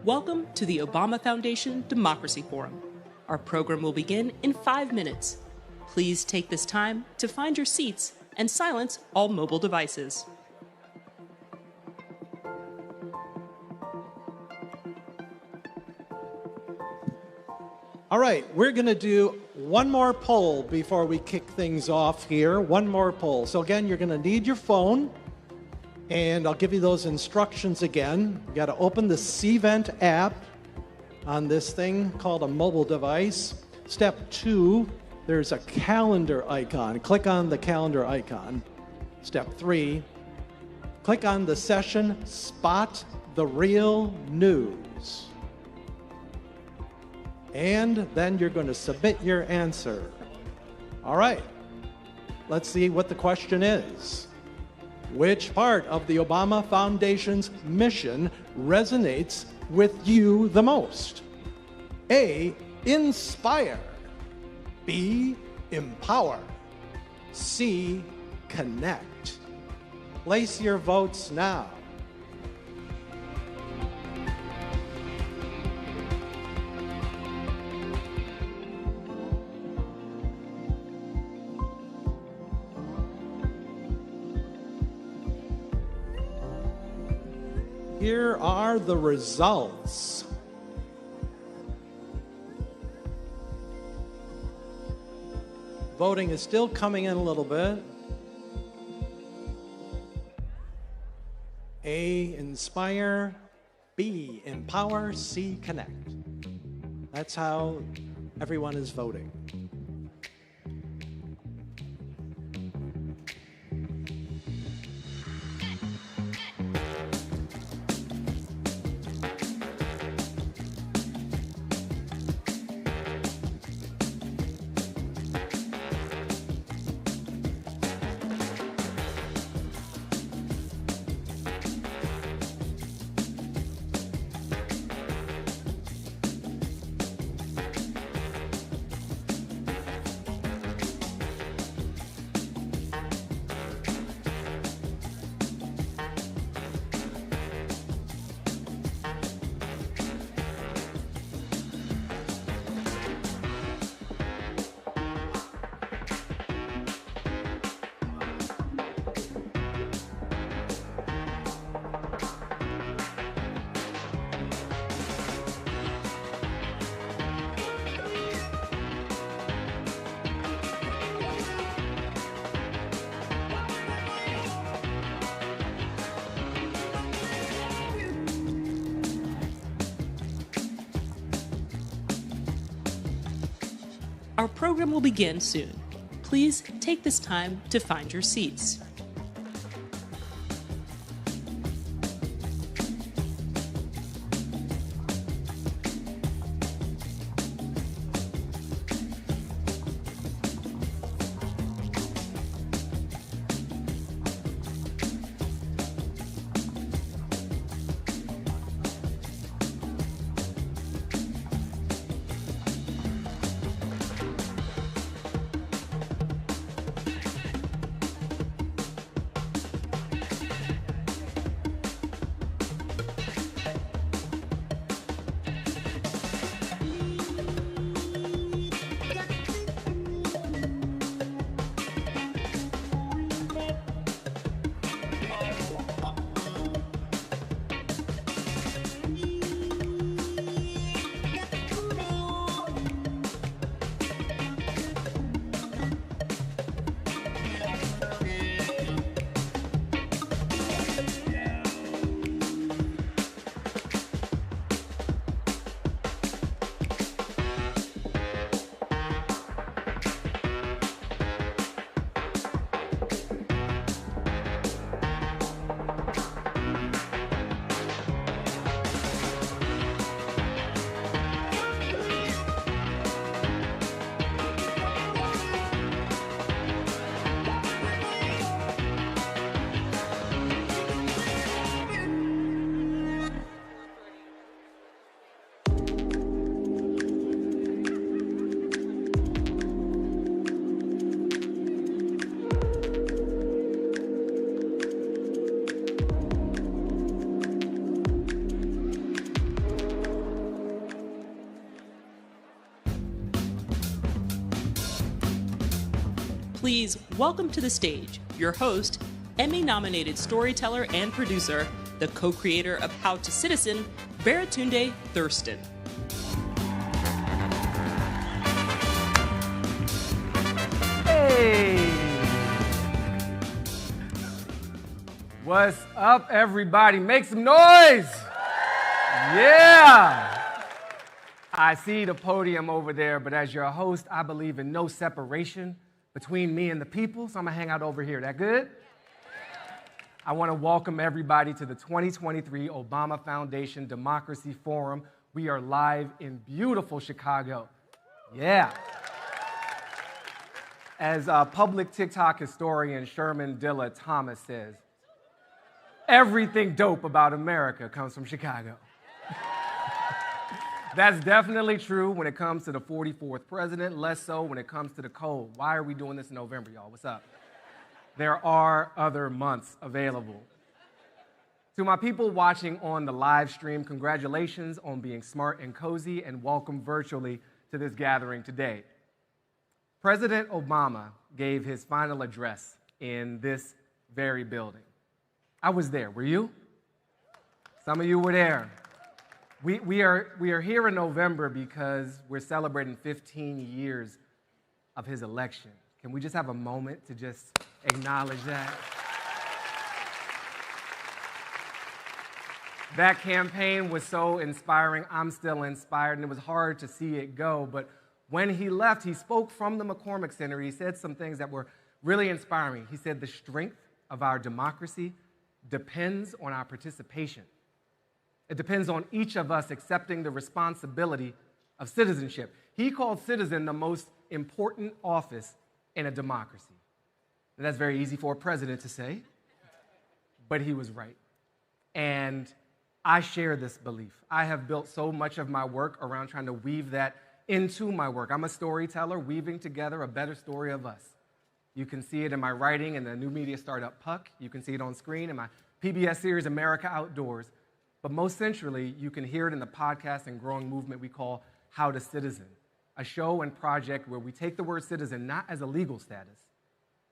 Welcome to the Obama Foundation Democracy Forum. Our program will begin in 5 minutes. Please take this time to find your seats and silence all mobile devices. All right, we're going to do one more poll before we kick things off here. One more poll. So again, you're going to need your phone, and I'll give you those instructions again. You got to open the CVent app on this thing called a mobile device. Step 2, there's a calendar icon. Click on the calendar icon. Step 3, click on the session Spot the Real News. And then you're going to submit your answer. All right, let's see what the question is. Which part of the Obama Foundation's mission resonates with you the most? A, inspire. B, empower. C, connect. Place your votes now. Here are the results. Voting is still coming in a little bit. A, inspire. B, empower. C, connect. That's how everyone is voting. Our program will begin soon. Please take this time to find your seats. Please welcome to the stage your host, Emmy-nominated storyteller and producer, the co-creator of How to Citizen, Baratunde Thurston. Hey! What's up, everybody? Make some noise! Yeah! I see the podium over there, but as your host, I believe in no separation between me and the people, so I'm gonna hang out over here. That good? I want to welcome everybody to the 2023 Obama Foundation Democracy Forum. We are live in beautiful Chicago. Yeah. As public TikTok historian Sherman Dilla Thomas says, everything dope about America comes from Chicago. That's definitely true when it comes to the 44th president, less so when it comes to the cold. Why are we doing this in November, y'all? What's up? There are other months available. To my people watching on the live stream, congratulations on being smart and cozy, and welcome virtually to this gathering today. President Obama gave his final address in this very building. I was there. Were you? Some of you were there. We are here in November because we're celebrating 15 years of his election. Can we just have a moment to just acknowledge that? That campaign was so inspiring. I'm still inspired, and it was hard to see it go. But when he left, he spoke from the McCormick Center. He said some things that were really inspiring. He said the strength of our democracy depends on our participation. It depends on each of us accepting the responsibility of citizenship. He called citizen the most important office in a democracy. And that's very easy for a president to say, but he was right. And I share this belief. I have built so much of my work around trying to weave that into my work. I'm a storyteller weaving together a better story of us. You can see it in my writing in the new media startup Puck. You can see it on screen in my PBS series America Outdoors. But most centrally, you can hear it in the podcast and growing movement we call How to Citizen, a show and project where we take the word citizen not as a legal status,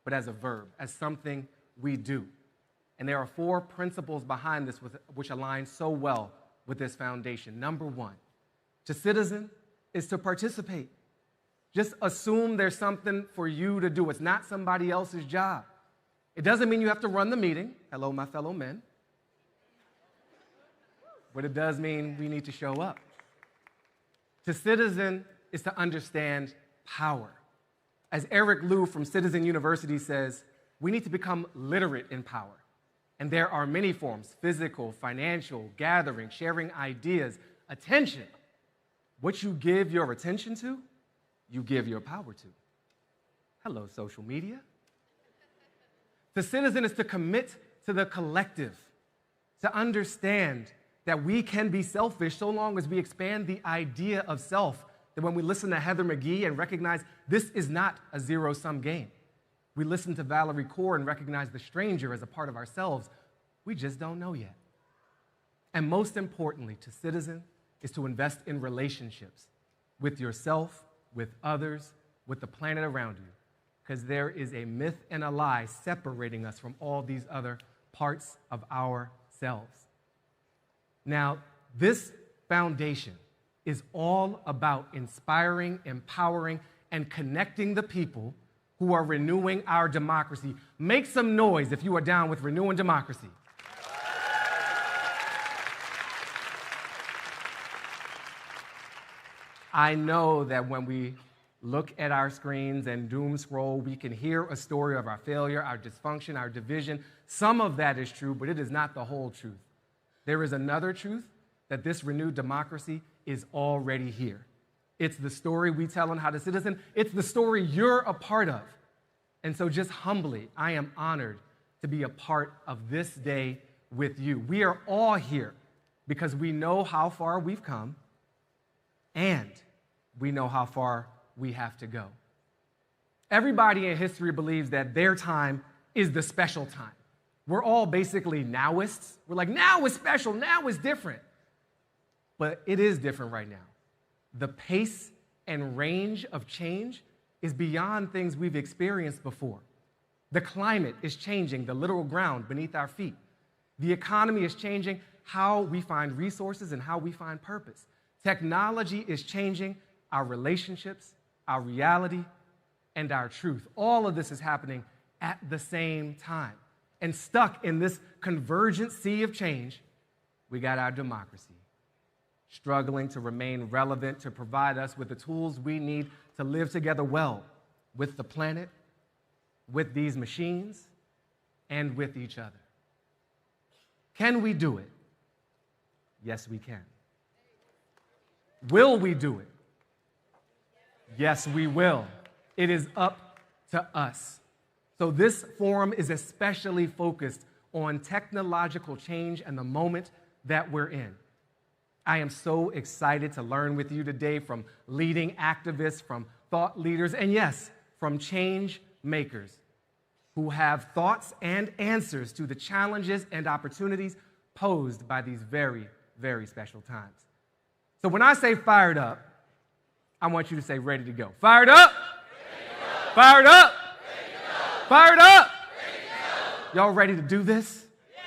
but as a verb, as something we do. And there are 4 principles behind this which align so well with this foundation. Number 1, to citizen is to participate. Just assume there's something for you to do. It's not somebody else's job. It doesn't mean you have to run the meeting. Hello, my fellow men. But it does mean we need to show up. To citizen is to understand power. As Eric Liu from Citizen University says, we need to become literate in power. And there are many forms: physical, financial, gathering, sharing ideas, attention. What you give your attention to, you give your power to. Hello, social media. To citizen is to commit to the collective, to understand that we can be selfish so long as we expand the idea of self. That when we listen to Heather McGhee and recognize this is not a zero-sum game, we listen to Valerie Kaur and recognize the stranger as a part of ourselves, we just don't know yet. And most importantly, to citizen is to invest in relationships with yourself, with others, with the planet around you, because there is a myth and a lie separating us from all these other parts of ourselves. Now, this foundation is all about inspiring, empowering, and connecting the people who are renewing our democracy. Make some noise if you are down with renewing democracy. I know that when we look at our screens and doom scroll, we can hear a story of our failure, our dysfunction, our division. Some of that is true, but it is not the whole truth. There is another truth, that this renewed democracy is already here. It's the story we tell on How to Citizen. It's the story you're a part of. And so just humbly, I am honored to be a part of this day with you. We are all here because we know how far we've come and we know how far we have to go. Everybody in history believes that their time is the special time. We're all basically nowists. We're like, now is special, now is different. But it is different right now. The pace and range of change is beyond things we've experienced before. The climate is changing the literal ground beneath our feet. The economy is changing how we find resources and how we find purpose. Technology is changing our relationships, our reality, and our truth. All of this is happening at the same time. And stuck in this convergent sea of change, we got our democracy, struggling to remain relevant, to provide us with the tools we need to live together well with the planet, with these machines, and with each other. Can we do it? Yes, we can. Will we do it? Yes, we will. It is up to us. So this forum is especially focused on technological change and the moment that we're in. I am so excited to learn with you today from leading activists, from thought leaders, and yes, from change makers who have thoughts and answers to the challenges and opportunities posed by these very, very special times. So when I say fired up, I want you to say ready to go. Fired up? Ready to go. Fired up? Ready to go. Fired up? Ready to go. Y'all ready to do this? Yes.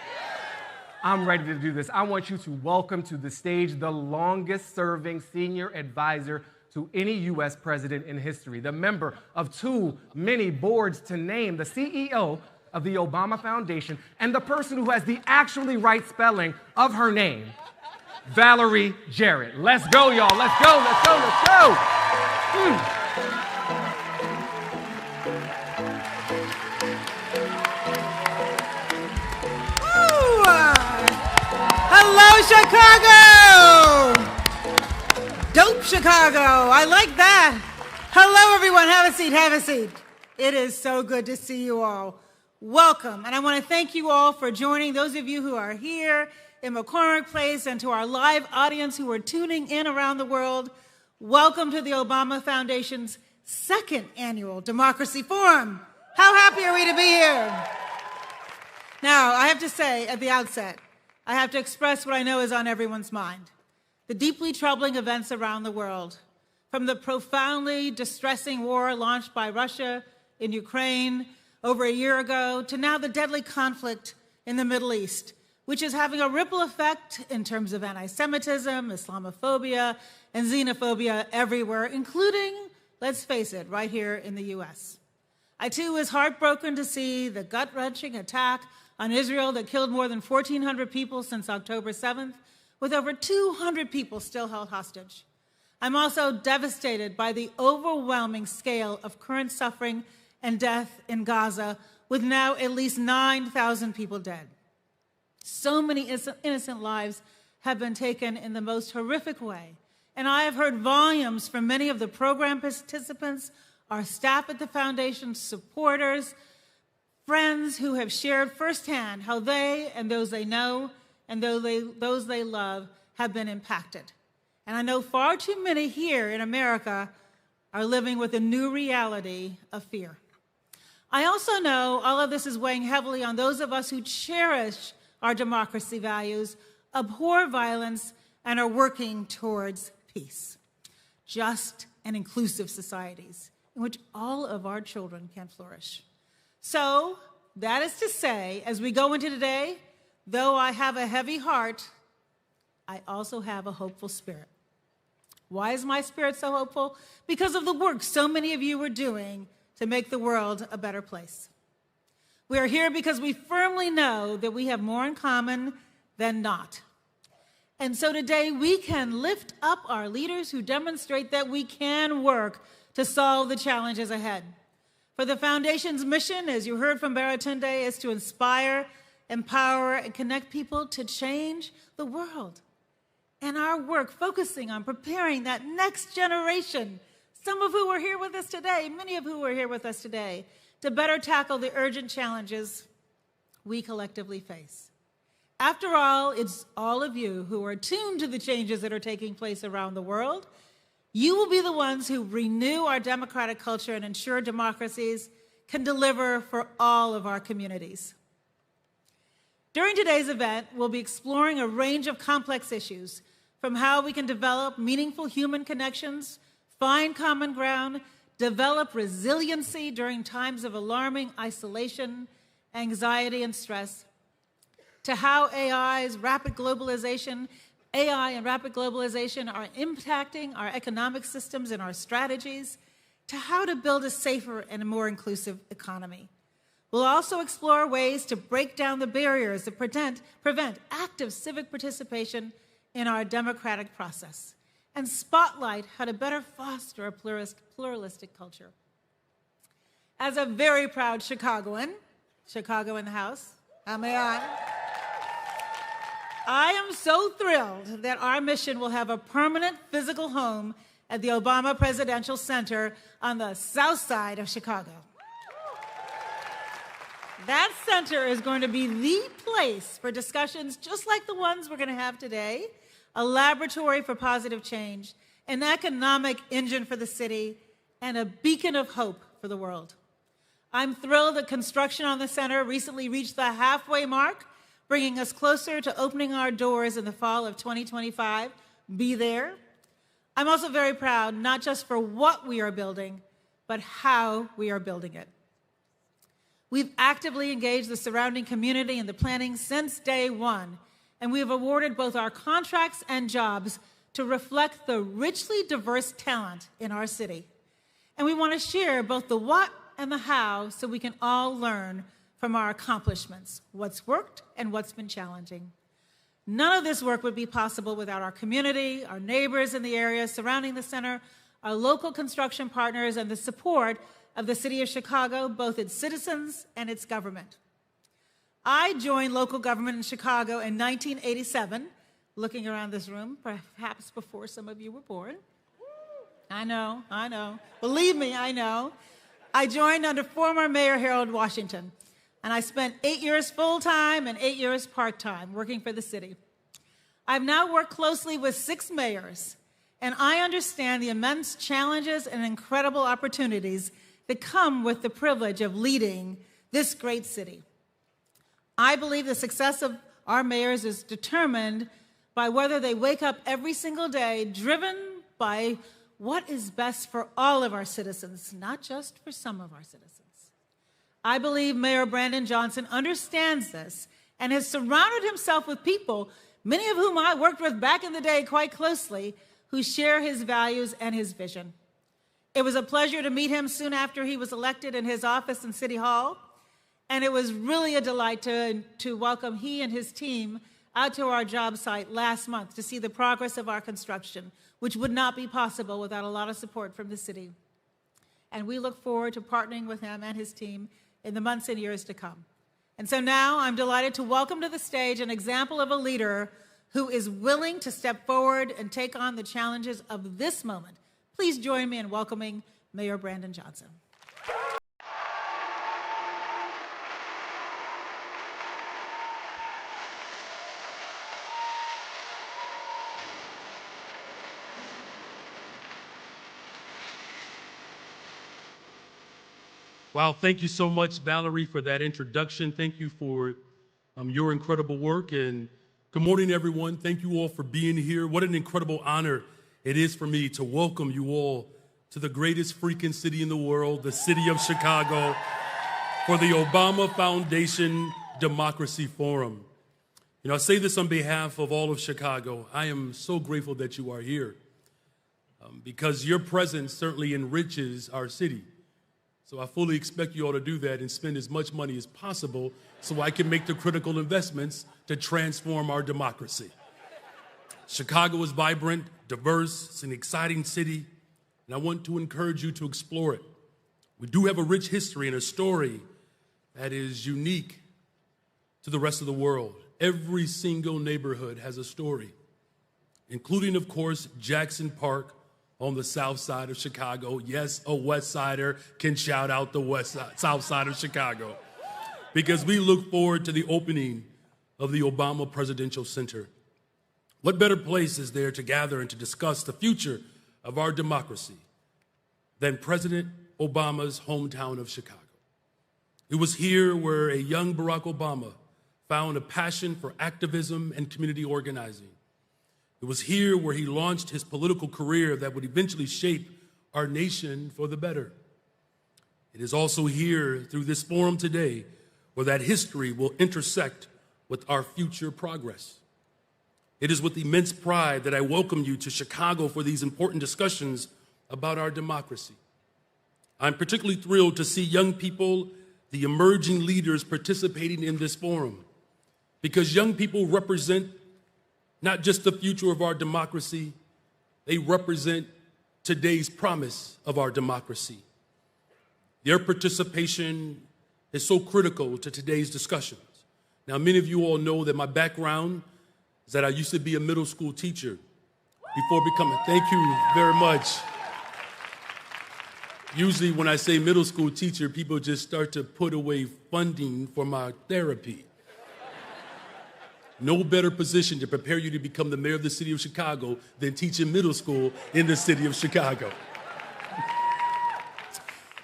I'm ready to do this. I want you to welcome to the stage the longest-serving senior advisor to any U.S. president in history, the member of too many boards to name, the CEO of the Obama Foundation, and the person who has the actually right spelling of her name, Valerie Jarrett. Let's go, y'all. Let's go, let's go, let's go. Hello, Chicago! Dope Chicago. I like that. Hello, everyone. Have a seat. Have a seat. It is so good to see you all. Welcome. And I want to thank you all for joining, those of you who are here in McCormick Place, and to our live audience who are tuning in around the world. Welcome to the Obama Foundation's second annual Democracy Forum. How happy are we to be here? Now, I have to say at the outset, I have to express what I know is on everyone's mind. The deeply troubling events around the world, from the profoundly distressing war launched by Russia in Ukraine over a year ago, to now the deadly conflict in the Middle East, which is having a ripple effect in terms of anti-Semitism, Islamophobia, and xenophobia everywhere, including, let's face it, right here in the U.S. I, too, was heartbroken to see the gut-wrenching attack on Israel that killed more than 1,400 people since October 7th, with over 200 people still held hostage. I'm also devastated by the overwhelming scale of current suffering and death in Gaza, with now at least 9,000 people dead. So many innocent lives have been taken in the most horrific way. And I have heard volumes from many of the program participants, our staff at the foundation, supporters, friends who have shared firsthand how they and those they know and those they love have been impacted. And I know far too many here in America are living with a new reality of fear. I also know all of this is weighing heavily on those of us who cherish our democracy values, abhor violence, and are working towards peace. Just and inclusive societies in which all of our children can flourish. So, that is to say, as we go into today, though I have a heavy heart, I also have a hopeful spirit. Why is my spirit so hopeful? Because of the work so many of you are doing to make the world a better place. We are here because we firmly know that we have more in common than not. And so today we can lift up our leaders who demonstrate that we can work to solve the challenges ahead. For the Foundation's mission, as you heard from Baratunde, is to inspire, empower, and connect people to change the world. And our work focusing on preparing that next generation, some of who are here with us today, many of who are here with us today, to better tackle the urgent challenges we collectively face. After all, it's all of you who are tuned to the changes that are taking place around the world. You will be the ones who renew our democratic culture and ensure democracies can deliver for all of our communities. During today's event, we'll be exploring a range of complex issues, from how we can develop meaningful human connections, find common ground, develop resiliency during times of alarming isolation, anxiety, and stress, to how AI and rapid globalization are impacting our economic systems and our strategies, to how to build a safer and a more inclusive economy. We'll also explore ways to break down the barriers that prevent active civic participation in our democratic process, and spotlight how to better foster a pluralistic culture. As a very proud Chicagoan, Chicago in the house, how may I am so thrilled that our mission will have a permanent physical home at the Obama Presidential Center on the south side of Chicago. That center is going to be the place for discussions just like the ones we're going to have today, a laboratory for positive change, an economic engine for the city, and a beacon of hope for the world. I'm thrilled that construction on the center recently reached the halfway mark, bringing us closer to opening our doors in the fall of 2025. Be there. I'm also very proud, not just for what we are building, but how we are building it. We've actively engaged the surrounding community in the planning since day one, and we have awarded both our contracts and jobs to reflect the richly diverse talent in our city. And we want to share both the what and the how so we can all learn from our accomplishments, what's worked and what's been challenging. None of this work would be possible without our community, our neighbors in the area surrounding the center, our local construction partners, and the support of the city of Chicago, both its citizens and its government. I joined local government in Chicago in 1987, looking around this room, perhaps before some of you were born. I know. Believe me, I know. I joined under former Mayor Harold Washington, and I spent 8 years full-time and 8 years part-time working for the city. I've now worked closely with 6 mayors, and I understand the immense challenges and incredible opportunities that come with the privilege of leading this great city. I believe the success of our mayors is determined by whether they wake up every single day driven by what is best for all of our citizens, not just for some of our citizens. I believe Mayor Brandon Johnson understands this and has surrounded himself with people, many of whom I worked with back in the day quite closely, who share his values and his vision. It was a pleasure to meet him soon after he was elected in his office in City Hall, and it was really a delight to welcome he and his team out to our job site last month to see the progress of our construction, which would not be possible without a lot of support from the city. And we look forward to partnering with him and his team in the months and years to come. And so now I'm delighted to welcome to the stage an example of a leader who is willing to step forward and take on the challenges of this moment. Please join me in welcoming Mayor Brandon Johnson. Wow, thank you so much, Valerie, for that introduction. Thank you for your incredible work. And good morning, everyone. Thank you all for being here. What an incredible honor it is for me to welcome you all to the greatest freaking city in the world, the city of Chicago, for the Obama Foundation Democracy Forum. You know, I say this on behalf of all of Chicago. I am so grateful that you are here because your presence certainly enriches our city. So I fully expect you all to do that and spend as much money as possible so I can make the critical investments to transform our democracy. Chicago is vibrant, diverse, it's an exciting city, and I want to encourage you to explore it. We do have a rich history and a story that is unique to the rest of the world. Every single neighborhood has a story, including, of course, Jackson Park, on the south side of Chicago. Yes, a West Sider can shout out the south side of Chicago because we look forward to the opening of the Obama Presidential Center. What better place is there to gather and to discuss the future of our democracy than President Obama's hometown of Chicago? It was here where a young Barack Obama found a passion for activism and community organizing. It was here where he launched his political career that would eventually shape our nation for the better. It is also here through this forum today where that history will intersect with our future progress. It is with immense pride that I welcome you to Chicago for these important discussions about our democracy. I'm particularly thrilled to see young people, the emerging leaders participating in this forum, because young people represent not just the future of our democracy, they represent today's promise of our democracy. Their participation is so critical to today's discussions. Now, many of you all know that my background is that I used to be a middle school teacher before becoming, thank you very much. Usually when I say middle school teacher, people just start to put away funding for my therapy. No better position to prepare you to become the mayor of the city of Chicago than teaching middle school in the city of Chicago.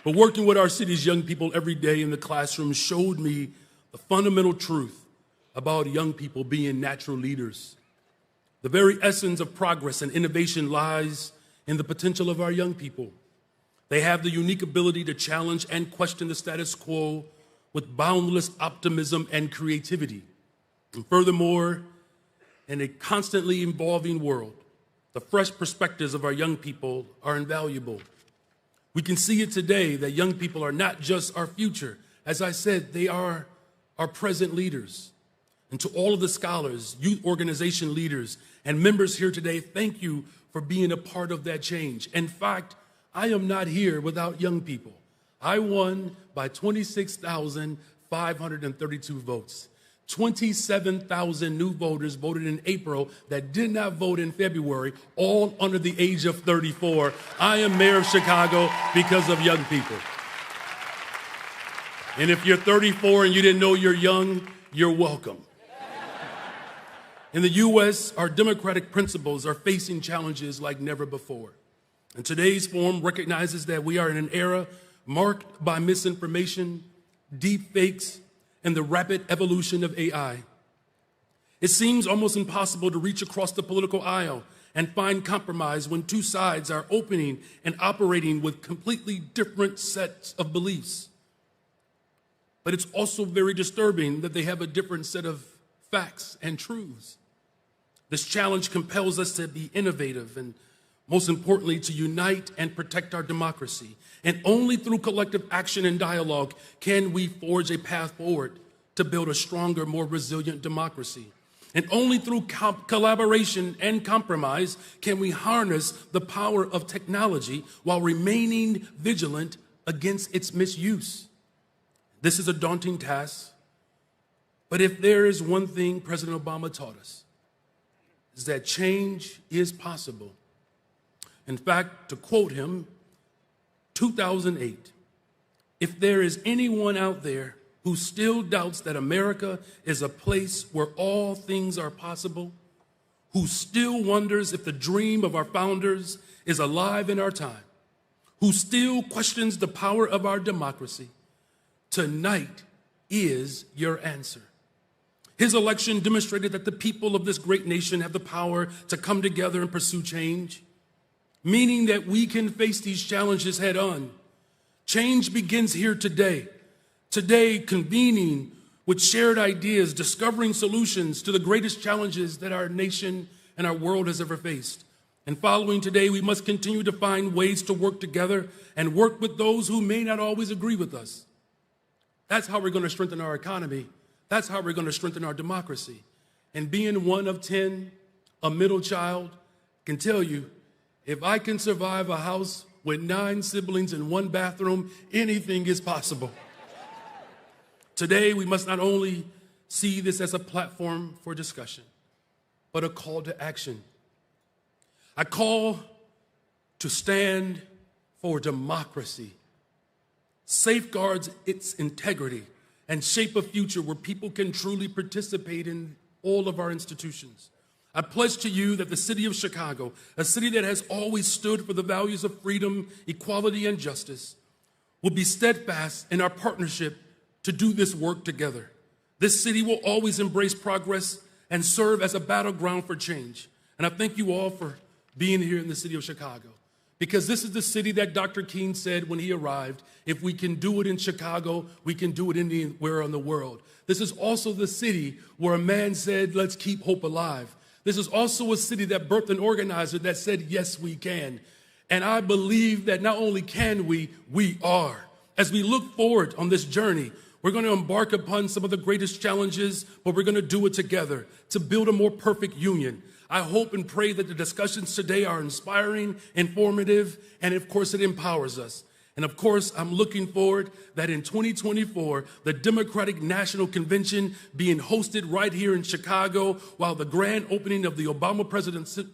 But working with our city's young people every day in the classroom showed me the fundamental truth about young people being natural leaders. The very essence of progress and innovation lies in the potential of our young people. They have the unique ability to challenge and question the status quo with boundless optimism and creativity. And furthermore, in a constantly evolving world, the fresh perspectives of our young people are invaluable. We can see it today that young people are not just our future. As I said, they are our present leaders. And to all of the scholars, youth organization leaders, and members here today, thank you for being a part of that change. In fact, I am not here without young people. I won by 26,532 votes. 27,000 new voters voted in April that did not vote in February, all under the age of 34. I am mayor of Chicago because of young people. And if you're 34 and you didn't know you're young, you're welcome. In the U.S., our democratic principles are facing challenges like never before. And today's forum recognizes that we are in an era marked by misinformation, deep fakes, and the rapid evolution of AI. It seems almost impossible to reach across the political aisle and find compromise when two sides are opening and operating with completely different sets of beliefs. But it's also very disturbing that they have a different set of facts and truths. This challenge compels us to be innovative and, most importantly, to unite and protect our democracy. And only through collective action and dialogue can we forge a path forward to build a stronger, more resilient democracy. And only through collaboration and compromise can we harness the power of technology while remaining vigilant against its misuse. This is a daunting task, but if there is one thing President Obama taught us, is that change is possible. In fact, to quote him, 2008, if there is anyone out there who still doubts that America is a place where all things are possible, who still wonders if the dream of our founders is alive in our time, who still questions the power of our democracy, tonight is your answer. His election demonstrated that the people of this great nation have the power to come together and pursue change, meaning that we can face these challenges head on. Change begins here today. Today, convening with shared ideas, discovering solutions to the greatest challenges that our nation and our world has ever faced. And following today, we must continue to find ways to work together and work with those who may not always agree with us. That's how we're going to strengthen our economy. That's how we're going to strengthen our democracy. And being one of 10, a middle child, can tell you, if I can survive a house with 9 siblings in one bathroom, anything is possible. Today, we must not only see this as a platform for discussion, but a call to action. I call to stand for democracy, safeguards its integrity, and shape a future where people can truly participate in all of our institutions. I pledge to you that the city of Chicago, a city that has always stood for the values of freedom, equality, and justice, will be steadfast in our partnership to do this work together. This city will always embrace progress and serve as a battleground for change. And I thank you all for being here in the city of Chicago, because this is the city that Dr. King said when he arrived, if we can do it in Chicago, we can do it anywhere in the world. This is also the city where a man said, let's keep hope alive. This is also a city that birthed an organizer that said, yes, we can. And I believe that not only can we are. As we look forward on this journey, we're going to embark upon some of the greatest challenges, but we're going to do it together to build a more perfect union. I hope and pray that the discussions today are inspiring, informative, and of course, it empowers us. And of course, I'm looking forward that in 2024, the Democratic National Convention being hosted right here in Chicago, while the grand opening of the Obama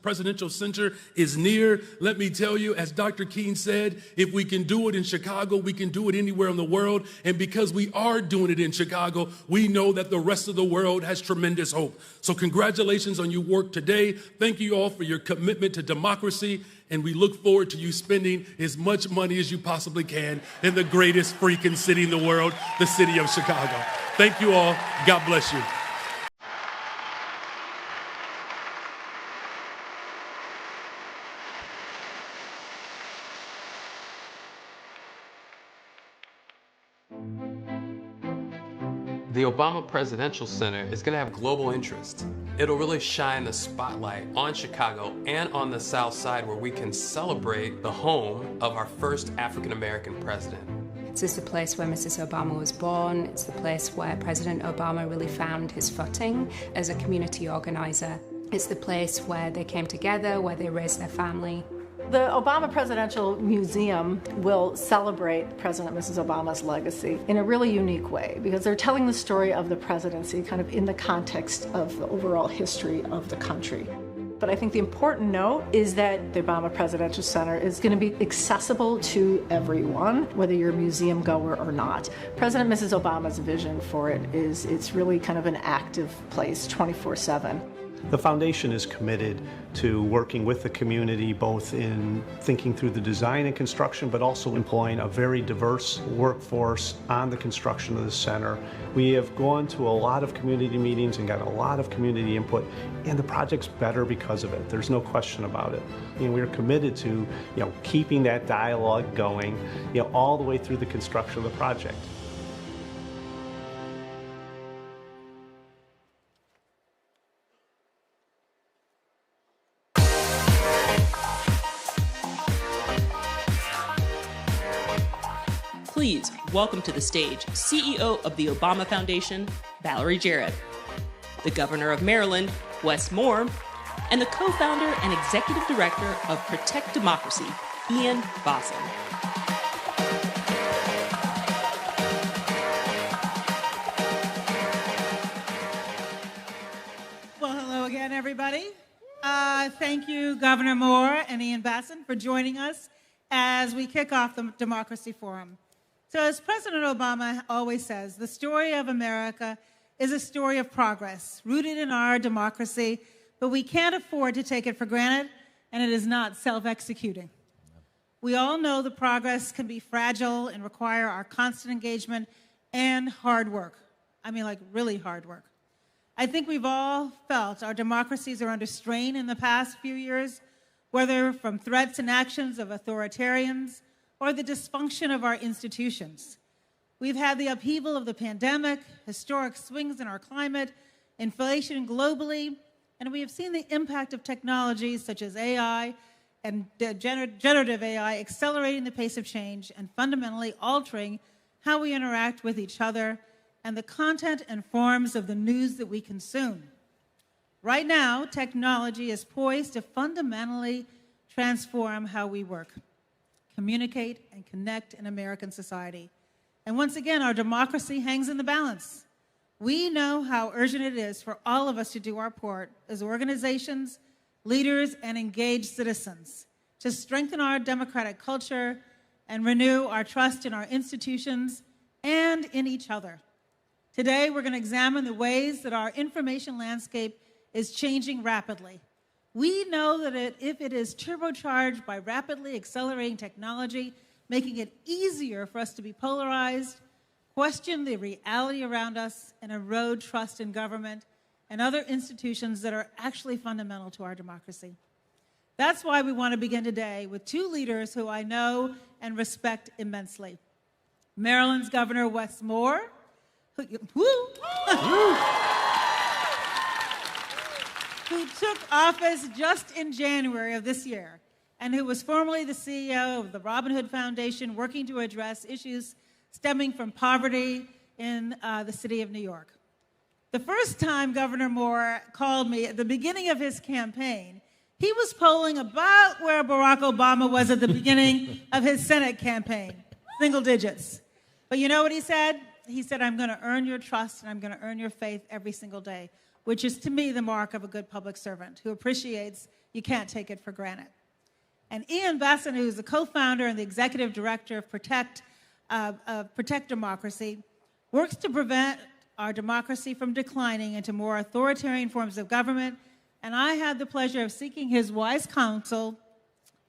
Presidential Center is near. Let me tell you, as Dr. King said, if we can do it in Chicago, we can do it anywhere in the world. And because we are doing it in Chicago, we know that the rest of the world has tremendous hope. So congratulations on your work today. Thank you all for your commitment to democracy. And we look forward to you spending as much money as you possibly can in the greatest freaking city in the world, the city of Chicago. Thank you all. God bless you. The Obama Presidential Center is going to have global interest. It'll really shine the spotlight on Chicago and on the South Side, where we can celebrate the home of our first African-American president. This is the place where Mrs. Obama was born. It's the place where President Obama really found his footing as a community organizer. It's the place where they came together, where they raised their family. The Obama Presidential Museum will celebrate President and Mrs. Obama's legacy in a really unique way, because they're telling the story of the presidency kind of in the context of the overall history of the country. But I think the important note is that the Obama Presidential Center is going to be accessible to everyone, whether you're a museum goer or not. President and Mrs. Obama's vision for it is it's really kind of an active place 24/7. The foundation is committed to working with the community, both in thinking through the design and construction, but also employing a very diverse workforce on the construction of the center. We have gone to a lot of community meetings and got a lot of community input, and the project's better because of it. There's no question about it. We're committed to, keeping that dialogue going, all the way through the construction of the project. Please welcome to the stage CEO of the Obama Foundation, Valerie Jarrett, the Governor of Maryland, Wes Moore, and the co-founder and executive director of Protect Democracy, Ian Bosson. Well, hello again, everybody. Thank you, Governor Moore and Ian Bosson, for joining us as we kick off the Democracy Forum. So as President Obama always says, the story of America is a story of progress, rooted in our democracy, but we can't afford to take it for granted, and it is not self-executing. We all know the progress can be fragile and require our constant engagement and hard work. I mean, like really hard work. I think we've all felt our democracies are under strain in the past few years, whether from threats and actions of authoritarians or the dysfunction of our institutions. We've had the upheaval of the pandemic, historic swings in our climate, inflation globally, and we have seen the impact of technologies such as AI and generative AI accelerating the pace of change and fundamentally altering how we interact with each other and the content and forms of the news that we consume. Right now, technology is poised to fundamentally transform how we work, communicate, and connect in American society. And once again, our democracy hangs in the balance. We know how urgent it is for all of us to do our part as organizations, leaders, and engaged citizens to strengthen our democratic culture and renew our trust in our institutions and in each other. Today, we're going to examine the ways that our information landscape is changing rapidly. We know that if it is turbocharged by rapidly accelerating technology, making it easier for us to be polarized, question the reality around us, and erode trust in government and other institutions that are actually fundamental to our democracy. That's why we want to begin today with two leaders who I know and respect immensely. Maryland's Governor Wes Moore, who took office just in January of this year, and who was formerly the CEO of the Robin Hood Foundation, working to address issues stemming from poverty in the city of New York. The first time Governor Moore called me at the beginning of his campaign, he was polling about where Barack Obama was at the beginning of his Senate campaign, single digits. But you know what he said? He said, I'm going to earn your trust and I'm going to earn your faith every single day, which is to me the mark of a good public servant who appreciates you can't take it for granted. And Ian Basson, who's the co-founder and the executive director of Protect Democracy, works to prevent our democracy from declining into more authoritarian forms of government. And I had the pleasure of seeking his wise counsel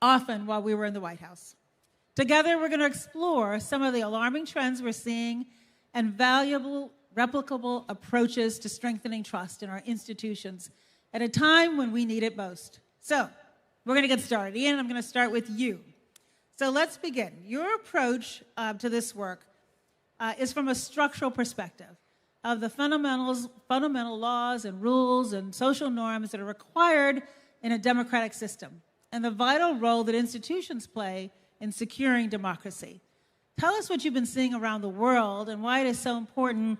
often while we were in the White House. Together, we're going to explore some of the alarming trends we're seeing and valuable, replicable approaches to strengthening trust in our institutions at a time when we need it most. So, we're going to get started. Ian, I'm going to start with you. So let's begin. Your approach to this work is from a structural perspective of the fundamental laws and rules and social norms that are required in a democratic system and the vital role that institutions play in securing democracy. Tell us what you've been seeing around the world and why it is so important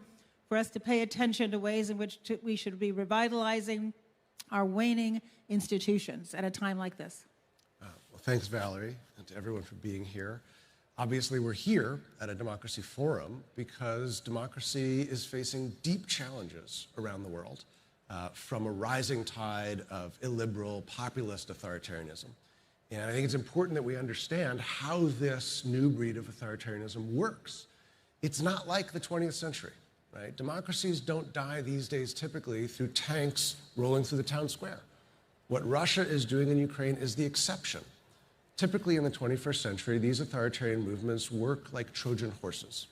for us to pay attention to ways in which we should be revitalizing our waning institutions at a time like this. Well, thanks, Valerie, and to everyone for being here. Obviously, we're here at a democracy forum because democracy is facing deep challenges around the world from a rising tide of illiberal, populist authoritarianism. And I think it's important that we understand how this new breed of authoritarianism works. It's not like the 20th century, right? Democracies don't die these days typically through tanks rolling through the town square. What Russia is doing in Ukraine is the exception. Typically in the 21st century, these authoritarian movements work like Trojan horses.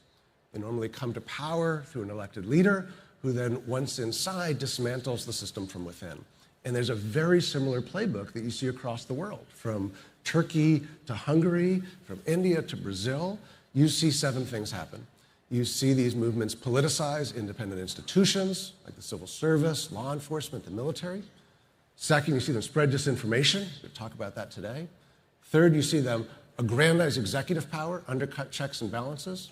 They normally come to power through an elected leader who then, once inside, dismantles the system from within. And there's a very similar playbook that you see across the world. From Turkey to Hungary, from India to Brazil, you see 7 things happen. You see these movements politicize independent institutions like the civil service, law enforcement, the military. Second, you see them spread disinformation. We'll talk about that today. Third, you see them aggrandize executive power, undercut checks and balances.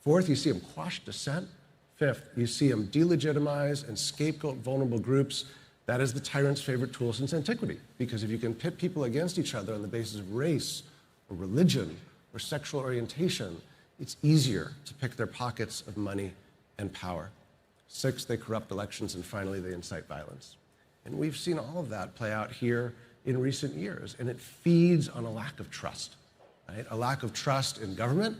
Fourth, you see them quash dissent. Fifth, you see them delegitimize and scapegoat vulnerable groups. That is the tyrant's favorite tool since antiquity, because if you can pit people against each other on the basis of race or religion or sexual orientation, it's easier to pick their pockets of money and power. Sixth, they corrupt elections, and finally, they incite violence. And we've seen all of that play out here in recent years, and it feeds on a lack of trust, right? A lack of trust in government.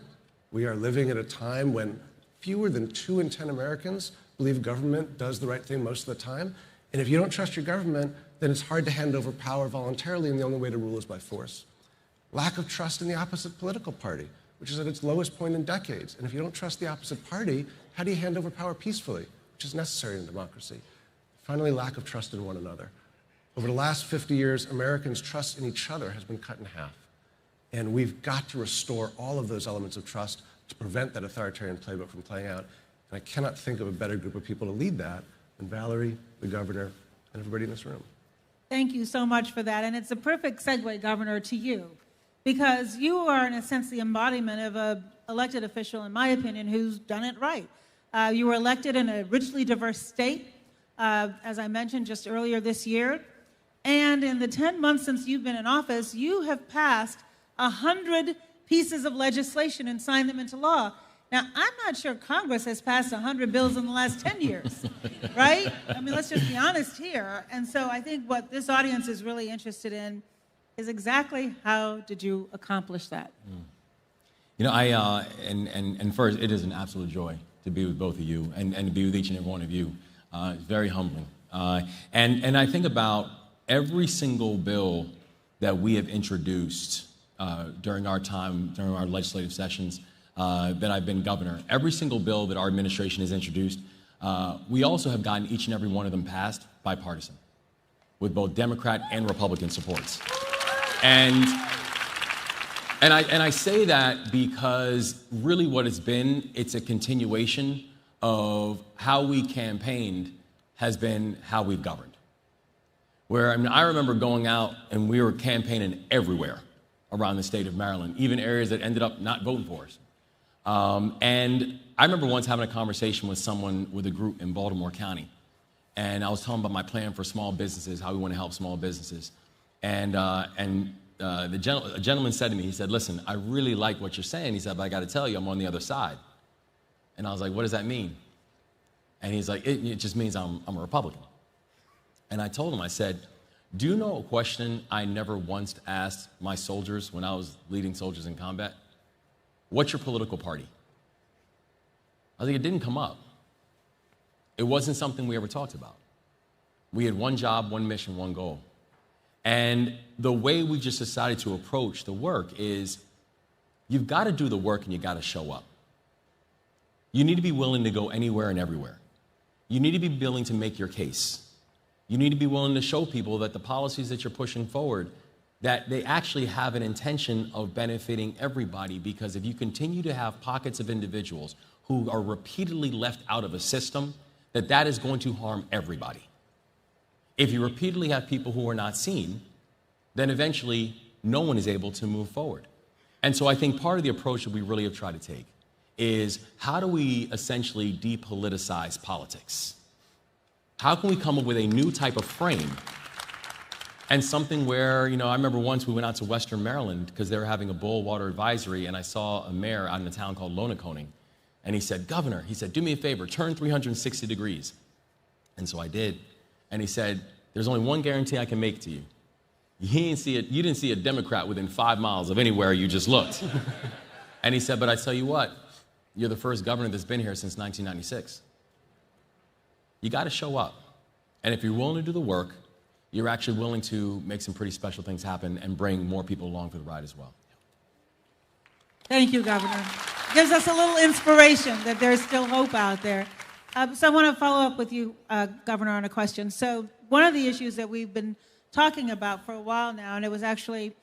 We are living at a time when fewer than 2 in 10 Americans believe government does the right thing most of the time. And if you don't trust your government, then it's hard to hand over power voluntarily, and the only way to rule is by force. Lack of trust in the opposite political party, which is at its lowest point in decades. And if you don't trust the opposite party, how do you hand over power peacefully, which is necessary in democracy? Finally, lack of trust in one another. Over the last 50 years, Americans' trust in each other has been cut in half. And we've got to restore all of those elements of trust to prevent that authoritarian playbook from playing out. And I cannot think of a better group of people to lead that than Valerie, the governor, and everybody in this room. Thank you so much for that. And it's a perfect segue, Governor, to you, because you are, in a sense, the embodiment of an elected official, in my opinion, who's done it right. You were elected in a richly diverse state, as I mentioned just earlier this year. And in the 10 months since you've been in office, you have passed 100 pieces of legislation and signed them into law. Now, I'm not sure Congress has passed 100 bills in the last 10 years, right? I mean, let's just be honest here. And so I think what this audience is really interested in is exactly how did you accomplish that? You know, and first, it is an absolute joy to be with both of you and to be with each and every one of you. It's very humbling. And I think about every single bill that we have introduced during our time, during our legislative sessions that I've been governor. Every single bill that our administration has introduced, we also have gotten each and every one of them passed bipartisan, with both Democrat and Republican supports. And I say that because really what it's been, it's a continuation of how we campaigned has been how we've governed. Where, I mean, I remember going out and we were campaigning everywhere around the state of Maryland, even areas that ended up not voting for us. And I remember once having a conversation with someone with a group in Baltimore County. And I was telling them about my plan for small businesses, how we want to help small businesses. And a gentleman said to me, he said, listen, I really like what you're saying. He said, but I got to tell you, I'm on the other side. And I was like, what does that mean? And he's like, it just means I'm a Republican. And I told him, I said, do you know a question I never once asked my soldiers when I was leading soldiers in combat? What's your political party? I think it didn't come up. It wasn't something we ever talked about. We had one job, one mission, one goal. And the way we just decided to approach the work is you've got to do the work and you got to show up. You need to be willing to go anywhere and everywhere. You need to be willing to make your case. You need to be willing to show people that the policies that you're pushing forward, that they actually have an intention of benefiting everybody, because if you continue to have pockets of individuals who are repeatedly left out of a system, that is going to harm everybody. If you repeatedly have people who are not seen, then eventually no one is able to move forward. And so I think part of the approach that we really have tried to take is how do we essentially depoliticize politics? How can we come up with a new type of frame and something where, I remember once we went out to Western Maryland because they were having a boil water advisory, and I saw a mayor out in a town called Lonaconing, and he said, Governor, he said, do me a favor, turn 360 degrees. And so I did. And he said, there's only one guarantee I can make to you. You didn't see a Democrat within 5 miles of anywhere you just looked. And he said, but I tell you what, you're the first governor that's been here since 1996. You got to show up. And if you're willing to do the work, you're actually willing to make some pretty special things happen and bring more people along for the ride as well. Thank you, Governor. Gives us a little inspiration that there's still hope out there. So I want to follow up with you, Governor, on a question. So one of the issues that we've been talking about for a while now, and it was actually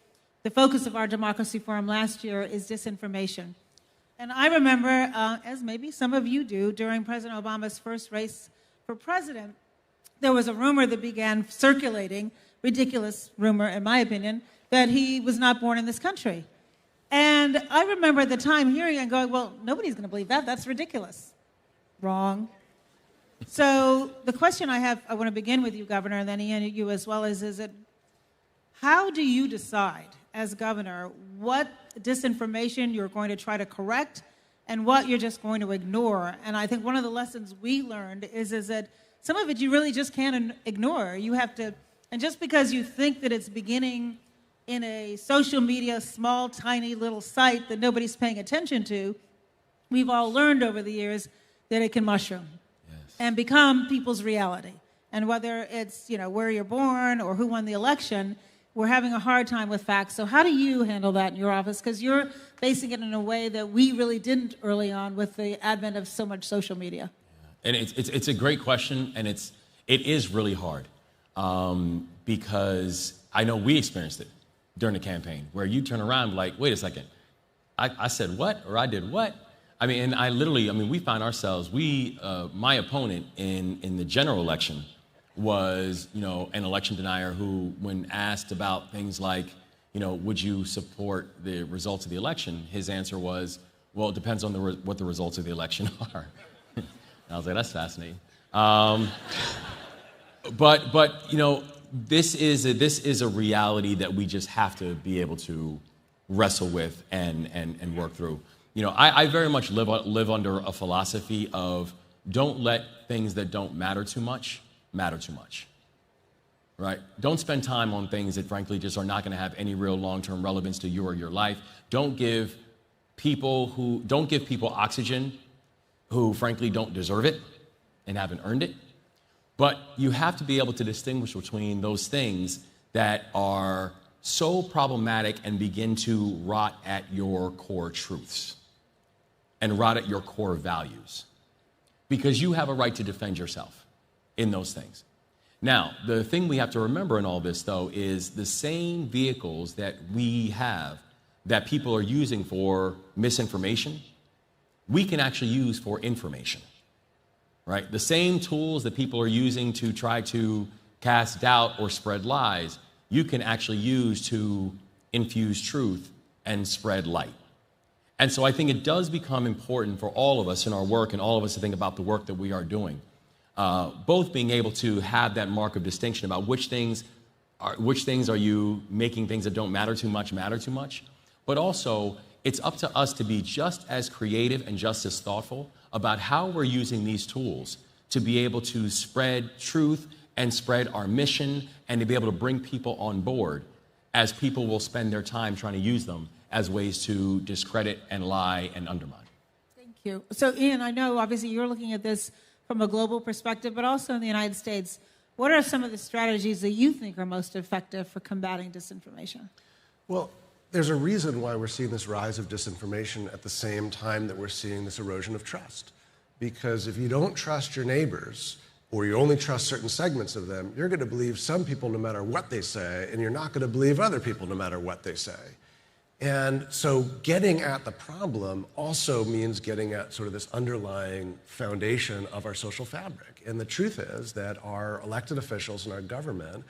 the focus of our Democracy Forum last year, is disinformation. And I remember, as maybe some of you do, during President Obama's first race for president, there was a rumor that began circulating, ridiculous rumor in my opinion, that he was not born in this country. And I remember at the time hearing and going, well, nobody's going to believe that. That's ridiculous. Wrong. So the question I want to begin with you, Governor, and then Ian, you as well, is it how do you decide as governor what disinformation you're going to try to correct and what you're just going to ignore? And I think one of the lessons we learned is that some of it you really just can't ignore. You have to, and just because you think that it's beginning in a social media, small, tiny little site that nobody's paying attention to, we've all learned over the years that it can mushroom and become people's reality. And whether it's, where you're born or who won the election, we're having a hard time with facts. So how do you handle that in your office? Because you're facing it in a way that we really didn't early on with the advent of so much social media. And it's a great question, and it is really hard because I know we experienced it during the campaign, where you turn around like, wait a second, I said what, or I did what? I mean, and we found ourselves, my opponent in the general election was, an election denier who, when asked about things like, would you support the results of the election, his answer was, well, it depends on what the results of the election are. And I was like, that's fascinating. But this is a reality that we just have to be able to wrestle with and work through. I very much live under a philosophy of don't let things that don't matter too much matter too much, right? Don't spend time on things that frankly just are not going to have any real long-term relevance to you or your life. Don't give people oxygen who frankly don't deserve it and haven't earned it. But you have to be able to distinguish between those things that are so problematic and begin to rot at your core truths and rot at your core values, because you have a right to defend yourself in those things. Now, the thing we have to remember in all this, though, is the same vehicles that we have that people are using for misinformation, we can actually use for information, right? The same tools that people are using to try to cast doubt or spread lies, you can actually use to infuse truth and spread light. And so I think it does become important for all of us in our work and all of us to think about the work that we are doing. Both being able to have that mark of distinction about which things are you making things that don't matter too much, but also it's up to us to be just as creative and just as thoughtful about how we're using these tools to be able to spread truth and spread our mission and to be able to bring people on board as people will spend their time trying to use them as ways to discredit and lie and undermine. Thank you. So Ian, I know obviously you're looking at this from a global perspective, but also in the United States. What are some of the strategies that you think are most effective for combating disinformation? Well, there's a reason why we're seeing this rise of disinformation at the same time that we're seeing this erosion of trust. Because if you don't trust your neighbors, or you only trust certain segments of them, you're going to believe some people no matter what they say, and you're not going to believe other people no matter what they say. And so getting at the problem also means getting at sort of this underlying foundation of our social fabric. And the truth is that our elected officials and our government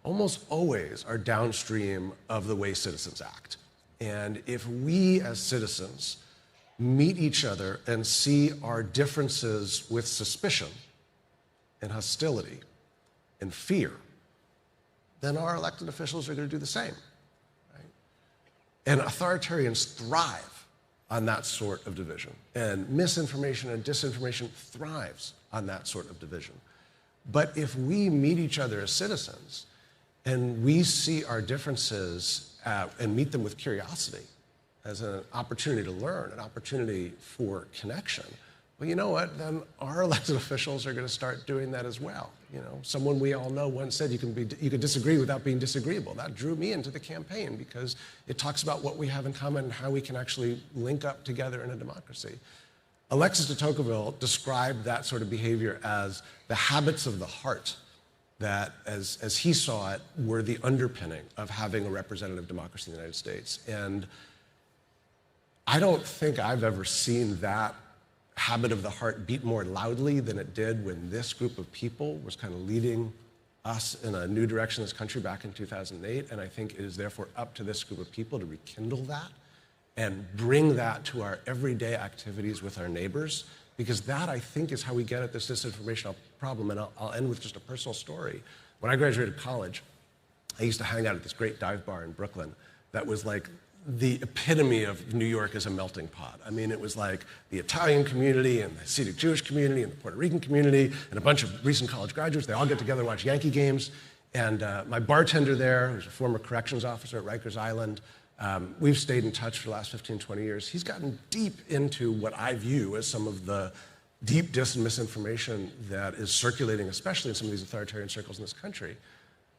almost always are downstream of the way citizens act. And if we as citizens meet each other and see our differences with suspicion and hostility and fear, then our elected officials are going to do the same. And authoritarians thrive on that sort of division. And misinformation and disinformation thrives on that sort of division. But if we meet each other as citizens and we see our differences and meet them with curiosity as an opportunity to learn, an opportunity for connection, well, you know what? Then our elected officials are going to start doing that as well. You know, someone we all know once said you can disagree without being disagreeable. That drew me into the campaign because it talks about what we have in common and how we can actually link up together in a democracy. Alexis de Tocqueville described that sort of behavior as the habits of the heart that, as he saw it, were the underpinning of having a representative democracy in the United States. And I don't think I've ever seen that habit of the heart beat more loudly than it did when this group of people was kind of leading us in a new direction in this country back in 2008. And I think it is therefore up to this group of people to rekindle that and bring that to our everyday activities with our neighbors, because that, I think, is how we get at this disinformation problem. And I'll end with just a personal story. When I graduated college, I used to hang out at this great dive bar in Brooklyn that was like the epitome of New York as a melting pot. I mean, it was like the Italian community and the Hasidic Jewish community and the Puerto Rican community and a bunch of recent college graduates. They all get together and watch Yankee games. And my bartender there, who's a former corrections officer at Rikers Island, we've stayed in touch for the last 15, 20 years. He's gotten deep into what I view as some of the deep dis and misinformation that is circulating, especially in some of these authoritarian circles in this country.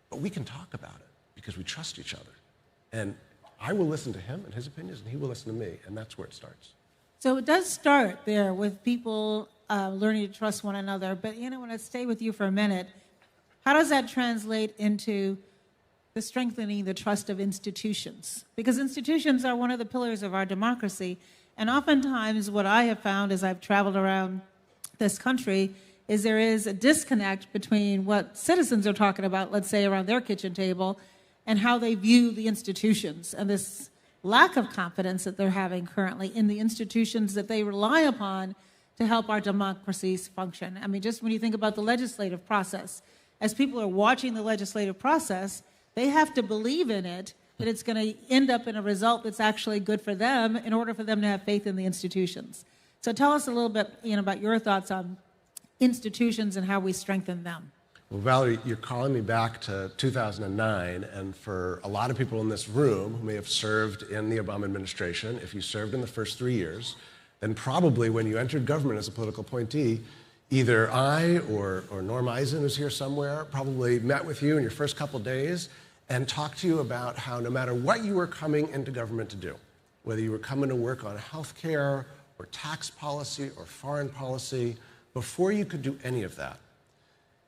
But we can talk about it because we trust each other. And I will listen to him and his opinions, and he will listen to me, and that's where it starts. So it does start there with people learning to trust one another. But, I want to stay with you for a minute. How does that translate into the strengthening the trust of institutions? Because institutions are one of the pillars of our democracy. And oftentimes what I have found as I've traveled around this country is there is a disconnect between what citizens are talking about, let's say around their kitchen table, and how they view the institutions, and this lack of confidence that they're having currently in the institutions that they rely upon to help our democracies function. I mean, just when you think about the legislative process, as people are watching the legislative process, they have to believe in it, that it's going to end up in a result that's actually good for them in order for them to have faith in the institutions. So tell us a little bit, about your thoughts on institutions and how we strengthen them. Well, Valerie, you're calling me back to 2009, and for a lot of people in this room who may have served in the Obama administration, if you served in the first 3 years, then probably when you entered government as a political appointee, either I or Norm Eisen, who's here somewhere, probably met with you in your first couple days and talked to you about how no matter what you were coming into government to do, whether you were coming to work on health care or tax policy or foreign policy, before you could do any of that,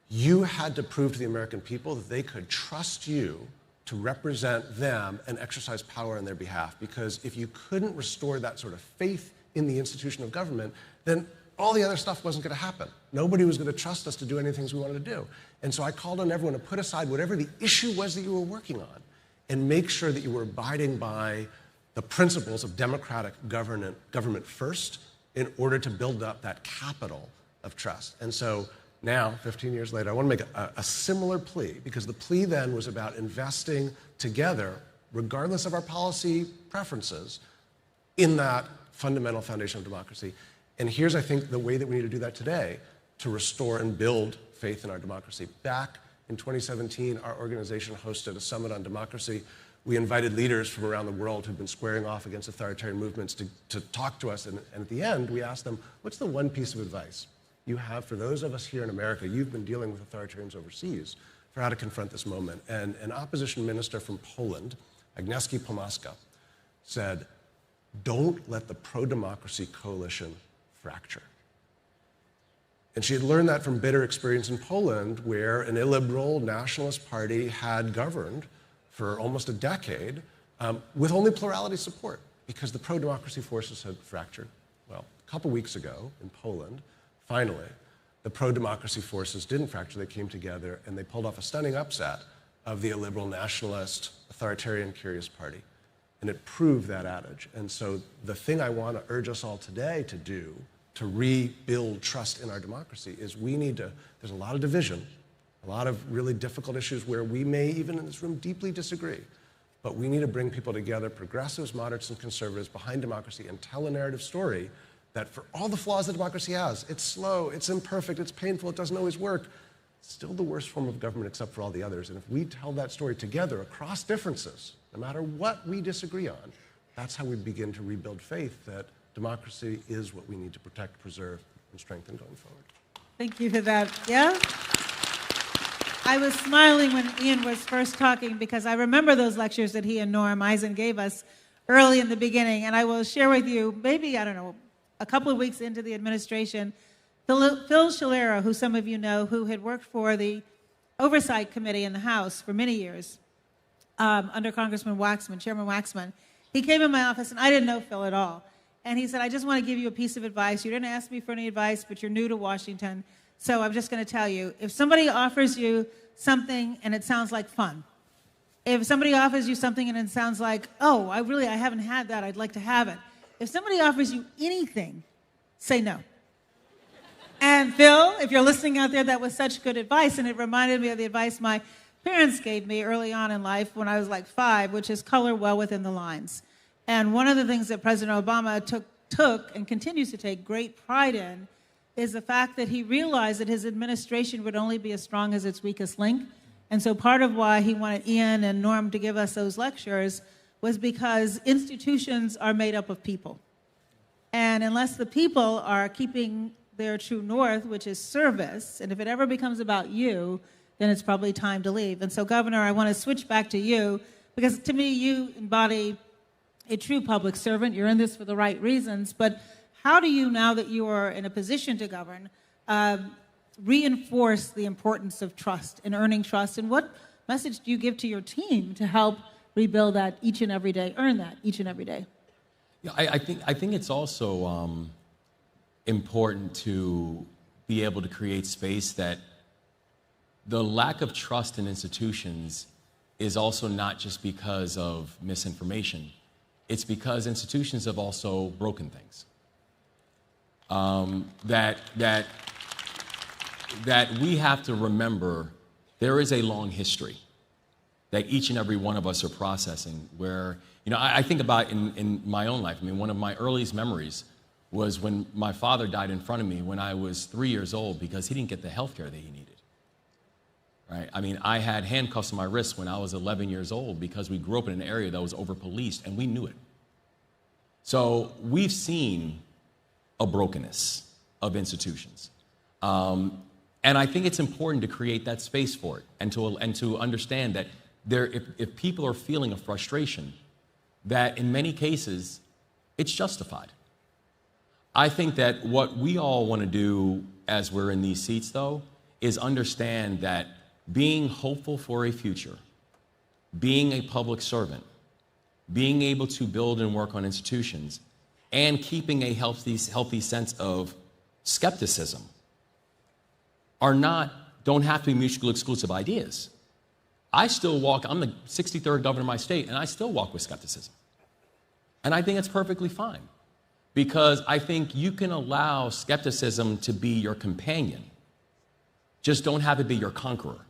You had to prove to the American people that they could trust you to represent them and exercise power on their behalf. Because if you couldn't restore that sort of faith in the institution of government, then all the other stuff wasn't going to happen. Nobody was going to trust us to do any things we wanted to do. And so I called on everyone to put aside whatever the issue was that you were working on and make sure that you were abiding by the principles of democratic government first in order to build up that capital of trust. And so now, 15 years later, I want to make a similar plea, because the plea then was about investing together, regardless of our policy preferences, in that fundamental foundation of democracy. And here's, I think, the way that we need to do that today to restore and build faith in our democracy. Back in 2017, our organization hosted a summit on democracy. We invited leaders from around the world who've been squaring off against authoritarian movements to talk to us. And at the end, we asked them, what's the one piece of advice you have for those of us here in America? You've been dealing with authoritarians overseas, for how to confront this moment. And an opposition minister from Poland, Agnieszka Pomaska, said, don't let the pro-democracy coalition fracture. And she had learned that from bitter experience in Poland, where an illiberal nationalist party had governed for almost a decade with only plurality support, because the pro-democracy forces had fractured. Well, a couple weeks ago in Poland, finally, the pro-democracy forces didn't fracture. They came together and they pulled off a stunning upset of the illiberal nationalist authoritarian Curious Party. And it proved that adage. And so the thing I want to urge us all today to do to rebuild trust in our democracy is we need to, there's a lot of division, a lot of really difficult issues where we may, even in this room, deeply disagree. But we need to bring people together, progressives, moderates, and conservatives, behind democracy and tell a narrative story that for all the flaws that democracy has, it's slow, it's imperfect, it's painful, it doesn't always work, it's still the worst form of government except for all the others. And if we tell that story together across differences, no matter what we disagree on, that's how we begin to rebuild faith that democracy is what we need to protect, preserve, and strengthen going forward. Thank you for that. Yeah? I was smiling when Ian was first talking, because I remember those lectures that he and Norm Eisen gave us early in the beginning. And I will share with you, maybe, I don't know, a couple of weeks into the administration, Phil Scalera, who some of you know, who had worked for the Oversight Committee in the House for many years, under Congressman Waxman, Chairman Waxman, he came in my office, and I didn't know Phil at all. And he said, I just want to give you a piece of advice. You didn't ask me for any advice, but you're new to Washington, so I'm just going to tell you, if somebody offers you something and it sounds like fun, if somebody offers you something and it sounds like, oh, I haven't had that, I'd like to have it. If somebody offers you anything, say no. And Phil, if you're listening out there, that was such good advice, and it reminded me of the advice my parents gave me early on in life when I was like 5, which is color well within the lines. And one of the things that President Obama took and continues to take great pride in is the fact that he realized that his administration would only be as strong as its weakest link. And so part of why he wanted Ian and Norm to give us those lectures was because institutions are made up of people. And unless the people are keeping their true north, which is service, and if it ever becomes about you, then it's probably time to leave. And so, Governor, I want to switch back to you, because to me, you embody a true public servant. You're in this for the right reasons, but how do you, now that you are in a position to govern, reinforce the importance of trust and earning trust, and what message do you give to your team to help rebuild that each and every day, earn that each and every day? Yeah, I think it's also important to be able to create space that the lack of trust in institutions is also not just because of misinformation. It's because institutions have also broken things. That we have to remember there is a long history that each and every one of us are processing, where, I think about in my own life. I mean, one of my earliest memories was when my father died in front of me when I was 3 years old because he didn't get the health care that he needed. Right? I mean, I had handcuffs on my wrists when I was 11 years old because we grew up in an area that was over-policed, and we knew it. So we've seen a brokenness of institutions. And I think it's important to create that space for it and to understand that if people are feeling a frustration, that in many cases, it's justified. I think that what we all want to do as we're in these seats, though, is understand that being hopeful for a future, being a public servant, being able to build and work on institutions, and keeping a healthy sense of skepticism don't have to be mutually exclusive ideas. I'm the 63rd governor of my state, and I still walk with skepticism. And I think it's perfectly fine, because I think you can allow skepticism to be your companion. Just don't have it be your conqueror,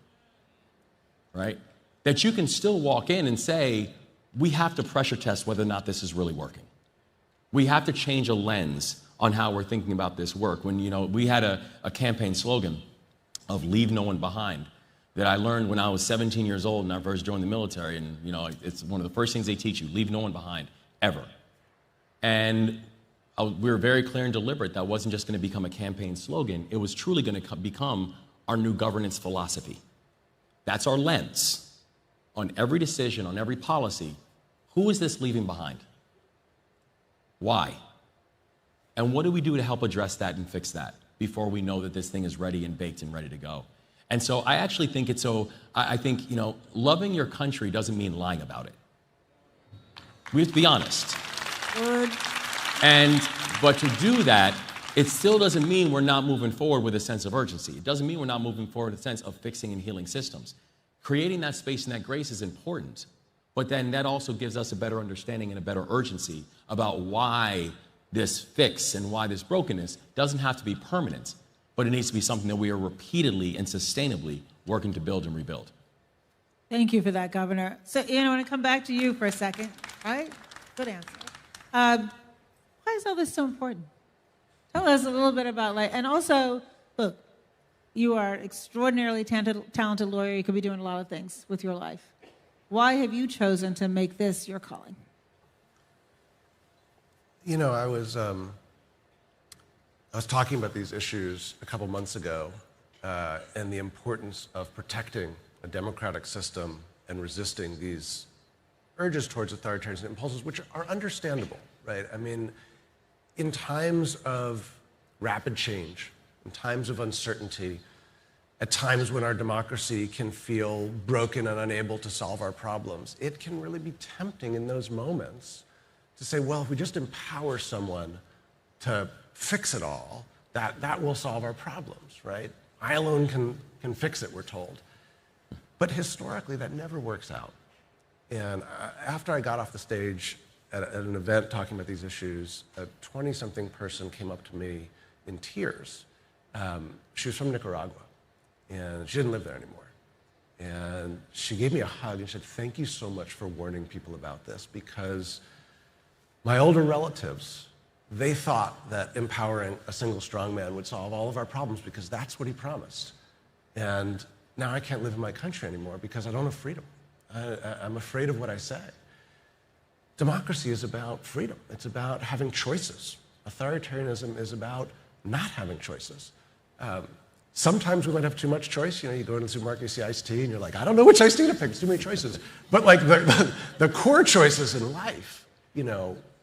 right? That you can still walk in and say, we have to pressure test whether or not this is really working. We have to change a lens on how we're thinking about this work. When, we had a campaign slogan of leave no one behind that I learned when I was 17 years old and I first joined the military. And, it's one of the first things they teach you, leave no one behind, ever. And we were very clear and deliberate that wasn't just going to become a campaign slogan. It was truly going to become our new governance philosophy. That's our lens on every decision, on every policy. Who is this leaving behind? Why? And what do we do to help address that and fix that before we know that this thing is ready and baked and ready to go? And so I actually think I think, loving your country doesn't mean lying about it. We have to be honest. But to do that, it still doesn't mean we're not moving forward with a sense of urgency. It doesn't mean we're not moving forward with a sense of fixing and healing systems. Creating that space and that grace is important, but then that also gives us a better understanding and a better urgency about why this fix and why this brokenness doesn't have to be permanent, but it needs to be something that we are repeatedly and sustainably working to build and rebuild. Thank you for that, Governor. So, Ian, I want to come back to you for a second. All right? Good answer. Why is all this so important? Tell us a little bit about, and also, look, you are an extraordinarily talented lawyer. You could be doing a lot of things with your life. Why have you chosen to make this your calling? I was talking about these issues a couple months ago, and the importance of protecting a democratic system and resisting these urges towards authoritarian impulses, which are understandable, right? I mean, in times of rapid change, in times of uncertainty, at times when our democracy can feel broken and unable to solve our problems, it can really be tempting in those moments to say, well, if we just empower someone to fix it all, that will solve our problems, right? I alone can fix it, we're told. But historically, that never works out. And after I got off the stage at an event talking about these issues, a 20-something person came up to me in tears. She was from Nicaragua, and she didn't live there anymore. And she gave me a hug and said, thank you so much for warning people about this, because my older relatives, they thought that empowering a single strongman would solve all of our problems because that's what he promised. And now I can't live in my country anymore because I don't have freedom. I'm afraid of what I say. Democracy is about freedom. It's about having choices. Authoritarianism is about not having choices. Sometimes we might have too much choice. You go into the supermarket, you see iced tea, and you're like, I don't know which iced tea to pick. There's too many choices. But the core choices in life,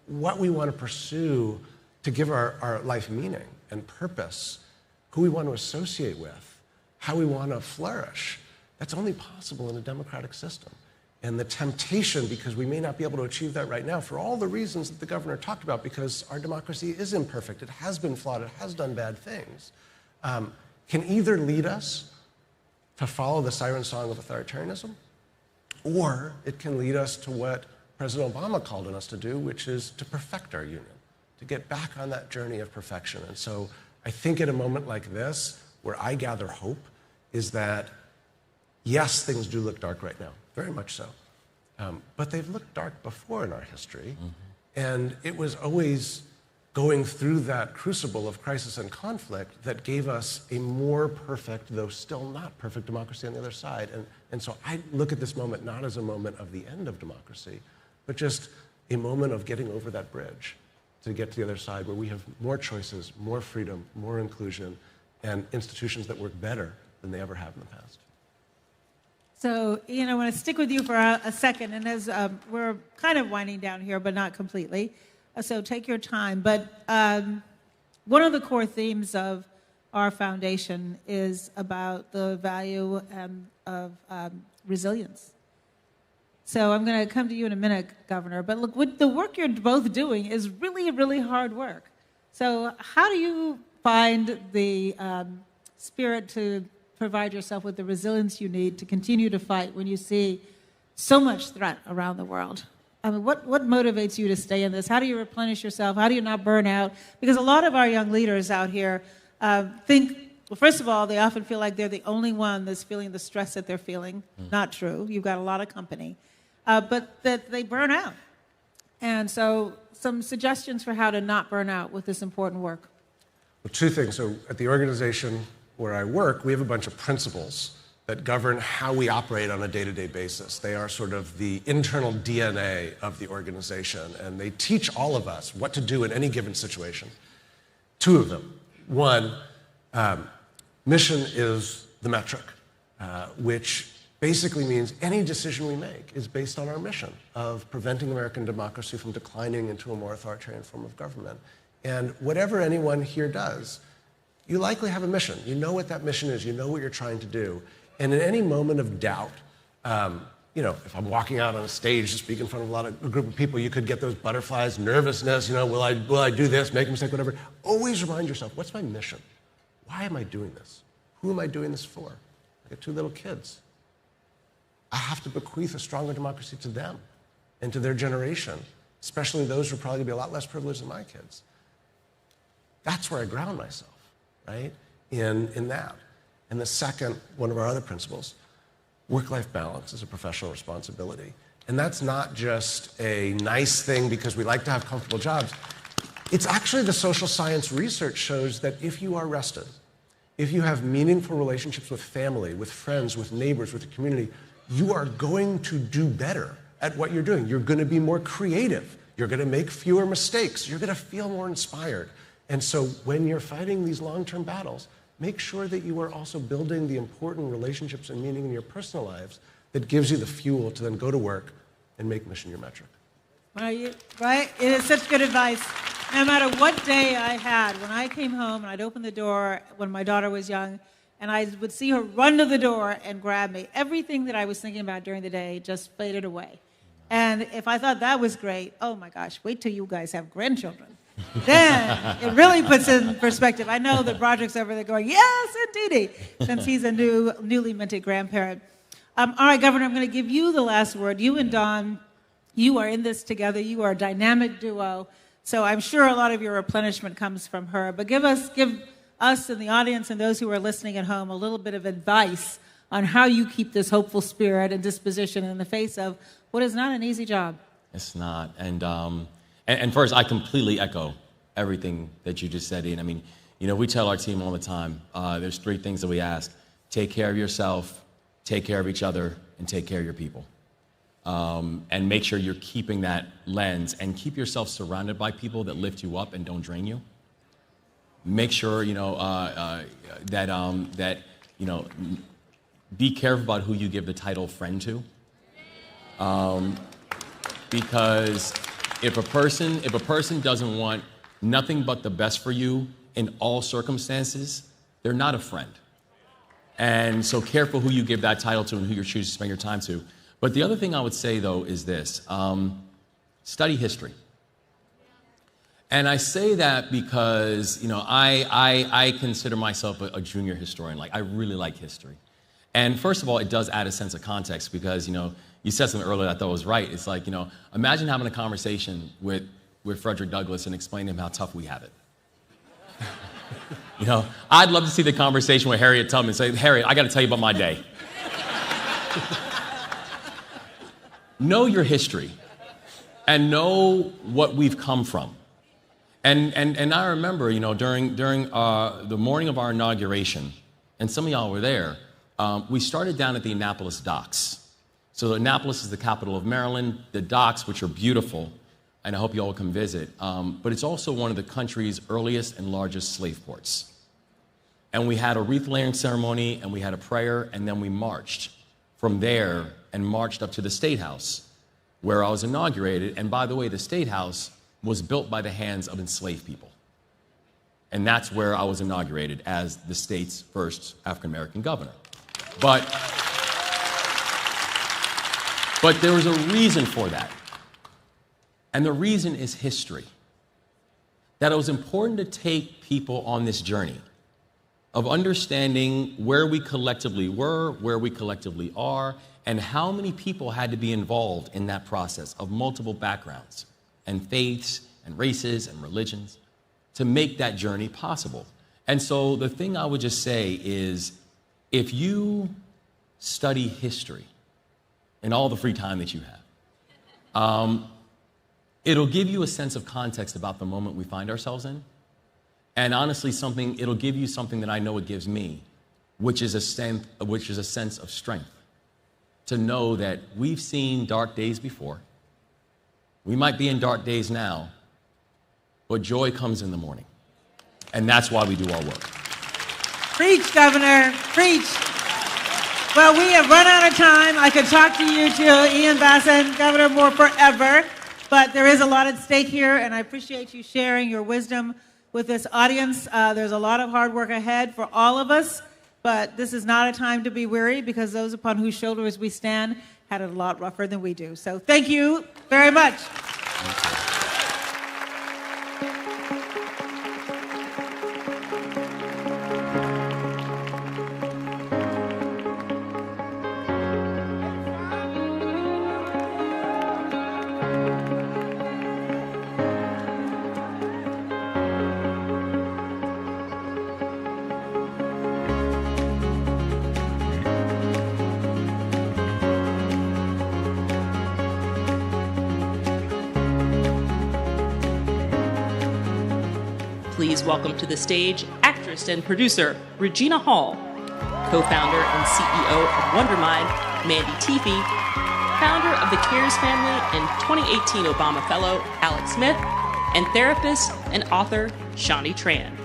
what we want to pursue to give our life meaning and purpose, who we want to associate with, how we want to flourish, that's only possible in a democratic system. And the temptation, because we may not be able to achieve that right now for all the reasons that the governor talked about, because our democracy is imperfect, it has been flawed, it has done bad things, can either lead us to follow the siren song of authoritarianism, or it can lead us to what President Obama called on us to do, which is to perfect our union, to get back on that journey of perfection. And so I think at a moment like this, where I gather hope, is that, yes, things do look dark right now, very much so. But they've looked dark before in our history. Mm-hmm. And it was always going through that crucible of crisis and conflict that gave us a more perfect, though still not perfect, democracy on the other side. And so I look at this moment not as a moment of the end of democracy, but just a moment of getting over that bridge to get to the other side where we have more choices, more freedom, more inclusion, and institutions that work better than they ever have in the past. So, Ian, I want to stick with you for a second, and as we're kind of winding down here, but not completely, so take your time. But one of the core themes of our foundation is about the value of resilience. So I'm going to come to you in a minute, Governor. But look, the work you're both doing is really, really hard work. So how do you find the spirit to provide yourself with the resilience you need to continue to fight when you see so much threat around the world? I mean, what motivates you to stay in this? How do you replenish yourself? How do you not burn out? Because a lot of our young leaders out here think, well, first of all, they often feel like they're the only one that's feeling the stress that they're feeling. Not true. You've got a lot of company. But that they burn out. And so some suggestions for how to not burn out with this important work. Well, two things. So at the organization where I work, we have a bunch of principles that govern how we operate on a day-to-day basis. They are sort of the internal DNA of the organization, and they teach all of us what to do in any given situation. Two of them. One, mission is the metric, which basically means any decision we make is based on our mission of preventing American democracy from declining into a more authoritarian form of government. And whatever anyone here does, you likely have a mission. You know what that mission is. You know what you're trying to do. And in any moment of doubt, if I'm walking out on a stage to speak in front of a group of people, you could get those butterflies, nervousness, will I do this, make a mistake, whatever. Always remind yourself, what's my mission? Why am I doing this? Who am I doing this for? I got 2 little kids. I have to bequeath a stronger democracy to them and to their generation, especially those who are probably going to be a lot less privileged than my kids. That's where I ground myself, right, in that. And the second, one of our other principles, work-life balance is a professional responsibility. And that's not just a nice thing because we like to have comfortable jobs. It's actually the social science research shows that if you are rested, if you have meaningful relationships with family, with friends, with neighbors, with the community, you are going to do better at what you're doing. You're going to be more creative. You're going to make fewer mistakes. You're going to feel more inspired. And so when you're fighting these long-term battles, make sure that you are also building the important relationships and meaning in your personal lives that gives you the fuel to then go to work and make mission your metric. Right? It is such good advice. No matter what day I had, when I came home and I'd open the door when my daughter was young, and I would see her run to the door and grab me. Everything that I was thinking about during the day just faded away. And if I thought that was great, oh my gosh, wait till you guys have grandchildren. Then it really puts it in perspective. I know that Broderick's over there going, yes, indeedy, since he's a newly minted grandparent. All right, Governor, I'm going to give you the last word. You and Dawn, you are in this together. You are a dynamic duo. So I'm sure a lot of your replenishment comes from her. But give us and the audience and those who are listening at home a little bit of advice on how you keep this hopeful spirit and disposition in the face of what is not an easy job. It's not. And first, I completely echo everything that you just said, Ian. I mean, we tell our team all the time, there's 3 things that we ask. Take care of yourself, take care of each other, and take care of your people. And make sure you're keeping that lens and keep yourself surrounded by people that lift you up and don't drain you. Make sure, that be careful about who you give the title friend to. Because if a person doesn't want nothing but the best for you in all circumstances, they're not a friend. And so careful who you give that title to and who you choose to spend your time to. But the other thing I would say, though, is this. Study history. And I say that because, I consider myself a junior historian. Like, I really like history. And first of all, it does add a sense of context because, you said something earlier that I thought was right. It's like, imagine having a conversation with Frederick Douglass and explaining to him how tough we have it. I'd love to see the conversation with Harriet Tubman and say, Harriet, I got to tell you about my day. Know your history and know what we've come from. And I remember, during the morning of our inauguration, and some of y'all were there, we started down at the Annapolis docks. So Annapolis is the capital of Maryland. The docks, which are beautiful, and I hope you all come visit, but it's also one of the country's earliest and largest slave ports. And we had a wreath-laying ceremony, and we had a prayer, and then we marched from there and marched up to the State House, where I was inaugurated. And by the way, the State House was built by the hands of enslaved people. And that's where I was inaugurated as the state's first African-American governor. But there was a reason for that. And the reason is history. That it was important to take people on this journey of understanding where we collectively were, where we collectively are, and how many people had to be involved in that process of multiple backgrounds and faiths and races and religions to make that journey possible. And so the thing I would just say is, if you study history in all the free time that you have, it'll give you a sense of context about the moment we find ourselves in. And honestly, it'll give you something that I know it gives me, which is a sense of strength. To know that we've seen dark days before. We might be in dark days now, but joy comes in the morning. And that's why we do our work. Preach, Governor, preach. Well, we have run out of time. I could talk to you too, Ian Basson, Governor Moore, forever. But there is a lot at stake here, and I appreciate you sharing your wisdom with this audience. There's a lot of hard work ahead for all of us, but this is not a time to be weary, because those upon whose shoulders we stand had it a lot rougher than we do. So thank you very much. Please welcome to the stage actress and producer Regina Hall, co-founder and CEO of Wondermind, Mandy Teefee, founder of the Cares Family and 2018 Obama Fellow Alex Smith, and therapist and author Shani Tran.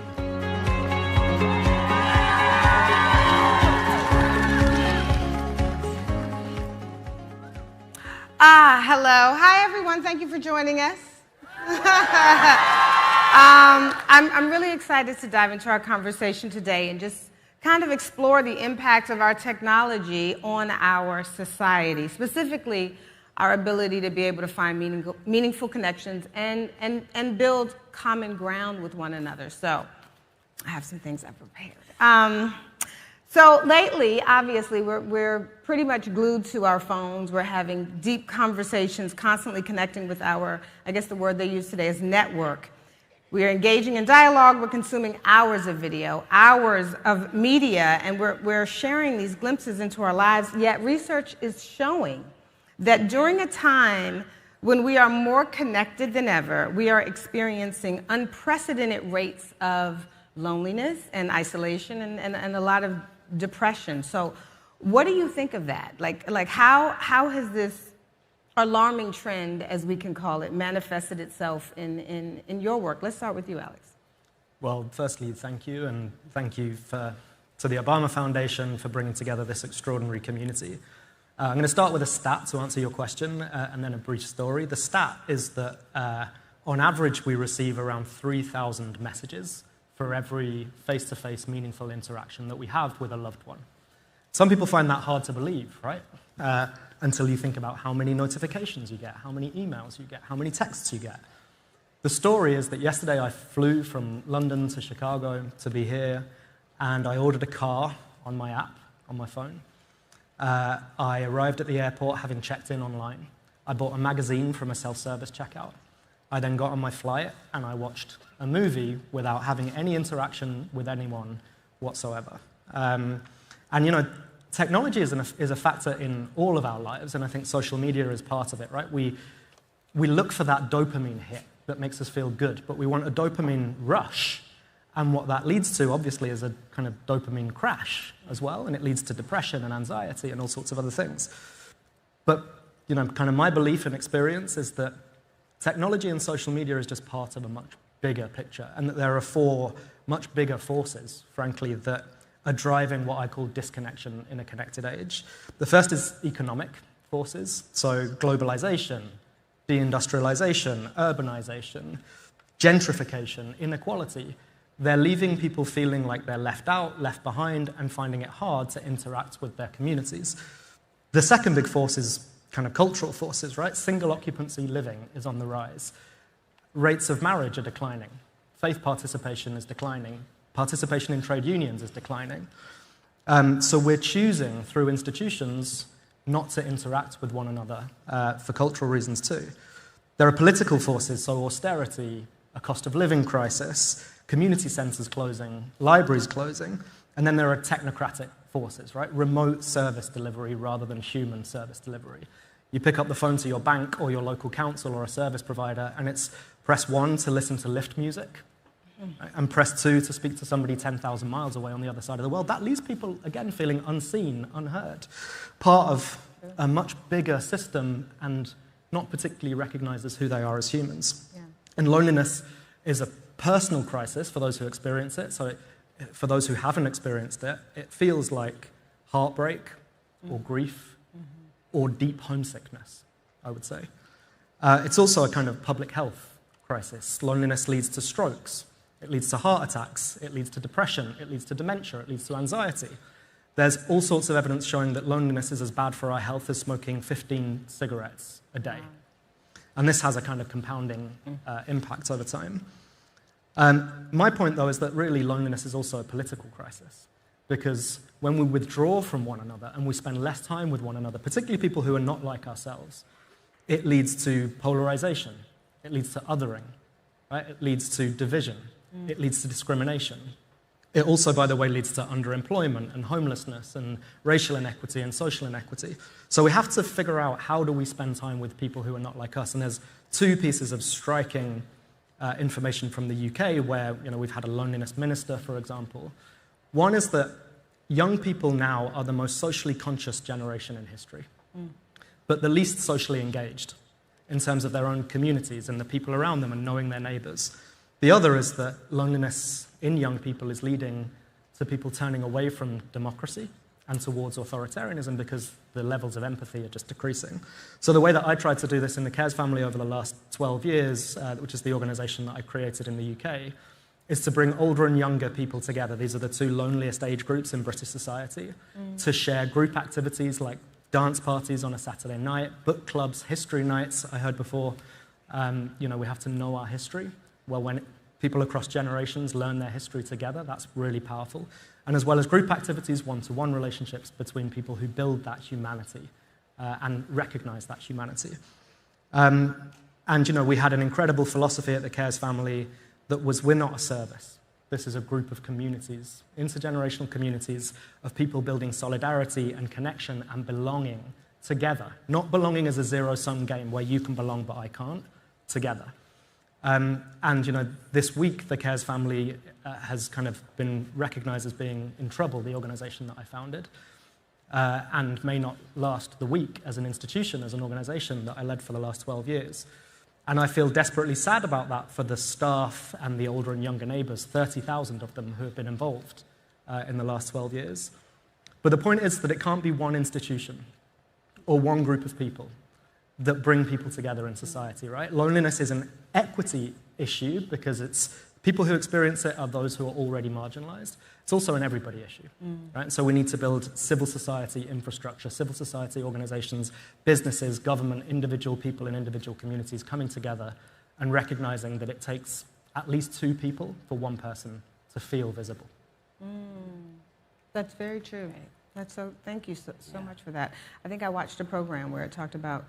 Hello. Hi, everyone. Thank you for joining us. I'm really excited to dive into our conversation today and just kind of explore the impact of our technology on our society, specifically our ability to be able to find meaningful connections and build common ground with one another. So I have some things I prepared. So lately, obviously, we're pretty much glued to our phones. We're having deep conversations, constantly connecting with our, I guess the word they use today is network. We are engaging in dialogue. We're consuming hours of video, hours of media, and we're sharing these glimpses into our lives. Yet research is showing that during a time when we are more connected than ever, we are experiencing unprecedented rates of loneliness and isolation and a lot of depression. So what do you think of that? Like how has this alarming trend, as we can call it, manifested itself in your work? Let's start with you, Alex. Well, firstly, thank you, and thank you to the Obama Foundation for bringing together this extraordinary community. I'm going to start with a stat to answer your question, and then a brief story. The stat is that on average we receive around 3,000 messages for every face-to-face meaningful interaction that we have with a loved one. Some people find that hard to believe, right? Until you think about how many notifications you get, how many emails you get, how many texts you get. The story is that yesterday I flew from London to Chicago to be here, and I ordered a car on my app, on my phone. I arrived at the airport having checked in online. I bought a magazine from a self-service checkout. I then got on my flight and I watched a movie without having any interaction with anyone whatsoever. And you know, technology is a factor in all of our lives, and I think social media is part of it, right? We look for that dopamine hit that makes us feel good, but we want a dopamine rush. And what that leads to, obviously, is a kind of dopamine crash as well, and it leads to depression and anxiety and all sorts of other things. But, you know, kind of my belief and experience is that technology and social media is just part of a much bigger picture, and that there are four much bigger forces, frankly, that are driving what I call disconnection in a connected age. The first is economic forces, so globalization, deindustrialization, urbanization, gentrification, inequality. they're leaving people feeling like they're left out, left behind, and finding it hard to interact with their communities. The second big force is kind of cultural forces, right? Single occupancy living is on the rise. Rates of marriage are declining. Faith participation is declining. Participation in trade unions is declining. So we're choosing, through institutions, not to interact with one another for cultural reasons too. There are political forces, so austerity, a cost of living crisis, community centres closing, libraries closing, and then there are technocratic forces, right? Remote service delivery rather than human service delivery. You pick up the phone to your bank or your local council or a service provider, and it's press 1 to listen to lift music, right? And press 2 to speak to somebody 10,000 miles away on the other side of the world. That leaves people, again, feeling unseen, unheard, part of a much bigger system and not particularly recognized as who they are as humans. Yeah. And loneliness is a personal crisis for those who experience it. So for those who haven't experienced it, it feels like heartbreak or grief or deep homesickness, I would say. It's also a kind of public health crisis. Loneliness leads to strokes. It leads to heart attacks. It leads to depression. It leads to dementia. It leads to anxiety. There's all sorts of evidence showing that loneliness is as bad for our health as smoking 15 cigarettes a day. And this has a kind of compounding impact over time. My point, though, is that really loneliness is also a political crisis, because when we withdraw from one another and we spend less time with one another, particularly people who are not like ourselves, it leads to polarization, it leads to othering, right? It leads to division, it leads to discrimination. It also, by the way, leads to underemployment and homelessness and racial inequity and social inequity. So we have to figure out how do we spend time with people who are not like us. And there's two pieces of striking information from the UK where we've had a loneliness minister, for example. One is that young people now are the most socially conscious generation in history, but the least socially engaged in terms of their own communities and the people around them and knowing their neighbors. The other is that loneliness in young people is leading to people turning away from democracy and towards authoritarianism because the levels of empathy are just decreasing. So the way that I tried to do this in the Cares family over the last 12 years, which is the organisation that I created in the UK, is to bring older and younger people together. These are the two loneliest age groups in British society, to share group activities like dance parties on a Saturday night, book clubs, history nights, I heard before. We have to know our history. Well, when people across generations learn their history together, that's really powerful. And as well as group activities, one-to-one relationships between people who build that humanity and recognize that humanity. We had an incredible philosophy at the Cares family that was, we're not a service. This is a group of communities, intergenerational communities of people building solidarity and connection and belonging together. Not belonging as a zero-sum game where you can belong but I can't, together. This week, the Cares family has kind of been recognized as being in trouble, the organization that I founded, and may not last the week as an institution, as an organization that I led for the last 12 years. And I feel desperately sad about that for the staff and the older and younger neighbors, 30,000 of them who have been involved in the last 12 years. But the point is that it can't be one institution or one group of people that bring people together in society, right? Loneliness is an equity issue because it's people who experience it are those who are already marginalized. It's also an everybody issue, right? So we need to build civil society infrastructure, civil society organizations, businesses, government, individual people in individual communities coming together and recognizing that it takes at least two people for one person to feel visible. That's very true. Thank you so much for that. I think I watched a program where it talked about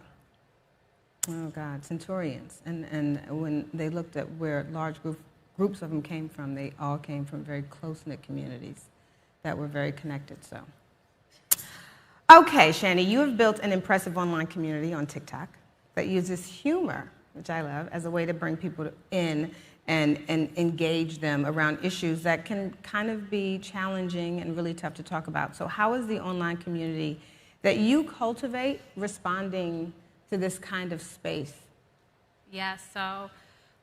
centurions. And when they looked at where large groups of them came from, they all came from very close-knit communities that were very connected. So, okay, Shani, you have built an impressive online community on TikTok that uses humor, which I love, as a way to bring people in and engage them around issues that can kind of be challenging and really tough to talk about. So how is the online community that you cultivate responding to this kind of space? Yeah, so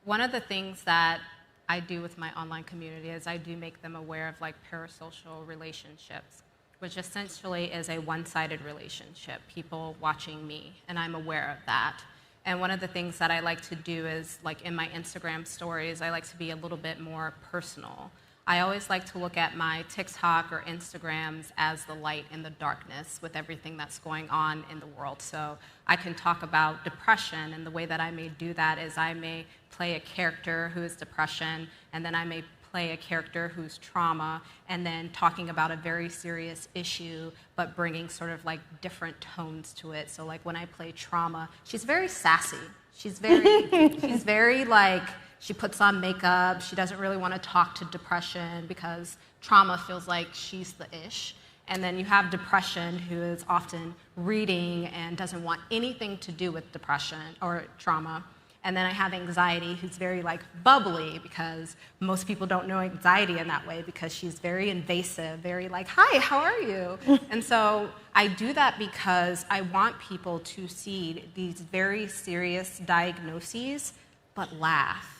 one of the things that I do with my online community is I do make them aware of parasocial relationships, which essentially is a one-sided relationship, people watching me, and I'm aware of that. And one of the things that I like to do is, like in my Instagram stories, I like to be a little bit more personal. I always like to look at my TikTok or Instagrams as the light in the darkness with everything that's going on in the world. So I can talk about depression, and the way that I may do that is I may play a character who is depression, and then I may play a character who's trauma, and then talking about a very serious issue, but bringing sort of like different tones to it. So like when I play trauma, she's very sassy. She's very like, she puts on makeup. She doesn't really want to talk to depression because trauma feels like she's the ish. And then you have depression, who is often reading and doesn't want anything to do with depression or trauma. And then I have anxiety, who's very like bubbly, because most people don't know anxiety in that way because she's very invasive, very like, hi, how are you? And so I do that because I want people to see these very serious diagnoses, but laugh.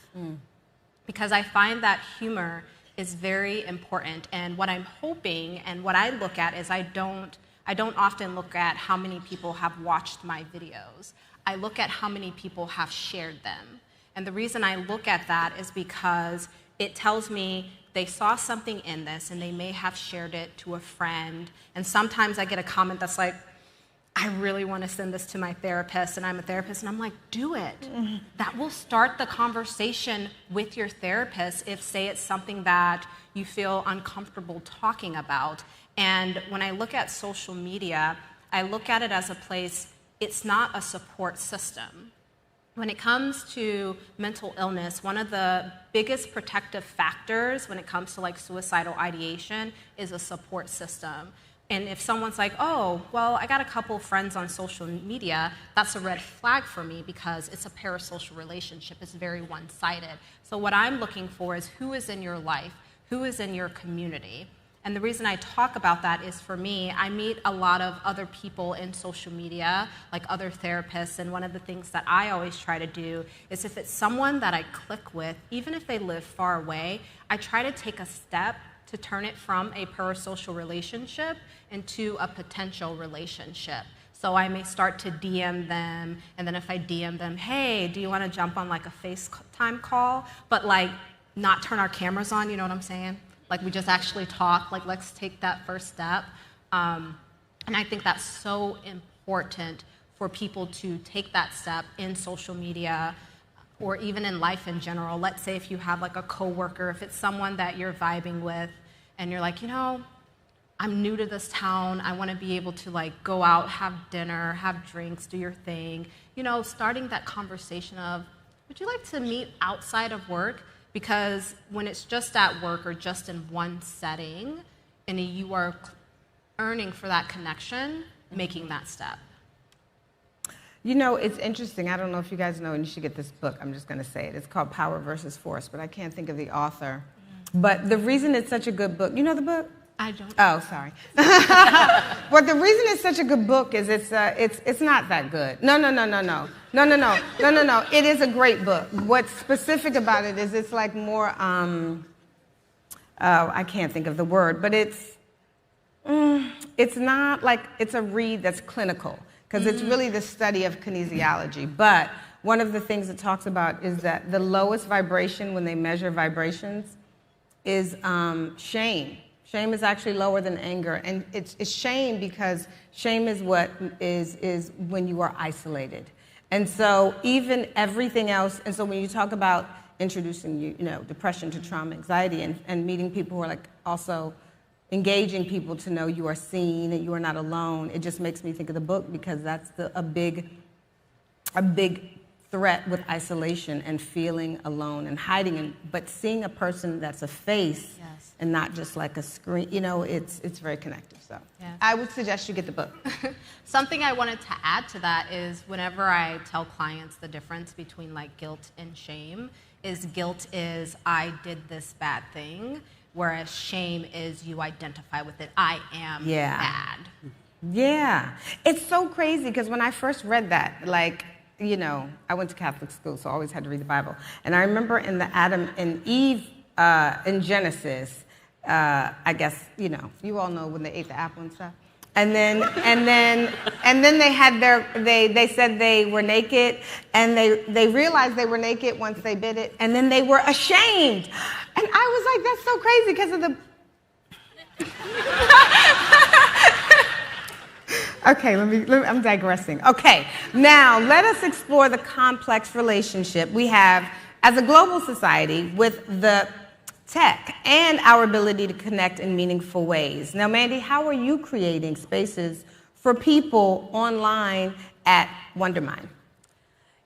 Because I find that humor is very important. And what I'm hoping and what I look at is I don't often look at how many people have watched my videos. I look at how many people have shared them. And the reason I look at that is because it tells me they saw something in this and they may have shared it to a friend. And sometimes I get a comment that's like, I really want to send this to my therapist, and I'm a therapist, and I'm like, do it. That will start the conversation with your therapist if, say, it's something that you feel uncomfortable talking about. And when I look at social media, I look at it as a place, it's not a support system. When it comes to mental illness, one of the biggest protective factors when it comes to like suicidal ideation is a support system. And if someone's like, oh, well, I got a couple friends on social media, that's a red flag for me because it's a parasocial relationship. It's very one-sided. So what I'm looking for is who is in your life, who is in your community. And the reason I talk about that is, for me, I meet a lot of other people in social media, like other therapists, and one of the things that I always try to do is if it's someone that I click with, even if they live far away, I try to take a step to turn it from a parasocial relationship into a potential relationship. So I may start to DM them, and then if I DM them, hey, do you want to jump on like a FaceTime call? But like not turn our cameras on, you know what I'm saying? Like we just actually talk, like let's take that first step. And I think that's so important for people to take that step in social media, or even in life in general. Let's say if you have like a coworker, if it's someone that you're vibing with and you're like, you know, I'm new to this town, I want to be able to like go out, have dinner, have drinks, do your thing. You know, starting that conversation of, would you like to meet outside of work? Because when it's just at work or just in one setting and you are earning for that connection, making that step. You know, it's interesting. I don't know if you guys know, and you should get this book. I'm just going to say it. It's called Power versus Force, but I can't think of the author. But the reason it's such a good book, you know the book? I don't. Oh, sorry. But the reason it's such a good book is it's not that good. No. It is a great book. What's specific about it is it's like more, I can't think of the word, but it's not like it's a read that's clinical, because it's really the study of kinesiology. But one of the things it talks about is that the lowest vibration when they measure vibrations is shame. Shame is actually lower than anger. And it's shame because shame is what is when you are isolated. And so even everything else, and so when you talk about introducing you know, depression to trauma, anxiety, and meeting people who are like also engaging people to know you are seen and you are not alone, it just makes me think of the book, because that's a big threat with isolation and feeling alone and hiding. But seeing a person that's a face, yes, and not just like a screen, you know, it's very connective. So yes, I would suggest you get the book. Something I wanted to add to that is whenever I tell clients the difference between like guilt and shame, is guilt is I did this bad thing, whereas shame is you identify with it. I am bad. Yeah. It's so crazy because when I first read that, like, you know, I went to Catholic school, so I always had to read the Bible. And I remember in the Adam and Eve in Genesis, I guess, you know, you all know when they ate the apple and stuff. And then they had they said they were naked, and they realized they were naked once they bit it, and then they were ashamed. And I was like, that's so crazy because of the. Okay, I'm digressing. Okay, now let us explore the complex relationship we have as a global society with the tech and our ability to connect in meaningful ways. Now, Mandy, how are you creating spaces for people online at Wondermind?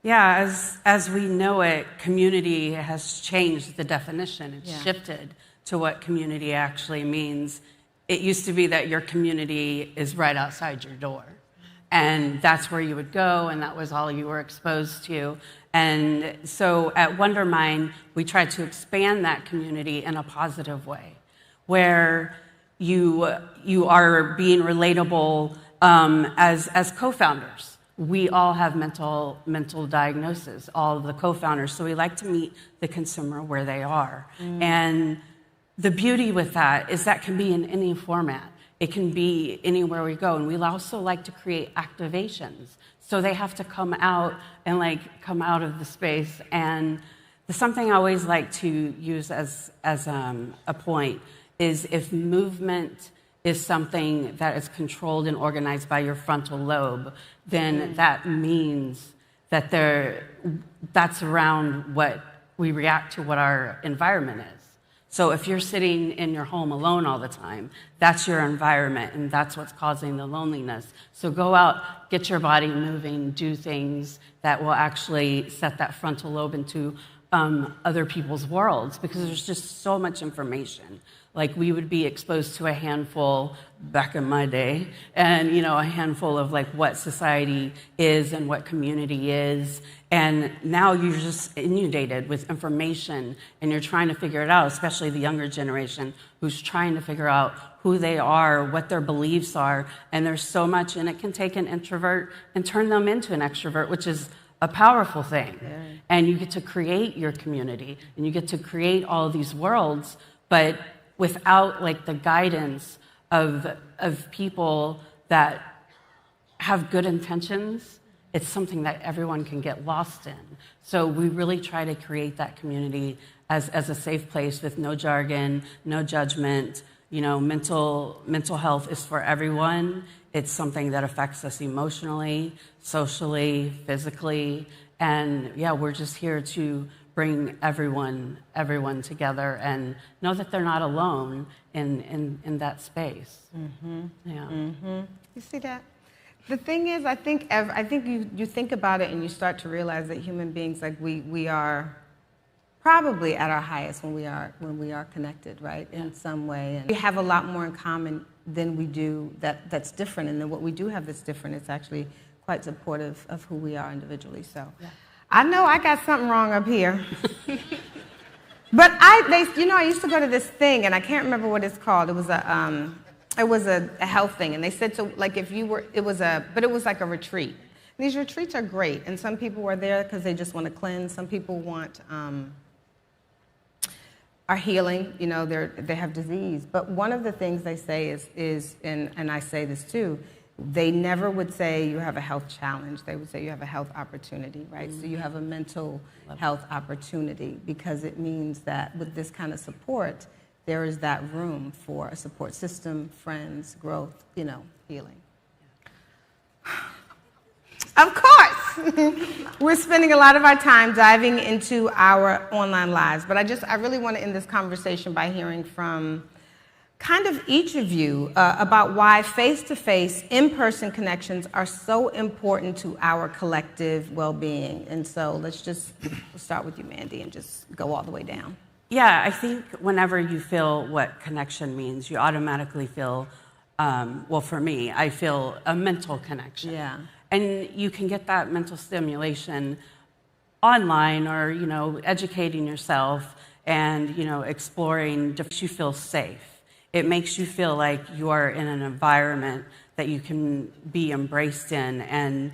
Yeah, as we know it, community has changed the definition. It's shifted to what community actually means. It used to be that your community is right outside your door, and that's where you would go, and that was all you were exposed to. And so at Wondermind, we tried to expand that community in a positive way, where you are being relatable as co-founders. We all have mental diagnosis, all of the co-founders, so we like to meet the consumer where they are. And the beauty with that is that can be in any format. It can be anywhere we go. And we also like to create activations. So they have to come out and come out of the space. And something I always like to use as a point is if movement is something that is controlled and organized by your frontal lobe, then that means that that's around what we react to what our environment is. So if you're sitting in your home alone all the time, that's your environment, and that's what's causing the loneliness. So go out, get your body moving, do things that will actually set that frontal lobe into other people's worlds, because there's just so much information. Like, we would be exposed to a handful back in my day, and a handful of what society is and what community is. And now you're just inundated with information, and you're trying to figure it out, especially the younger generation who's trying to figure out who they are, what their beliefs are. And there's so much, and it can take an introvert and turn them into an extrovert, which is a powerful thing. Yeah. And you get to create your community, and you get to create all of these worlds, but without the guidance of people that have good intentions, it's something that everyone can get lost in. So we really try to create that community as a safe place with no jargon, no judgment. Mental health is for everyone. It's something that affects us emotionally, socially, physically. And we're just here to bring everyone together and know that they're not alone in that space. Mm-hmm. Yeah. Mm-hmm. You see that? The thing is, I think you think about it and you start to realize that human beings, we are probably at our highest when we are connected, right? Yeah. In some way, and we have a lot more in common than we do that's different, and then what we do have that's different, it's actually quite supportive of who we are individually. So. Yeah. I know I got something wrong up here. But I used to go to this thing, and I can't remember what it's called. It was a health thing, and they said it was like a retreat. And these retreats are great, and some people are there because they just want to cleanse. Some people are healing. They have disease. But one of the things they say is and I say this too. They never would say you have a health challenge. They would say you have a health opportunity, right? Mm-hmm. So you have a mental health opportunity, because it means that with this kind of support, there is that room for a support system, friends, growth, healing. Of course, we're spending a lot of our time diving into our online lives, but I really want to end this conversation by hearing from kind of each of you about why face-to-face, in-person connections are so important to our collective well-being. And so let's start with you, Mandy, and just go all the way down. Yeah, I think whenever you feel what connection means, you automatically feel, for me, I feel a mental connection. Yeah. And you can get that mental stimulation online or, educating yourself and, exploring, makes you feel safe. It makes you feel like you are in an environment that you can be embraced in. And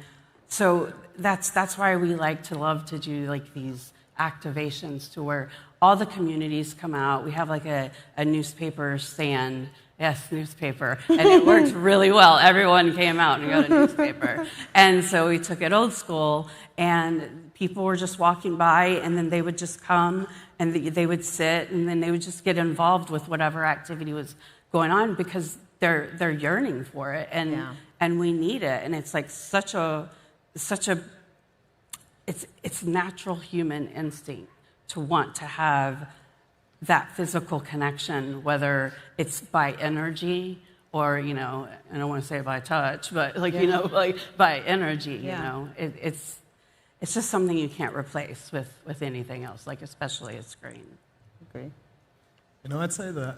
so that's why we love to do these activations to where all the communities come out. We have a newspaper stand yes, newspaper. And it worked really well. Everyone came out and got a newspaper. And so we took it old school, and people were just walking by, and then they would just come, and they would sit, and then they would just get involved with whatever activity was going on because they're yearning for it, and we need it. And it's like such a it's natural human instinct to want to have that physical connection, whether it's by energy or, I don't want to say by touch, but like by energy, you know, it's just something you can't replace with anything else, like especially a screen. Agree. I'd say that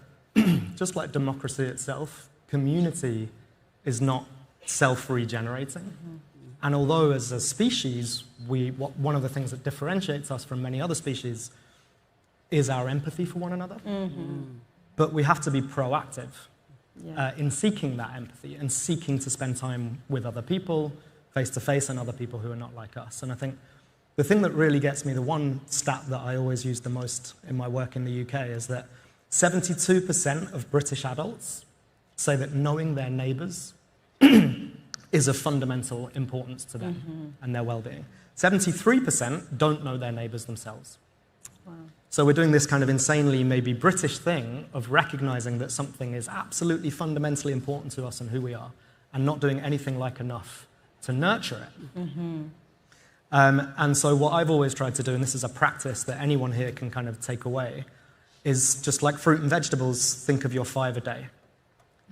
just like democracy itself, community is not self-regenerating. Mm-hmm. And although as a species, one of the things that differentiates us from many other species is our empathy for one another. Mm-hmm. But we have to be proactive in seeking that empathy and seeking to spend time with other people, face-to-face, and other people who are not like us. And I think the thing that really gets me, the one stat that I always use the most in my work in the UK is that 72% of British adults say that knowing their neighbours is of fundamental importance to them and their well-being. 73% don't know their neighbours themselves. Wow. So we're doing this kind of insanely maybe British thing of recognising that something is absolutely fundamentally important to us and who we are, and not doing anything like enough to nurture it. Mm-hmm. And so what I've always tried to do, and this is a practice that anyone here can kind of take away, is just like fruit and vegetables, think of your 5 a day.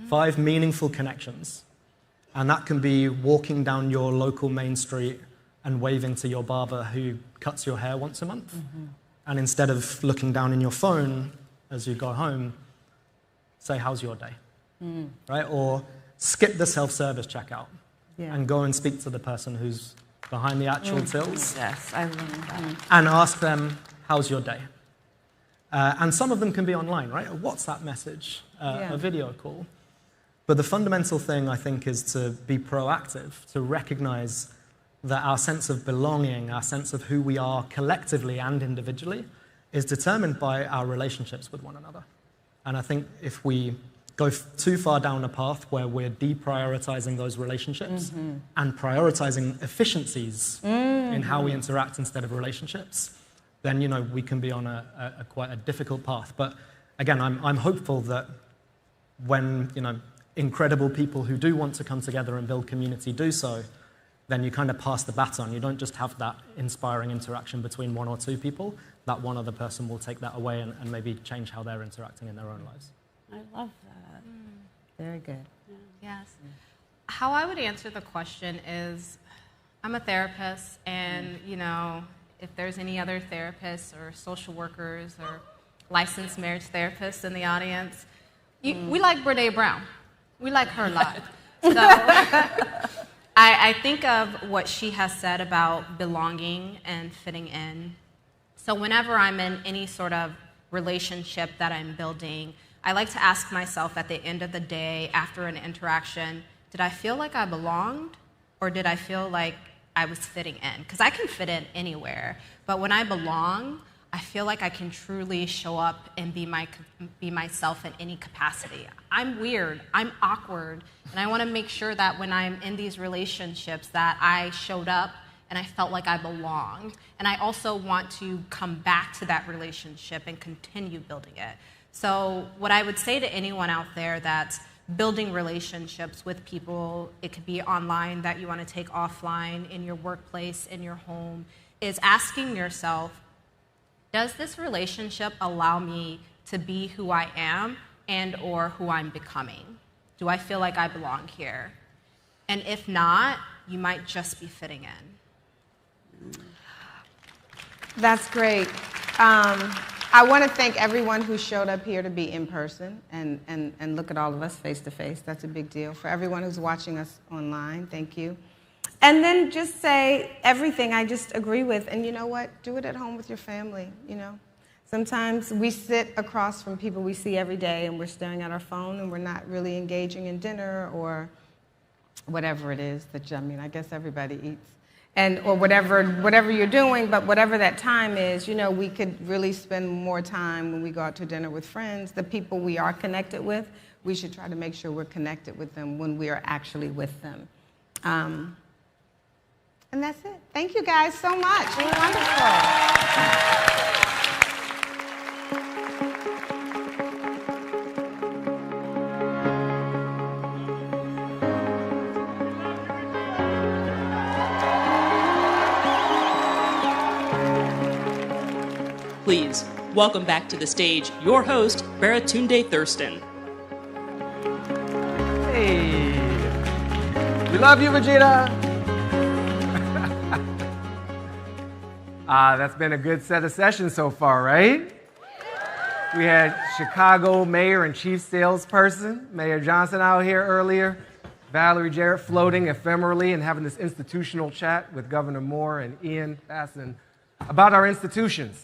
5 meaningful connections. And that can be walking down your local main street and waving to your barber who cuts your hair once a month. Mm-hmm. And instead of looking down in your phone as you go home, say, how's your day? Mm. Right? Or skip the self-service checkout and go and speak to the person who's behind the actual tills. Yes, I love that. And ask them, how's your day? And some of them can be online, right? A WhatsApp message, a video call. But the fundamental thing, I think, is to be proactive, to recognize that our sense of belonging, our sense of who we are collectively and individually, is determined by our relationships with one another. And I think if we go too far down a path where we're deprioritizing those relationships and prioritizing efficiencies in how we interact instead of relationships, then we can be on a quite a difficult path. But again, I'm hopeful that when incredible people who do want to come together and build community do so, then you kind of pass the baton. You don't just have that inspiring interaction between 1 or 2 people. That one other person will take that away and maybe change how they're interacting in their own lives. I love that. Very good. Yeah. Yes. How I would answer the question is, I'm a therapist, and if there's any other therapists or social workers or licensed marriage therapists in the audience, we like Brene Brown. We like her a lot. So I think of what she has said about belonging and fitting in. So whenever I'm in any sort of relationship that I'm building, I like to ask myself at the end of the day, after an interaction, did I feel like I belonged, or did I feel like I was fitting in? Because I can fit in anywhere, but when I belong, I feel like I can truly show up and be myself in any capacity. I'm weird, I'm awkward, and I want to make sure that when I'm in these relationships that I showed up and I felt like I belonged. And I also want to come back to that relationship and continue building it. So what I would say to anyone out there that's building relationships with people, it could be online that you want to take offline, in your workplace, in your home, is asking yourself, does this relationship allow me to be who I am and or who I'm becoming? Do I feel like I belong here? And if not, you might just be fitting in. That's great. I want to thank everyone who showed up here to be in person and look at all of us face to face. That's a big deal. For everyone who's watching us online, thank you. And then just say everything I just agree with. And you know what? Do it at home with your family, Sometimes we sit across from people we see every day and we're staring at our phone and we're not really engaging in dinner or whatever it is that, I guess everybody eats. Or whatever you're doing, but whatever that time is, we could really spend more time when we go out to dinner with friends, the people we are connected with. we should try to make sure we're connected with them when we are actually with them. And that's it. Thank you guys so much. It was wonderful. Please welcome back to the stage your host, Baratunde Thurston. Hey, we love you, Regina. That's been a good set of sessions so far, right? We had Chicago Mayor and Chief Salesperson, Mayor Johnson out here earlier, Valerie Jarrett floating ephemerally and having this institutional chat with Governor Moore and Ian Fasson about our institutions.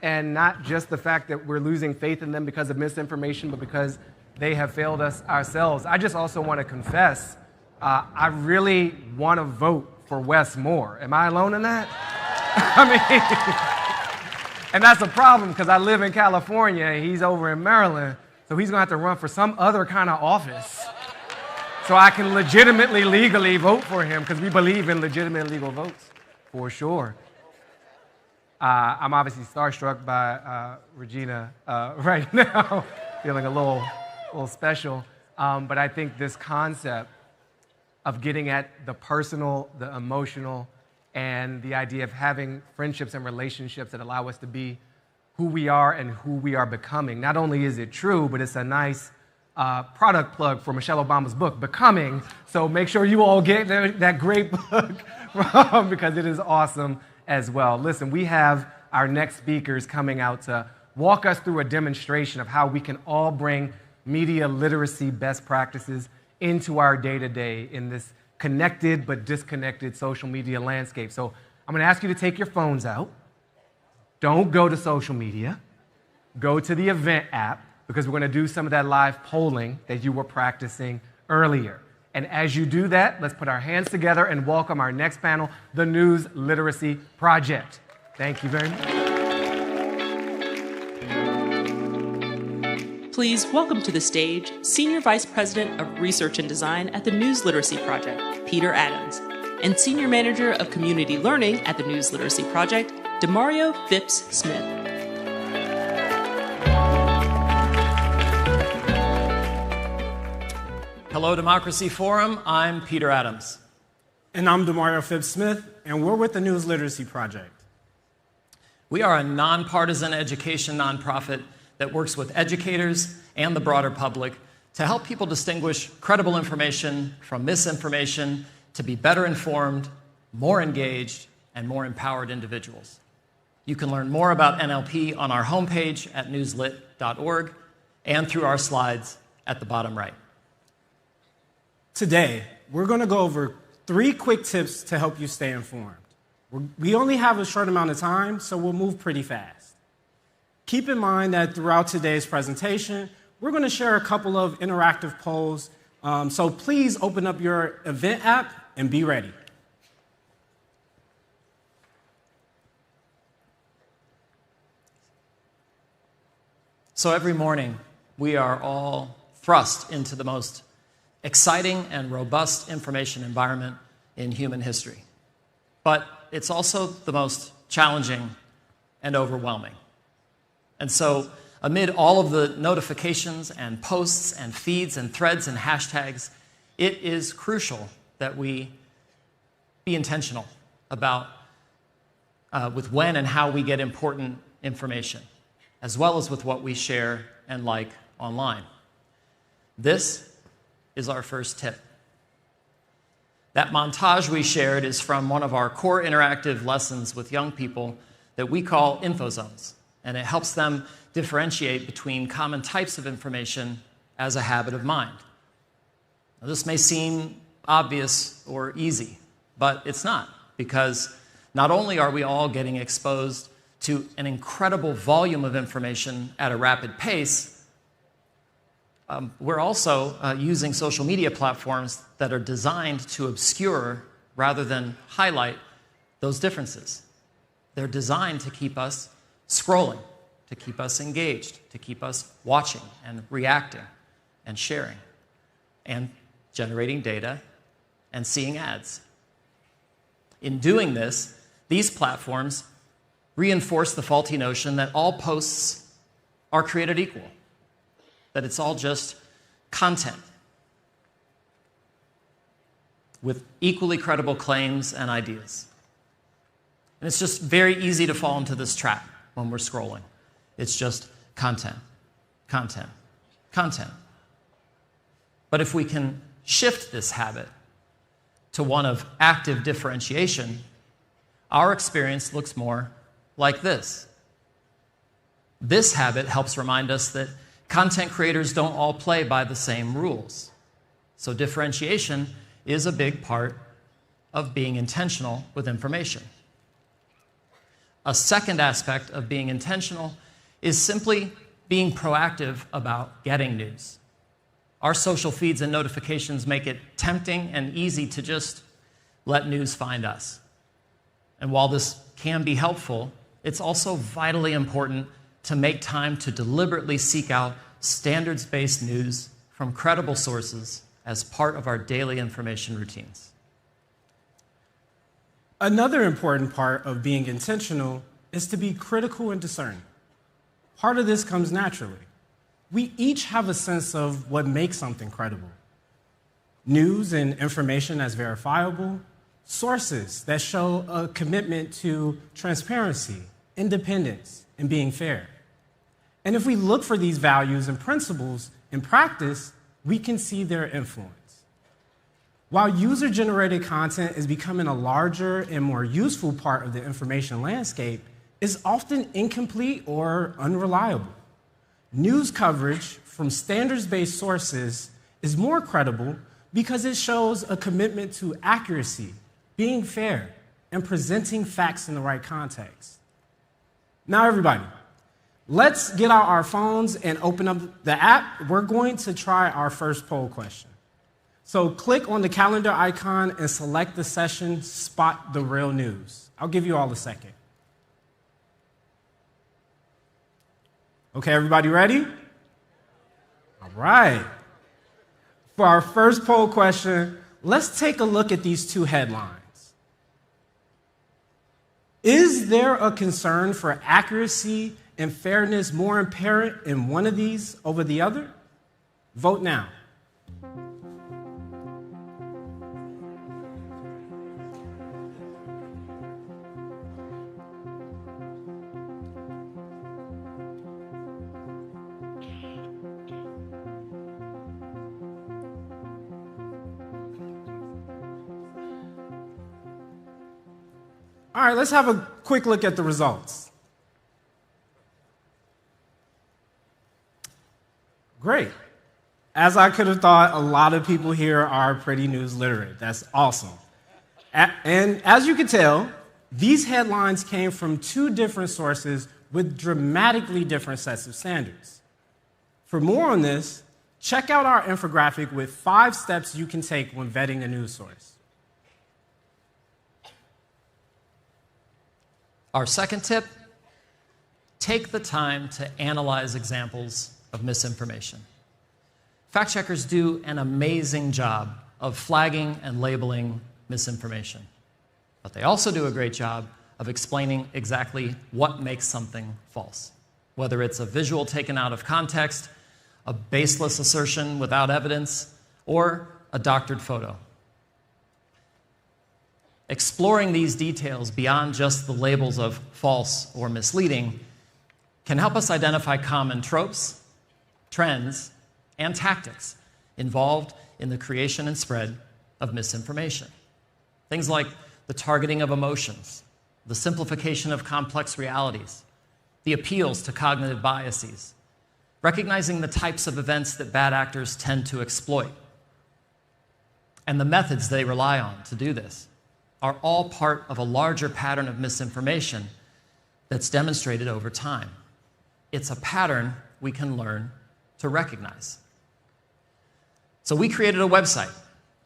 And not just the fact that we're losing faith in them because of misinformation, but because they have failed us ourselves. I just also want to confess, I really want to vote for Wes Moore. Am I alone in that? I mean, and that's a problem because I live in California and he's over in Maryland, so he's going to have to run for some other kind of office so I can legitimately, legally vote for him, because we believe in legitimate legal votes, for sure. I'm obviously starstruck by Regina right now, feeling a little special. But I think this concept of getting at the personal, the emotional, and the idea of having friendships and relationships that allow us to be who we are and who we are becoming. Not only is it true, but it's a nice product plug for Michelle Obama's book, Becoming. So make sure you all get that great book because it is awesome as well. Listen, we have our next speakers coming out to walk us through a demonstration of how we can all bring media literacy best practices into our day-to-day in this connected but disconnected social media landscape. So I'm going to ask you to take your phones out. Don't go to social media. Go to the event app, because we're going to do some of that live polling that you were practicing earlier. And as you do that, let's put our hands together and welcome our next panel, the News Literacy Project. Thank you very much. Please welcome to the stage Senior Vice President of Research and Design at the News Literacy Project, Peter Adams, and Senior Manager of Community Learning at the News Literacy Project, Demario Phipps-Smith. Hello, Democracy Forum. I'm Peter Adams. And I'm Demario Phipps-Smith, and we're with the News Literacy Project. We are a nonpartisan education nonprofit that works with educators and the broader public to help people distinguish credible information from misinformation, to be better informed, more engaged, and more empowered individuals. You can learn more about NLP on our homepage at newslit.org and through our slides at the bottom right. Today, we're going to go over 3 quick tips to help you stay informed. We only have a short amount of time, so we'll move pretty fast. Keep in mind that throughout today's presentation, we're going to share a couple of interactive polls, so please open up your event app and be ready. So every morning, we are all thrust into the most exciting and robust information environment in human history. But it's also the most challenging and overwhelming. And so, amid all of the notifications and posts and feeds and threads and hashtags, it is crucial that we be intentional about with when and how we get important information, as well as with what we share and like online. This is our first tip. That montage we shared is from one of our core interactive lessons with young people that we call info zones, and it helps them differentiate between common types of information as a habit of mind. Now, this may seem obvious or easy, but it's not, because not only are we all getting exposed to an incredible volume of information at a rapid pace, we're also using social media platforms that are designed to obscure rather than highlight those differences. They're designed to keep us scrolling, to keep us engaged, to keep us watching and reacting. and sharing and generating data and seeing ads. In doing this, these platforms reinforce the faulty notion that all posts are created equal, that it's all just content with equally credible claims and ideas. And it's just very easy to fall into this trap when we're scrolling. It's just content, content, content. But if we can shift this habit to one of active differentiation, our experience looks more like this. This habit helps remind us that content creators don't all play by the same rules. So differentiation is a big part of being intentional with information. A second aspect of being intentional is simply being proactive about getting news. Our social feeds and notifications make it tempting and easy to just let news find us. And while this can be helpful, it's also vitally important to make time to deliberately seek out standards-based news from credible sources as part of our daily information routines. Another important part of being intentional is to be critical and discerning. Part of this comes naturally. We each have a sense of what makes something credible. News and information as verifiable, sources that show a commitment to transparency, independence, and being fair. And if we look for these values and principles in practice, we can see their influence. While user-generated content is becoming a larger and more useful part of the information landscape, it's often incomplete or unreliable. News coverage from standards-based sources is more credible because it shows a commitment to accuracy, being fair, and presenting facts in the right context. Now, everybody, let's get out our phones and open up the app. We're going to try our first poll question. So click on the calendar icon and select the session, Spot the Real News. I'll give you all a second. Okay, everybody ready? All right. For our first poll question, let's take a look at these two headlines. Is there a concern for accuracy and fairness more apparent in one of these over the other? Vote now. All right, let's have a quick look at the results. Great. As I could have thought, a lot of people here are pretty news literate. That's awesome. And as you can tell, these headlines came from two different sources with dramatically different sets of standards. For more on this, check out our infographic with 5 steps you can take when vetting a news source. Our second tip, take the time to analyze examples of misinformation. Fact checkers do an amazing job of flagging and labeling misinformation, but they also do a great job of explaining exactly what makes something false, whether it's a visual taken out of context, a baseless assertion without evidence, or a doctored photo. Exploring these details beyond just the labels of false or misleading can help us identify common tropes, trends, and tactics involved in the creation and spread of misinformation. Things like the targeting of emotions, the simplification of complex realities, the appeals to cognitive biases, recognizing the types of events that bad actors tend to exploit, and the methods they rely on to do this are all part of a larger pattern of misinformation that's demonstrated over time. It's a pattern we can learn to recognize. So we created a website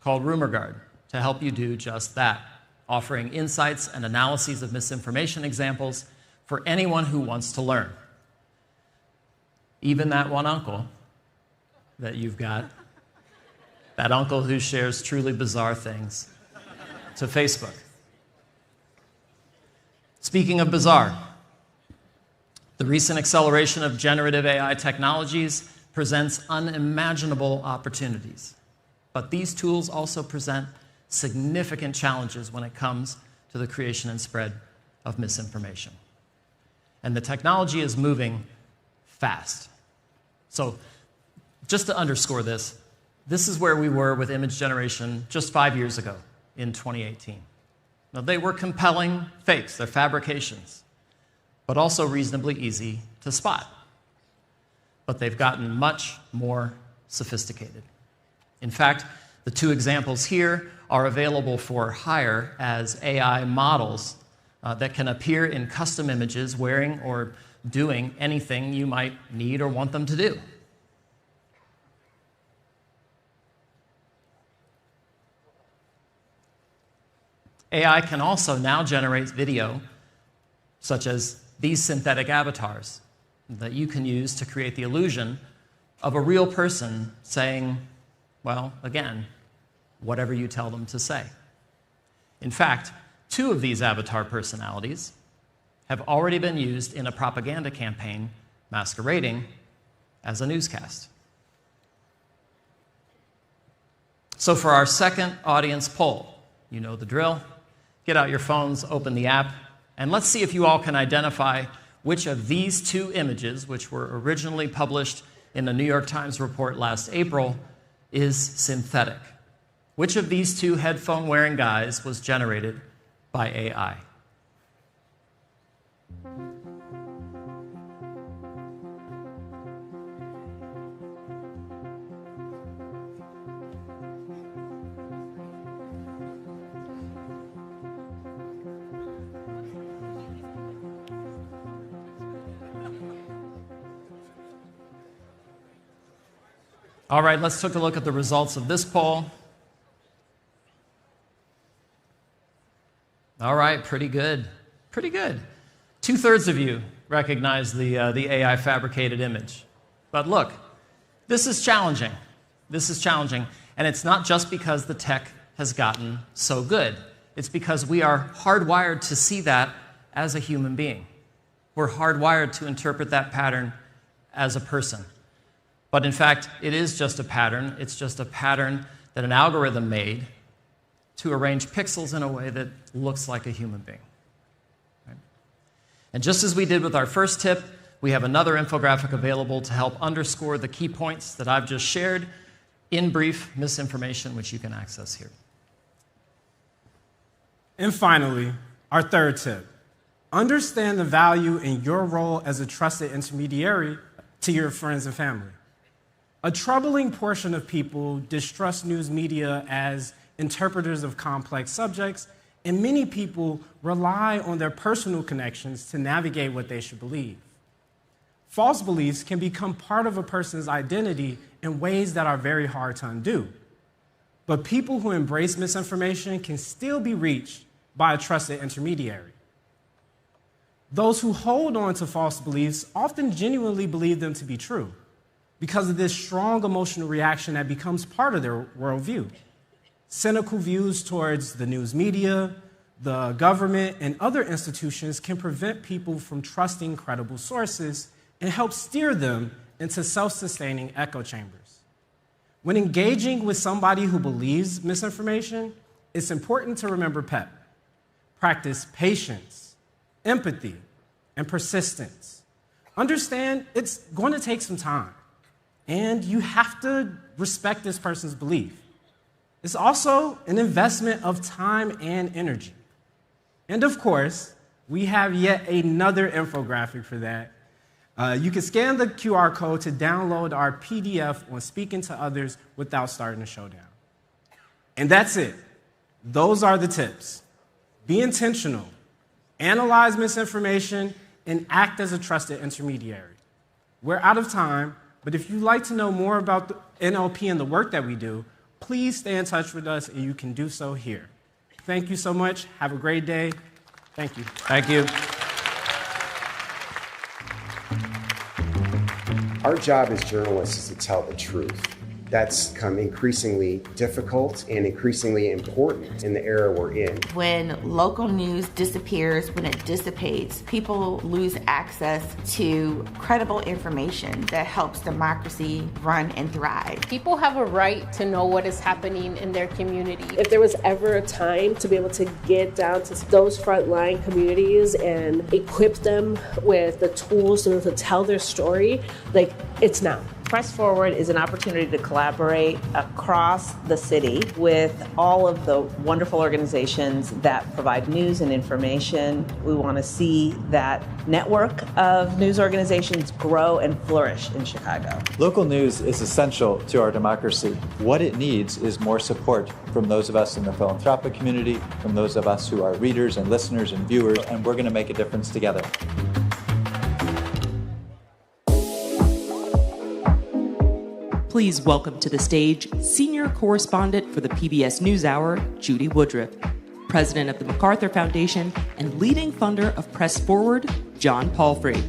called Rumor Guard to help you do just that, offering insights and analyses of misinformation examples for anyone who wants to learn. Even that one uncle that you've got, that uncle who shares truly bizarre things, to Facebook. Speaking of bizarre, the recent acceleration of generative AI technologies presents unimaginable opportunities. But these tools also present significant challenges when it comes to the creation and spread of misinformation. And the technology is moving fast. So just to underscore this, this is where we were with image generation just 5 years ago in 2018. Now, they were compelling fakes, they're fabrications, but also reasonably easy to spot. But they've gotten much more sophisticated. In fact, the two examples here are available for hire as AI models that can appear in custom images wearing or doing anything you might need or want them to do. AI can also now generate video, such as these synthetic avatars, that you can use to create the illusion of a real person saying, well, again, whatever you tell them to say. In fact, 2 of these avatar personalities have already been used in a propaganda campaign masquerading as a newscast. So for our second audience poll, you know the drill. Get out your phones, open the app, and let's see if you all can identify which of these 2 images, which were originally published in the New York Times report last April, is synthetic. Which of these 2 headphone-wearing guys was generated by AI? All right, let's take a look at the results of this poll. All right, pretty good. Pretty good. 2/3 of you recognize the AI fabricated image. But look, this is challenging. This is challenging. And it's not just because the tech has gotten so good. It's because we are hardwired to see that as a human being. We're hardwired to interpret that pattern as a person. But in fact, it is just a pattern. It's just a pattern that an algorithm made to arrange pixels in a way that looks like a human being. Right? And just as we did with our first tip, we have another infographic available to help underscore the key points that I've just shared in brief misinformation, which you can access here. And finally, our third tip. Understand the value in your role as a trusted intermediary to your friends and family. A troubling portion of people distrust news media as interpreters of complex subjects, and many people rely on their personal connections to navigate what they should believe. False beliefs can become part of a person's identity in ways that are very hard to undo. But people who embrace misinformation can still be reached by a trusted intermediary. Those who hold on to false beliefs often genuinely believe them to be true, because of this strong emotional reaction that becomes part of their worldview. Cynical views towards the news media, the government, and other institutions can prevent people from trusting credible sources and help steer them into self-sustaining echo chambers. When engaging with somebody who believes misinformation, it's important to remember PEP. Practice patience, empathy, and persistence. Understand it's going to take some time. And you have to respect this person's belief. It's also an investment of time and energy. And of course, we have yet another infographic for that. You can scan the QR code to download our PDF on speaking to others without starting a showdown. And that's it. Those are the tips. Be intentional, analyze misinformation, and act as a trusted intermediary. We're out of time. But if you'd like to know more about the NLP and the work that we do, please stay in touch with us, and you can do so here. Thank you so much. Have a great day. Thank you. Thank you. Our job as journalists is to tell the truth. That's become increasingly difficult and increasingly important in the era we're in. When local news disappears, when it dissipates, people lose access to credible information that helps democracy run and thrive. People have a right to know what is happening in their community. If there was ever a time to be able to get down to those frontline communities and equip them with the tools to be able to tell their story, like, it's now. Press Forward is an opportunity to collaborate across the city with all of the wonderful organizations that provide news and information. We want to see that network of news organizations grow and flourish in Chicago. Local news is essential to our democracy. What it needs is more support from those of us in the philanthropic community, from those of us who are readers and listeners and viewers, and we're going to make a difference together. Please welcome to the stage senior correspondent for the PBS NewsHour, Judy Woodruff, president of the MacArthur Foundation and leading funder of Press Forward, John Palfrey,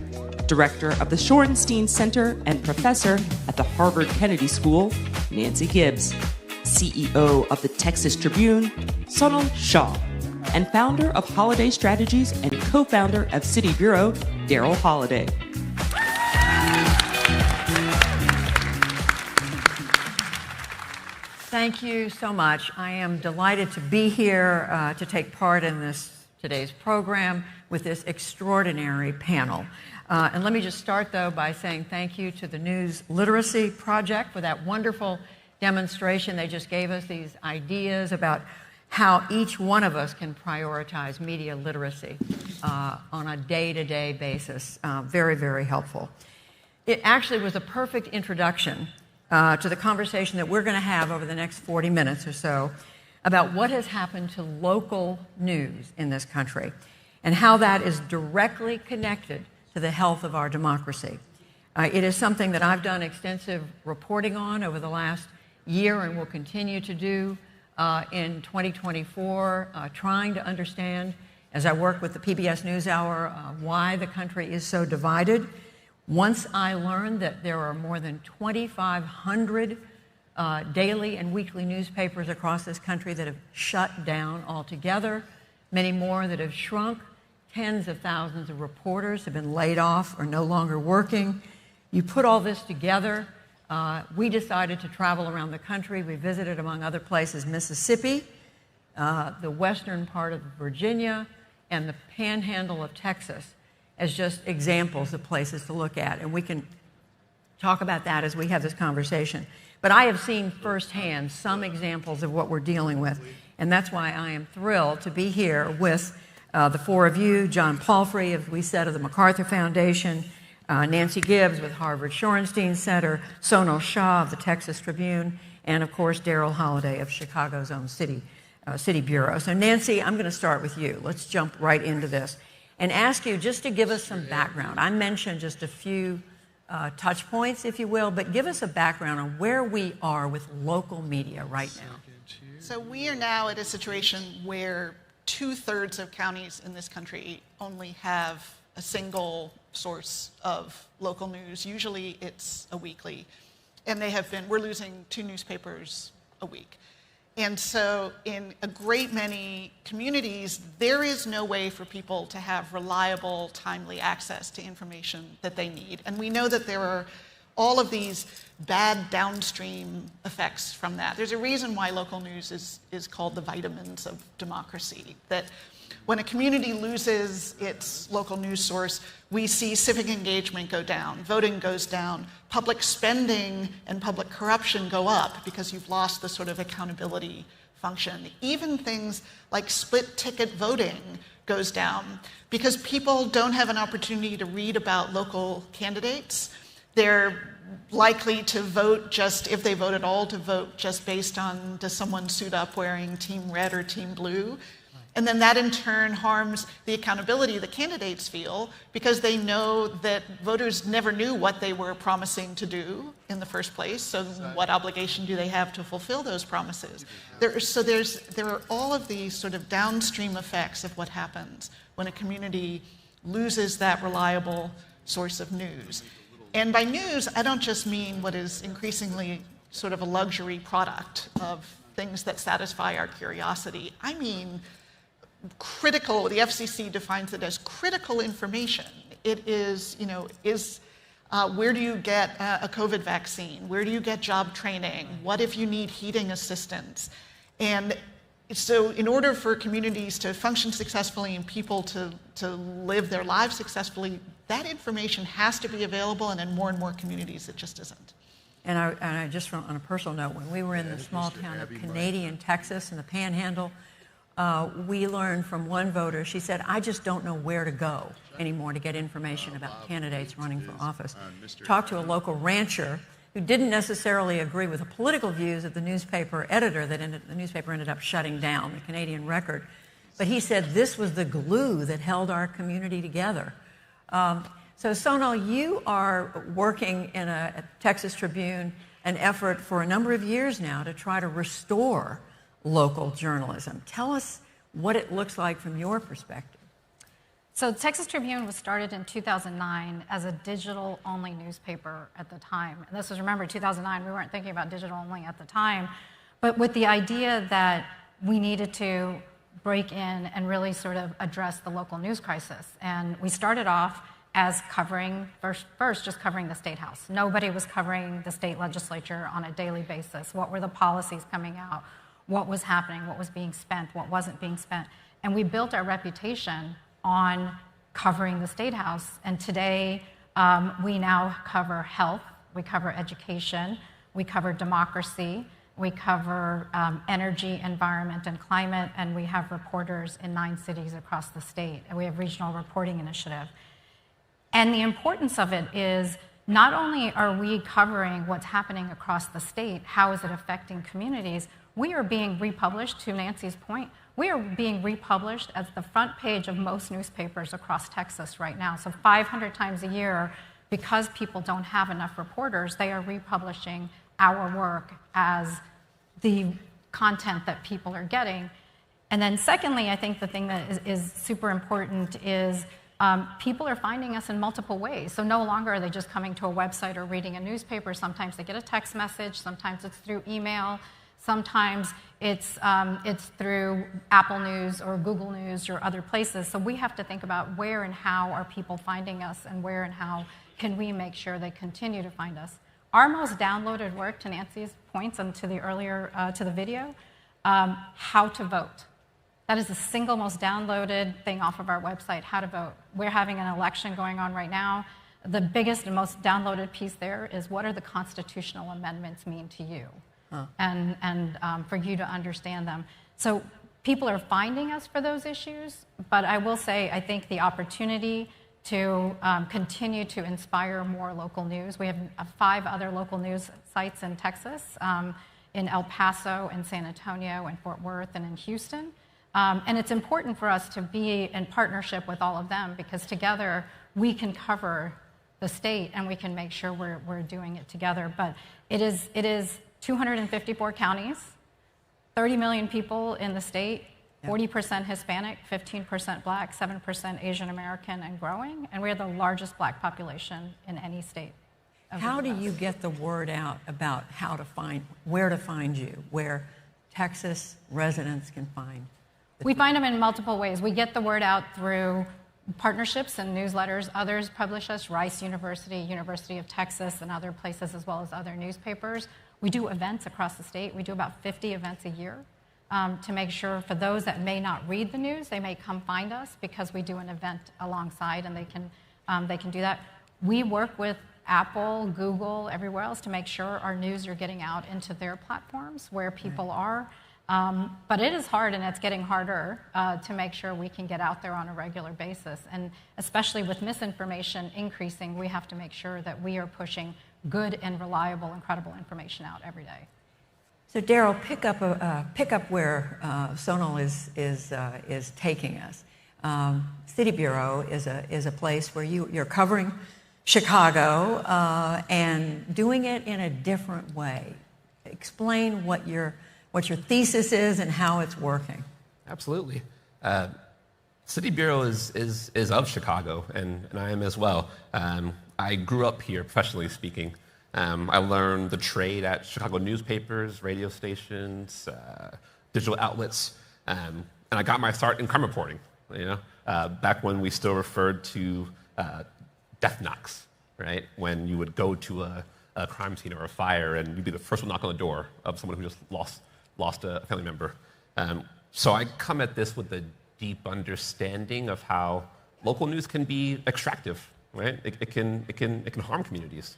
director of the Shorenstein Center and professor at the Harvard Kennedy School, Nancy Gibbs, CEO of the Texas Tribune, Sonal Shah, and founder of Holiday Strategies and co-founder of City Bureau, Daryl Holliday. Thank you so much. I am delighted to be here to take part in today's program with this extraordinary panel. And let me just start, though, by saying thank you to the News Literacy Project for that wonderful demonstration. They just gave us these ideas about how each one of us can prioritize media literacy on a day-to-day basis. Very, very helpful. It actually was a perfect introduction to the conversation that we're going to have over the next 40 minutes or so about what has happened to local news in this country and how that is directly connected to the health of our democracy. It is something that I've done extensive reporting on over the last year and will continue to do in 2024, trying to understand, as I work with the PBS NewsHour, why the country is so divided. Once I learned that there are more than 2,500 daily and weekly newspapers across this country that have shut down altogether, many more that have shrunk, tens of thousands of reporters have been laid off or no longer working. You put all this together, we decided to travel around the country. We visited, among other places, Mississippi, the western part of Virginia, and the panhandle of Texas, as just examples of places to look at. And we can talk about that as we have this conversation. But I have seen firsthand some examples of what we're dealing with. And that's why I am thrilled to be here with the four of you, John Palfrey, as we said, of the MacArthur Foundation, Nancy Gibbs with Harvard Shorenstein Center, Sonal Shah of the Texas Tribune, and of course, Daryl Holliday of Chicago's own City Bureau. So Nancy, I'm going to start with you. Let's jump right into this and ask you just to give us some background. I mentioned just a few touch points, if you will, but give us a background on where we are with local media right now. So we are now at a situation where 2/3 of counties in this country only have a single source of local news. Usually it's a weekly. And we're losing 2 newspapers a week. And so in a great many communities, there is no way for people to have reliable, timely access to information that they need. And we know that there are all of these bad downstream effects from that. There's a reason why local news is called the vitamins of democracy, that when a community loses its local news source, we see civic engagement go down, voting goes down, public spending and public corruption go up because you've lost the sort of accountability function. Even things like split ticket voting goes down because people don't have an opportunity to read about local candidates. They're likely to vote if they vote at all, to vote just based on, does someone suit up wearing team red or team blue? And then that in turn harms the accountability the candidates feel because they know that voters never knew what they were promising to do in the first place. So what obligation do they have to fulfill those promises? There are all of these sort of downstream effects of what happens when a community loses that reliable source of news. And by news, I don't just mean what is increasingly sort of a luxury product of things that satisfy our curiosity. I mean critical, the FCC defines it as critical information. It is, where do you get a COVID vaccine? Where do you get job training? What if you need heating assistance? And so in order for communities to function successfully and people to live their lives successfully, that information has to be available, and in more and more communities it just isn't. And I just on a personal note, when we were in the small town of Canadian, Texas, in the Panhandle, we learned from one voter, she said, I just don't know where to go anymore to get information about candidates running for office. Talked to a local rancher who didn't necessarily agree with the political views of the newspaper editor the newspaper ended up shutting down, the Canadian Record. But he said this was the glue that held our community together. So Sonal, you are working in a Texas Tribune, an effort for a number of years now to try to restore local journalism. Tell us what it looks like from your perspective. So the Texas Tribune was started in 2009 as a digital-only newspaper at the time. And this was, remember, 2009, we weren't thinking about digital-only at the time, but with the idea that we needed to break in and really sort of address the local news crisis. And we started off as covering, first just covering the State House. Nobody was covering the state legislature on a daily basis. What were the policies coming out? What was happening? What was being spent? What wasn't being spent? And we built our reputation on covering the State House. And today, we now cover health, we cover education, we cover democracy, we cover energy, environment, and climate, and we have reporters in 9 cities across the state, and we have regional reporting initiative. And the importance of it is not only are we covering what's happening across the state, how is it affecting communities, we are being republished, to Nancy's point, we are being republished as the front page of most newspapers across Texas right now. So 500 times a year, because people don't have enough reporters, they are republishing our work as the content that people are getting. And then secondly, I think the thing that is super important is people are finding us in multiple ways. So no longer are they just coming to a website or reading a newspaper. Sometimes they get a text message. Sometimes it's through email. Sometimes it's through Apple News or Google News or other places. So we have to think about where and how are people finding us, and where and how can we make sure they continue to find us. Our most downloaded work, to Nancy's points and to the earlier to the video, how to vote. That is the single most downloaded thing off of our website, how to vote. We're having an election going on right now. The biggest and most downloaded piece there is what are the constitutional amendments mean to you? And for you to understand them. So people are finding us for those issues, but I will say I think the opportunity to continue to inspire more local news. We have 5 other local news sites in Texas, in El Paso, in San Antonio, in Fort Worth, and in Houston. And it's important for us to be in partnership with all of them, because together we can cover the state and we can make sure we're doing it together. But it is 254 counties, 30 million people in the state, 40% Hispanic, 15% Black, 7% Asian American, and growing. And we're the largest Black population in any state. How do you get the word out about where to find you, where Texas residents can find? We find them in multiple ways. We get the word out through partnerships and newsletters. Others publish us, Rice University, University of Texas, and other places, as well as other newspapers. We do events across the state. We do about 50 events a year to make sure for those that may not read the news, they may come find us because we do an event alongside, and they can do that. We work with Apple, Google, everywhere else to make sure our news are getting out into their platforms where people are. But it is hard, and it's getting harder to make sure we can get out there on a regular basis. And especially with misinformation increasing, we have to make sure that we are pushing good and reliable and credible information out every day. So Daryl, pick up where Sonal is taking us. City Bureau is a place where you're covering Chicago and doing it in a different way. Explain what your thesis is and how it's working. Absolutely. City Bureau is of Chicago, and I am as well. I grew up here, professionally speaking. I learned the trade at Chicago newspapers, radio stations, digital outlets, and I got my start in crime reporting. Back when we still referred to death knocks, right? When you would go to a crime scene or a fire, and you'd be the first one to knock on the door of someone who just lost a family member. So I come at this with a deep understanding of how local news can be extractive, right? It can harm communities.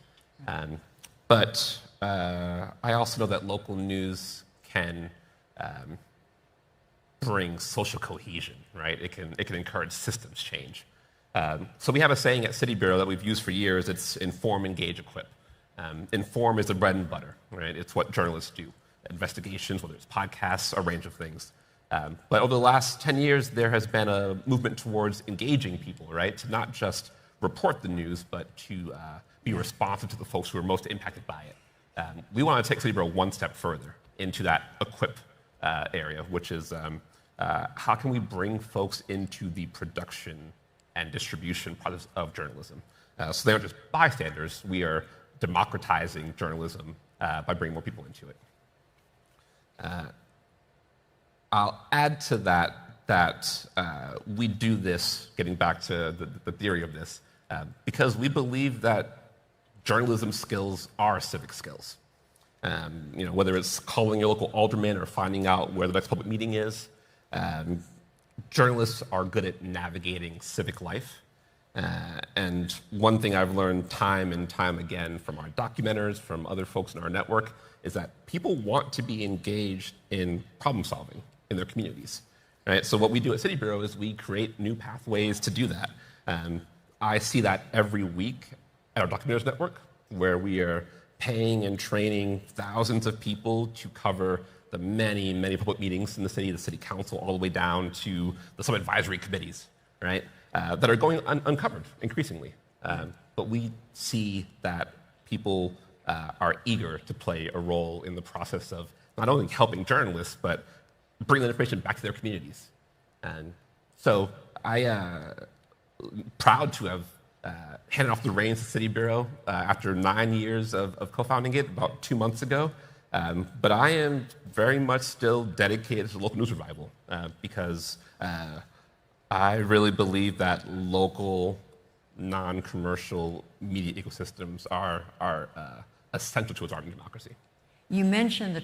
But I also know that local news can bring social cohesion, right? It can encourage systems change. So we have a saying at City Bureau that we've used for years. It's inform, engage, equip. Inform is the bread and butter, right? It's what journalists do. Investigations, whether it's podcasts, a range of things. But over the last 10 years, there has been a movement towards engaging people, right? To not just report the news, but to be responsive to the folks who are most impacted by it. We want to take City Bureau one step further into that equip area, which is how can we bring folks into the production and distribution process of journalism? So they aren't just bystanders. We are democratizing journalism by bringing more people into it. I'll add to that we do this, getting back to the theory of this, because we believe that journalism skills are civic skills. Whether it's calling your local alderman or finding out where the next public meeting is, journalists are good at navigating civic life. And one thing I've learned time and time again from our documenters, from other folks in our network, is that people want to be engaged in problem solving in their communities. Right? So what we do at City Bureau is we create new pathways to do that. I see that every week at our documenters network, where we are paying and training thousands of people to cover the many, many public meetings in the city council, all the way down to the some advisory committees, right? That are going uncovered increasingly. But we see that people are eager to play a role in the process of not only helping journalists, but bring that information back to their communities. And so I proud to have handed off the reins to City Bureau after 9 years of co-founding it about 2 months ago. But I am very much still dedicated to local news revival because I really believe that local, non-commercial media ecosystems are essential to its art and democracy. You mentioned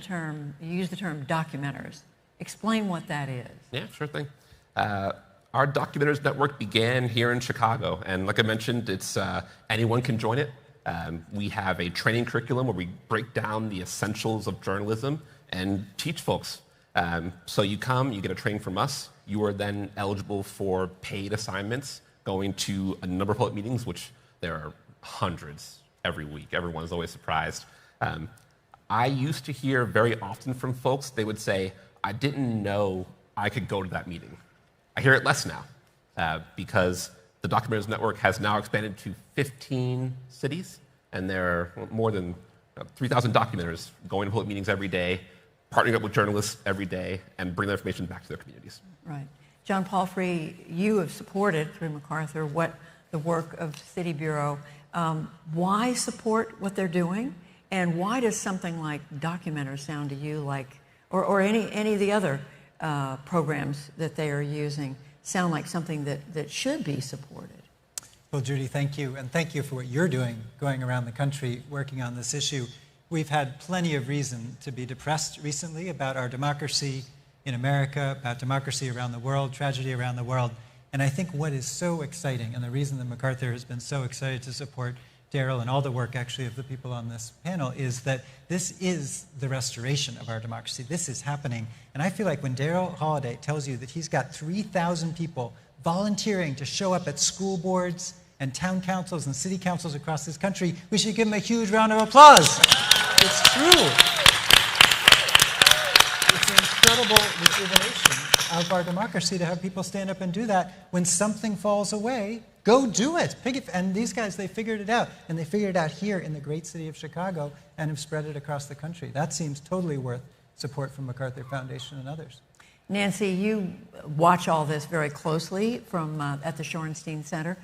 you used the term documenters. Explain what that is. Yeah, sure thing. Our documenters network began here in Chicago, and like I mentioned, it's anyone can join it. We have a training curriculum where we break down the essentials of journalism and teach folks. So you come, you get a training from us. You are then eligible for paid assignments, going to a number of public meetings, which there are hundreds every week. Everyone's always surprised. I used to hear very often from folks, they would say, I didn't know I could go to that meeting. I hear it less now because the Documenters Network has now expanded to 15 cities, and there are more than 3,000 documenters going to public meetings every day, partnering up with journalists every day, and bring their information back to their communities. Right. John Palfrey, you have supported, through MacArthur, the work of City Bureau. Why support what they're doing? And why does something like Documenters sound to you like, or any of the other programs that they are using, sound like something that should be supported? Well, Judy, thank you. And thank you for what you're doing, going around the country, working on this issue. We've had plenty of reason to be depressed recently about our democracy in America, about democracy around the world, tragedy around the world. And I think what is so exciting, and the reason that MacArthur has been so excited to support Daryl and all the work actually of the people on this panel, is that this is the restoration of our democracy. This is happening. And I feel like when Daryl Holliday tells you that he's got 3,000 people volunteering to show up at school boards and town councils and city councils across this country, we should give him a huge round of applause. It's true. It's an incredible rejuvenation of our democracy to have people stand up and do that. When something falls away, go do it. And these guys, they figured it out. And they figured it out here in the great city of Chicago and have spread it across the country. That seems totally worth support from MacArthur Foundation and others. Nancy, you watch all this very closely from at the Shorenstein Center.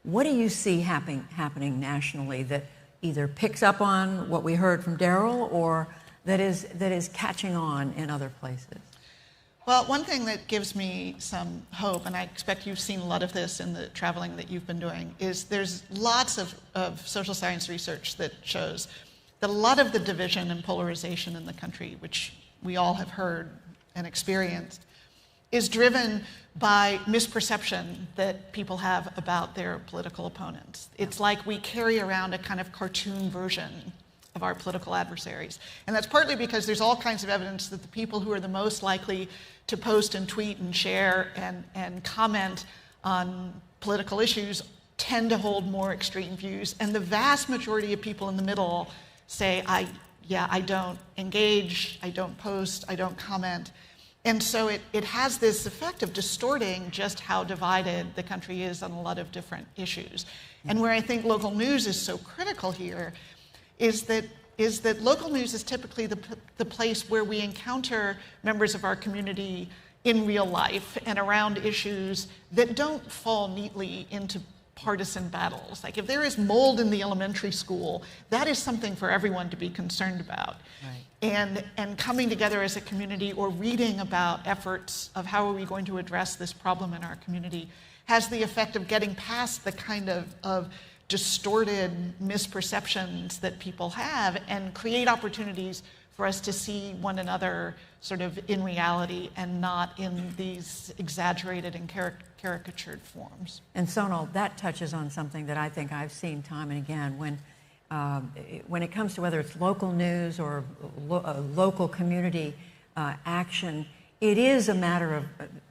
What do you see happening nationally that either picks up on what we heard from Daryl or that is catching on in other places? Well, one thing that gives me some hope, and I expect you've seen a lot of this in the traveling that you've been doing, is there's lots of social science research that shows that a lot of the division and polarization in the country, which we all have heard and experienced, is driven by misperception that people have about their political opponents. It's like we carry around a kind of cartoon version of our political adversaries. And that's partly because there's all kinds of evidence that the people who are the most likely to post and tweet and share and comment on political issues tend to hold more extreme views. And the vast majority of people in the middle say, I don't engage, I don't post, I don't comment. And so it has this effect of distorting just how divided the country is on a lot of different issues. And where I think local news is so critical here is that local news is typically the place where we encounter members of our community in real life and around issues that don't fall neatly into partisan battles. Like if there is mold in the elementary school, that is something for everyone to be concerned about. Right. And coming together as a community or reading about efforts of how are we going to address this problem in our community has the effect of getting past the kind of distorted misperceptions that people have and create opportunities for us to see one another sort of in reality and not in these exaggerated and caricatured forms. And Sonal, that touches on something that I think I've seen time and again when it comes to whether it's local news or local community action, it is a matter of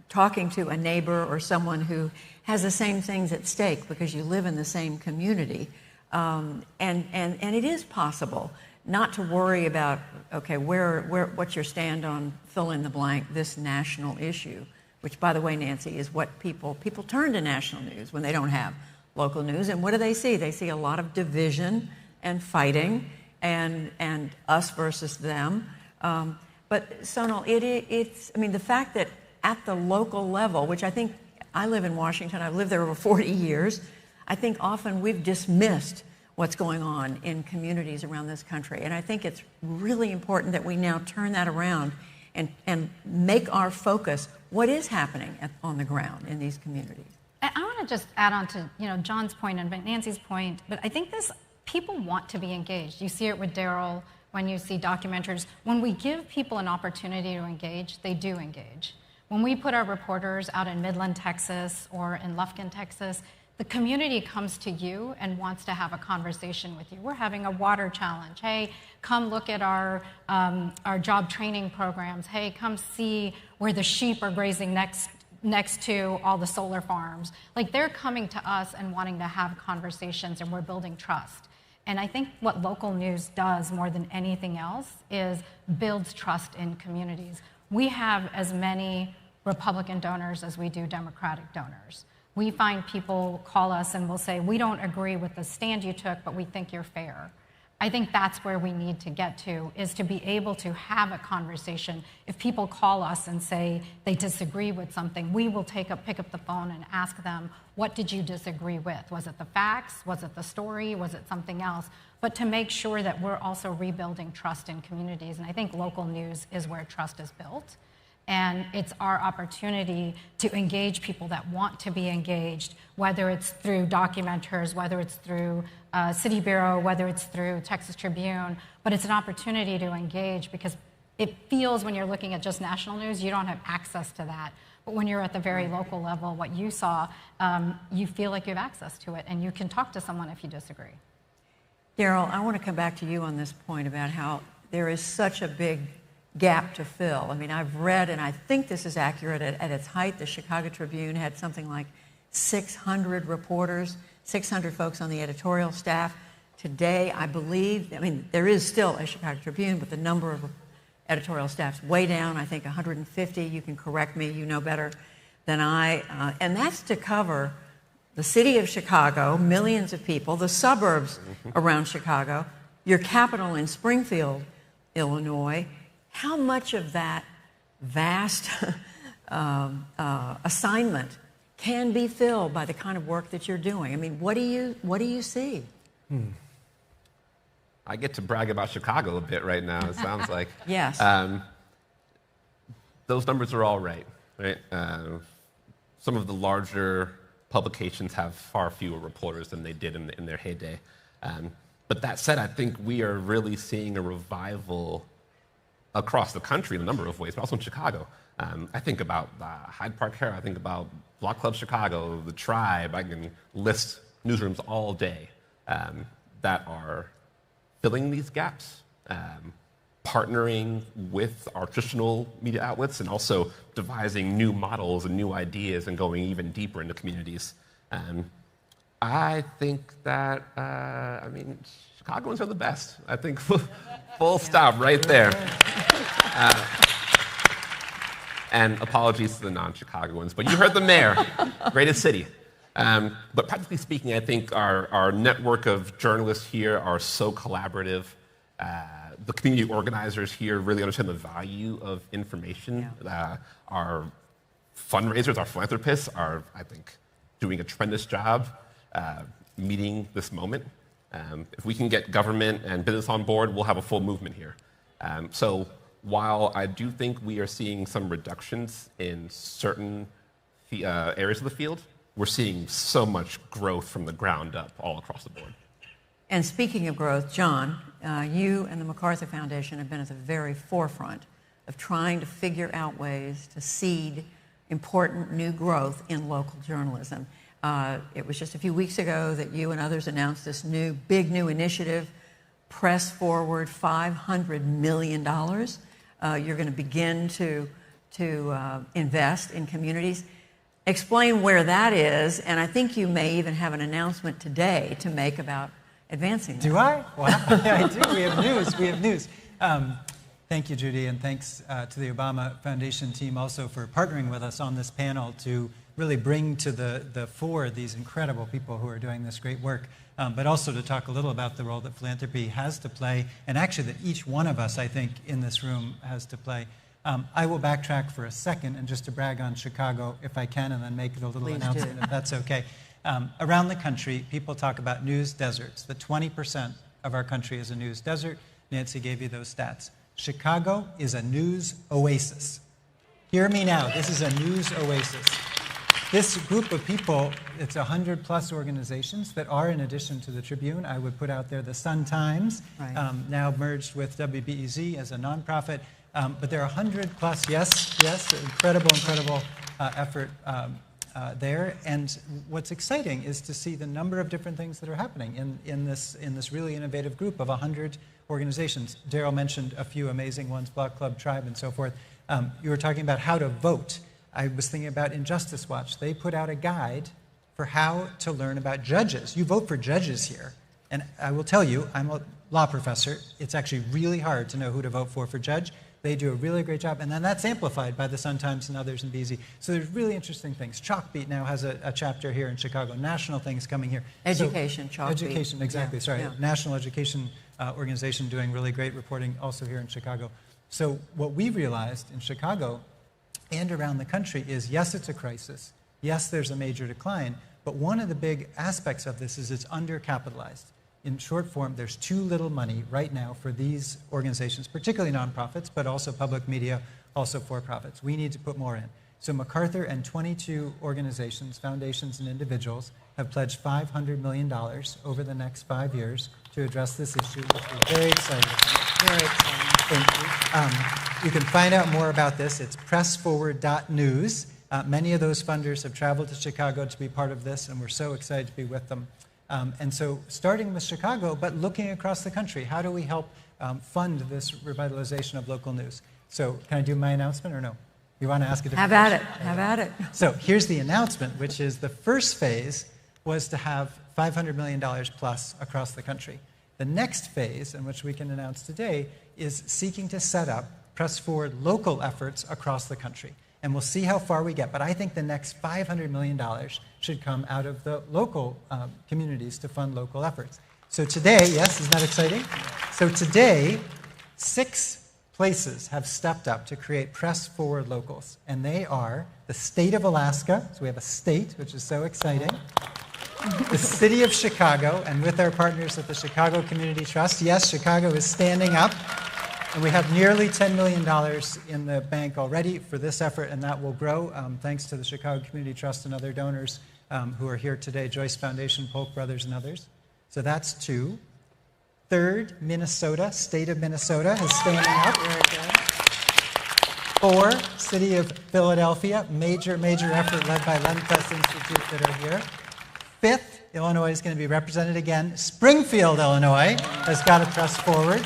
talking to a neighbor or someone who has the same things at stake because you live in the same community. And it is possible not to worry about, okay, what's your stand on fill in the blank, this national issue, which, by the way, Nancy, is what people turn to national news when they don't have local news. And what do they see? They see a lot of division and fighting and us versus them. But Sonal, the fact that at the local level, which I think I live in Washington, I've lived there over 40 years, I think often we've dismissed what's going on in communities around this country. And I think it's really important that we now turn that around and make our focus what is happening on the ground in these communities. I want to just add on to John's point and Nancy's point, but I think people want to be engaged. You see it with Daryl when you see documentaries. When we give people an opportunity to engage, they do engage. When we put our reporters out in Midland, Texas, or in Lufkin, Texas, the community comes to you and wants to have a conversation with you. We're having a water challenge. Hey, come look at our job training programs. Hey, come see where the sheep are grazing next to all the solar farms. Like, they're coming to us and wanting to have conversations, and we're building trust. And I think what local news does more than anything else is builds trust in communities. We have as many Republican donors as we do Democratic donors. We find people call us and will say, we don't agree with the stand you took, but we think you're fair. I think that's where we need to get to, is to be able to have a conversation. If people call us and say they disagree with something, we will pick up the phone and ask them, what did you disagree with? Was it the facts? Was it the story? Was it something else? But to make sure that we're also rebuilding trust in communities. And I think local news is where trust is built. And it's our opportunity to engage people that want to be engaged, whether it's through documenters, whether it's through City Bureau, whether it's through Texas Tribune. But it's an opportunity to engage because it feels when you're looking at just national news, you don't have access to that. But when you're at the very local level, what you saw, you feel like you have access to it, and you can talk to someone if you disagree. Daryl, I want to come back to you on this point about how there is such a big gap to fill. I mean, I've read, and I think this is accurate, at its height, the Chicago Tribune had something like 600 reporters, 600 folks on the editorial staff. Today, I believe, there is still a Chicago Tribune, but the number of editorial staff's way down, I think 150. You can correct me, you know better than I. And that's to cover the city of Chicago, millions of people, the suburbs around Chicago, your capital in Springfield, Illinois. How much of that vast assignment can be filled by the kind of work that you're doing? I mean, what do you see? I get to brag about Chicago a bit right now, it sounds like. Yes. Those numbers are all right? Some of the larger publications have far fewer reporters than they did in their heyday. But that said, I think we are really seeing a revival across the country in a number of ways, but also in Chicago. I think about Hyde Park Herald, I think about Block Club Chicago, The Tribe. I can list newsrooms all day that are filling these gaps, partnering with our traditional media outlets, and also devising new models and new ideas and going even deeper into communities. I think that, Chicagoans are the best. I think full stop right there. And apologies to the non-Chicagoans, but you heard the mayor, greatest city. But practically speaking, I think our network of journalists here are so collaborative. The community organizers here really understand the value of information. Our fundraisers, our philanthropists are, I think, doing a tremendous job meeting this moment. If we can get government and business on board, we'll have a full movement here. So while I do think we are seeing some reductions in certain areas of the field, we're seeing so much growth from the ground up all across the board. And speaking of growth, John, you and the MacArthur Foundation have been at the very forefront of trying to figure out ways to seed important new growth in local journalism. It was just a few weeks ago that you and others announced this big new initiative, Press Forward $500 million. You're going to begin to invest in communities. Explain where that is, and I think you may even have an announcement today to make about advancing that. Do I? Wow, yeah, I do. We have news. Thank you, Judy, and thanks to the Obama Foundation team also for partnering with us on this panel to really bring to the fore these incredible people who are doing this great work, but also to talk a little about the role that philanthropy has to play, and actually that each one of us, I think, in this room has to play. I will backtrack for a second and just to brag on Chicago, if I can, and then make it a little announcement, if that's okay. Around the country, people talk about news deserts. That 20% of our country is a news desert. Nancy gave you those stats. Chicago is a news oasis. Hear me now. This is a news oasis. This group of people, it's 100+ organizations that are, in addition to the Tribune, I would put out there the Sun-Times, now merged with WBEZ as a nonprofit. But there are 100+, yes, incredible effort there. And what's exciting is to see the number of different things that are happening in this really innovative group of 100 organizations. Daryl mentioned a few amazing ones, Block Club, Tribe, and so forth. You were talking about how to vote. I was thinking about Injustice Watch. They put out a guide for how to learn about judges. You vote for judges here. And I will tell you, I'm a law professor. It's actually really hard to know who to vote for judge. They do a really great job, and then that's amplified by the Sun-Times and others in BZ. So there's really interesting things. Chalkbeat now has a chapter here in Chicago. National things coming here. Education, Chalkbeat. Education, exactly, sorry. Yeah. National education organization doing really great reporting also here in Chicago. So what we realized in Chicago and around the country is, yes, it's a crisis. Yes, there's a major decline. But one of the big aspects of this is it's undercapitalized. In short form, there's too little money right now for these organizations, particularly nonprofits, but also public media, also for-profits. We need to put more in. So MacArthur and 22 organizations, foundations, and individuals have pledged $500 million over the next 5 years to address this issue, which we're very excited about. Very exciting. Thank you. You can find out more about this. It's pressforward.news. Many of those funders have traveled to Chicago to be part of this, and we're so excited to be with them. And so starting with Chicago, but looking across the country, how do we help fund this revitalization of local news? So can I do my announcement or no? You want to ask a different question? Have at it. So here's the announcement, which is the first phase was to have $500 million plus across the country. The next phase, in which we can announce today, is seeking to set up Press Forward local efforts across the country. And we'll see how far we get. But I think the next $500 million should come out of the local communities to fund local efforts. So today, yes, isn't that exciting? So today, 6 places have stepped up to create press-forward locals, and they are the state of Alaska, so we have a state, which is so exciting, the city of Chicago, and with our partners at the Chicago Community Trust, yes, Chicago is standing up, and we have nearly $10 million in the bank already for this effort, and that will grow thanks to the Chicago Community Trust and other donors who are here today, Joyce Foundation, Polk Brothers, and others. So that's 2. Third, Minnesota, state of Minnesota is standing up. Very good. 4, city of Philadelphia, major effort led by Lenfest Institute that are here. 5th, Illinois is going to be represented again. Springfield, Illinois has got to press forward.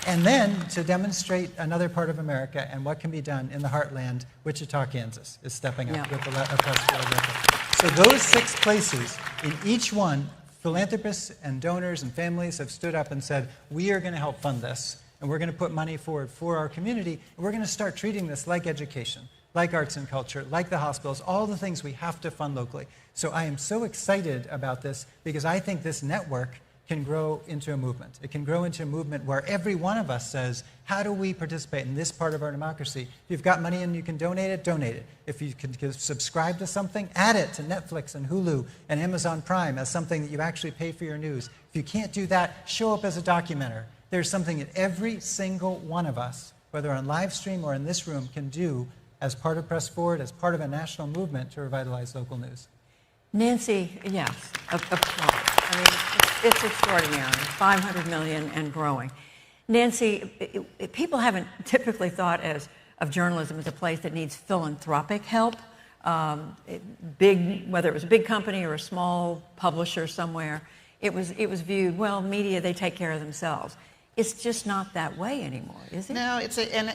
And then to demonstrate another part of America and what can be done in the heartland, Wichita, Kansas is stepping up with a press forward effort. So those 6 places, in each one, philanthropists and donors and families have stood up and said, we are going to help fund this, and we're going to put money forward for our community, and we're going to start treating this like education, like arts and culture, like the hospitals, all the things we have to fund locally. So I am so excited about this because I think this network can grow into a movement. It can grow into a movement where every one of us says, how do we participate in this part of our democracy? If you've got money and you can donate it, donate it. If you can subscribe to something, add it to Netflix and Hulu and Amazon Prime as something that you actually pay for your news. If you can't do that, show up as a documenter. There's something that every single one of us, whether on live stream or in this room, can do as part of Press Forward, as part of a national movement to revitalize local news. Nancy, yes, applause. I mean, it's extraordinary, 500 million and growing. Nancy, people haven't typically thought of journalism as a place that needs philanthropic help. Whether it was a big company or a small publisher somewhere, it was viewed, well, media, they take care of themselves. It's just not that way anymore, is it? No,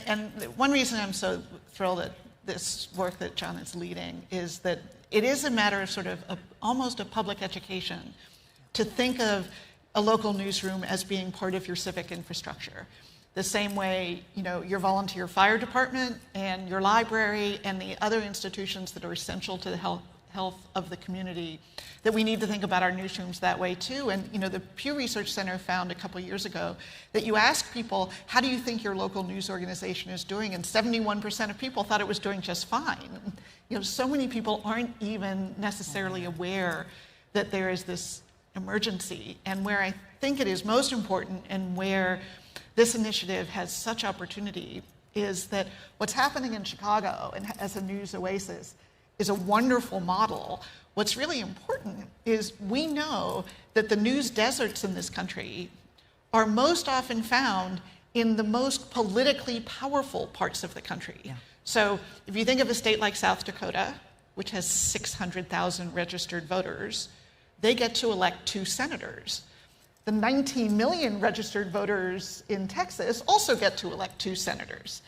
and one reason I'm so thrilled at this work that John is leading is that it is a matter of sort of almost a public education to think of a local newsroom as being part of your civic infrastructure. The same way, your volunteer fire department and your library and the other institutions that are essential to the health of the community, that we need to think about our newsrooms that way too. And the Pew Research Center found a couple years ago that you ask people, how do you think your local news organization is doing? And 71% of people thought it was doing just fine. So many people aren't even necessarily aware that there is this emergency. And where I think it is most important and where this initiative has such opportunity is that what's happening in Chicago and as a news oasis is a wonderful model. What's really important is we know that the news deserts in this country are most often found in the most politically powerful parts of the country. Yeah. So if you think of a state like South Dakota, which has 600,000 registered voters, they get to elect 2 senators. The 19 million registered voters in Texas also get to elect 2 senators.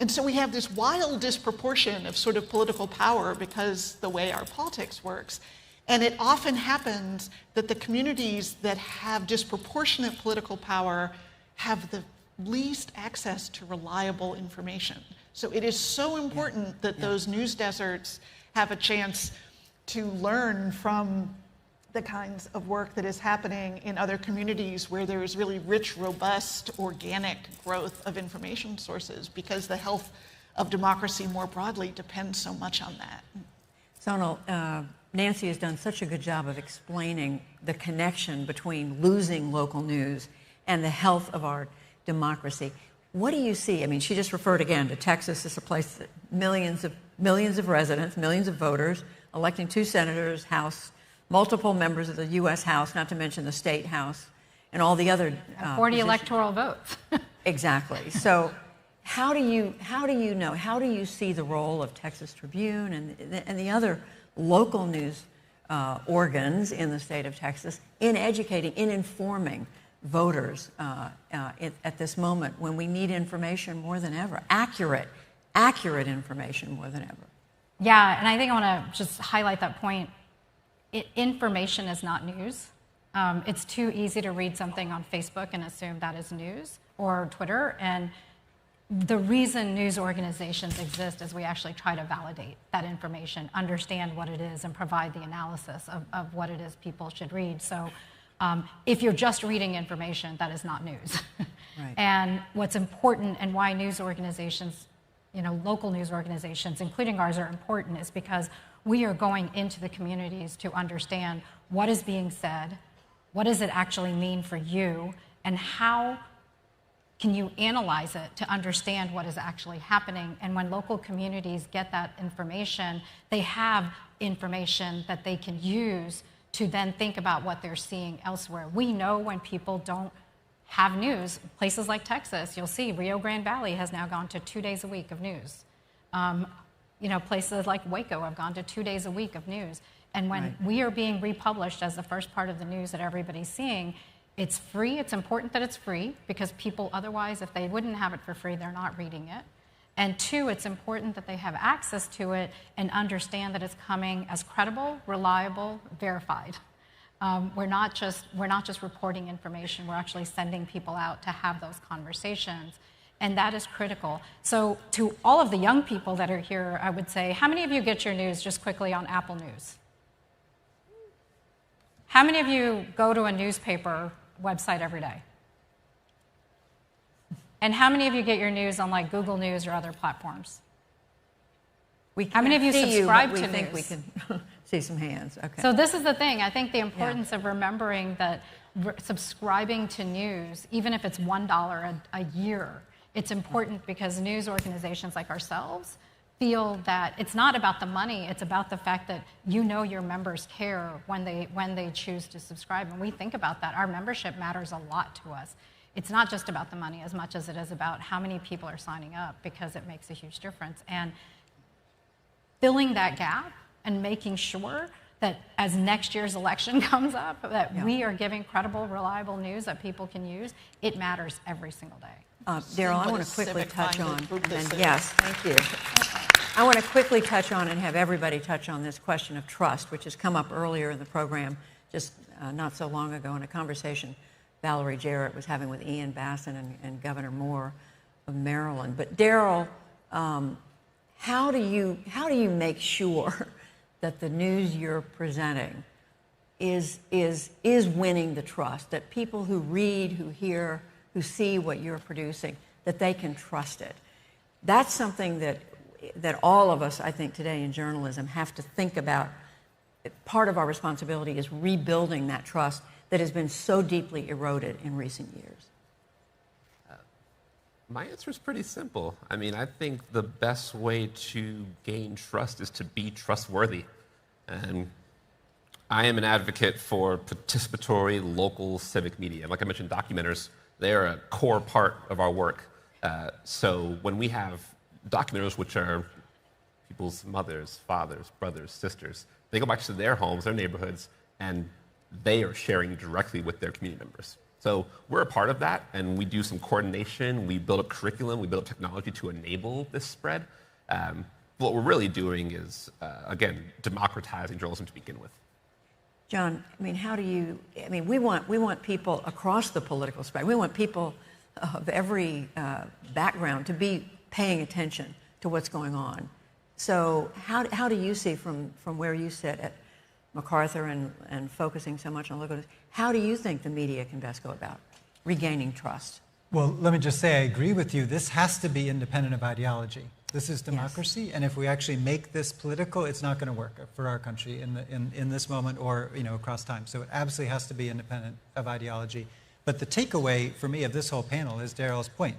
And so we have this wild disproportion of sort of political power because the way our politics works. And it often happens that the communities that have disproportionate political power have the least access to reliable information. So it is so important that those news deserts have a chance to learn from the kinds of work that is happening in other communities where there is really rich, robust, organic growth of information sources, because the health of democracy more broadly depends so much on that. Sonal, Nancy has done such a good job of explaining the connection between losing local news and the health of our democracy. What do you see? I mean, she just referred again to Texas as a place that millions of residents, millions of voters, electing 2 senators, House, multiple members of the U.S. House, not to mention the state House, and all the other 40 positions. electoral votes. Exactly. So how do you see the role of Texas Tribune and the other local news organs in the state of Texas in educating, in informing voters at this moment when we need information more than ever, accurate information more than ever? Yeah, and I think I want to just highlight that point. Information is not news. It's too easy to read something on Facebook and assume that is news, or Twitter. And the reason news organizations exist is we actually try to validate that information, understand what it is, and provide the analysis of what it is people should read. So if you're just reading information, that is not news. Right. And what's important and why news organizations, local news organizations, including ours, are important is because we are going into the communities to understand what is being said, what does it actually mean for you, and how can you analyze it to understand what is actually happening. And when local communities get that information, they have information that they can use to then think about what they're seeing elsewhere. We know when people don't have news, places like Texas, you'll see Rio Grande Valley has now gone to 2 days a week of news. Places like Waco have gone to 2 days a week of news. And when we are being republished as the first part of the news that everybody's seeing, it's free. It's important that it's free because people otherwise, if they wouldn't have it for free, they're not reading it. And two, it's important that they have access to it and understand that it's coming as credible, reliable, verified. We're not just reporting information. We're actually sending people out to have those conversations. And that is critical. So to all of the young people that are here, I would say, how many of you get your news just quickly on Apple News? How many of you go to a newspaper website every day? And how many of you get your news on like Google News or other platforms? How many of you subscribe to news? We can see some hands. Okay. So this is the thing. I think the importance of remembering that subscribing to news, even if it's $1 a year, it's important because news organizations like ourselves feel that it's not about the money, it's about the fact that your members care when they choose to subscribe. And we think about that. Our membership matters a lot to us. It's not just about the money as much as it is about how many people are signing up because it makes a huge difference. And filling that gap and making sure that as next year's election comes up, that we are giving credible, reliable news that people can use, it matters every single day. Daryl, I want to quickly touch on, and yes, thank you. I want to quickly touch on and have everybody touch on this question of trust, which has come up earlier in the program, just not so long ago in a conversation Valerie Jarrett was having with Ian Basson and Governor Moore of Maryland. But Daryl, how do you make sure that the news you're presenting is winning the trust, that people who read, who hear, who see what you're producing, that they can trust it? That's something that all of us, I think, today in journalism have to think about. Part of our responsibility is rebuilding that trust that has been so deeply eroded in recent years. My answer is pretty simple. I mean, I think the best way to gain trust is to be trustworthy. And I am an advocate for participatory local civic media. Like I mentioned, documenters, they are a core part of our work. So when we have documenters, which are people's mothers, fathers, brothers, sisters, they go back to their homes, their neighborhoods, and they are sharing directly with their community members. So we're a part of that, and we do some coordination. We build up curriculum. We build up technology to enable this spread. What we're really doing is, again, democratizing journalism to begin with. John, I mean, we want people across the political spectrum. We want people of every background to be paying attention to what's going on. So how do you see from where you sit at MacArthur and focusing so much on local news, how do you think the media can best go about regaining trust? Well, let me just say I agree with you. This has to be independent of ideology. This is democracy, and if we actually make this political, it's not going to work for our country in this moment or across time. So it absolutely has to be independent of ideology. But the takeaway for me of this whole panel is Daryl's point: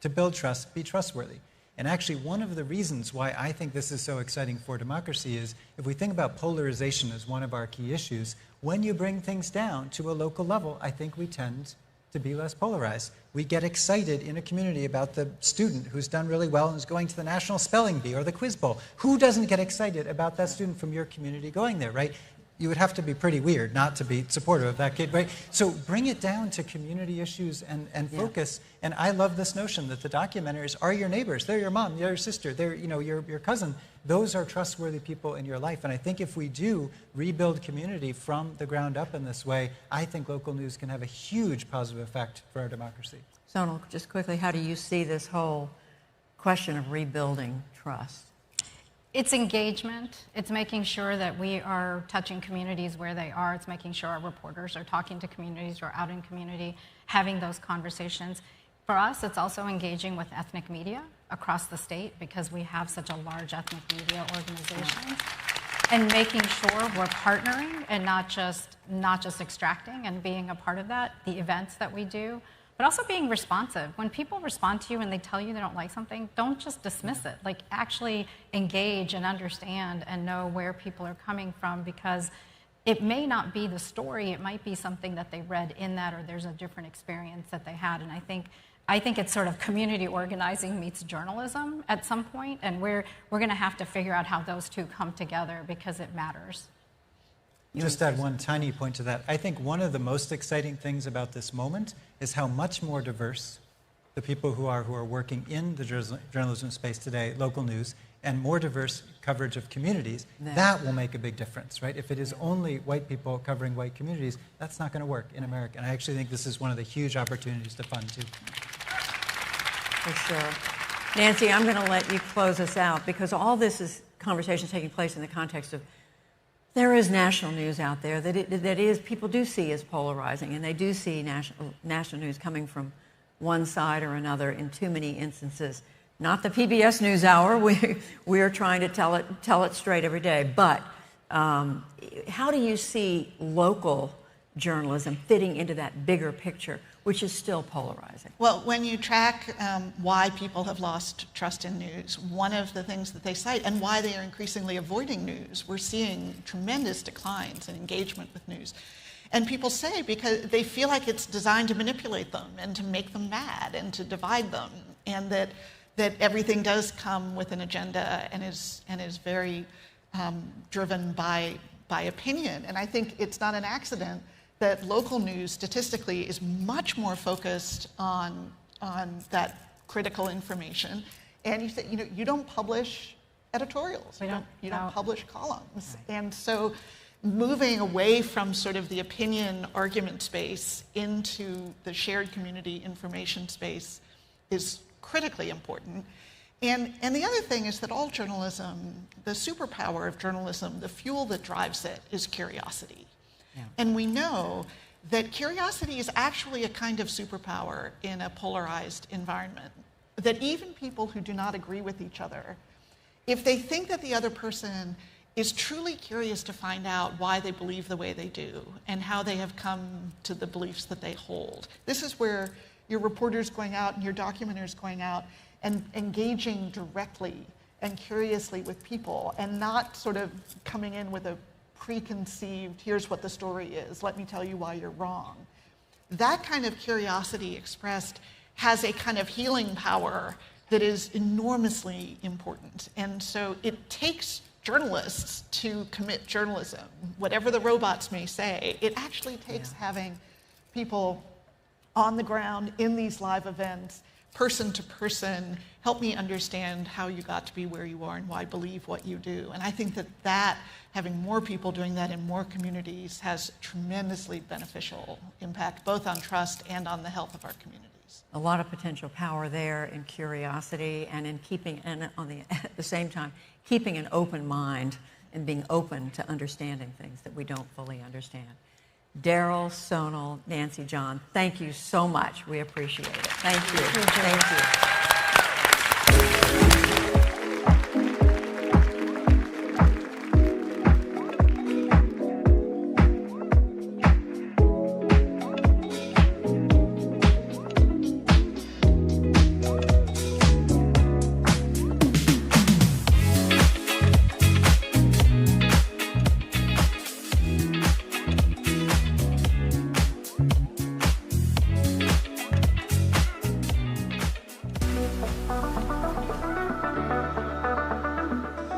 to build trust, be trustworthy. And actually, one of the reasons why I think this is so exciting for democracy is if we think about polarization as one of our key issues, when you bring things down to a local level, I think we tend to be less polarized. We get excited in a community about the student who's done really well and is going to the National Spelling Bee or the Quiz Bowl. Who doesn't get excited about that student from your community going there, right? You would have to be pretty weird not to be supportive of that kid, right? So bring it down to community issues and focus. And I love this notion that the documentaries are your neighbors. They're your mom, they're your sister, they're your cousin. Those are trustworthy people in your life. And I think if we do rebuild community from the ground up in this way, I think local news can have a huge positive effect for our democracy. Sonal, just quickly, how do you see this whole question of rebuilding trust? It's engagement. It's making sure that we are touching communities where they are. It's making sure our reporters are talking to communities or out in community, having those conversations. For us, it's also engaging with ethnic media across the state because we have such a large ethnic media organization, and making sure we're partnering and not just extracting and being a part of that, the events that we do, but also being responsive. When people respond to you and they tell you they don't like something, don't just dismiss it. Like, actually engage and understand and know where people are coming from, because it may not be the story, it might be something that they read in that, or there's a different experience that they had. And I think it's sort of community organizing meets journalism at some point, and we're going to have to figure out how those two come together because it matters. Just add one tiny point to that. I think one of the most exciting things about this moment is how much more diverse the people who are working in the journalism space today, local news, and more diverse coverage of communities. That will make a big difference, right? If it is only white people covering white communities, that's not going to work in America. And I actually think this is one of the huge opportunities to fund, too. For sure. Nancy, I'm going to let you close us out, because all this is conversation taking place in the context of there is national news out there that is people do see as polarizing, and they do see national news coming from one side or another in too many instances. Not the PBS NewsHour. We are trying to tell it straight every day. But how do you see local journalism fitting into that bigger picture, which is still polarizing? Well, when you track why people have lost trust in news, one of the things that they cite, and why they are increasingly avoiding news, we're seeing tremendous declines in engagement with news. And people say because they feel like it's designed to manipulate them and to make them mad and to divide them, and that everything does come with an agenda and is very driven by opinion. And I think it's not an accident that local news statistically is much more focused on that critical information. And you say, you don't publish editorials. You don't publish columns. Right. And so moving away from sort of the opinion argument space into the shared community information space is critically important. And the other thing is that all journalism, the superpower of journalism, the fuel that drives it is curiosity. Yeah. And we know that curiosity is actually a kind of superpower in a polarized environment. That even people who do not agree with each other, if they think that the other person is truly curious to find out why they believe the way they do and how they have come to the beliefs that they hold. This is where your reporters going out and your documenters going out and engaging directly and curiously with people, and not sort of coming in with a preconceived, here's what the story is, let me tell you why you're wrong. That kind of curiosity expressed has a kind of healing power that is enormously important. And so it takes journalists to commit journalism. Whatever the robots may say, it actually takes having people on the ground in these live events, person to person, help me understand how you got to be where you are and why I believe what you do. And I think that having more people doing that in more communities has tremendously beneficial impact, both on trust and on the health of our communities. A lot of potential power there in curiosity and in keeping, and at the same time, keeping an open mind and being open to understanding things that we don't fully understand. Daryl, Sonal, Nancy, John, thank you so much. We appreciate it. Thank you. Thank you.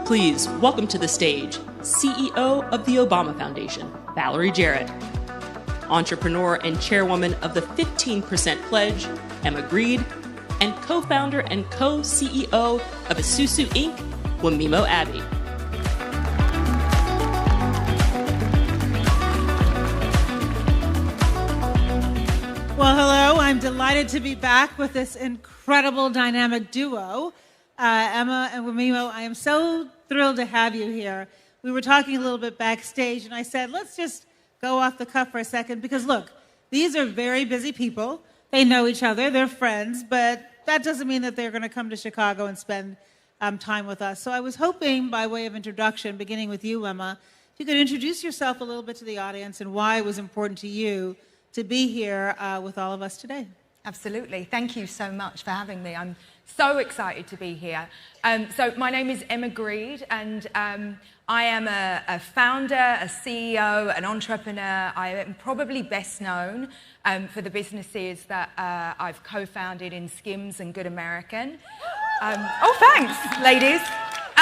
Please welcome to the stage CEO of the Obama Foundation, Valerie Jarrett. Entrepreneur and chairwoman of the 15% Pledge, Emma Greed, and co-founder and co-CEO of Isusu Inc., Wamimo Abbey. Well, hello. I'm delighted to be back with this incredible dynamic duo. Emma and Wamimo, I am so thrilled to have you here. We were talking a little bit backstage, and I said, let's just go off the cuff for a second, because look, these are very busy people They know each other, they're friends, but that doesn't mean that they're going to come to Chicago and spend time with us. So I was hoping, by way of introduction, beginning with you, Emma, if you could introduce yourself a little bit to the audience and why it was important to you to be here with all of us today. Absolutely. Thank you so much for having me. I'm so excited to be here. So my name is Emma Greed, and I am a founder, a CEO, an entrepreneur. I am probably best known for the businesses that I've co-founded in Skims and Good American. Oh, thanks, ladies.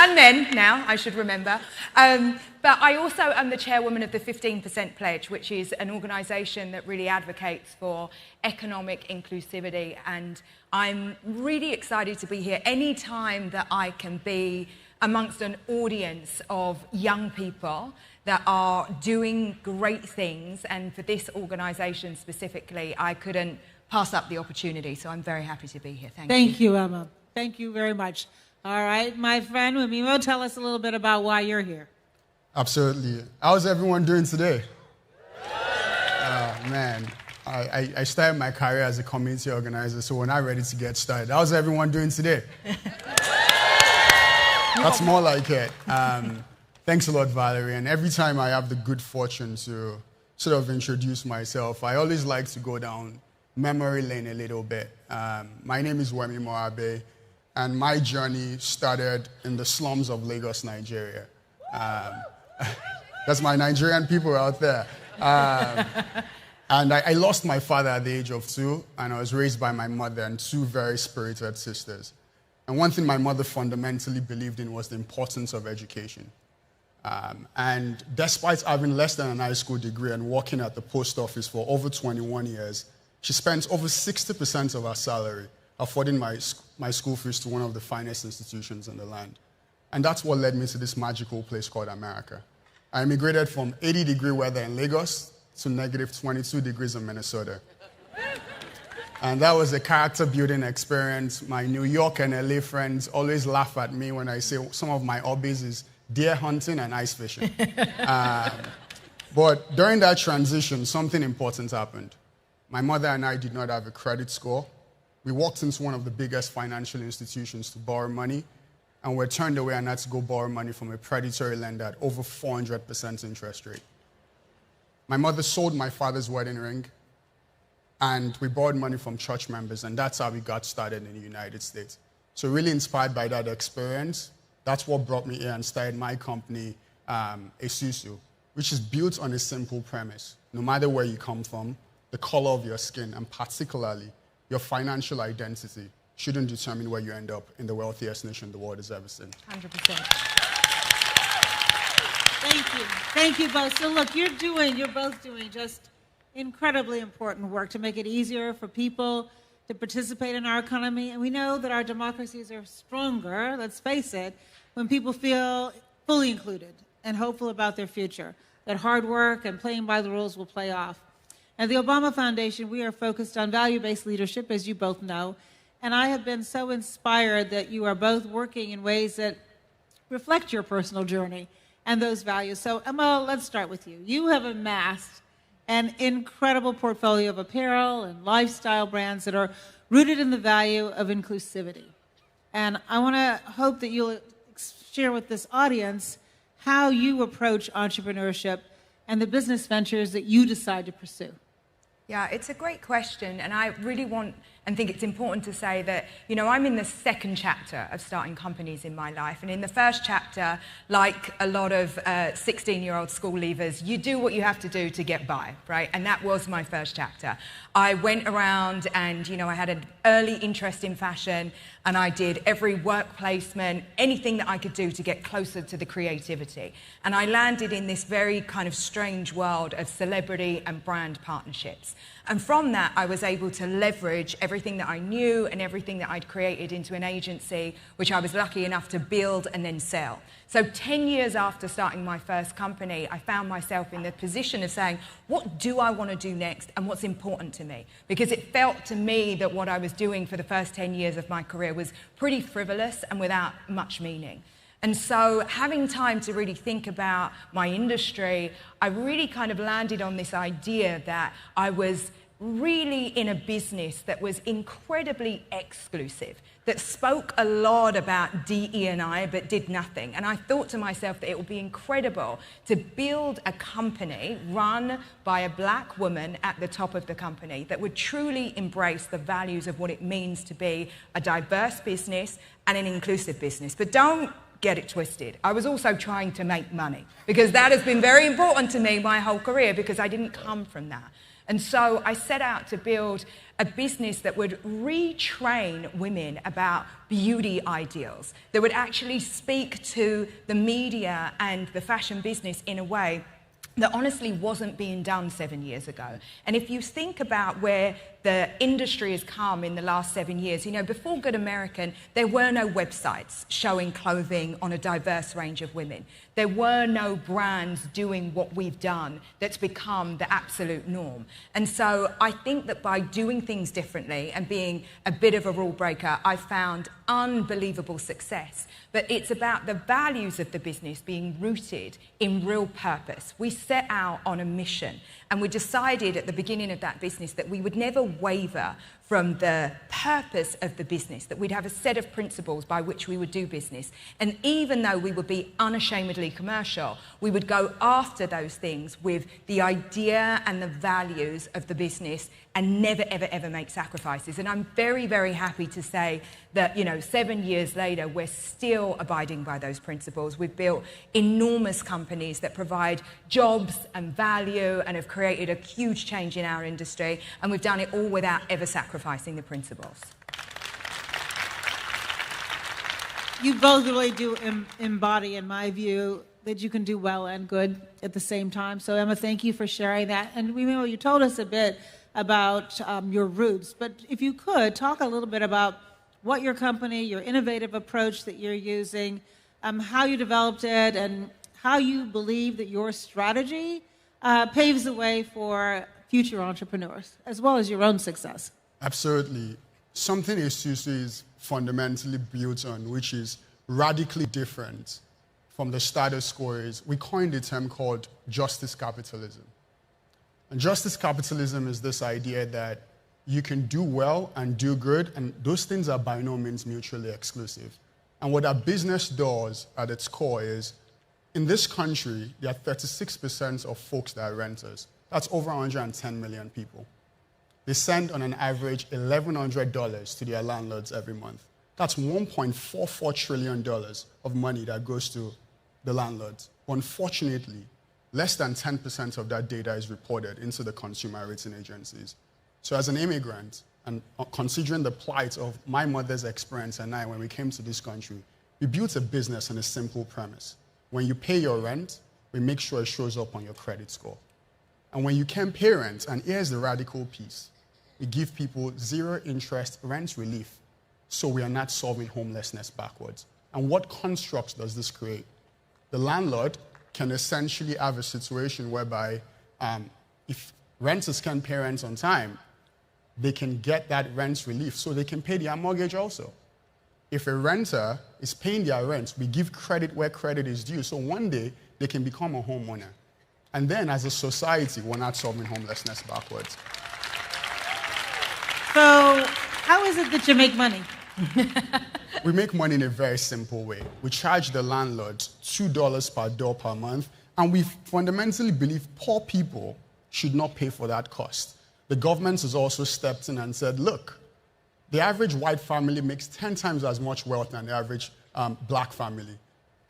And men, now, I should remember. But I also am the chairwoman of the 15% Pledge, which is an organisation that really advocates for economic inclusivity. And I'm really excited to be here any time that I can be amongst an audience of young people that are doing great things. And for this organisation specifically, I couldn't pass up the opportunity. So I'm very happy to be here. Thank you. Thank you, Emma. Thank you very much. All right, my friend Wimimo, tell us a little bit about why you're here. Absolutely. How's everyone doing today? Man, I started my career as a community organizer, so we're not ready to get started. How's everyone doing today? That's more like it. Thanks a lot, Valerie. And every time I have the good fortune to sort of introduce myself, I always like to go down memory lane a little bit. My name is Wimimo Abe. And my journey started in the slums of Lagos, Nigeria. That's my Nigerian people out there. And I lost my father at the age of 2, and I was raised by my mother and 2 very spirited sisters. And one thing my mother fundamentally believed in was the importance of education. And despite having less than an high school degree and working at the post office for over 21 years, she spent over 60% of her salary affording my school fees to one of the finest institutions in the land. And that's what led me to this magical place called America. I immigrated from 80-degree weather in Lagos to negative 22 degrees in Minnesota. And that was a character-building experience. My New York and LA friends always laugh at me when I say some of my hobbies is deer hunting and ice fishing. But during that transition, something important happened. My mother and I did not have a credit score. We walked into one of the biggest financial institutions to borrow money, and were turned away and had to go borrow money from a predatory lender at over 400% interest rate. My mother sold my father's wedding ring, and we borrowed money from church members, and that's how we got started in the United States. So really inspired by that experience, that's what brought me here and started my company, Esusu, which is built on a simple premise. No matter where you come from, the color of your skin, and particularly your financial identity, shouldn't determine where you end up in the wealthiest nation the world has ever seen. 100%. Thank you. Thank you both. So look, you're both doing just incredibly important work to make it easier for people to participate in our economy. And we know that our democracies are stronger, let's face it, when people feel fully included and hopeful about their future, that hard work and playing by the rules will play off. At the Obama Foundation, we are focused on value-based leadership, as you both know, and I have been so inspired that you are both working in ways that reflect your personal journey and those values. So, Emma, let's start with you. You have amassed an incredible portfolio of apparel and lifestyle brands that are rooted in the value of inclusivity. And I want to hope that you'll share with this audience how you approach entrepreneurship and the business ventures that you decide to pursue. Yeah, it's a great question, and I really want and think it's important to say that, you know, I'm in the second chapter of starting companies in my life, and in the first chapter, like a lot of 16-year-old school leavers, you do what you have to do to get by, right? And that was my first chapter. I went around and, you know, I had an early interest in fashion, and I did every work placement, anything that I could do to get closer to the creativity. And I landed in this very kind of strange world of celebrity and brand partnerships. And from that, I was able to leverage everything that I knew and everything that I'd created into an agency, which I was lucky enough to build and then sell. So 10 years after starting my first company, I found myself in the position of saying, what do I want to do next and what's important to me? Because it felt to me that what I was doing for the first 10 years of my career was pretty frivolous and without much meaning. And so having time to really think about my industry, I really kind of landed on this idea that I was really in a business that was incredibly exclusive, that spoke a lot about DE&I but did nothing. And I thought to myself that it would be incredible to build a company run by a black woman at the top of the company that would truly embrace the values of what it means to be a diverse business and an inclusive business. But don't get it twisted. I was also trying to make money, because that has been very important to me my whole career, because I didn't come from that. And so I set out to build a business that would retrain women about beauty ideals, that would actually speak to the media and the fashion business in a way that honestly wasn't being done 7 years ago. And if you think about where the industry has come in the last 7 years, you know, before Good American, there were no websites showing clothing on a diverse range of women. There were no brands doing what we've done that's become the absolute norm. And so I think that by doing things differently and being a bit of a rule breaker, I found unbelievable success. But it's about the values of the business being rooted in real purpose. We set out on a mission, and we decided at the beginning of that business that we would never waver from the purpose of the business, that we'd have a set of principles by which we would do business. And even though we would be unashamedly commercial, we would go after those things with the idea and the values of the business and never, ever, ever make sacrifices. And I'm very, very happy to say that, you know, 7 years later, we're still abiding by those principles. We've built enormous companies that provide jobs and value and have created a huge change in our industry. And we've done it all without ever sacrificing the principles. You both really do embody, in my view, that you can do well and good at the same time. So, Emma, thank you for sharing that. And we know you told us a bit about your roots, but if you could, talk a little bit about what your company, your innovative approach that you're using, how you developed it, and how you believe that your strategy paves the way for future entrepreneurs, as well as your own success. Absolutely. Something ASUSU is fundamentally built on, which is radically different from the status quo, is we coined a term called justice capitalism. And justice capitalism is this idea that you can do well and do good, and those things are by no means mutually exclusive. And what our business does at its core is, in this country, there are 36% of folks that are renters. That's over 110 million people. They send on an average $1,100 to their landlords every month. That's $1.44 trillion of money that goes to the landlords. Unfortunately, less than 10% of that data is reported into the consumer rating agencies. So as an immigrant, and considering the plight of my mother's experience and I when we came to this country, we built a business on a simple premise. When you pay your rent, we make sure it shows up on your credit score. And when you can't pay rent, and here's the radical piece, we give people zero interest rent relief, so we are not solving homelessness backwards. And what constructs does this create? The landlord can essentially have a situation whereby if renters can't pay rent on time, they can get that rent relief so they can pay their mortgage also. If a renter is paying their rent, we give credit where credit is due, so one day they can become a homeowner. And then as a society, we're not solving homelessness backwards. So how is it that you make money? We make money in a very simple way. We charge the landlord $2 per door per month, and we fundamentally believe poor people should not pay for that cost. The government has also stepped in and said, look, the average white family makes 10 times as much wealth than the average black family.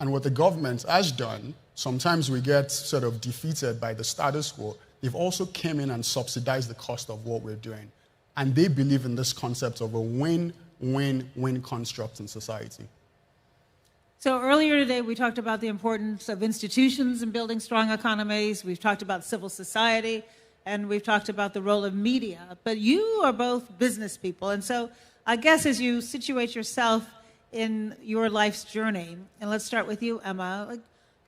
And what the government has done, sometimes we get sort of defeated by the status quo, they've also came in and subsidized the cost of what we're doing. And they believe in this concept of a win-win-win construct in society. So earlier today, we talked about the importance of institutions in building strong economies. We've talked about civil society, and we've talked about the role of media. But you are both business people. And so I guess as you situate yourself in your life's journey, and let's start with you, Emma, like,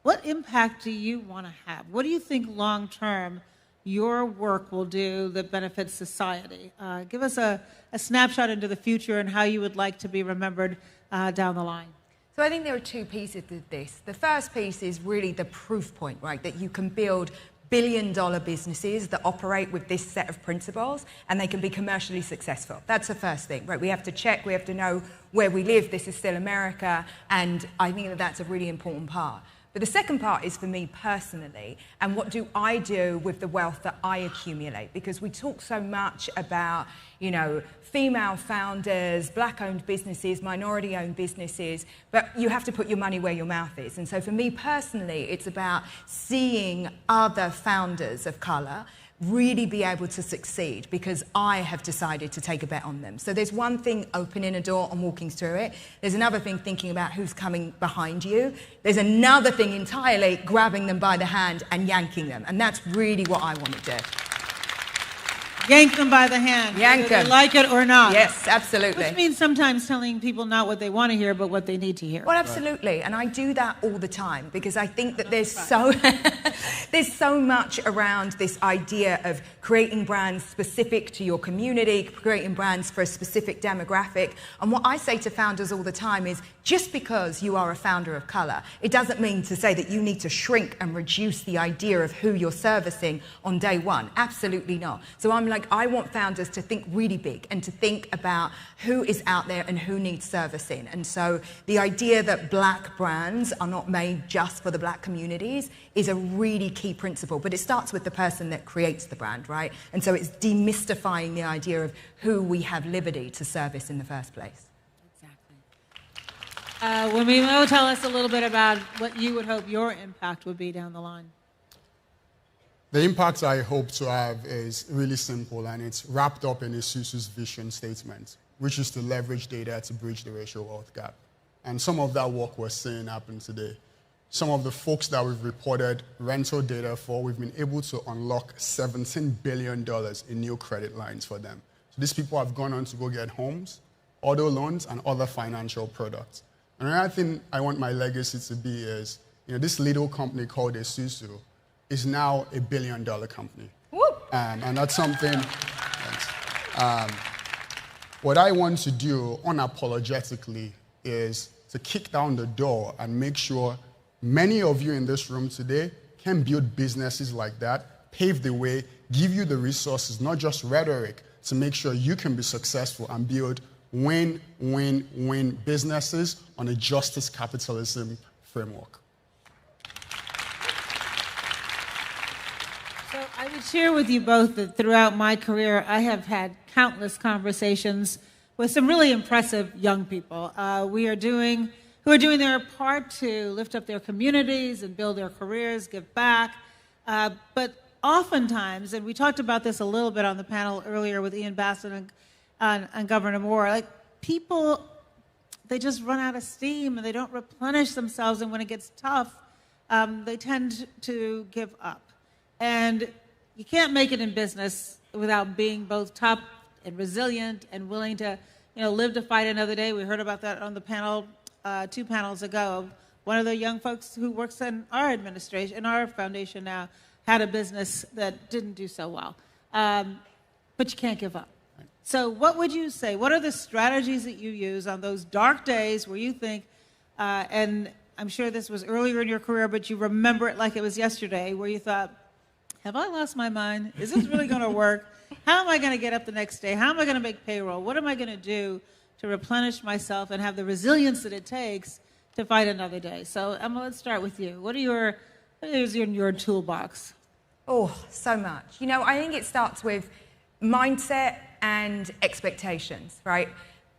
what impact do you want to have? What do you think long-term your work will do that benefits society? Give us a snapshot into the future and how you would like to be remembered down the line. So I think there are two pieces to this. The first piece is really the proof point, right? That you can build billion-dollar businesses that operate with this set of principles, and they can be commercially successful. That's the first thing, right? We have to check, we have to know where we live. This is still America, and I think that that's a really important part. But the second part is for me personally, and what do I do with the wealth that I accumulate? Because we talk so much about, you know, female founders, black-owned businesses, minority-owned businesses, but you have to put your money where your mouth is. And so for me personally, it's about seeing other founders of colour really be able to succeed because I have decided to take a bet on them. So there's one thing opening a door and walking through it. There's another thing thinking about who's coming behind you. There's another thing entirely grabbing them by the hand and yanking them. And that's really what I want to do. Yank them by the hand. Yank whether them. they like it or not. Yes, absolutely. Which means sometimes telling people not what they want to hear, but what they need to hear. Well, absolutely. And I do that all the time because I think that there's so much around this idea of creating brands specific to your community, creating brands for a specific demographic. And what I say to founders all the time is just because you are a founder of colour, it doesn't mean to say that you need to shrink and reduce the idea of who you're servicing on day one. Absolutely not. So I'm like, I want founders to think really big and to think about who is out there and who needs servicing. And so the idea that black brands are not made just for the black communities is a really key principle. But it starts with the person that creates the brand, right? And so it's demystifying the idea of who we have liberty to service in the first place. Wamimo, tell us a little bit about what you would hope your impact would be down the line. The impact I hope to have is really simple, and it's wrapped up in Isusu's vision statement, which is to leverage data to bridge the racial wealth gap. And some of that work we're seeing happen today. Some of the folks that we've reported rental data for, we've been able to unlock $17 billion in new credit lines for them. So these people have gone on to go get homes, auto loans, and other financial products. And another thing I want my legacy to be is, you know, this little company called Isusu is now a $1 billion company. And that's something, what I want to do unapologetically is to kick down the door and make sure many of you in this room today can build businesses like that, pave the way, give you the resources, not just rhetoric, to make sure you can be successful and build win-win-win businesses on a justice capitalism framework. So I would share with you both that throughout my career, I have had countless conversations with some really impressive young people who are doing their part to lift up their communities and build their careers, give back. But oftentimes, and we talked about this a little bit on the panel earlier with Ian Bassett and Governor Moore, like people, they just run out of steam and they don't replenish themselves, and when it gets tough, they tend to give up. And you can't make it in business without being both tough and resilient and willing to, you know, live to fight another day. We heard about that on the panel 2 panels ago. One of the young folks who works in our administration, in our foundation now, had a business that didn't do so well. But you can't give up. So what would you say? What are the strategies that you use on those dark days where you think, and I'm sure this was earlier in your career, but you remember it like it was yesterday, where you thought, have I lost my mind? Is this really going to work? How am I going to get up the next day? How am I going to make payroll? What am I going to do to replenish myself and have the resilience that it takes to fight another day? So Emma, let's start with you. What is in your toolbox? Oh, so much. You know, I think it starts with mindset and expectations, right?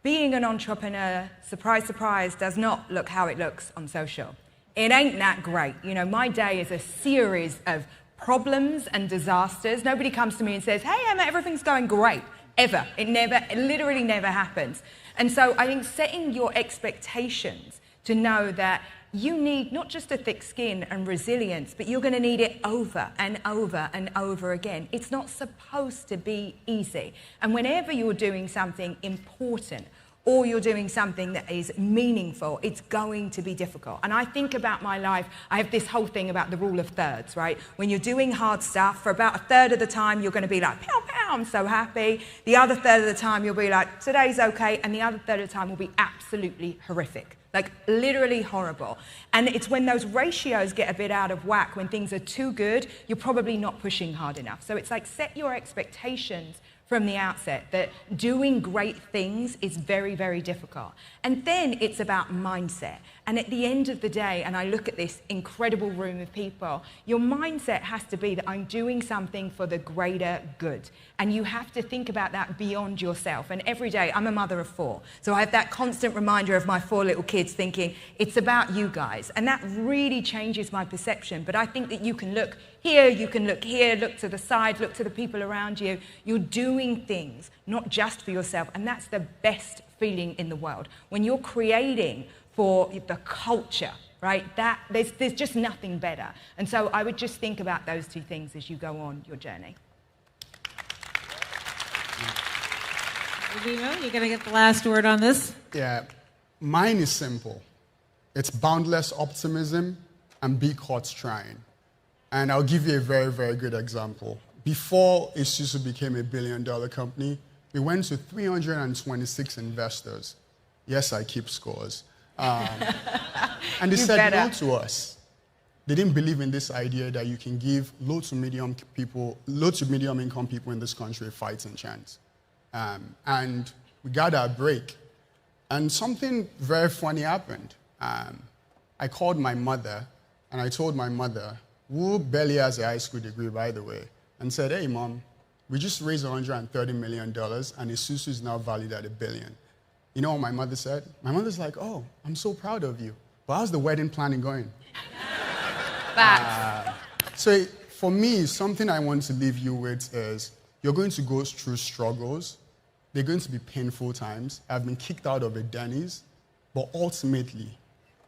Being an entrepreneur, surprise, surprise, does not look how it looks on social. It ain't that great. You know, my day is a series of problems and disasters. Nobody comes to me and says, hey, Emma, everything's going great, ever. It literally never happens. And so I think setting your expectations to know that you need not just a thick skin and resilience, but you're going to need it over and over and over again. It's not supposed to be easy. And whenever you're doing something important or you're doing something that is meaningful, it's going to be difficult. And I think about my life, I have this whole thing about the rule of thirds, right? When you're doing hard stuff, for about a third of the time, you're going to be like, pow, pow, I'm so happy. The other third of the time, you'll be like, today's okay. And the other third of the time will be absolutely horrific. Like literally horrible. And it's when those ratios get a bit out of whack, when things are too good, you're probably not pushing hard enough. So it's like set your expectations from the outset that doing great things is very, very difficult. And then it's about mindset. And at the end of the day, and I look at this incredible room of people, your mindset has to be that I'm doing something for the greater good. And you have to think about that beyond yourself. And every day, I'm a mother of 4. So I have that constant reminder of my 4 little kids thinking, it's about you guys. And that really changes my perception. But I think that you can look here, you can look here, look to the side, look to the people around you. You're doing things, not just for yourself. And that's the best feeling in the world. When you're creating for the culture, right? There's just nothing better. And so I would just think about those 2 things as you go on your journey. Remo, you're going to get the last word on this. Yeah, mine is simple. It's boundless optimism and be caught trying. And I'll give you a very, very good example. Before Isuzu became a $1 billion company, we went to 326 investors. Yes, I keep scores. And they said no to us. They didn't believe in this idea that you can give low to medium income people in this country a fighting chance. And we got our break. And something very funny happened. I called my mother, and I told my mother, who barely has a high school degree, by the way, and said, hey, Mom, we just raised $130 million, and Isuzu is now valued at $1 billion. You know what my mother said? My mother's like, oh, I'm so proud of you. But how's the wedding planning going? So for me, something I want to leave you with is you're going to go through struggles. They're going to be painful times. I've been kicked out of a Denny's, but ultimately,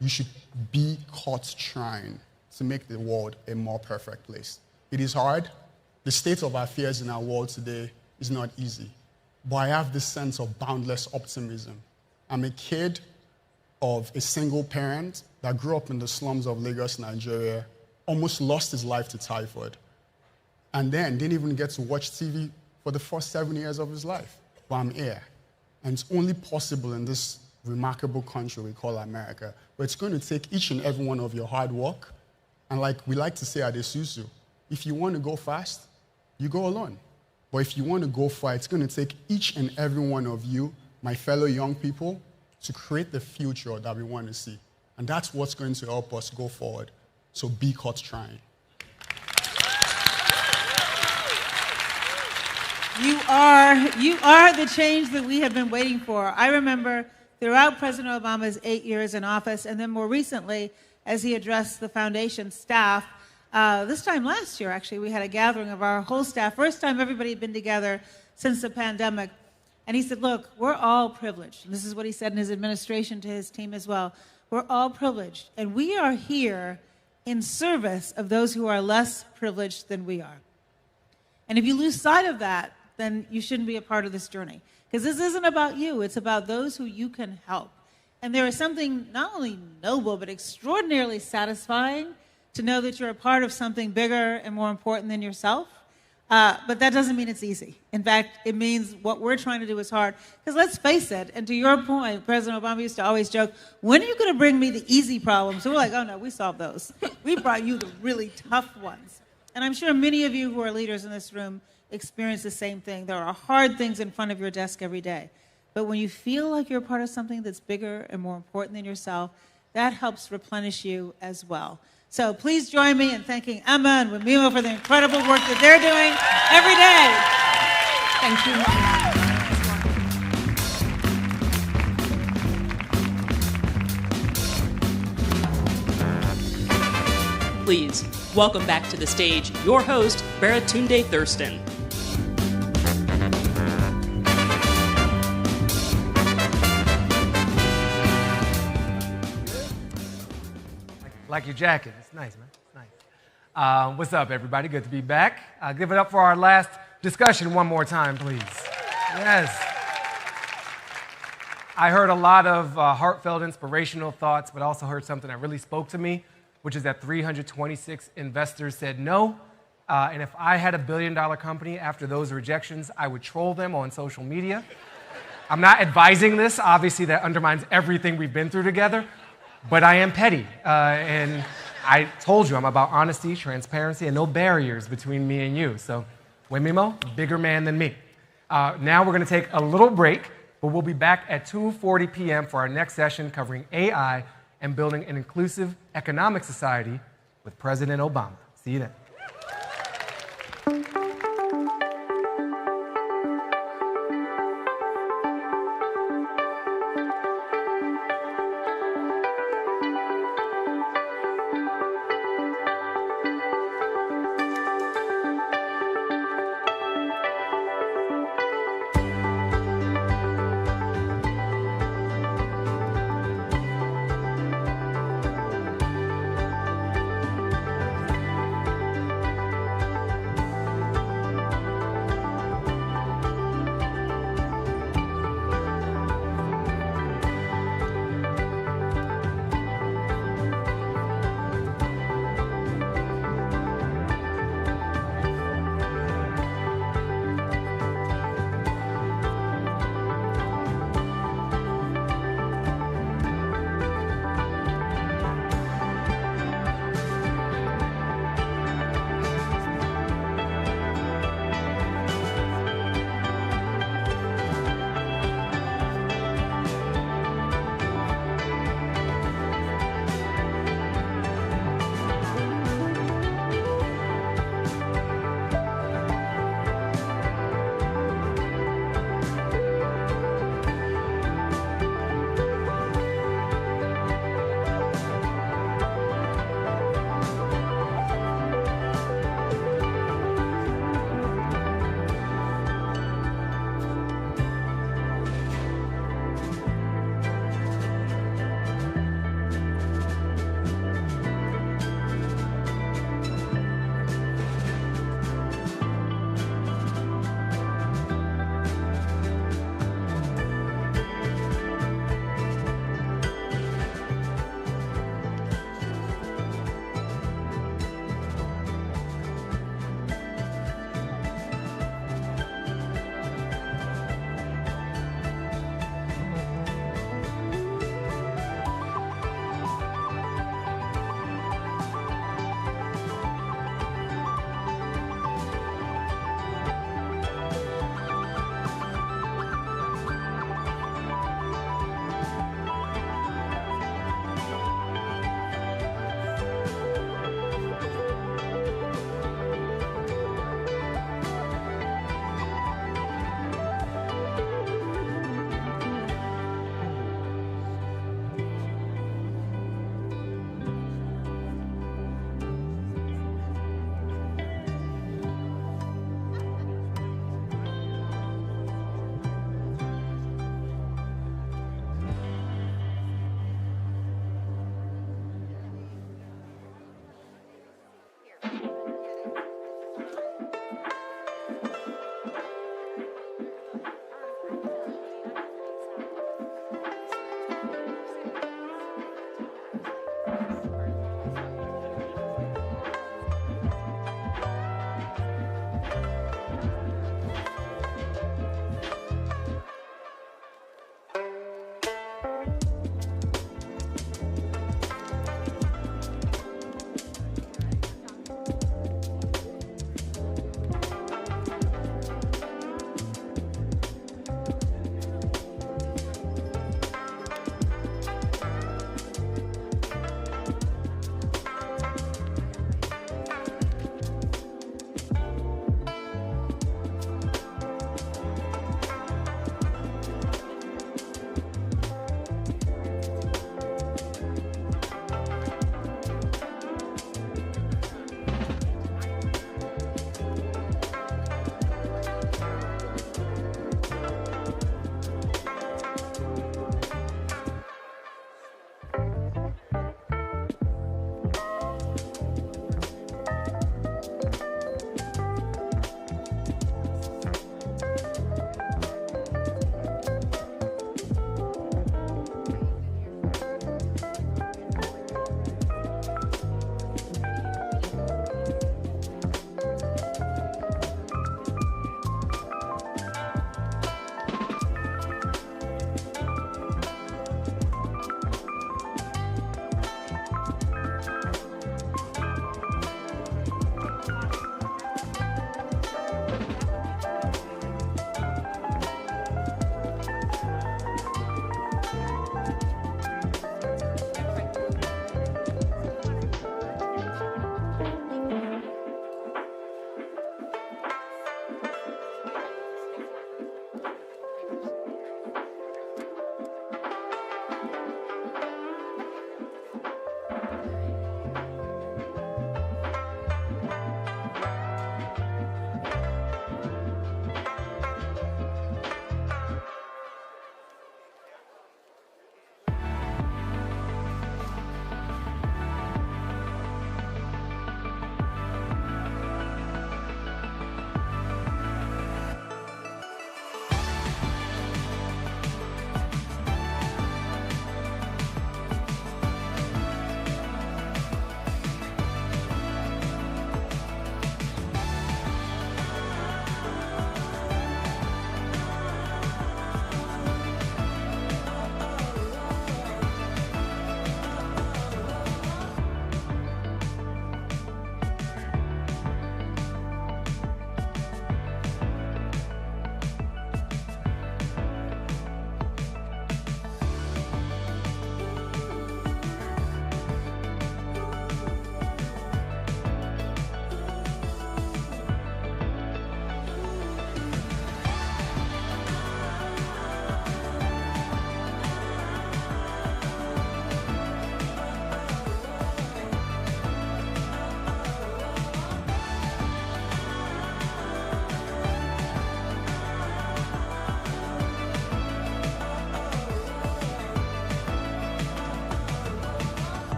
you should be caught trying to make the world a more perfect place. It is hard. The state of affairs in our world today is not easy. But I have this sense of boundless optimism. I'm a kid of a single parent that grew up in the slums of Lagos, Nigeria, almost lost his life to typhoid, and then didn't even get to watch TV for the first 7 years of his life. But I'm here. And it's only possible in this remarkable country we call America, where it's going to take each and every one of your hard work. And like we like to say at Isuzu, if you want to go fast, you go alone. But if you want to go far, it's going to take each and every one of you, my fellow young people, to create the future that we want to see. And that's what's going to help us go forward. So be caught trying. You are the change that we have been waiting for. I remember throughout President Obama's 8 years in office, and then more recently, as he addressed the foundation staff, this time last year, actually, we had a gathering of our whole staff. First time everybody had been together since the pandemic. And he said, look, we're all privileged. And this is what he said in his administration to his team as well. We're all privileged. And we are here in service of those who are less privileged than we are. And if you lose sight of that, then you shouldn't be a part of this journey. Because this isn't about you. It's about those who you can help. And there is something not only noble, but extraordinarily satisfying to know that you're a part of something bigger and more important than yourself. But that doesn't mean it's easy. In fact, it means what we're trying to do is hard. Because let's face it, and to your point, President Obama used to always joke, when are you going to bring me the easy problems? So we're like, oh no, we solved those. We brought you the really tough ones. And I'm sure many of you who are leaders in this room experience the same thing. There are hard things in front of your desk every day. But when you feel like you're part of something that's bigger and more important than yourself, that helps replenish you as well. So please join me in thanking Emma and Wamimo for the incredible work that they're doing every day. Thank you. Please welcome back to the stage your host, Baratunde Thurston. Like your jacket. It's nice, man. It's nice. What's up, everybody? Good to be back. Give it up for our last discussion one more time, please. Yes. I heard a lot of heartfelt, inspirational thoughts, but also heard something that really spoke to me, which is that 326 investors said no. And if I had $1 billion company after those rejections, I would troll them on social media. I'm not advising this. Obviously, that undermines everything we've been through together. But I am petty. And I told you I'm about honesty, transparency, and no barriers between me and you. So, Wemimo, bigger man than me. Now we're going to take a little break. But we'll be back at 2:40 p.m. for our next session covering AI and building an inclusive economic society with President Obama. See you then.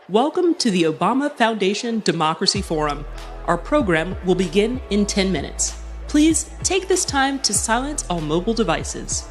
Welcome to the Obama Foundation Democracy Forum. Our program will begin in 10 minutes. Please take this time to silence all mobile devices.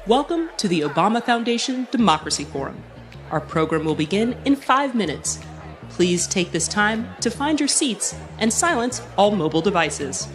Welcome to the Obama Foundation Democracy Forum. Our program will begin in 5 minutes. Please take this time to find your seats and silence all mobile devices.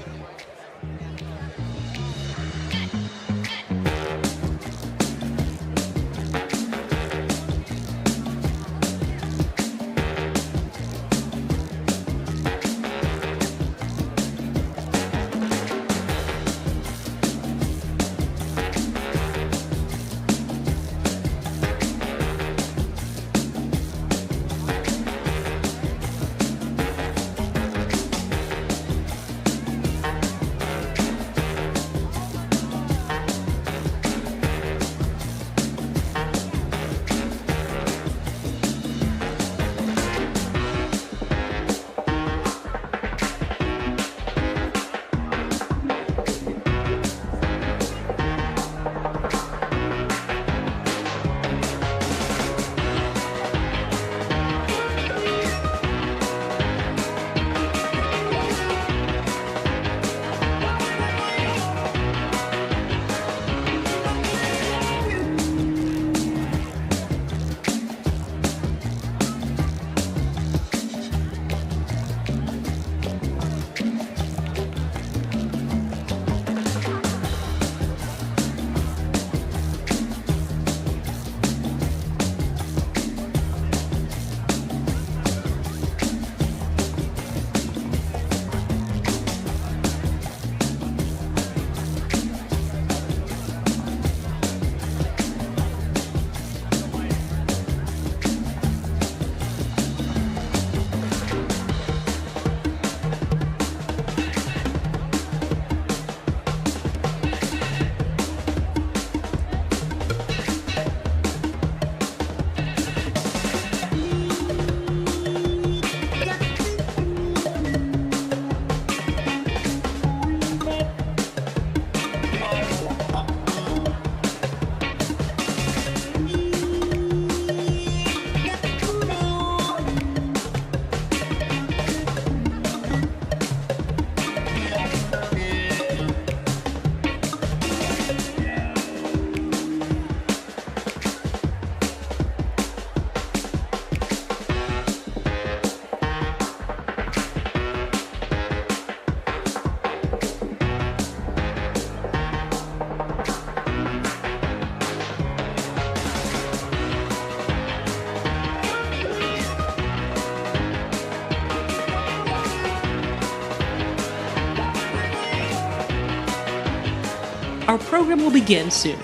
Our program will begin soon.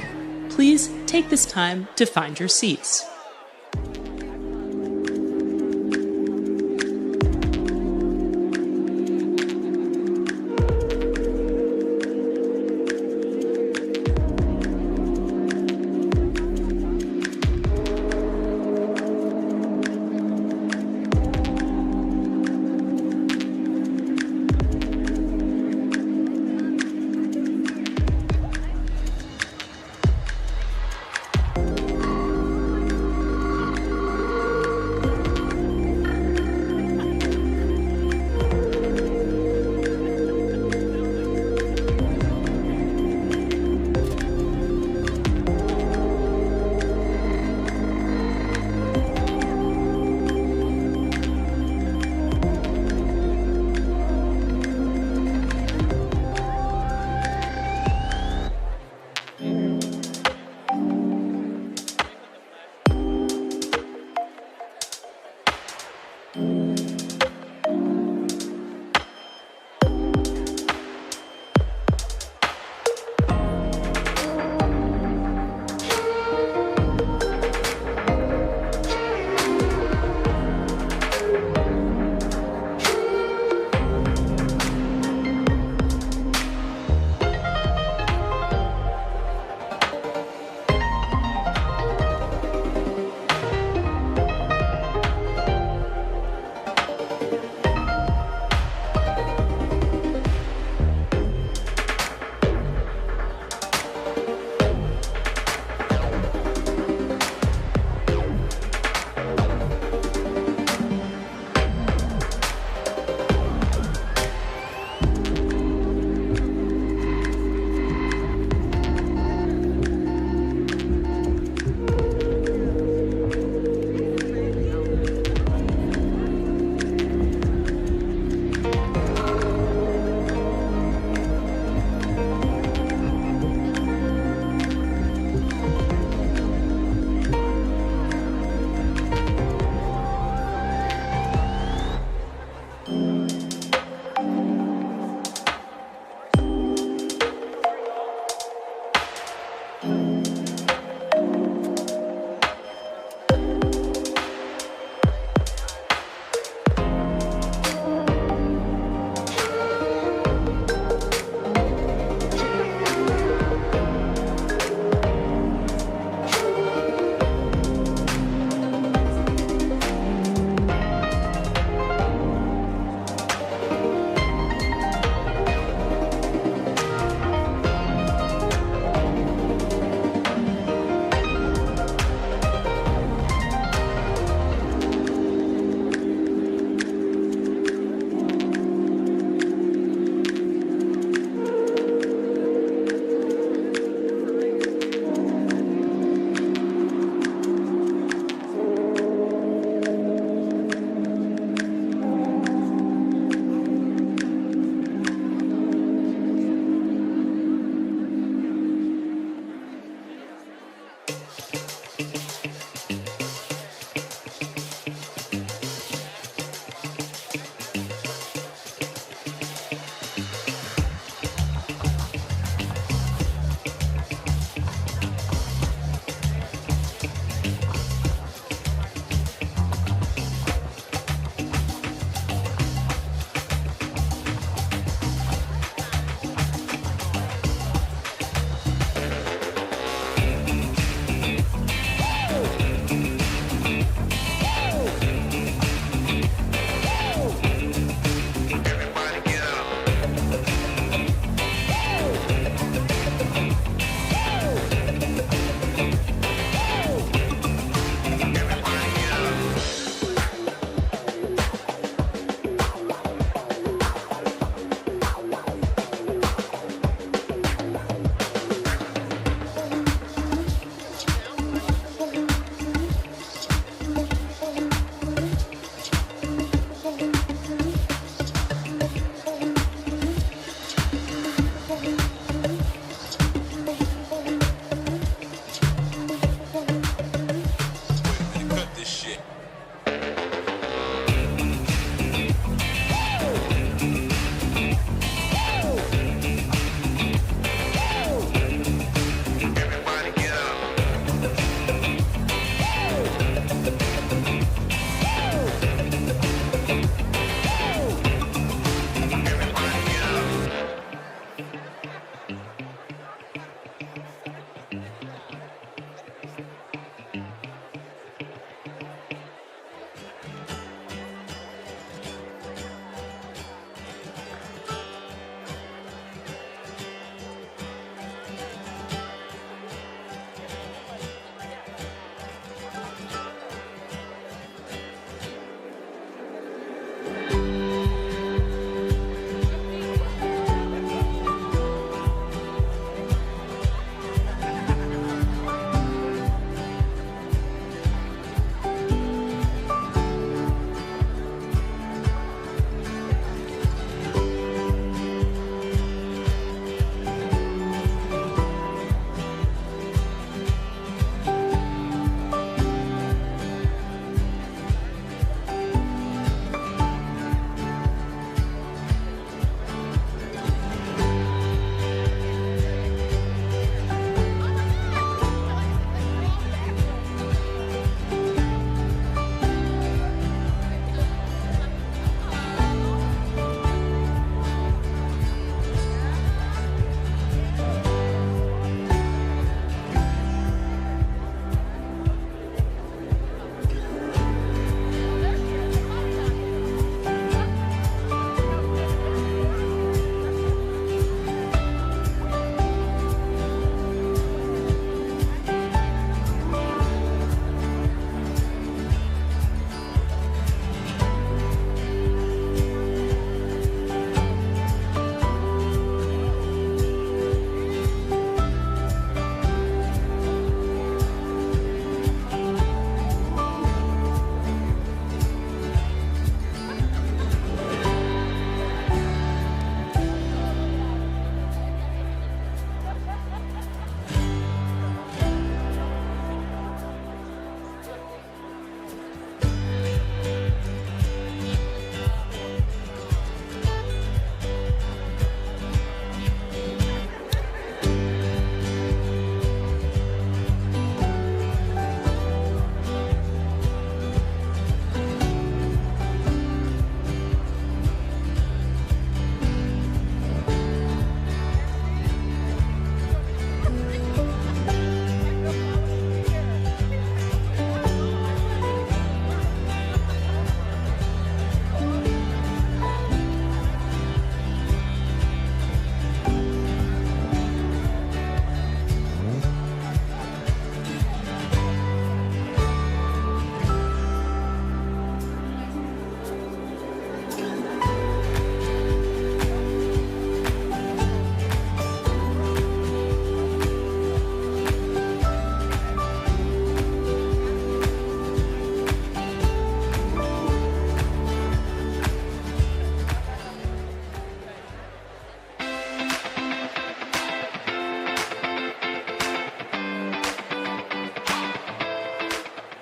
Please take this time to find your seats.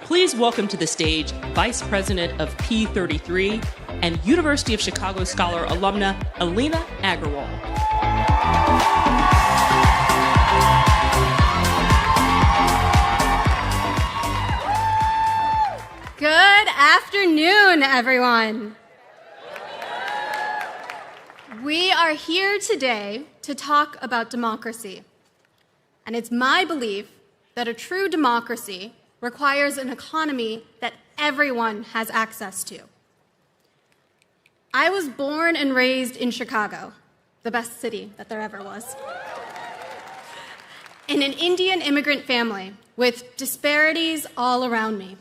Please welcome to the stage Vice President of P33 and University of Chicago Scholar alumna Alina Agarwal. Good afternoon, everyone. We are here today to talk about democracy. And it's my belief that a true democracy requires an economy that everyone has access to. I was born and raised in Chicago, the best city that there ever was, in an Indian immigrant family with disparities all around me.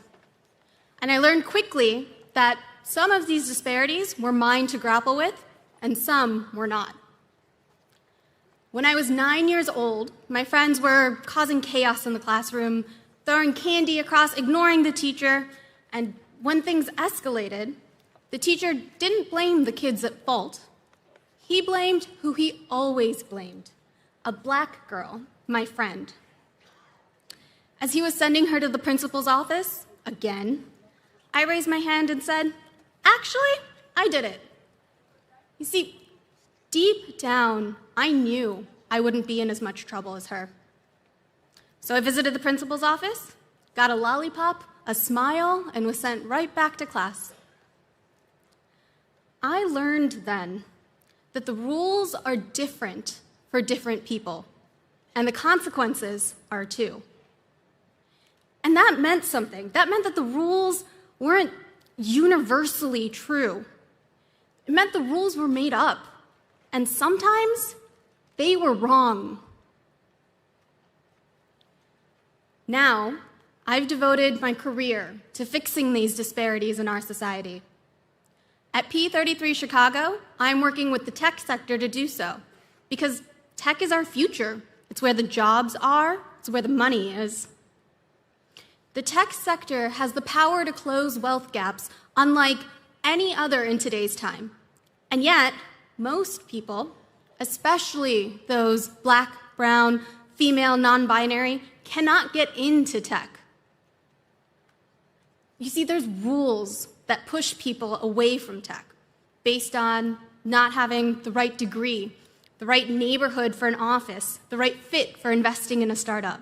And I learned quickly that some of these disparities were mine to grapple with, and some were not. When I was 9 years old, my friends were causing chaos in the classroom, throwing candy across, ignoring the teacher, and when things escalated, the teacher didn't blame the kids at fault. He blamed who he always blamed, a black girl, my friend. As he was sending her to the principal's office, again, I raised my hand and said, "Actually, I did it." You see, deep down, I knew I wouldn't be in as much trouble as her. So I visited the principal's office, got a lollipop, a smile, and was sent right back to class. I learned then that the rules are different for different people, and the consequences are too. And that meant something. That meant that the rules weren't universally true. It meant the rules were made up, and sometimes they were wrong. Now, I've devoted my career to fixing these disparities in our society. At P33 Chicago, I'm working with the tech sector to do so, because tech is our future. It's where the jobs are, it's where the money is. The tech sector has the power to close wealth gaps unlike any other in today's time. And yet, most people, especially those black, brown, female, non-binary, cannot get into tech. You see, there's rules that push people away from tech based on not having the right degree, the right neighborhood for an office, the right fit for investing in a startup.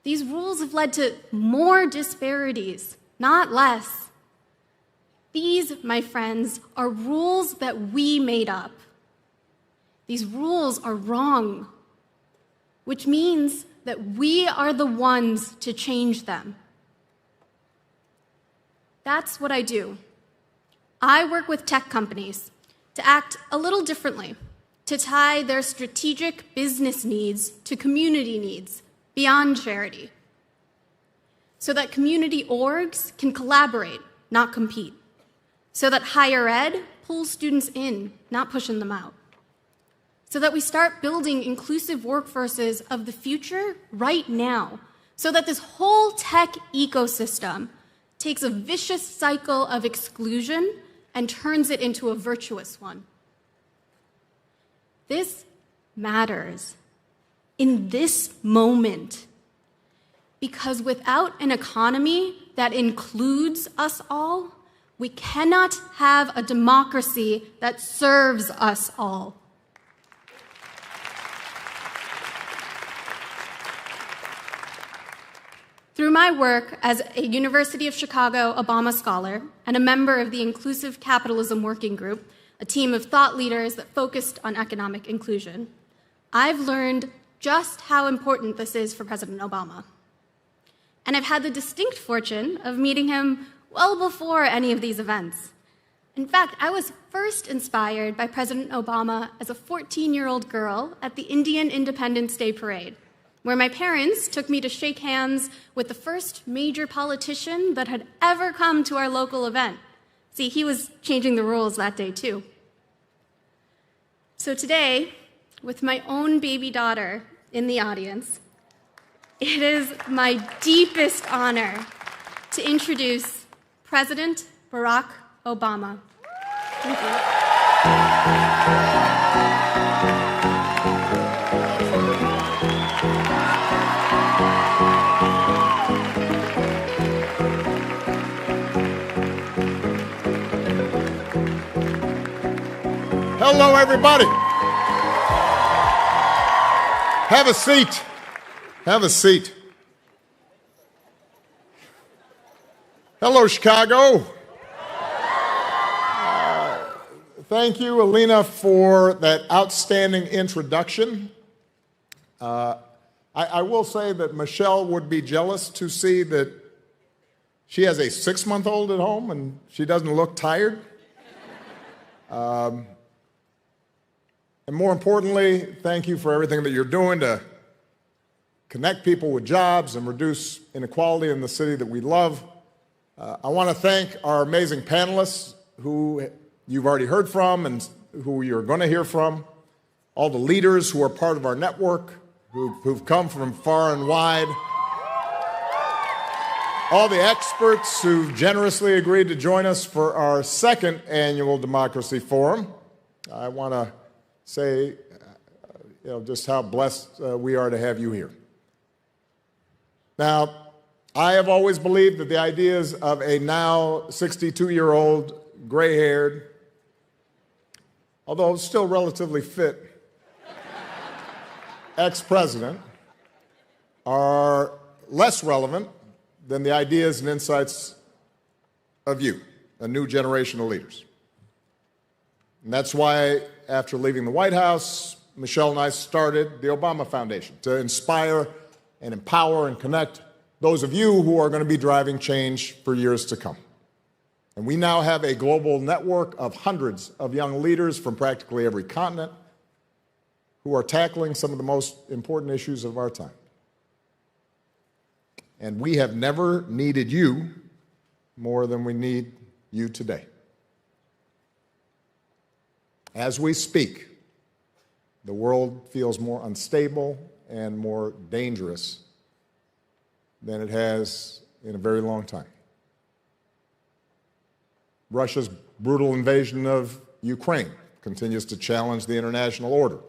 These rules have led to more disparities, not less. These, my friends, are rules that we made up. These rules are wrong, which means that we are the ones to change them. That's what I do. I work with tech companies to act a little differently, to tie their strategic business needs to community needs beyond charity, so that community orgs can collaborate, not compete, so that higher ed pulls students in, not pushing them out, so that we start building inclusive workforces of the future right now, so that this whole tech ecosystem takes a vicious cycle of exclusion and turns it into a virtuous one. This matters in this moment, because without an economy that includes us all, we cannot have a democracy that serves us all. Through my work as a University of Chicago Obama Scholar and a member of the Inclusive Capitalism Working Group, a team of thought leaders that focused on economic inclusion, I've learned just how important this is for President Obama. And I've had the distinct fortune of meeting him well before any of these events. In fact, I was first inspired by President Obama as a 14-year-old girl at the Indian Independence Day Parade, where my parents took me to shake hands with the first major politician that had ever come to our local event. See, he was changing the rules that day, too. So today, with my own baby daughter in the audience, it is my deepest honor to introduce President Barack Obama. Thank you. Hello, everybody. Have a seat. Have a seat. Hello, Chicago. Thank you, Alina, for that outstanding introduction. I will say that Michelle would be jealous to see that she has a 6-month-old at home and she doesn't look tired. And more importantly, thank you for everything that you're doing to connect people with jobs and reduce inequality in the city that we love. I want to thank our amazing panelists who you've already heard from and who you're going to hear from, all the leaders who are part of our network, who've come from far and wide, all the experts who've generously agreed to join us for our second annual Democracy Forum. I want to say just how blessed we are to have you here. Now, I have always believed that the ideas of a now 62-year-old, gray-haired, although still relatively fit, ex-president are less relevant than the ideas and insights of you, a new generation of leaders. And that's why, after leaving the White House, Michelle and I started the Obama Foundation to inspire and empower and connect those of you who are going to be driving change for years to come. And we now have a global network of hundreds of young leaders from practically every continent who are tackling some of the most important issues of our time. And we have never needed you more than we need you today. As we speak, the world feels more unstable and more dangerous than it has in a very long time. Russia's brutal invasion of Ukraine continues to challenge the international order.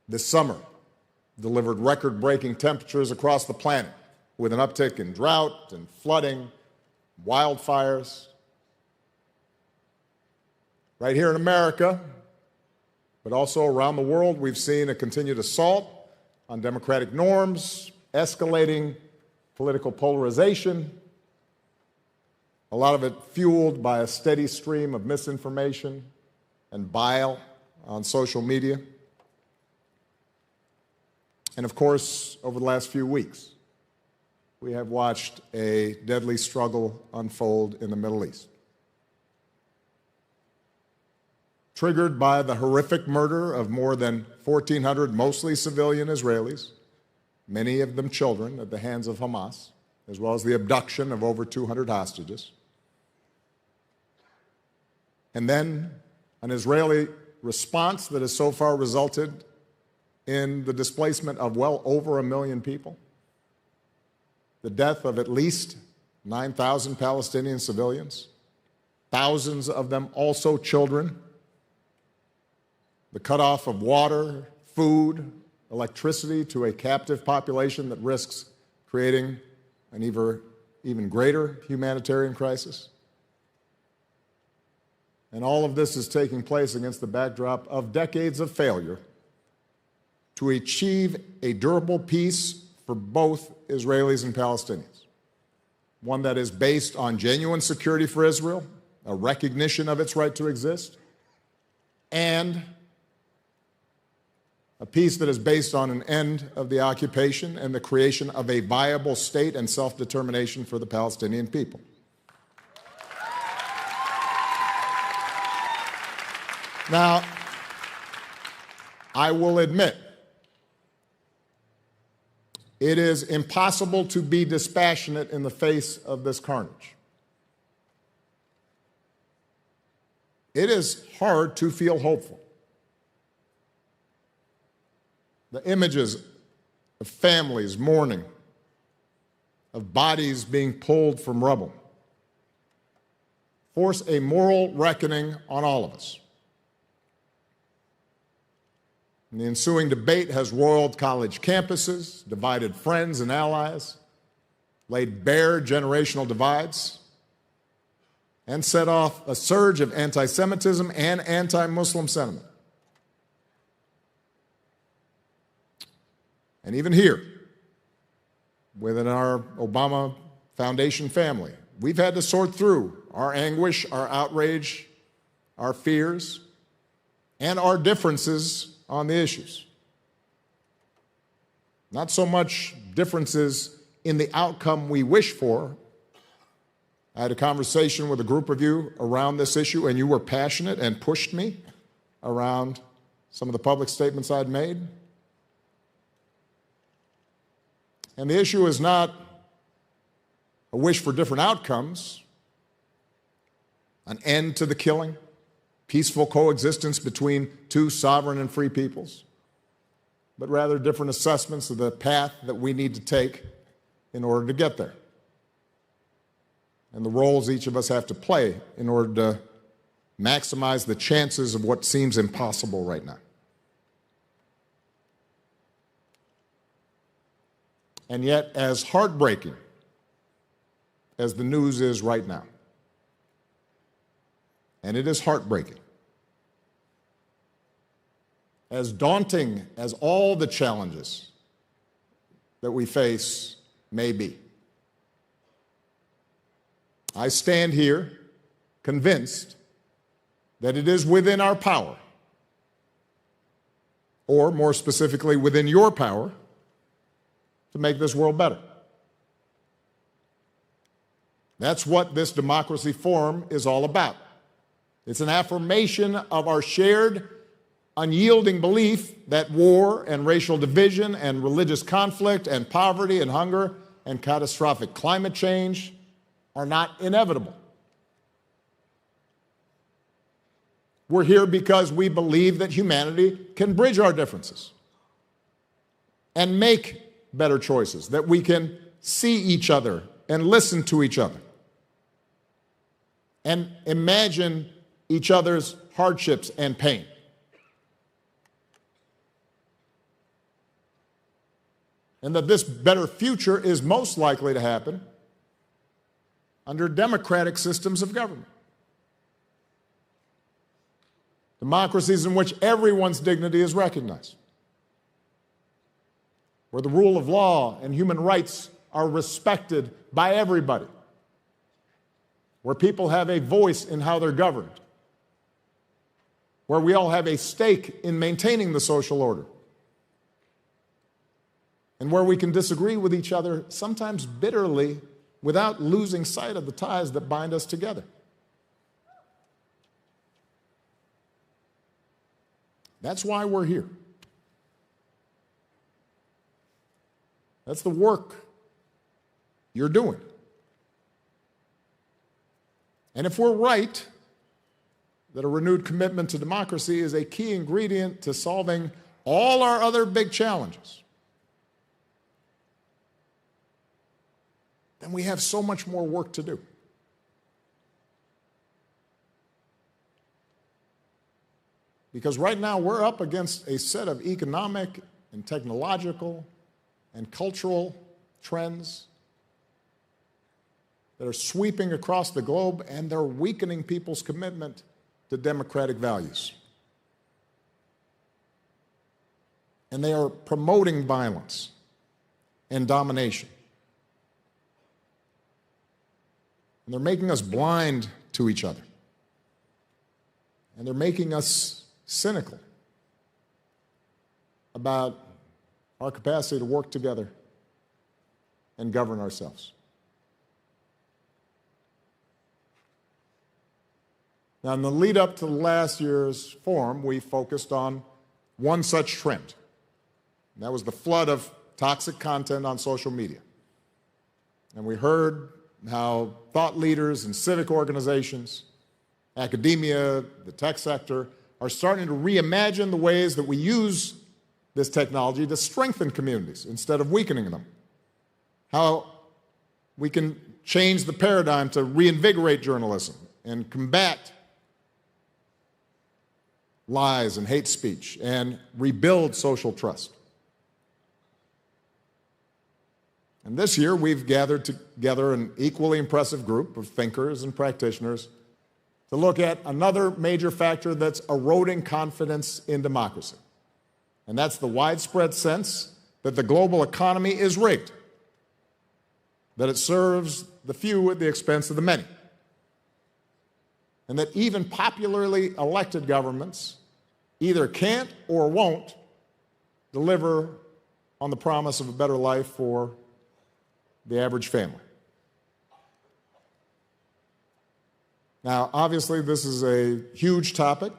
This summer delivered record-breaking temperatures across the planet, with an uptick in drought and flooding, wildfires. Right here in America, but also around the world, we've seen a continued assault on democratic norms, escalating political polarization, a lot of it fueled by a steady stream of misinformation and bile on social media. And of course, over the last few weeks, we have watched a deadly struggle unfold in the Middle East. Triggered by the horrific murder of more than 1,400 mostly civilian Israelis, many of them children, at the hands of Hamas, as well as the abduction of over 200 hostages. And then an Israeli response that has so far resulted in the displacement of well over 1 million people, the death of at least 9,000 Palestinian civilians, thousands of them also children, the cutoff of water, food, electricity to a captive population that risks creating an even greater humanitarian crisis. And all of this is taking place against the backdrop of decades of failure to achieve a durable peace for both Israelis and Palestinians, one that is based on genuine security for Israel, a recognition of its right to exist, and a peace that is based on an end of the occupation and the creation of a viable state and self-determination for the Palestinian people. Now, I will admit, it is impossible to be dispassionate in the face of this carnage. It is hard to feel hopeful. The images of families mourning, of bodies being pulled from rubble, force a moral reckoning on all of us. And the ensuing debate has roiled college campuses, divided friends and allies, laid bare generational divides, and set off a surge of anti-Semitism and anti-Muslim sentiment. And even here, within our Obama Foundation family, we've had to sort through our anguish, our outrage, our fears, and our differences on the issues. Not so much differences in the outcome we wish for. I had a conversation with a group of you around this issue, and you were passionate and pushed me around some of the public statements I'd made. And the issue is not a wish for different outcomes, an end to the killing, peaceful coexistence between two sovereign and free peoples, but rather different assessments of the path that we need to take in order to get there, and the roles each of us have to play in order to maximize the chances of what seems impossible right now. And yet, as heartbreaking as the news is right now, and it is heartbreaking, as daunting as all the challenges that we face may be, I stand here convinced that it is within our power, or more specifically, within your power, to make this world better. That's what this Democracy Forum is all about. It's an affirmation of our shared, unyielding belief that war and racial division and religious conflict and poverty and hunger and catastrophic climate change are not inevitable. We're here because we believe that humanity can bridge our differences and make better choices, that we can see each other and listen to each other and imagine each other's hardships and pain. And that this better future is most likely to happen under democratic systems of government. Democracies in which everyone's dignity is recognized, where the rule of law and human rights are respected by everybody, where people have a voice in how they're governed, where we all have a stake in maintaining the social order, and where we can disagree with each other, sometimes bitterly, without losing sight of the ties that bind us together. That's why we're here. That's the work you're doing. And if we're right that a renewed commitment to democracy is a key ingredient to solving all our other big challenges, then we have so much more work to do. Because right now we're up against a set of economic and technological and cultural trends that are sweeping across the globe, and they're weakening people's commitment to democratic values. And they are promoting violence and domination. And they're making us blind to each other. And they're making us cynical about our capacity to work together and govern ourselves. Now, in the lead up to last year's forum, we focused on one such trend, and that was the flood of toxic content on social media. And we heard how thought leaders and civic organizations, academia, the tech sector, are starting to reimagine the ways that we use this technology to strengthen communities instead of weakening them. How we can change the paradigm to reinvigorate journalism and combat lies and hate speech and rebuild social trust. And this year, we've gathered together an equally impressive group of thinkers and practitioners to look at another major factor that's eroding confidence in democracy. And that's the widespread sense that the global economy is rigged, that it serves the few at the expense of the many, and that even popularly elected governments either can't or won't deliver on the promise of a better life for the average family. Now, obviously, this is a huge topic.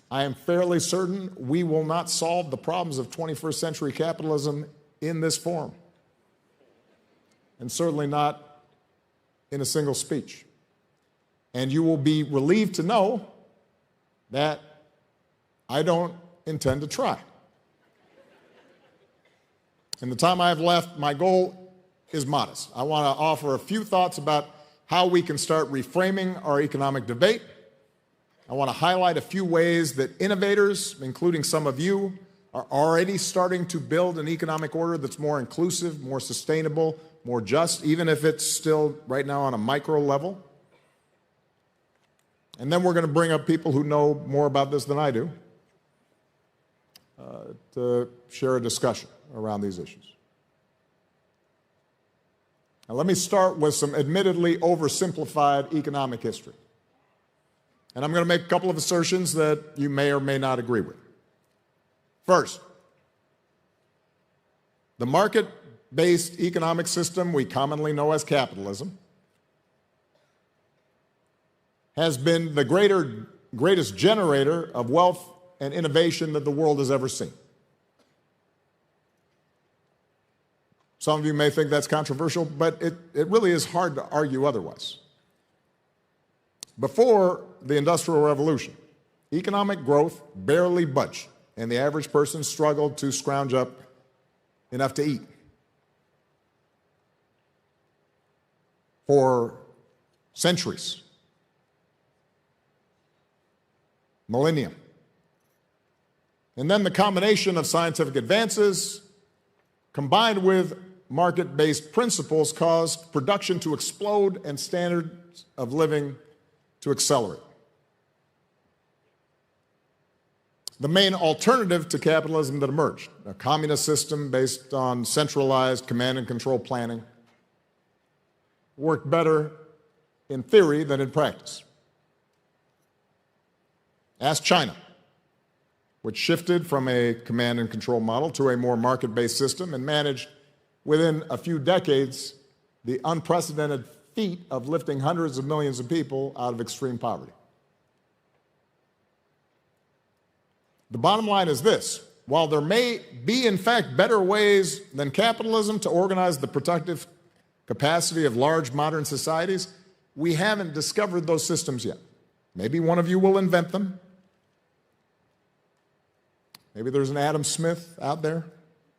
I am fairly certain we will not solve the problems of 21st century capitalism in this forum, and certainly not in a single speech. And you will be relieved to know that I don't intend to try. In the time I have left, my goal is modest. I want to offer a few thoughts about how we can start reframing our economic debate. I want to highlight a few ways that innovators, including some of you, are already starting to build an economic order that's more inclusive, more sustainable, more just, even if it's still right now on a micro level. And then we're going to bring up people who know more about this than I do to share a discussion around these issues. Now, let me start with some admittedly oversimplified economic history. And I'm going to make a couple of assertions that you may or may not agree with. First, the market-based economic system we commonly know as capitalism has been the greatest generator of wealth and innovation that the world has ever seen. Some of you may think that's controversial, but it really is hard to argue otherwise. Before the Industrial Revolution, economic growth barely budged, and the average person struggled to scrounge up enough to eat. For centuries, millennium. And then the combination of scientific advances combined with market-based principles caused production to explode and standards of living to accelerate. The main alternative to capitalism that emerged, a communist system based on centralized command and control planning, worked better in theory than in practice. Ask China, which shifted from a command and control model to a more market-based system and managed within a few decades the unprecedented feat of lifting hundreds of millions of people out of extreme poverty. The bottom line is this: while there may be, in fact, better ways than capitalism to organize the productive capacity of large modern societies, we haven't discovered those systems yet. Maybe one of you will invent them. Maybe there's an Adam Smith out there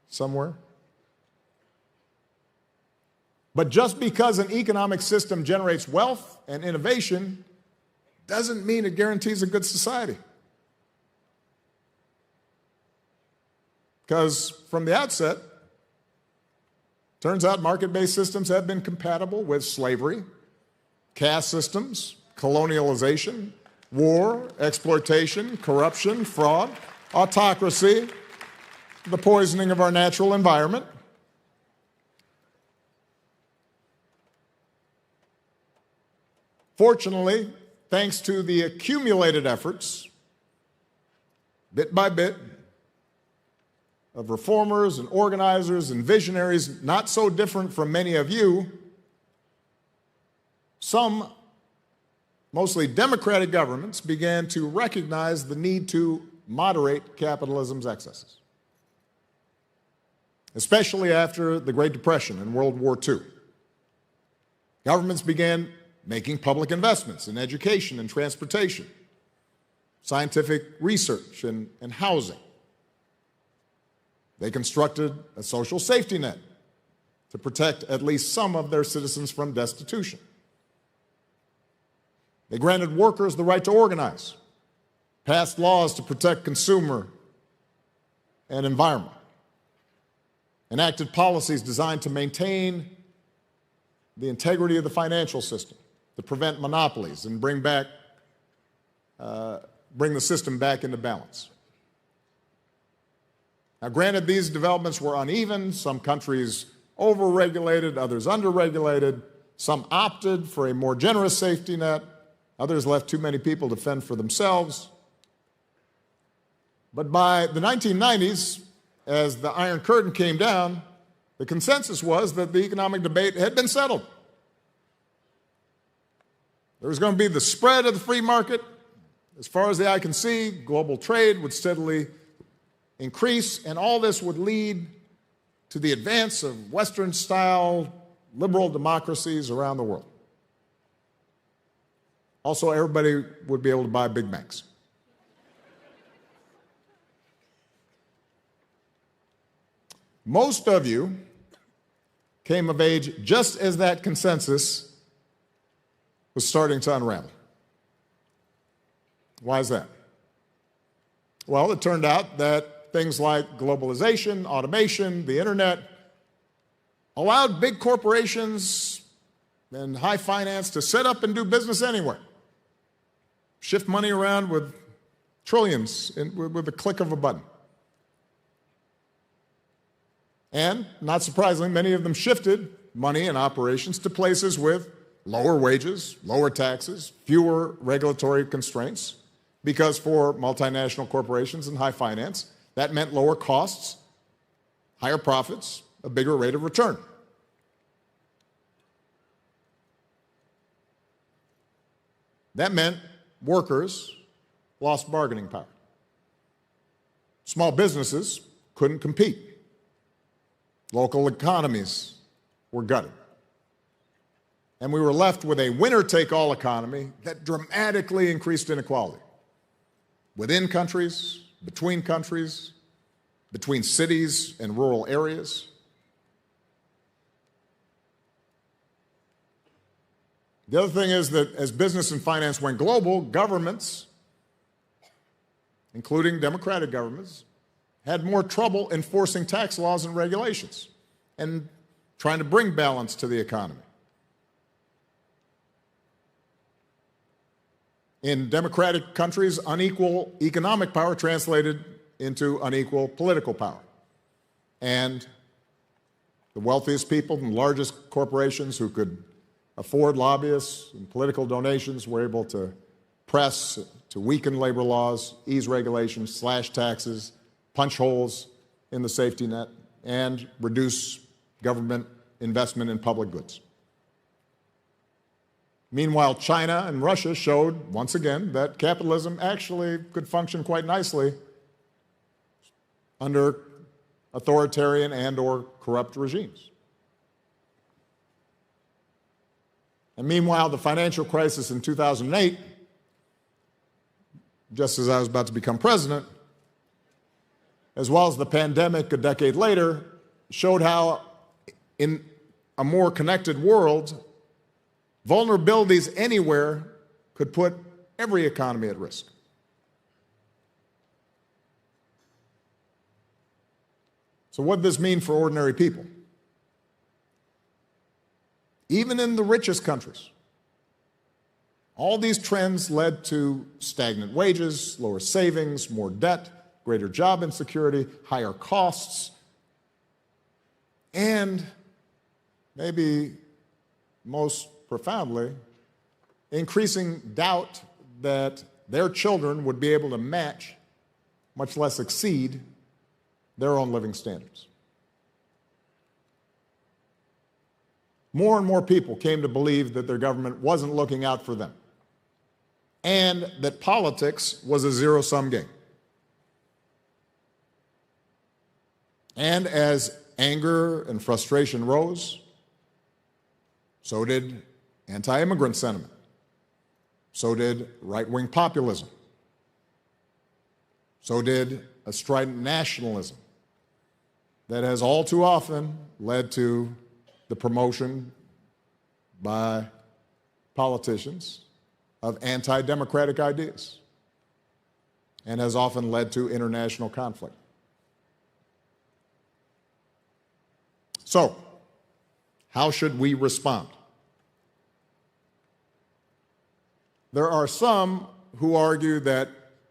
somewhere. But just because an economic system generates wealth and innovation doesn't mean it guarantees a good society. Because from the outset, turns out market-based systems have been compatible with slavery, caste systems, colonialization, war, exploitation, corruption, fraud, autocracy, the poisoning of our natural environment. Fortunately, thanks to the accumulated efforts, bit by bit, of reformers and organizers and visionaries not so different from many of you, some, mostly democratic governments, began to recognize the need to moderate capitalism's excesses, especially after the Great Depression and World War II. Governments began making public investments in education and transportation, scientific research and housing. They constructed a social safety net to protect at least some of their citizens from destitution. They granted workers the right to organize, passed laws to protect consumer and environment, enacted policies designed to maintain the integrity of the financial system, to prevent monopolies and bring back bring the system back into balance. Now, granted, these developments were uneven. Some countries overregulated, others underregulated. Some opted for a more generous safety net. Others left too many people to fend for themselves. But by the 1990s, as the Iron Curtain came down, the consensus was that the economic debate had been settled. There was going to be the spread of the free market. As far as the eye can see, global trade would steadily increase, and all this would lead to the advance of Western-style liberal democracies around the world. Also, everybody would be able to buy Big Macs. Most of you came of age just as that consensus was starting to unravel. Why is that? Well, it turned out that things like globalization, automation, the internet allowed big corporations and high finance to set up and do business anywhere. Shift money around with trillions with the click of a button. And, not surprisingly, many of them shifted money and operations to places with lower wages, lower taxes, fewer regulatory constraints, because for multinational corporations and high finance, that meant lower costs, higher profits, a bigger rate of return. That meant workers lost bargaining power. Small businesses couldn't compete. Local economies were gutted. And we were left with a winner-take-all economy that dramatically increased inequality within countries, between cities and rural areas. The other thing is that as business and finance went global, governments, including democratic governments, had more trouble enforcing tax laws and regulations and trying to bring balance to the economy. In democratic countries, unequal economic power translated into unequal political power. And the wealthiest people and largest corporations who could afford lobbyists and political donations were able to press to weaken labor laws, ease regulations, slash taxes, punch holes in the safety net, and reduce government investment in public goods. Meanwhile, China and Russia showed, once again, that capitalism actually could function quite nicely under authoritarian and/or corrupt regimes. And meanwhile, the financial crisis in 2008, just as I was about to become president, as well as the pandemic a decade later, showed how in a more connected world, vulnerabilities anywhere could put every economy at risk. So what does this mean for ordinary people? Even in the richest countries, all these trends led to stagnant wages, lower savings, more debt, greater job insecurity, higher costs, and maybe most profoundly, increasing doubt that their children would be able to match, much less exceed, their own living standards. More and more people came to believe that their government wasn't looking out for them, and that politics was a zero-sum game. And as anger and frustration rose, so did anti-immigrant sentiment. So did right-wing populism. So did a strident nationalism that has all too often led to the promotion by politicians of anti-democratic ideas and has often led to international conflict. So, how should we respond? There are some who argue that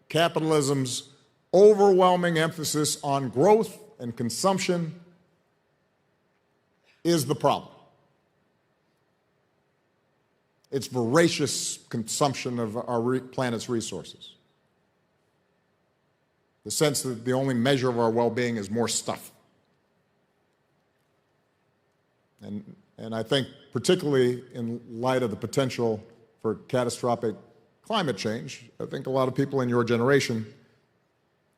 capitalism's overwhelming emphasis on growth and consumption is the problem. It's voracious consumption of our planet's resources. The sense that the only measure of our well-being is more stuff. And I think particularly in light of the potential for catastrophic climate change, I think a lot of people in your generation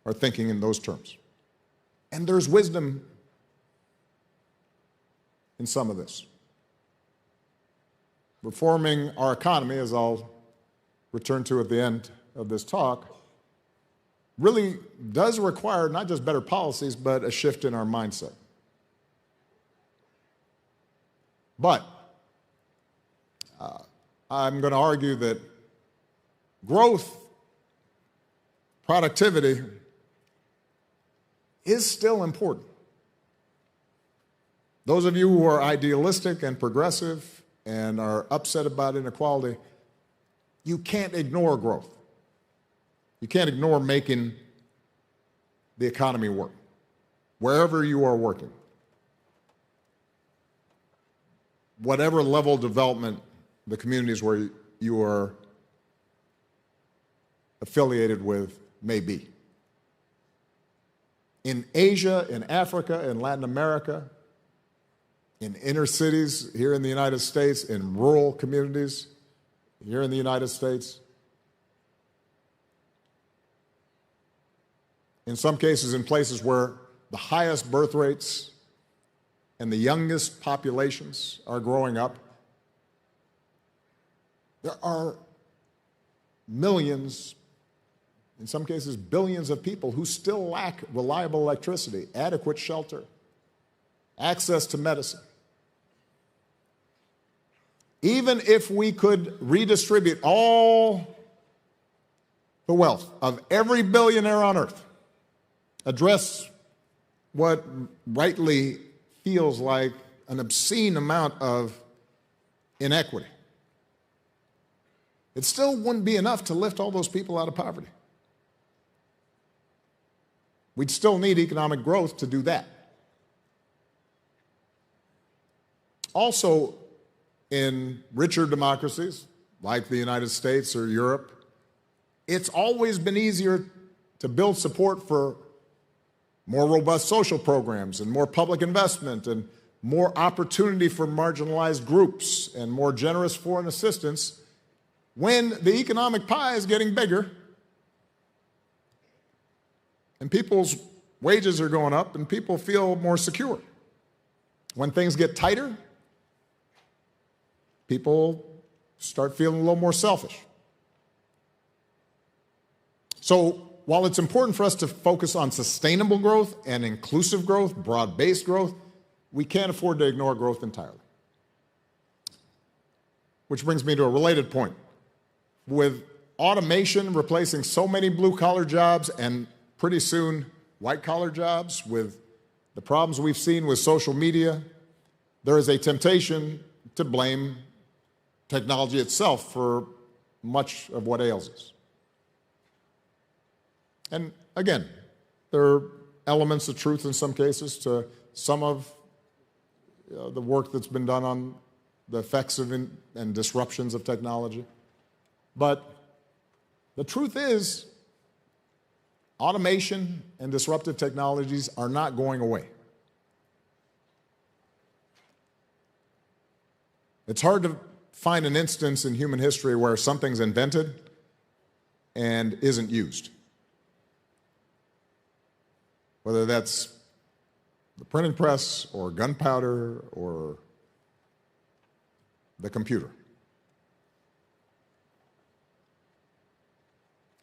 are thinking in those terms. And there's wisdom in some of this. Reforming our economy, as I'll return to at the end of this talk, really does require not just better policies, but a shift in our mindset. But I'm going to argue that growth, productivity, is still important. Those of you who are idealistic and progressive and are upset about inequality, you can't ignore growth. You can't ignore making the economy work, wherever you are working. Whatever level of development the communities where you are affiliated with may be. In Asia, in Africa, in Latin America, in inner cities here in the United States, in rural communities here in the United States, in some cases in places where the highest birth rates and the youngest populations are growing up, there are millions, in some cases billions of people who still lack reliable electricity, adequate shelter, access to medicine. Even if we could redistribute all the wealth of every billionaire on earth, address what rightly feels like an obscene amount of inequity, it still wouldn't be enough to lift all those people out of poverty. We'd still need economic growth to do that. Also, in richer democracies like the United States or Europe, it's always been easier to build support for more robust social programs and more public investment and more opportunity for marginalized groups and more generous foreign assistance when the economic pie is getting bigger and people's wages are going up and people feel more secure. When things get tighter, people start feeling a little more selfish. So while it's important for us to focus on sustainable growth and inclusive growth, broad-based growth, we can't afford to ignore growth entirely. Which brings me to a related point. With automation replacing so many blue-collar jobs and pretty soon white-collar jobs, with the problems we've seen with social media, there is a temptation to blame technology itself for much of what ails us. And again, there are elements of truth in some cases to some of the work that's been done on the effects of and disruptions of technology. But the truth is, automation and disruptive technologies are not going away. It's hard to find an instance in human history where something's invented and isn't used. Whether that's the printing press or gunpowder or the computer.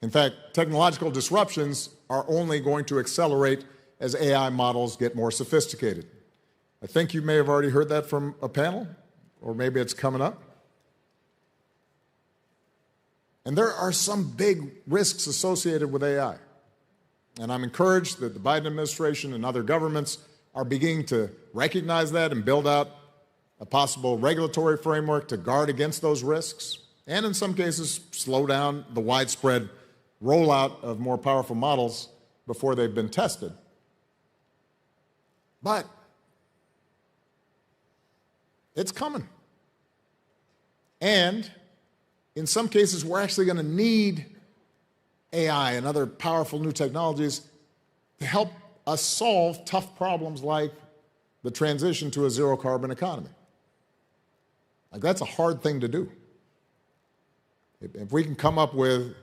In fact, technological disruptions are only going to accelerate as AI models get more sophisticated. I think you may have already heard that from a panel, or maybe it's coming up. And there are some big risks associated with AI. And I'm encouraged that the Biden administration and other governments are beginning to recognize that and build out a possible regulatory framework to guard against those risks and in some cases slow down the widespread rollout of more powerful models before they've been tested. But it's coming. And in some cases, we're actually going to need AI and other powerful new technologies to help us solve tough problems like the transition to a zero-carbon economy. Like, that's a hard thing to do. If we can come up with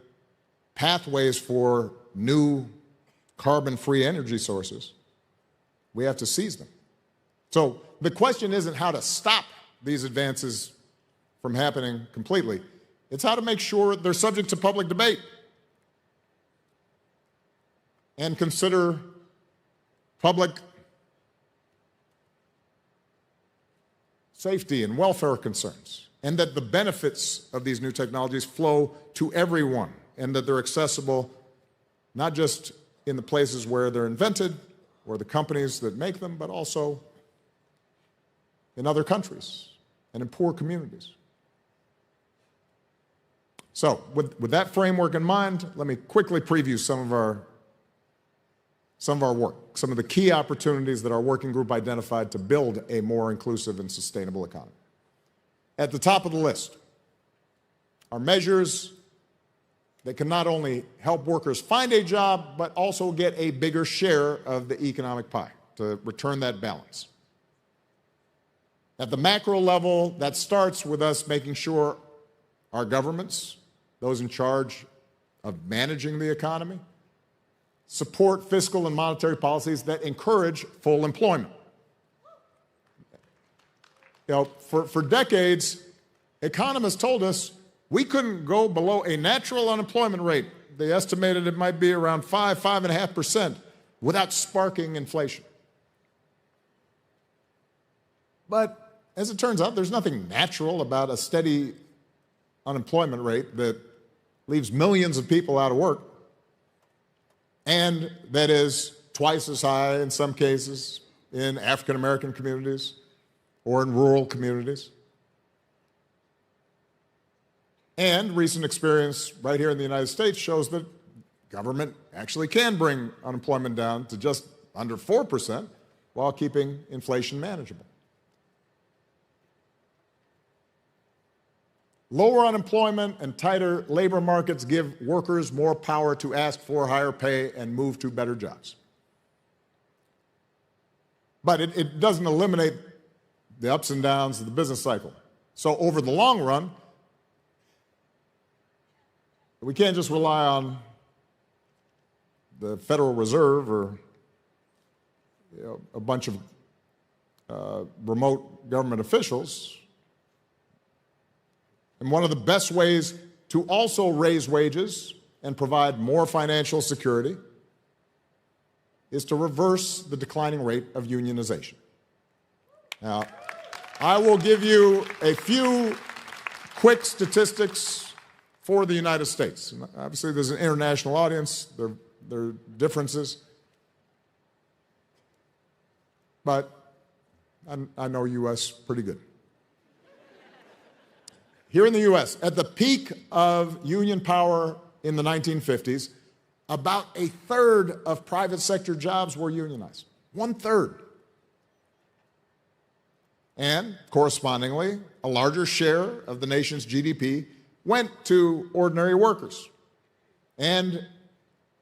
pathways for new carbon-free energy sources, we have to seize them. So the question isn't how to stop these advances from happening completely. It's how to make sure they're subject to public debate and consider public safety and welfare concerns, and that the benefits of these new technologies flow to everyone, and that they're accessible not just in the places where they're invented or the companies that make them, but also in other countries and in poor communities. So with that framework in mind, let me quickly preview some of our work, some of the key opportunities that our working group identified to build a more inclusive and sustainable economy. At the top of the list are measures that can not only help workers find a job, but also get a bigger share of the economic pie to return that balance. At the macro level, that starts with us making sure our governments, those in charge of managing the economy, support fiscal and monetary policies that encourage full employment. For decades, economists told us we couldn't go below a natural unemployment rate. They estimated it might be around 5.5% without sparking inflation. But as it turns out, there's nothing natural about a steady unemployment rate that leaves millions of people out of work, and that is twice as high in some cases in African American communities or in rural communities. And recent experience right here in the United States shows that government actually can bring unemployment down to just under 4% while keeping inflation manageable. Lower unemployment and tighter labor markets give workers more power to ask for higher pay and move to better jobs. But it doesn't eliminate the ups and downs of the business cycle. So over the long run, we can't just rely on the Federal Reserve or a bunch of remote government officials. And one of the best ways to also raise wages and provide more financial security is to reverse the declining rate of unionization. Now, I will give you a few quick statistics for the United States. And obviously, there's an international audience. There are differences. But I know U.S. pretty good. Here in the U.S., at the peak of union power in the 1950s, about a third of private sector jobs were unionized. 1/3. And correspondingly, a larger share of the nation's GDP went to ordinary workers. And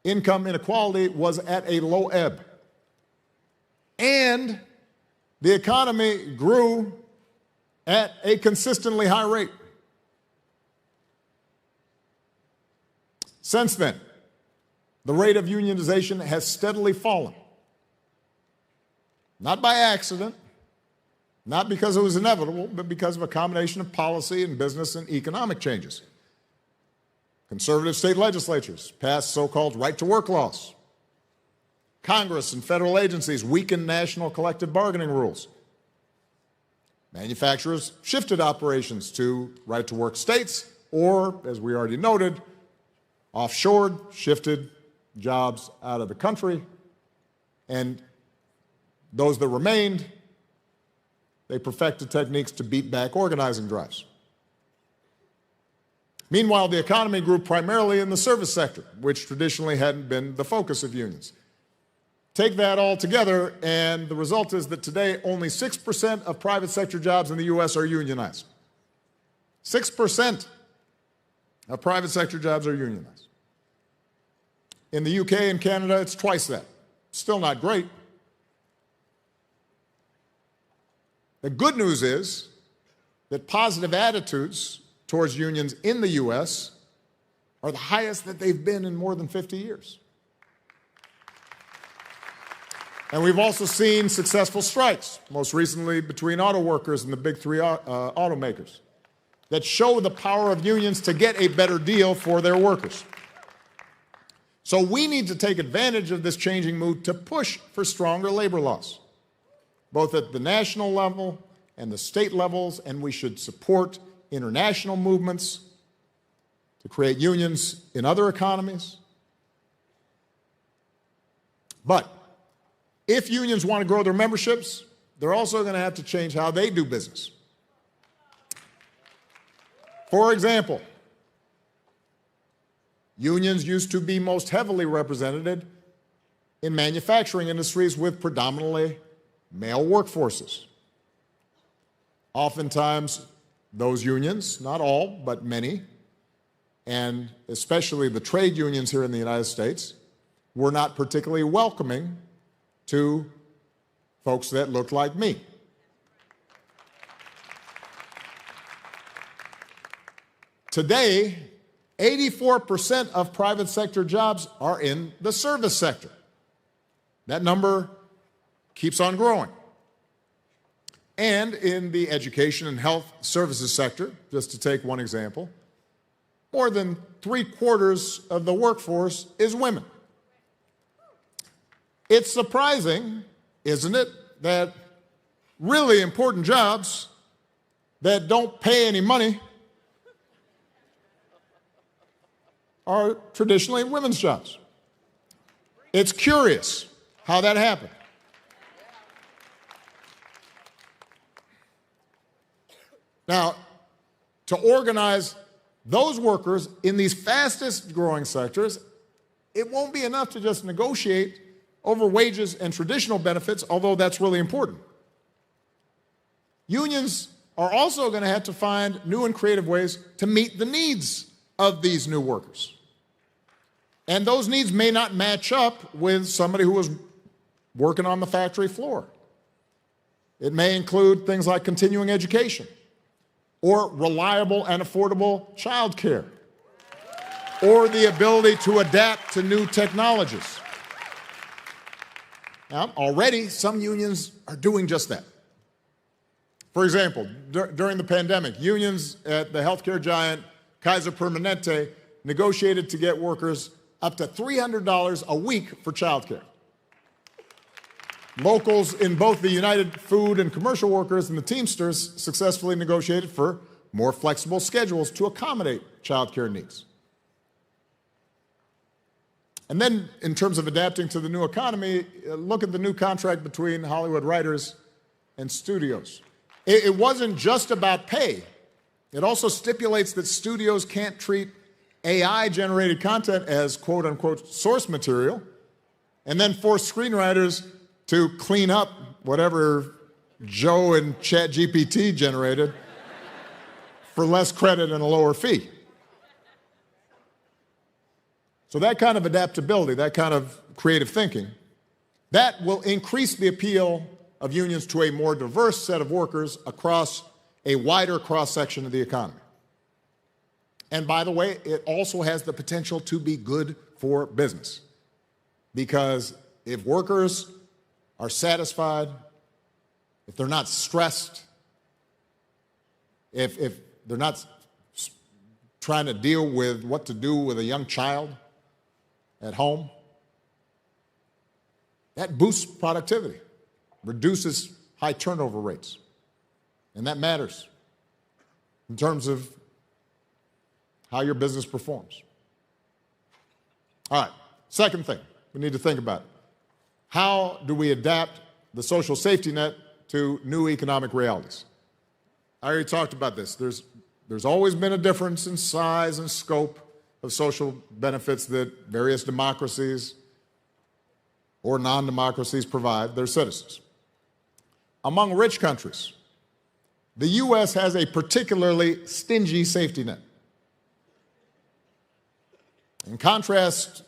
income inequality was at a low ebb. And the economy grew at a consistently high rate. Since then, the rate of unionization has steadily fallen. Not by accident, not because it was inevitable, but because of a combination of policy and business and economic changes. Conservative state legislatures passed so-called right-to-work laws. Congress and federal agencies weakened national collective bargaining rules. Manufacturers shifted operations to right-to-work states, or, as we already noted, offshored, shifted jobs out of the country, and those that remained, they perfected techniques to beat back organizing drives. Meanwhile, the economy grew primarily in the service sector, which traditionally hadn't been the focus of unions. Take that all together, and the result is that today only 6% of private sector jobs in the U.S. are unionized. 6% of private sector jobs are unionized. In the UK and Canada, it's twice that. Still not great. The good news is that positive attitudes towards unions in the U.S. are the highest that they've been in more than 50 years. And we've also seen successful strikes, most recently between auto workers and the big three automakers, that show the power of unions to get a better deal for their workers. So we need to take advantage of this changing mood to push for stronger labor laws, both at the national level and the state levels, and we should support international movements to create unions in other economies. But if unions want to grow their memberships, they're also going to have to change how they do business. For example, unions used to be most heavily represented in manufacturing industries with predominantly male workforces. Oftentimes, those unions, not all, but many, and especially the trade unions here in the United States, were not particularly welcoming to folks that looked like me. Today, 84% of private sector jobs are in the service sector. That number keeps on growing. And in the education and health services sector, just to take one example, more than 3/4 of the workforce is women. It's surprising, isn't it, that really important jobs that don't pay any money are traditionally women's jobs. It's curious how that happened. Now, to organize those workers in these fastest growing sectors, it won't be enough to just negotiate over wages and traditional benefits, although that's really important. Unions are also going to have to find new and creative ways to meet the needs of these new workers. And those needs may not match up with somebody who was working on the factory floor. It may include things like continuing education, or reliable and affordable child care, or the ability to adapt to new technologies. Now, already, some unions are doing just that. For example, during the pandemic, unions at the healthcare giant Kaiser Permanente negotiated to get workers up to $300 a week for child care. Locals in both the United Food and Commercial Workers and the Teamsters successfully negotiated for more flexible schedules to accommodate child care needs. And then, in terms of adapting to the new economy, look at the new contract between Hollywood writers and studios. It wasn't just about pay. It also stipulates that studios can't treat AI-generated content as quote-unquote source material and then force screenwriters to clean up whatever Joe and ChatGPT generated for less credit and a lower fee. So that kind of adaptability, that kind of creative thinking, that will increase the appeal of unions to a more diverse set of workers across a wider cross-section of the economy. And by the way, it also has the potential to be good for business. Because if workers are satisfied, if they're not stressed, if they're not trying to deal with what to do with a young child at home, that boosts productivity, reduces high turnover rates. And that matters in terms of how your business performs. All right, second thing we need to think about. How do we adapt the social safety net to new economic realities? I already talked about this. There's There's always been a difference in size and scope of social benefits that various democracies or non-democracies provide their citizens. Among rich countries, the U.S. has a particularly stingy safety net. In contrast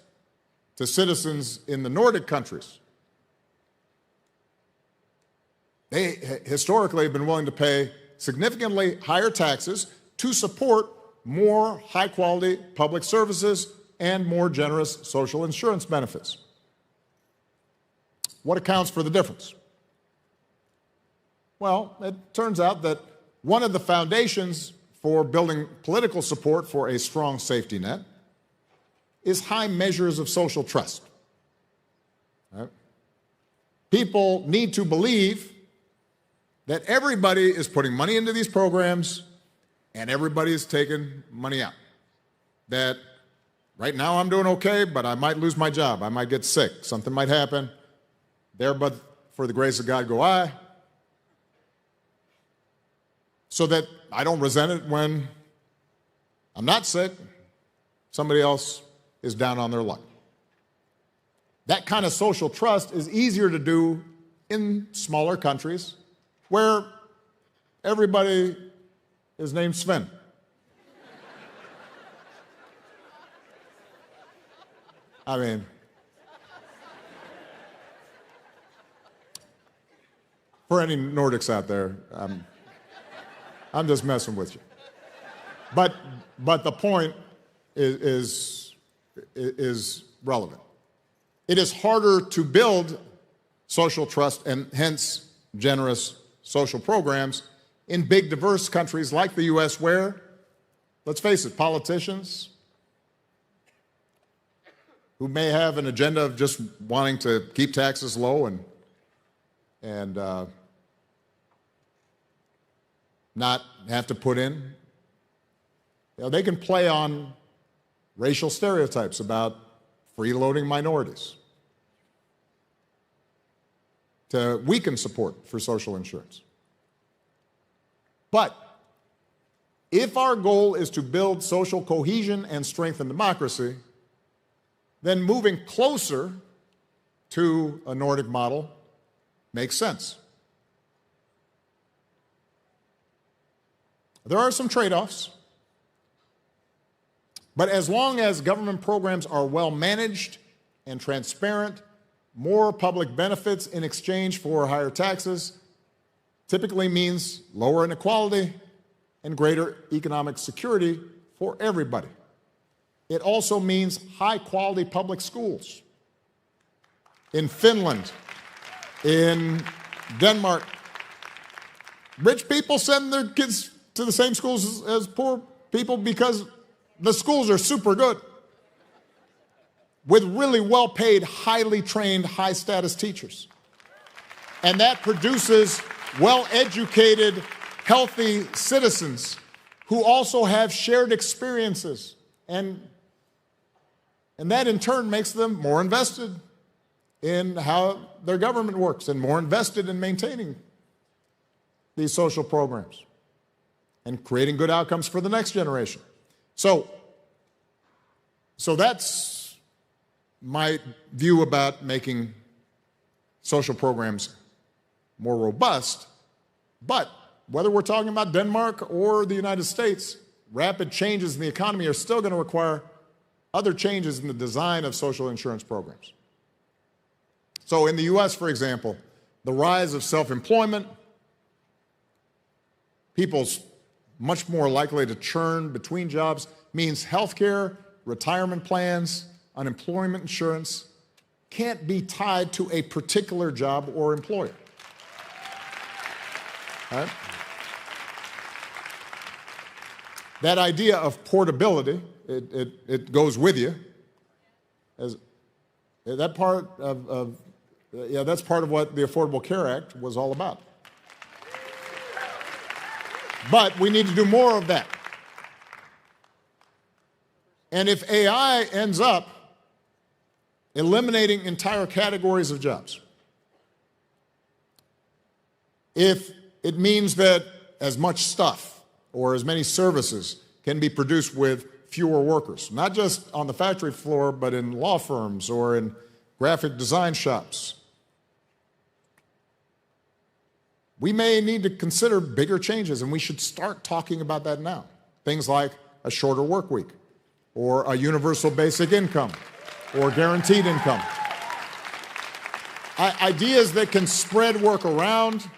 to citizens in the Nordic countries, they historically have been willing to pay significantly higher taxes to support more high-quality public services and more generous social insurance benefits. What accounts for the difference? Well, it turns out that one of the foundations for building political support for a strong safety net is high measures of social trust. Right? People need to believe that everybody is putting money into these programs and everybody is taking money out. That right now I'm doing okay, but I might lose my job. I might get sick. Something might happen. There, but for the grace of God go I. So that I don't resent it when I'm not sick. Somebody else is down on their luck. That kind of social trust is easier to do in smaller countries where everybody is named Sven. I mean, for any Nordics out there, I'm just messing with you. But the point is relevant. It is harder to build social trust and hence generous social programs in big, diverse countries like the U.S. where, let's face it, politicians who may have an agenda of just wanting to keep taxes low and not have to put in, they can play on racial stereotypes about freeloading minorities to weaken support for social insurance. But if our goal is to build social cohesion and strengthen democracy, then moving closer to a Nordic model makes sense. There are some trade-offs, but as long as government programs are well managed and transparent, more public benefits in exchange for higher taxes typically means lower inequality and greater economic security for everybody. It also means high-quality public schools. In Finland, in Denmark, rich people send their kids to the same schools as poor people because the schools are super good with really well-paid, highly trained, high-status teachers. And that produces well-educated, healthy citizens who also have shared experiences. And that, in turn, makes them more invested in how their government works and more invested in maintaining these social programs and creating good outcomes for the next generation. So that's my view about making social programs more robust. But whether we're talking about Denmark or the United States, rapid changes in the economy are still going to require other changes in the design of social insurance programs. So in the US, for example, the rise of self-employment, people's much more likely to churn between jobs, means health care, retirement plans, unemployment insurance can't be tied to a particular job or employer. Right? That idea of portability, it goes with you. That's part of what the Affordable Care Act was all about. But we need to do more of that. And if AI ends up eliminating entire categories of jobs, if it means that as much stuff or as many services can be produced with fewer workers, not just on the factory floor, but in law firms or in graphic design shops. We may need to consider bigger changes, and we should start talking about that now. Things like a shorter work week, or a universal basic income, or guaranteed income. Ideas that can spread work around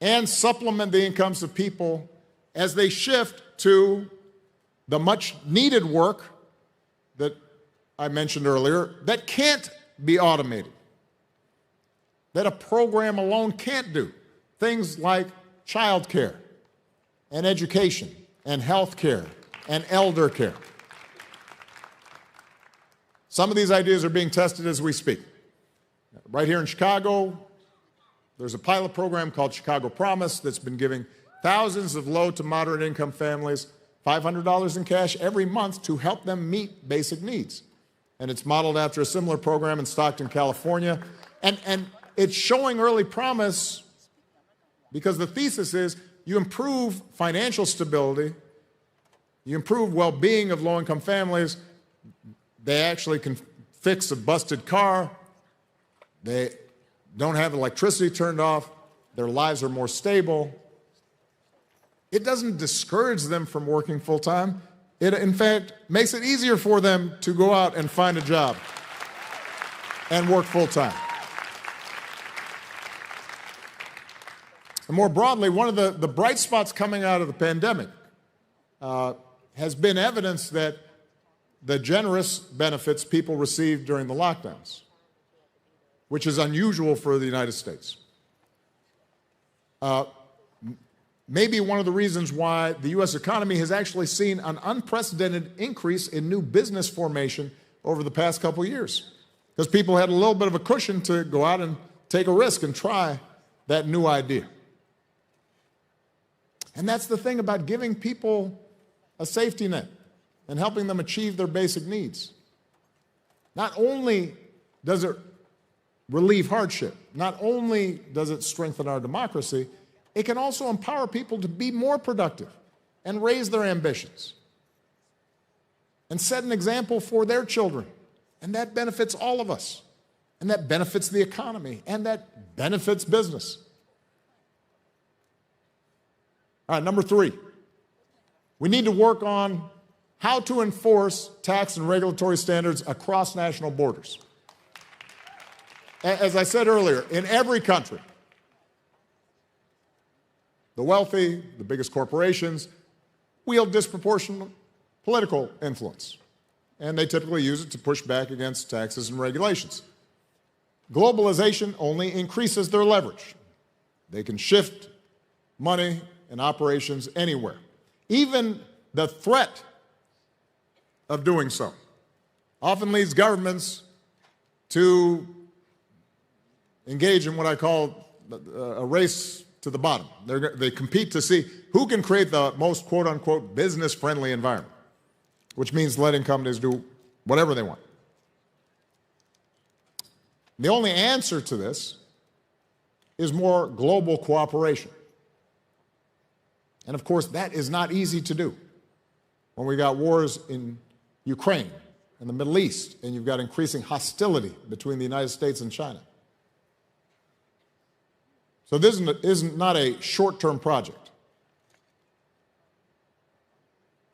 and supplement the incomes of people as they shift to the much needed work that I mentioned earlier that can't be automated, that a program alone can't do. Things like childcare and education and health care and elder care. Some of these ideas are being tested as we speak. Right here in Chicago, there's a pilot program called Chicago Promise that's been giving thousands of low to moderate income families $500 in cash every month to help them meet basic needs. And it's modeled after a similar program in Stockton, California. And it's showing early promise because the thesis is you improve financial stability, you improve well-being of low-income families, they actually can fix a busted car, they don't have electricity turned off, their lives are more stable. It doesn't discourage them from working full-time. It, in fact, makes it easier for them to go out and find a job and work full-time. And more broadly, one of the bright spots coming out of the pandemic has been evidence that the generous benefits people received during the lockdowns, which is unusual for the United States. Maybe one of the reasons why the U.S. economy has actually seen an unprecedented increase in new business formation over the past couple of years, because people had a little bit of a cushion to go out and take a risk and try that new idea. And that's the thing about giving people a safety net and helping them achieve their basic needs. Not only does it relieve hardship, not only does it strengthen our democracy, it can also empower people to be more productive and raise their ambitions and set an example for their children. And that benefits all of us. And that benefits the economy. And that benefits business. All right, number 3. We need to work on how to enforce tax and regulatory standards across national borders. As I said earlier, in every country, the wealthy, the biggest corporations, wield disproportionate political influence, and they typically use it to push back against taxes and regulations. Globalization only increases their leverage. They can shift money and operations anywhere. Even the threat of doing so often leads governments to engage in what I call a race to the bottom. They compete to see who can create the most quote-unquote business-friendly environment, which means letting companies do whatever they want. The only answer to this is more global cooperation. And of course, that is not easy to do. When we got wars in Ukraine and the Middle East, and you've got increasing hostility between the United States and China. So this is not a short-term project.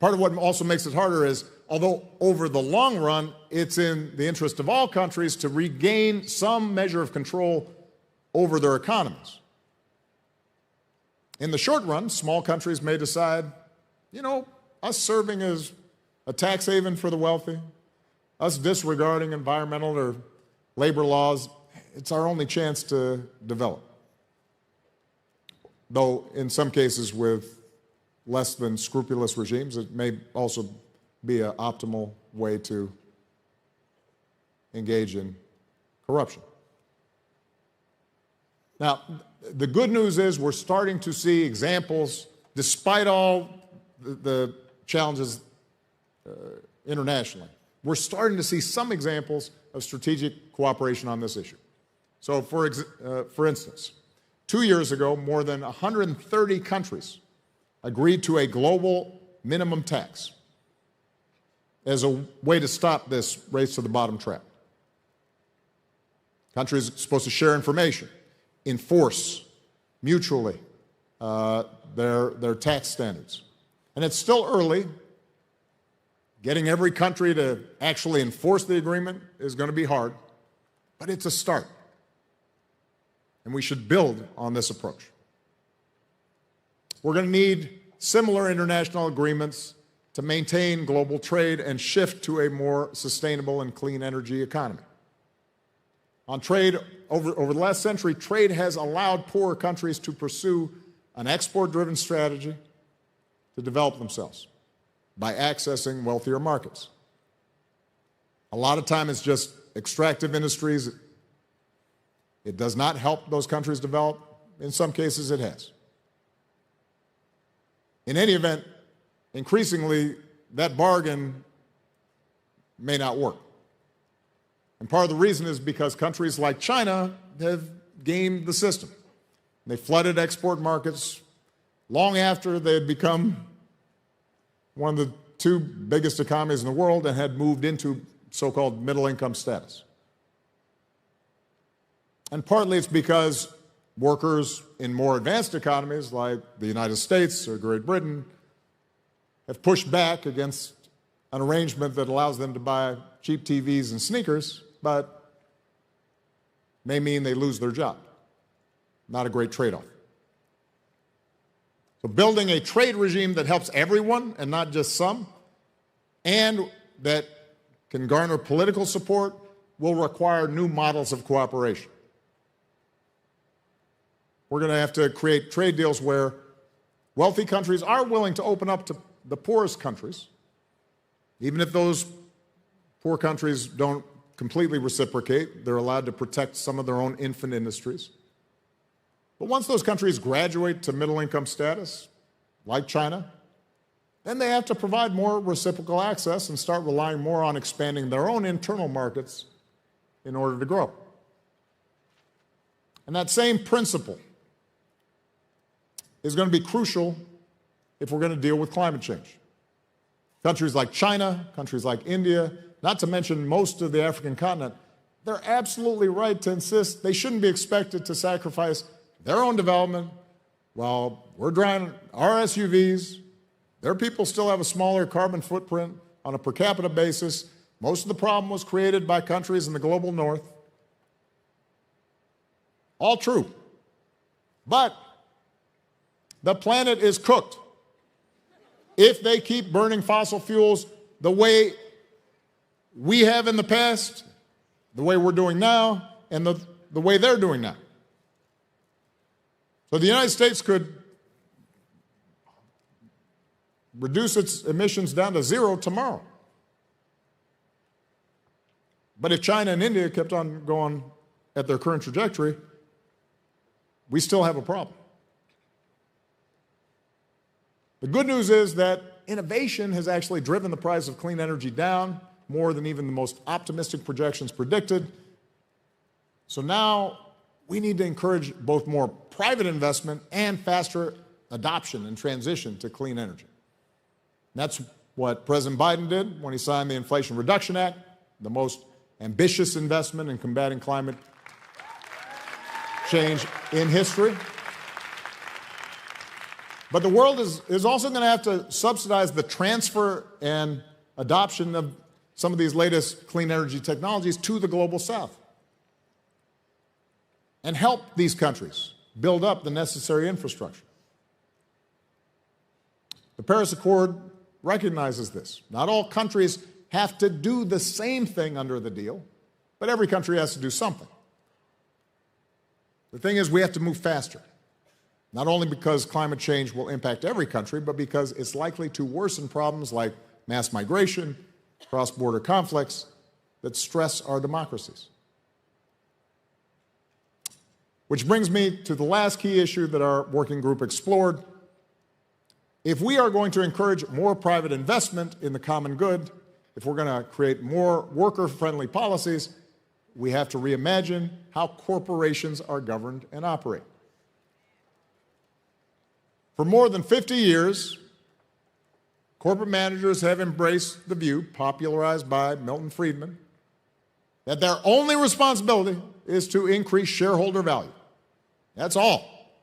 Part of what also makes it harder is, although over the long run, it's in the interest of all countries to regain some measure of control over their economies. In the short run, small countries may decide, you know, us serving as a tax haven for the wealthy, us disregarding environmental or labor laws, it's our only chance to develop. Though in some cases with less than scrupulous regimes, it may also be an optimal way to engage in corruption. Now, the good news is we're starting to see examples, despite all the challenges internationally, we're starting to see some examples of strategic cooperation on this issue. So, for instance, 2 years ago, more than 130 countries agreed to a global minimum tax as a way to stop this race to the bottom trap. Countries are supposed to share information, enforce mutually their tax standards. And it's still early. Getting every country to actually enforce the agreement is going to be hard, but it's a start. And we should build on this approach. We're going to need similar international agreements to maintain global trade and shift to a more sustainable and clean energy economy. On trade, over the last century, trade has allowed poorer countries to pursue an export-driven strategy to develop themselves by accessing wealthier markets. A lot of time it's just extractive industries. It does not help those countries develop. In some cases, it has. In any event, increasingly, that bargain may not work. And part of the reason is because countries like China have gamed the system. They flooded export markets long after they had become one of the two biggest economies in the world and had moved into so-called middle-income status. And partly it's because workers in more advanced economies like the United States or Great Britain have pushed back against an arrangement that allows them to buy cheap TVs and sneakers, but may mean they lose their job. Not a great trade-off. So building a trade regime that helps everyone and not just some, and that can garner political support, will require new models of cooperation. We're going to have to create trade deals where wealthy countries are willing to open up to the poorest countries, even if those poor countries don't completely reciprocate. They're allowed to protect some of their own infant industries. But once those countries graduate to middle-income status, like China, then they have to provide more reciprocal access and start relying more on expanding their own internal markets in order to grow. And that same principle is going to be crucial if we're going to deal with climate change. Countries like China, countries like India, not to mention most of the African continent, they're absolutely right to insist they shouldn't be expected to sacrifice their own development while we're driving our SUVs. Their people still have a smaller carbon footprint on a per capita basis. Most of the problem was created by countries in the global north. All true. But the planet is cooked if they keep burning fossil fuels the way we have in the past, the way we're doing now, and the way they're doing now. So the United States could reduce its emissions down to zero tomorrow. But if China and India kept on going at their current trajectory, we still have a problem. The good news is that innovation has actually driven the price of clean energy down more than even the most optimistic projections predicted. So now we need to encourage both more private investment and faster adoption and transition to clean energy. That's what President Biden did when he signed the Inflation Reduction Act, the most ambitious investment in combating climate change in history. But the world is also going to have to subsidize the transfer and adoption of some of these latest clean energy technologies to the global south and help these countries build up the necessary infrastructure. The Paris Accord recognizes this. Not all countries have to do the same thing under the deal, but every country has to do something. The thing is, we have to move faster. Not only because climate change will impact every country, but because it's likely to worsen problems like mass migration, cross-border conflicts that stress our democracies. Which brings me to the last key issue that our working group explored. If we are going to encourage more private investment in the common good, if we're going to create more worker-friendly policies, we have to reimagine how corporations are governed and operate. For more than 50 years, corporate managers have embraced the view, popularized by Milton Friedman, that their only responsibility is to increase shareholder value. That's all.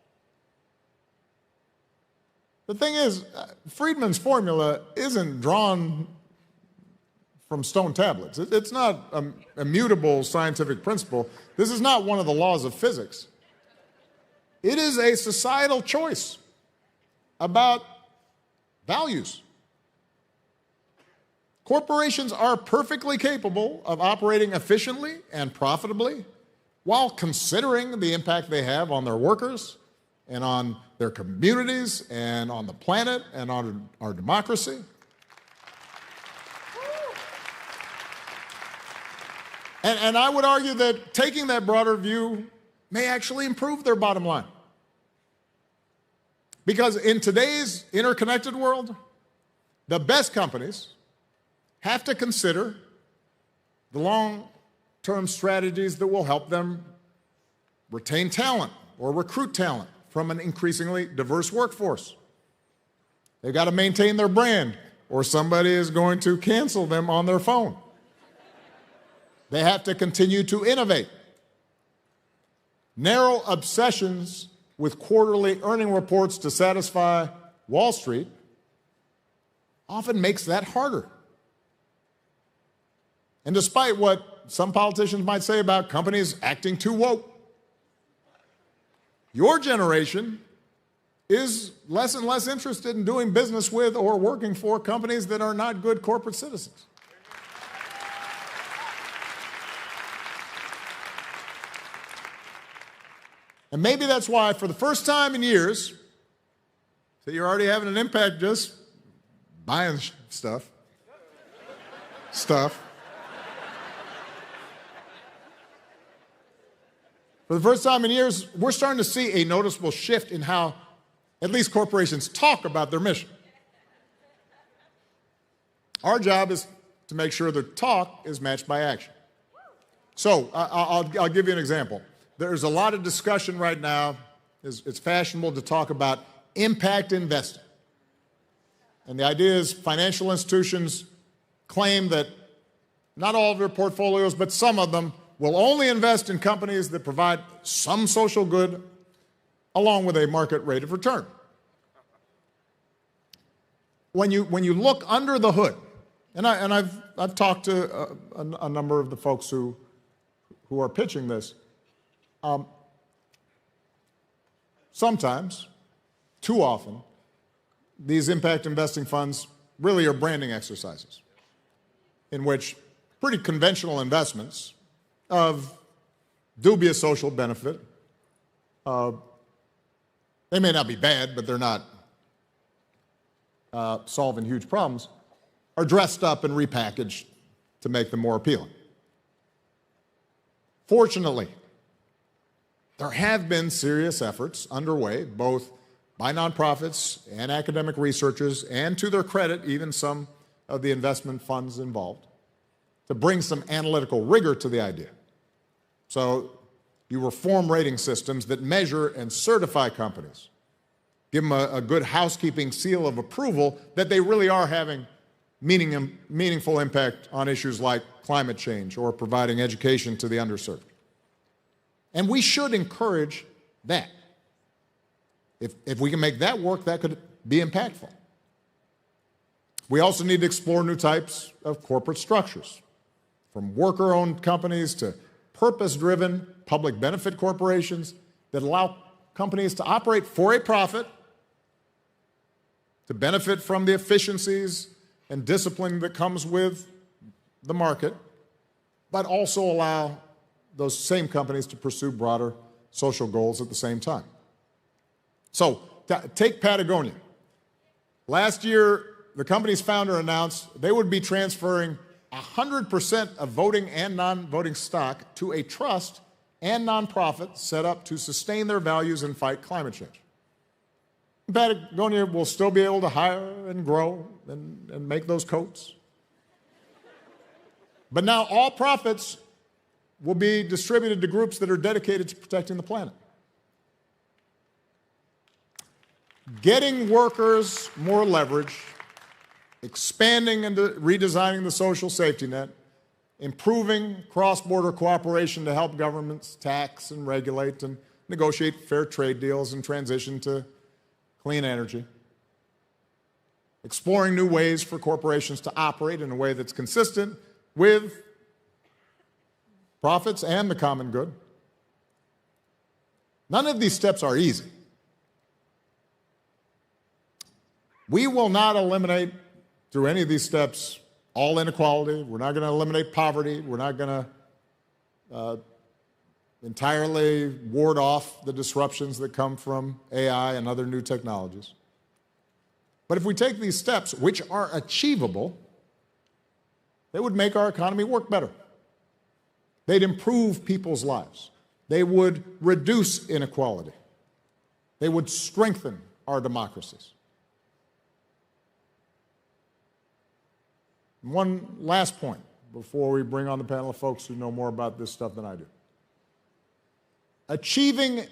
The thing is, Friedman's formula isn't drawn from stone tablets. It's not an immutable scientific principle. This is not one of the laws of physics. It is a societal choice about values. Corporations are perfectly capable of operating efficiently and profitably while considering the impact they have on their workers and on their communities and on the planet and on our democracy. And I would argue that taking that broader view may actually improve their bottom line. Because in today's interconnected world, the best companies have to consider the long-term strategies that will help them retain talent or recruit talent from an increasingly diverse workforce. They've got to maintain their brand, or somebody is going to cancel them on their phone. They have to continue to innovate. Narrow obsessions with quarterly earning reports to satisfy Wall Street often makes that harder. And despite what some politicians might say about companies acting too woke, your generation is less and less interested in doing business with or working for companies that are not good corporate citizens. And maybe that's why, for the first time in years, so you're already having an impact just buying stuff. For the first time in years, we're starting to see a noticeable shift in how at least corporations talk about their mission. Our job is to make sure their talk is matched by action. So I'll give you an example. There's a lot of discussion right now. It's fashionable to talk about impact investing. And the idea is financial institutions claim that not all of their portfolios, but some of them, will only invest in companies that provide some social good along with a market rate of return. When you look under the hood, and I've talked to a number of the folks who are pitching this, sometimes, too often, these impact investing funds really are branding exercises in which pretty conventional investments of dubious social benefit, they may not be bad, but they're not solving huge problems, are dressed up and repackaged to make them more appealing. Fortunately, there have been serious efforts underway, both by nonprofits and academic researchers, and to their credit, even some of the investment funds involved, to bring some analytical rigor to the idea. So you reform rating systems that measure and certify companies, give them a good housekeeping seal of approval that they really are having meaningful impact on issues like climate change or providing education to the underserved. And we should encourage that. If we can make that work, that could be impactful. We also need to explore new types of corporate structures, from worker-owned companies to purpose-driven public benefit corporations that allow companies to operate for a profit, to benefit from the efficiencies and discipline that comes with the market, but also allow those same companies to pursue broader social goals at the same time. So, take Patagonia. Last year, the company's founder announced they would be transferring 100% of voting and non-voting stock to a trust and nonprofit set up to sustain their values and fight climate change. Patagonia will still be able to hire and grow and make those coats. But now all profits will be distributed to groups that are dedicated to protecting the planet. getting workers more leverage, expanding and redesigning the social safety net, improving cross-border cooperation to help governments tax and regulate and negotiate fair trade deals and transition to clean energy, exploring new ways for corporations to operate in a way that's consistent with profits and the common good. None of these steps are easy. We will not eliminate, through any of these steps, all inequality. We're not going to eliminate poverty. We're not going to entirely ward off the disruptions that come from AI and other new technologies. But if we take these steps, which are achievable, they would make our economy work better. They'd improve people's lives. They would reduce inequality. They would strengthen our democracies. One last point before we bring on the panel of folks who know more about this stuff than I do. Achieving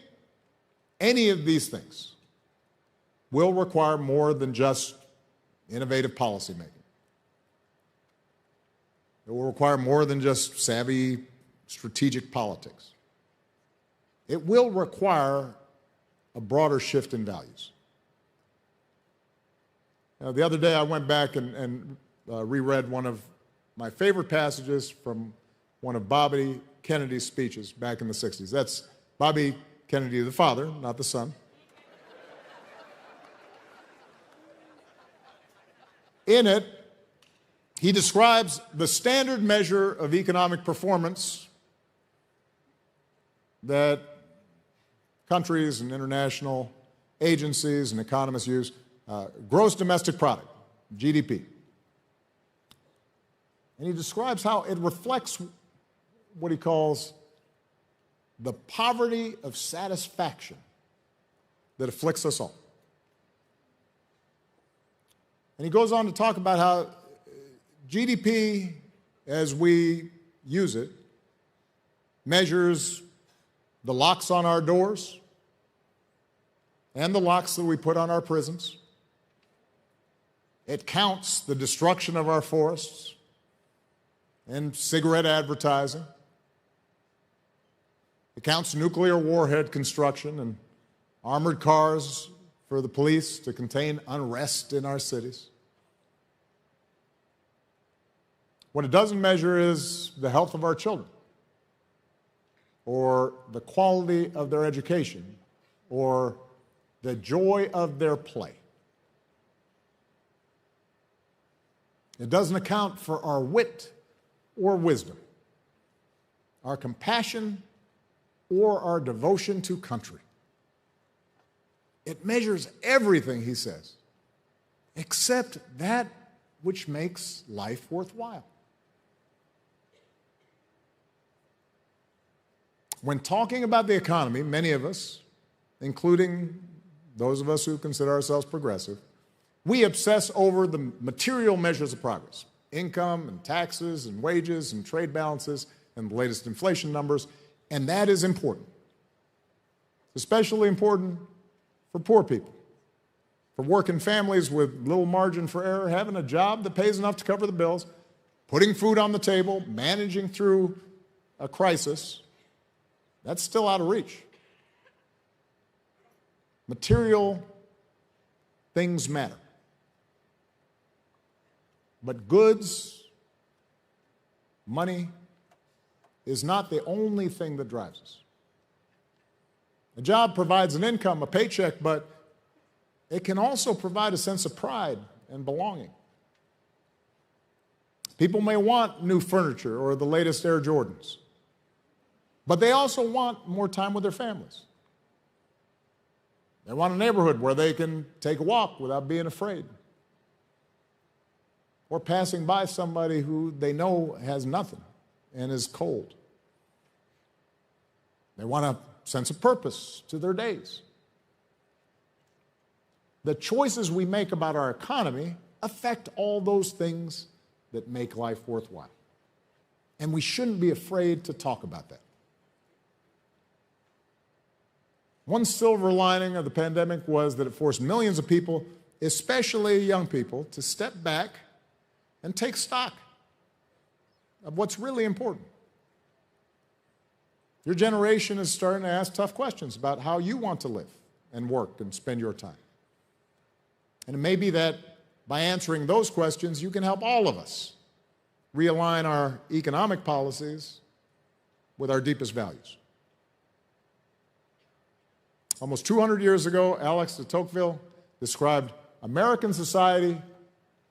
any of these things will require more than just innovative policymaking. It will require more than just savvy strategic politics. It will require a broader shift in values. Now, the other day I went back and reread one of my favorite passages from one of Bobby Kennedy's speeches back in the 60s. That's Bobby Kennedy, the father, not the son. In it, he describes the standard measure of economic performance that countries and international agencies and economists use, gross domestic product, GDP. And he describes how it reflects what he calls the poverty of satisfaction that afflicts us all. And he goes on to talk about how GDP, as we use it, measures the locks on our doors and the locks that we put on our prisons. It counts the destruction of our forests and cigarette advertising. It counts nuclear warhead construction and armored cars for the police to contain unrest in our cities. What it doesn't measure is the health of our children, or the quality of their education, or the joy of their play. It doesn't account for our wit or wisdom, our compassion or our devotion to country. It measures everything, he says, except that which makes life worthwhile. When talking about the economy, many of us, including those of us who consider ourselves progressive, we obsess over the material measures of progress, income and taxes and wages and trade balances and the latest inflation numbers, and that is important. It's especially important for poor people, for working families with little margin for error, having a job that pays enough to cover the bills, putting food on the table, managing through a crisis. That's still out of reach. Material things matter. But goods, money, is not the only thing that drives us. A job provides an income, a paycheck, but it can also provide a sense of pride and belonging. People may want new furniture or the latest Air Jordans, but they also want more time with their families. They want a neighborhood where they can take a walk without being afraid, or passing by somebody who they know has nothing and is cold. They want a sense of purpose to their days. The choices we make about our economy affect all those things that make life worthwhile. And we shouldn't be afraid to talk about that. One silver lining of the pandemic was that it forced millions of people, especially young people, to step back and take stock of what's really important. Your generation is starting to ask tough questions about how you want to live and work and spend your time. And it may be that by answering those questions, you can help all of us realign our economic policies with our deepest values. Almost 200 years ago, Alex de Tocqueville described American society,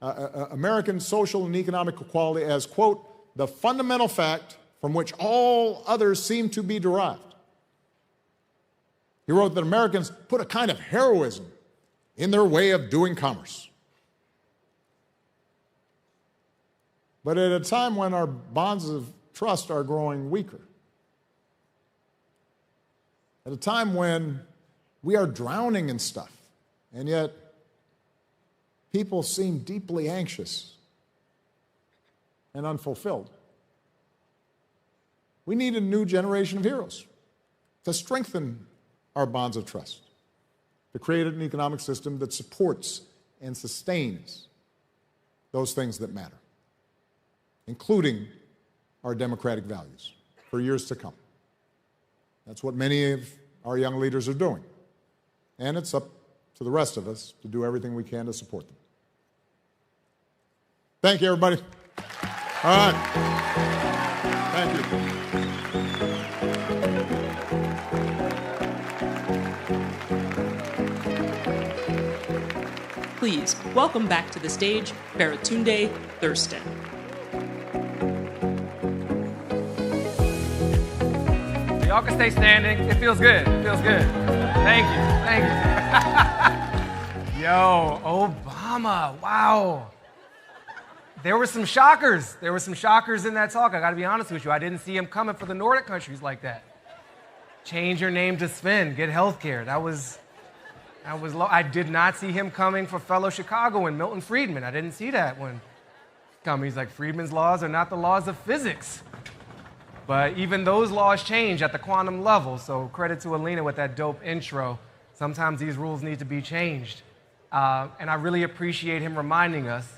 American social and economic equality as, quote, the fundamental fact from which all others seem to be derived. He wrote that Americans put a kind of heroism in their way of doing commerce. But at a time when our bonds of trust are growing weaker, at a time when we are drowning in stuff, and yet people seem deeply anxious and unfulfilled, we need a new generation of heroes to strengthen our bonds of trust, to create an economic system that supports and sustains those things that matter, including our democratic values, for years to come. That's what many of our young leaders are doing. And it's up to the rest of us to do everything we can to support them. Thank you, everybody. All right. Thank you. Please welcome back to the stage Baratunde Thurston. Y'all can stay standing. It feels good. It feels good. Thank you. Thank you. Yo, Obama. Wow. There were some shockers. There were some shockers in that talk. I got to be honest with you. I didn't see him coming for the Nordic countries like that. Change your name to Sven. Get health care. That was low. I did not see him coming for fellow Chicagoan Milton Friedman. I didn't see that one coming. He's like, Friedman's laws are not the laws of physics. But even those laws change at the quantum level, so credit to Alina with that dope intro. Sometimes these rules need to be changed. And I really appreciate him reminding us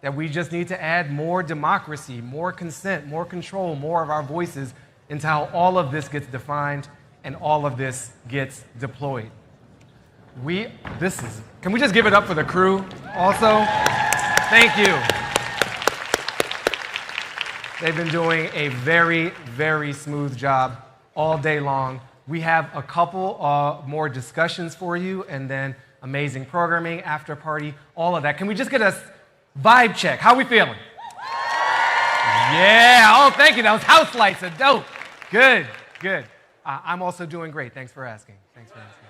that we just need to add more democracy, more consent, more control, more of our voices into how all of this gets defined and all of this gets deployed. Can we just give it up for the crew also? Thank you. They've been doing a very, very smooth job all day long. We have a couple more discussions for you, and then amazing programming, after party, all of that. Can we just get a vibe check? How are we feeling? Yeah, oh, thank you. Those house lights are dope. Good, good. I'm also doing great. Thanks for asking. Thanks for asking.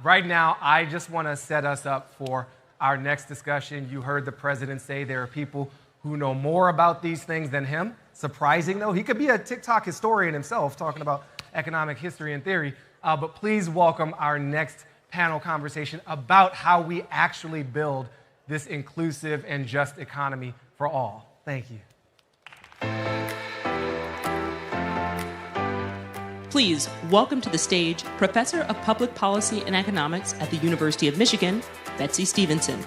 Right now, I just want to set us up for our next discussion. You heard the president say there are people who know more about these things than him. Surprising, though. He could be a TikTok historian himself, talking about economic history and theory. But please welcome our next panel conversation about how we actually build this inclusive and just economy for all. Thank you. Please welcome to the stage Professor of Public Policy and Economics at the University of Michigan, Betsy Stevenson.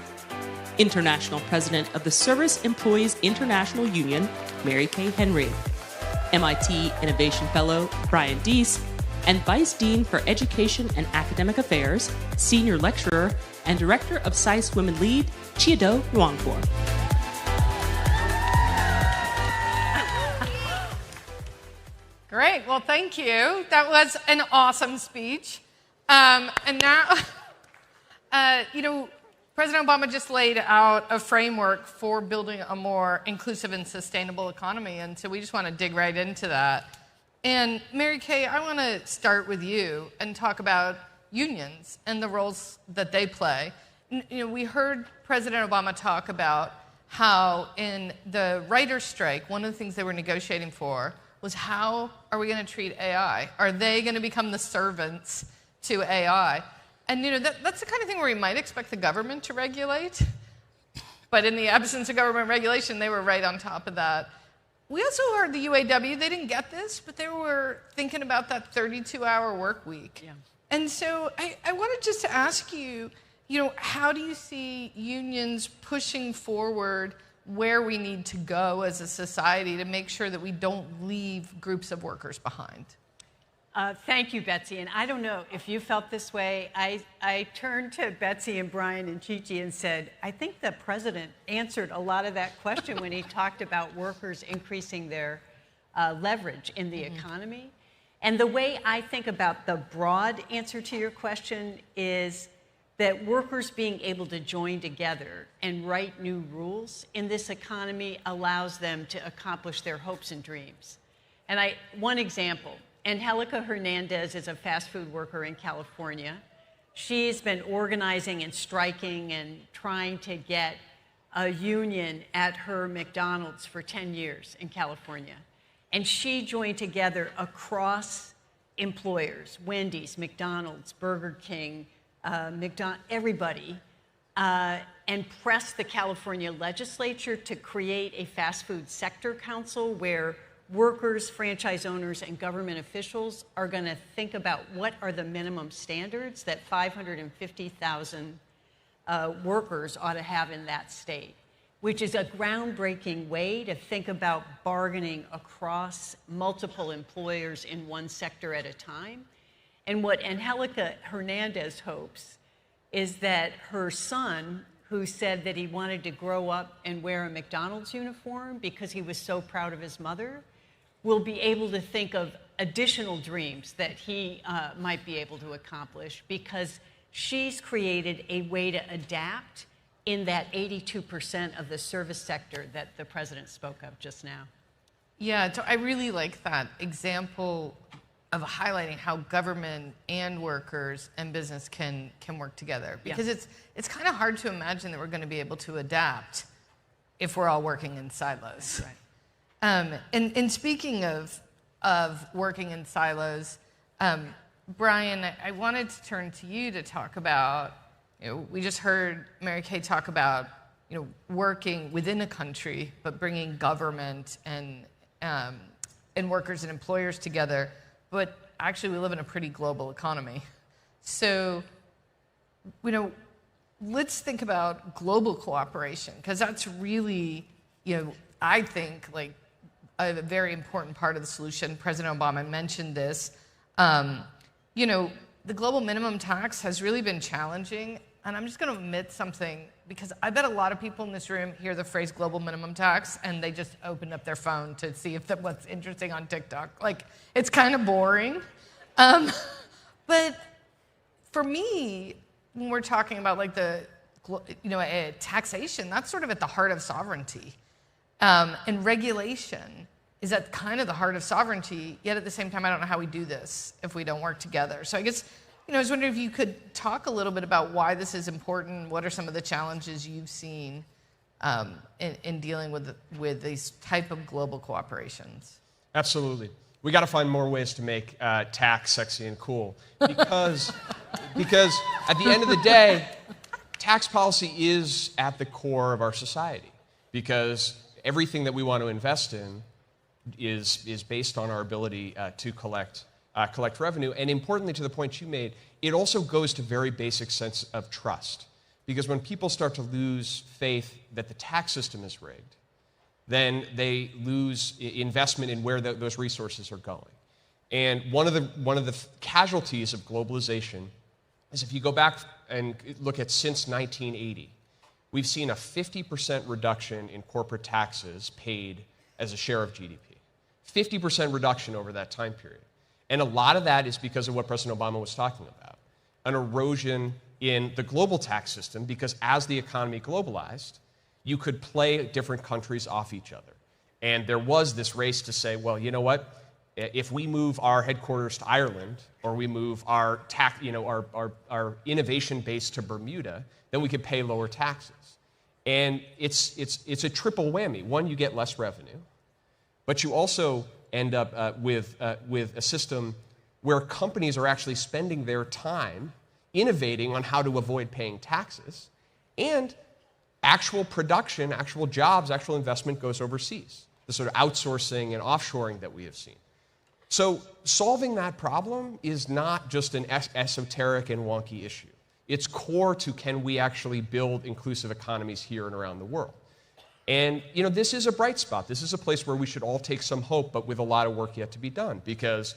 International President of the Service Employees International Union, Mary Kay Henry. MIT Innovation Fellow, Brian Deese. And Vice Dean for Education and Academic Affairs, Senior Lecturer, and Director of SAIS Women Lead, Chiedo Nwankwo. Great. Well, thank you. That was an awesome speech. And now, President Obama just laid out a framework for building a more inclusive and sustainable economy, and so we just want to dig right into that. And Mary Kay, I want to start with you and talk about unions and the roles that they play. We heard President Obama talk about how in the writer's strike, one of the things they were negotiating for was how are we going to treat AI? Are they going to become the servants to AI? And that's the kind of thing where you might expect the government to regulate. But in the absence of government regulation, they were right on top of that. we also heard the UAW, they didn't get this, but they were thinking about that 32-hour work week. Yeah. And so I wanted just to ask you, how do you see unions pushing forward where we need to go as a society to make sure that we don't leave groups of workers behind? Thank you, Betsy. And I don't know if you felt this way. I turned to Betsy and Brian and Chi-Chi and said, I think the president answered a lot of that question when he talked about workers increasing their leverage in the economy. And the way I think about the broad answer to your question is that workers being able to join together and write new rules in this economy allows them to accomplish their hopes and dreams. And one example, Angelica Hernandez is a fast food worker in California. She's been organizing and striking and trying to get a union at her McDonald's for 10 years in California. And she joined together across employers, Wendy's, McDonald's, Burger King, everybody, and pressed the California legislature to create a fast food sector council where workers, franchise owners, and government officials are going to think about what are the minimum standards that 550,000 workers ought to have in that state, which is a groundbreaking way to think about bargaining across multiple employers in one sector at a time. And what Angelica Hernandez hopes is that her son, who said that he wanted to grow up and wear a McDonald's uniform because he was so proud of his mother, will be able to think of additional dreams that he might be able to accomplish because she's created a way to adapt in that 82% of the service sector that the president spoke of just now. Yeah, so I really like that example of highlighting how government and workers and business can work together. Because it's kind of hard to imagine that we're going to be able to adapt if we're all working in silos. Right. And speaking of working in silos, Brian, I wanted to turn to you to talk about, we just heard Mary Kay talk about, working within a country, but bringing government and workers and employers together. But actually, we live in a pretty global economy. So, let's think about global cooperation, because that's really, I think, like, a very important part of the solution. President Obama mentioned this. The global minimum tax has really been challenging. And I'm just going to admit something, because I bet a lot of people in this room hear the phrase global minimum tax and they just opened up their phone to see if what's interesting on TikTok. Like, it's kind of boring. But for me, when we're talking about like taxation, that's sort of at the heart of sovereignty. And regulation is at kind of the heart of sovereignty, yet at the same time, I don't know how we do this if we don't work together. So I guess, I was wondering if you could talk a little bit about why this is important. What are some of the challenges you've seen in dealing with these type of global cooperations? Absolutely. We got to find more ways to make tax sexy and cool, because at the end of the day, tax policy is at the core of our society, because everything that we want to invest in is based on our ability to collect revenue. And importantly, to the point you made, it also goes to very basic sense of trust. Because when people start to lose faith that the tax system is rigged, then they lose investment in where those resources are going. And one of the casualties of globalization is, if you go back and look at since 1980, we've seen a 50% reduction in corporate taxes paid as a share of GDP. 50% reduction over that time period. And a lot of that is because of what President Obama was talking about, an erosion in the global tax system, because as the economy globalized, you could play different countries off each other. And there was this race to say, well, you know what? If we move our headquarters to Ireland, or we move our innovation base to Bermuda, then we could pay lower taxes. And it's a triple whammy. One, you get less revenue, but you also end up with a system where companies are actually spending their time innovating on how to avoid paying taxes, and actual production, actual jobs, actual investment goes overseas. the sort of outsourcing and offshoring that we have seen. So solving that problem is not just an esoteric and wonky issue. It's core to can we actually build inclusive economies here and around the world. And this is a bright spot. This is a place where we should all take some hope, but with a lot of work yet to be done, because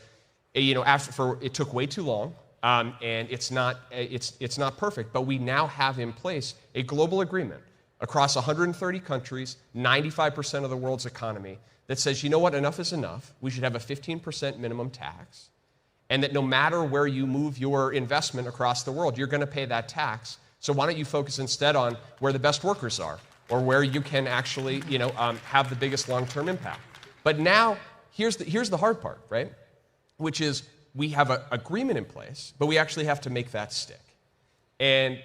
it took way too long, and it's not perfect. But we now have in place a global agreement across 130 countries, 95% of the world's economy, that says, you know what, enough is enough. We should have a 15% minimum tax, and that no matter where you move your investment across the world, you're going to pay that tax. So why don't you focus instead on where the best workers are, or where you can actually, have the biggest long-term impact. But now, here's the hard part, right? Which is we have an agreement in place, but we actually have to make that stick. And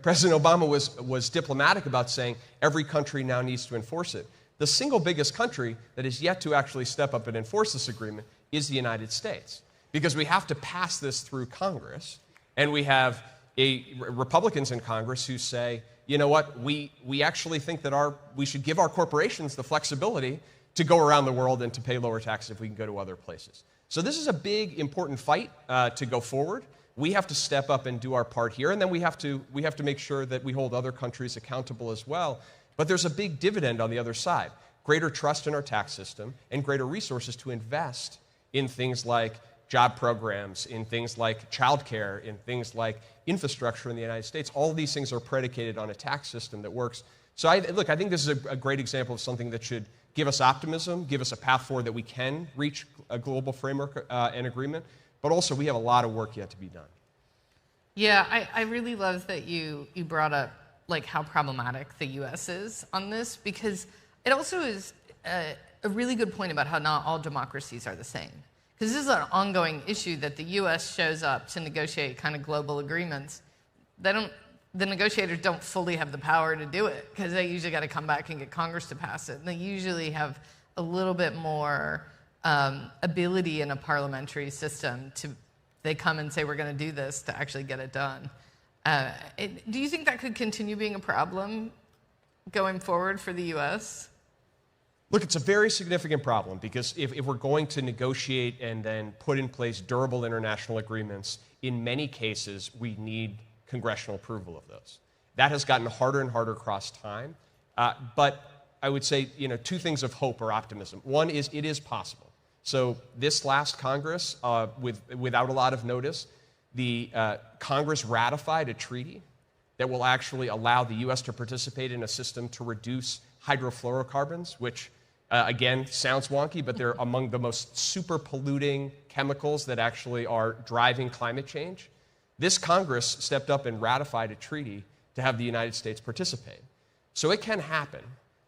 President Obama was diplomatic about saying every country now needs to enforce it. The single biggest country that is yet to actually step up and enforce this agreement is the United States, because we have to pass this through Congress, and we have Republicans in Congress who say, you know what, we actually think that we should give our corporations the flexibility to go around the world and to pay lower taxes if we can go to other places. So this is a big, important fight to go forward. We have to step up and do our part here, and then we have to make sure that we hold other countries accountable as well. But there's a big dividend on the other side: greater trust in our tax system and greater resources to invest in things like job programs, in things like childcare, in things like infrastructure in the United States. All of these things are predicated on a tax system that works. So I think this is a great example of something that should give us optimism, give us a path forward that we can reach a global framework and agreement, but also we have a lot of work yet to be done. Yeah, I really love that you brought up how problematic the U.S. is on this, because it also is a really good point about how not all democracies are the same. Because this is an ongoing issue that the U.S. shows up to negotiate kind of global agreements. The negotiators don't fully have the power to do it, because they usually got to come back and get Congress to pass it. And they usually have a little bit more ability in a parliamentary system they come and say, we're going to do this, to actually get it done. Do you think that could continue being a problem going forward for the U.S.? Look, it's a very significant problem, because if we're going to negotiate and then put in place durable international agreements, in many cases, we need congressional approval of those. That has gotten harder and harder across time. But I would say, two things of hope or optimism. One is it is possible. So this last Congress, without a lot of notice, the Congress ratified a treaty that will actually allow the U.S. to participate in a system to reduce hydrofluorocarbons, which, again, sounds wonky, but they're among the most super polluting chemicals that actually are driving climate change. This Congress stepped up and ratified a treaty to have the United States participate. So it can happen,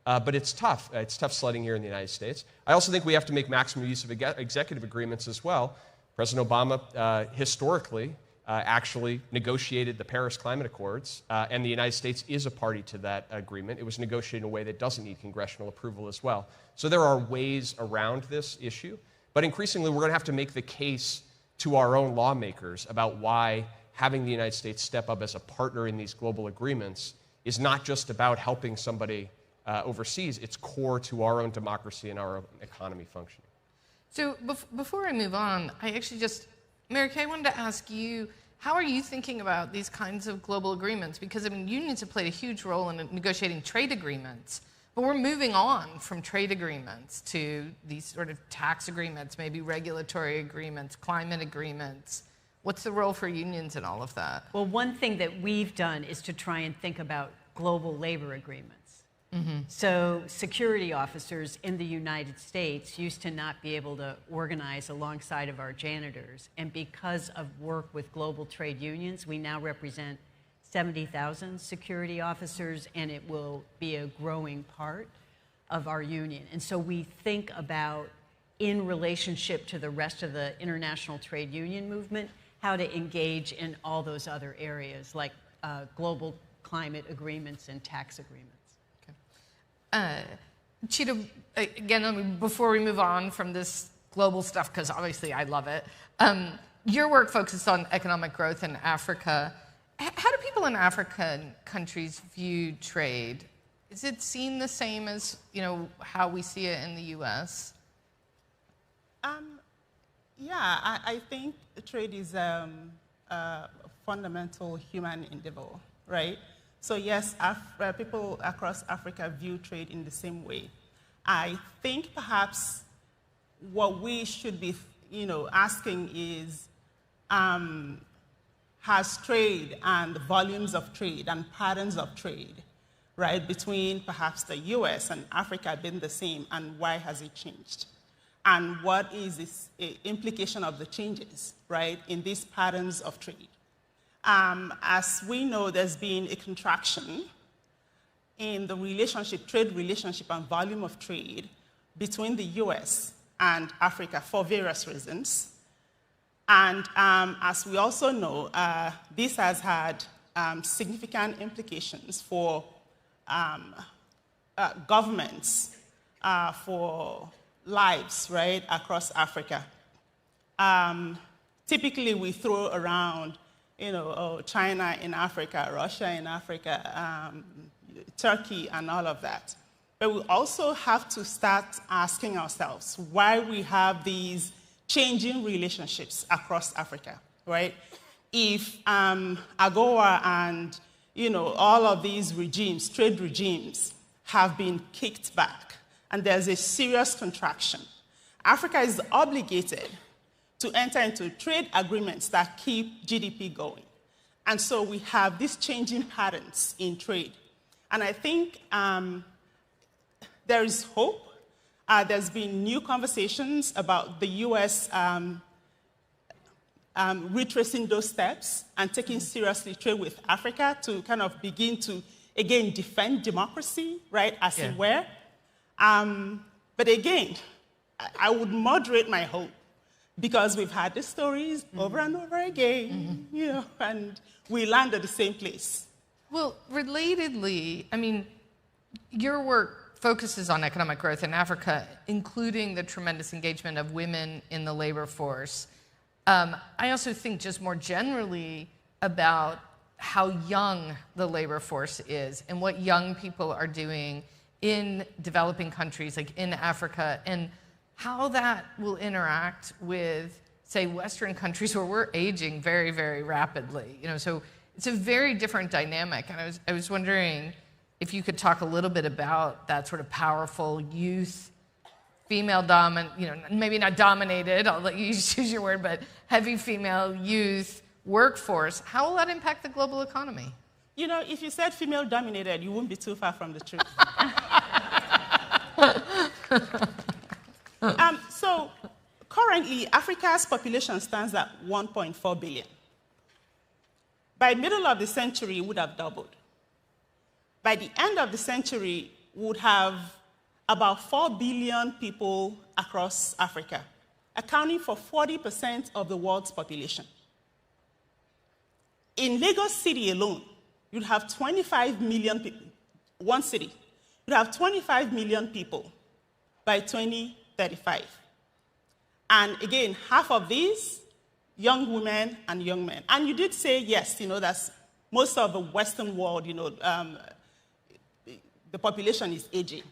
but it's tough. It's tough sledding here in the United States. I also think we have to make maximum use of executive agreements as well. President Obama, historically, actually negotiated the Paris Climate Accords, and the United States is a party to that agreement. It was negotiated in a way that doesn't need congressional approval as well. So there are ways around this issue, but increasingly we're going to have to make the case to our own lawmakers about why having the United States step up as a partner in these global agreements is not just about helping somebody overseas. It's core to our own democracy and our own economy functioning. So before I move on, Mary Kay, I wanted to ask you, how are you thinking about these kinds of global agreements? Because, unions have played a huge role in negotiating trade agreements, but we're moving on from trade agreements to these sort of tax agreements, maybe regulatory agreements, climate agreements. What's the role for unions in all of that? Well, one thing that we've done is to try and think about global labor agreements. Mm-hmm. So security officers in the United States used to not be able to organize alongside of our janitors. And because of work with global trade unions, we now represent 70,000 security officers, and it will be a growing part of our union. And so we think about, in relationship to the rest of the international trade union movement, how to engage in all those other areas, like global climate agreements and tax agreements. Chita, again, before we move on from this global stuff, because obviously I love it, your work focuses on economic growth in Africa. How do people in African countries view trade? Is it seen the same as, how we see it in the U.S.? Yeah, I think trade is a fundamental human endeavor, right? So yes, people across Africa view trade in the same way. I think perhaps what we should be, asking is, has trade and volumes of trade and patterns of trade, right, between perhaps the US and Africa been the same, and why has it changed? And what is this implication of the changes, right, in these patterns of trade? As we know, there's been a contraction in the trade relationship and volume of trade between the US and Africa for various reasons. And as we also know, this has had significant implications for governments, for lives, right, across Africa. Typically, we throw around, China in Africa, Russia in Africa, Turkey, and all of that. But we also have to start asking ourselves why we have these changing relationships across Africa, right? If AGOA and, all of these regimes, trade regimes, have been kicked back, and there's a serious contraction, Africa is obligated to enter into trade agreements that keep GDP going. And so we have these changing patterns in trade. And I think there is hope. There's been new conversations about the US retracing those steps and taking seriously trade with Africa to kind of begin to, again, defend democracy, right, as it were. But again, I would moderate my hope, because we've had these stories over and over again, and we land at the same place. Well, relatedly, your work focuses on economic growth in Africa, including the tremendous engagement of women in the labor force. I also think just more generally about how young the labor force is and what young people are doing in developing countries, like in Africa, and how that will interact with, say, Western countries where we're aging very, very rapidly. So it's a very different dynamic. And I was wondering if you could talk a little bit about that sort of powerful youth, female maybe not dominated, I'll let you choose your word, but heavy female youth workforce. How will that impact the global economy? If you said female dominated, you wouldn't be too far from the truth. So currently, Africa's population stands at 1.4 billion. By middle of the century, it would have doubled. By the end of the century, we would have about 4 billion people across Africa, accounting for 40% of the world's population. In Lagos City alone, you'd have 25 million people, one city. You'd have 25 million people by 2035. And again, half of these, young women and young men. And you did say, yes, that's most of the Western world, the population is aging.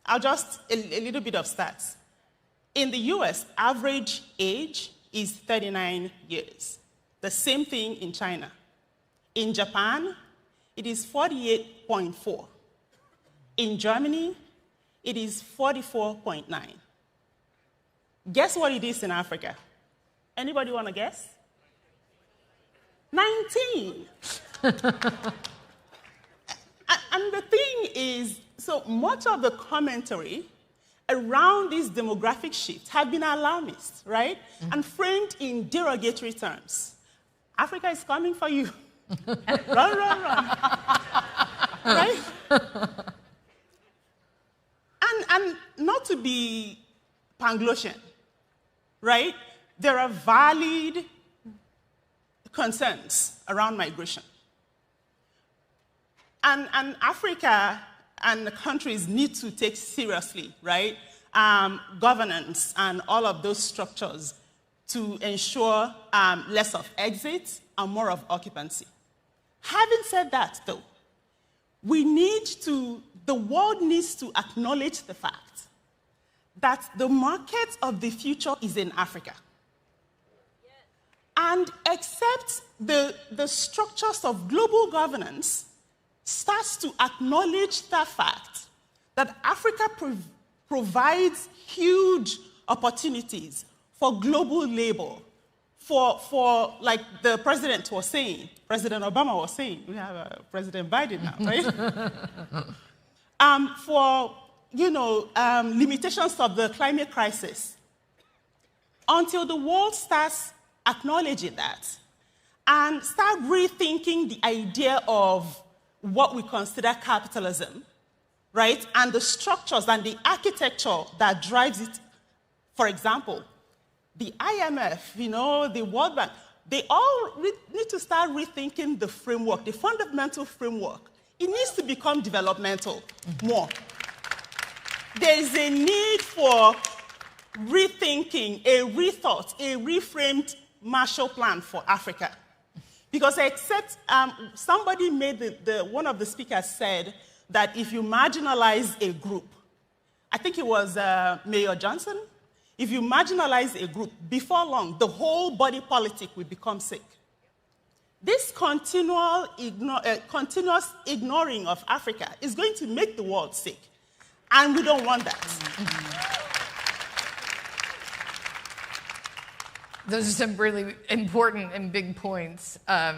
I'll just, a little bit of stats. In the US, average age is 39 years. The same thing in China. In Japan, it is 48.4. In Germany, it is 44.9. Guess what it is in Africa? Anybody want to guess? 19. And the thing is, so much of the commentary around these demographic shifts have been alarmist, right? And framed in derogatory terms. Africa is coming for you. Run. Right? And not to be Panglossian, right? There are valid concerns around migration. And Africa and the countries need to take seriously, right, governance and all of those structures to ensure less of exit and more of occupancy. Having said that, though, the world needs to acknowledge the fact that the market of the future is in Africa. And accept the structures of global governance starts to acknowledge the fact that Africa provides huge opportunities for global labor, for like the president was saying, President Obama was saying, we have President Biden now, right? For, limitations of the climate crisis. Until the world starts acknowledging that and start rethinking the idea of what we consider capitalism, right? And the structures and the architecture that drives it. For example, the IMF, the World Bank, they all need to start rethinking the framework, the fundamental framework. It needs to become developmental more. There is a need for rethinking, a rethought, a reframed Marshall Plan for Africa. Because somebody made one of the speakers said that if you marginalize a group, I think it was Mayor Johnson, if you marginalize a group, before long, the whole body politic will become sick. This continuous ignoring of Africa is going to make the world sick, and we don't want that. Those are some really important and big points. I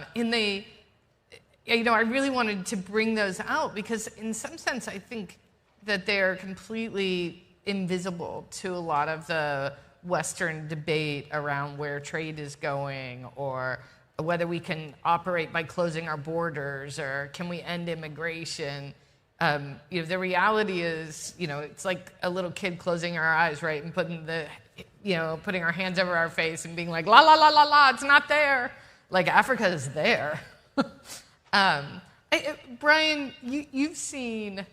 really wanted to bring those out because in some sense, I think that they're completely invisible to a lot of the Western debate around where trade is going or whether we can operate by closing our borders or can we end immigration. The reality is, it's like a little kid closing our eyes, right, and putting our hands over our face and being like, la, la, la, la, la, it's not there. Like, Africa is there. Brian, you've seen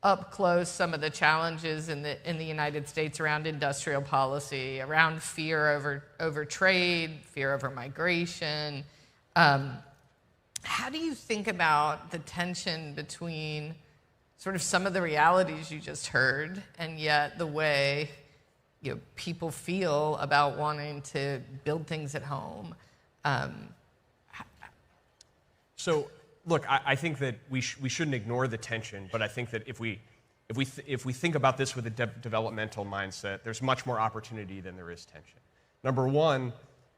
up close some of the challenges in the United States around industrial policy, around fear over trade, fear over migration. How do you think about the tension between sort of some of the realities you just heard and yet the way people feel about wanting to build things at home? So, look, I think that we shouldn't ignore the tension, but I think that if we think about this with a developmental mindset, there's much more opportunity than there is tension. Number one,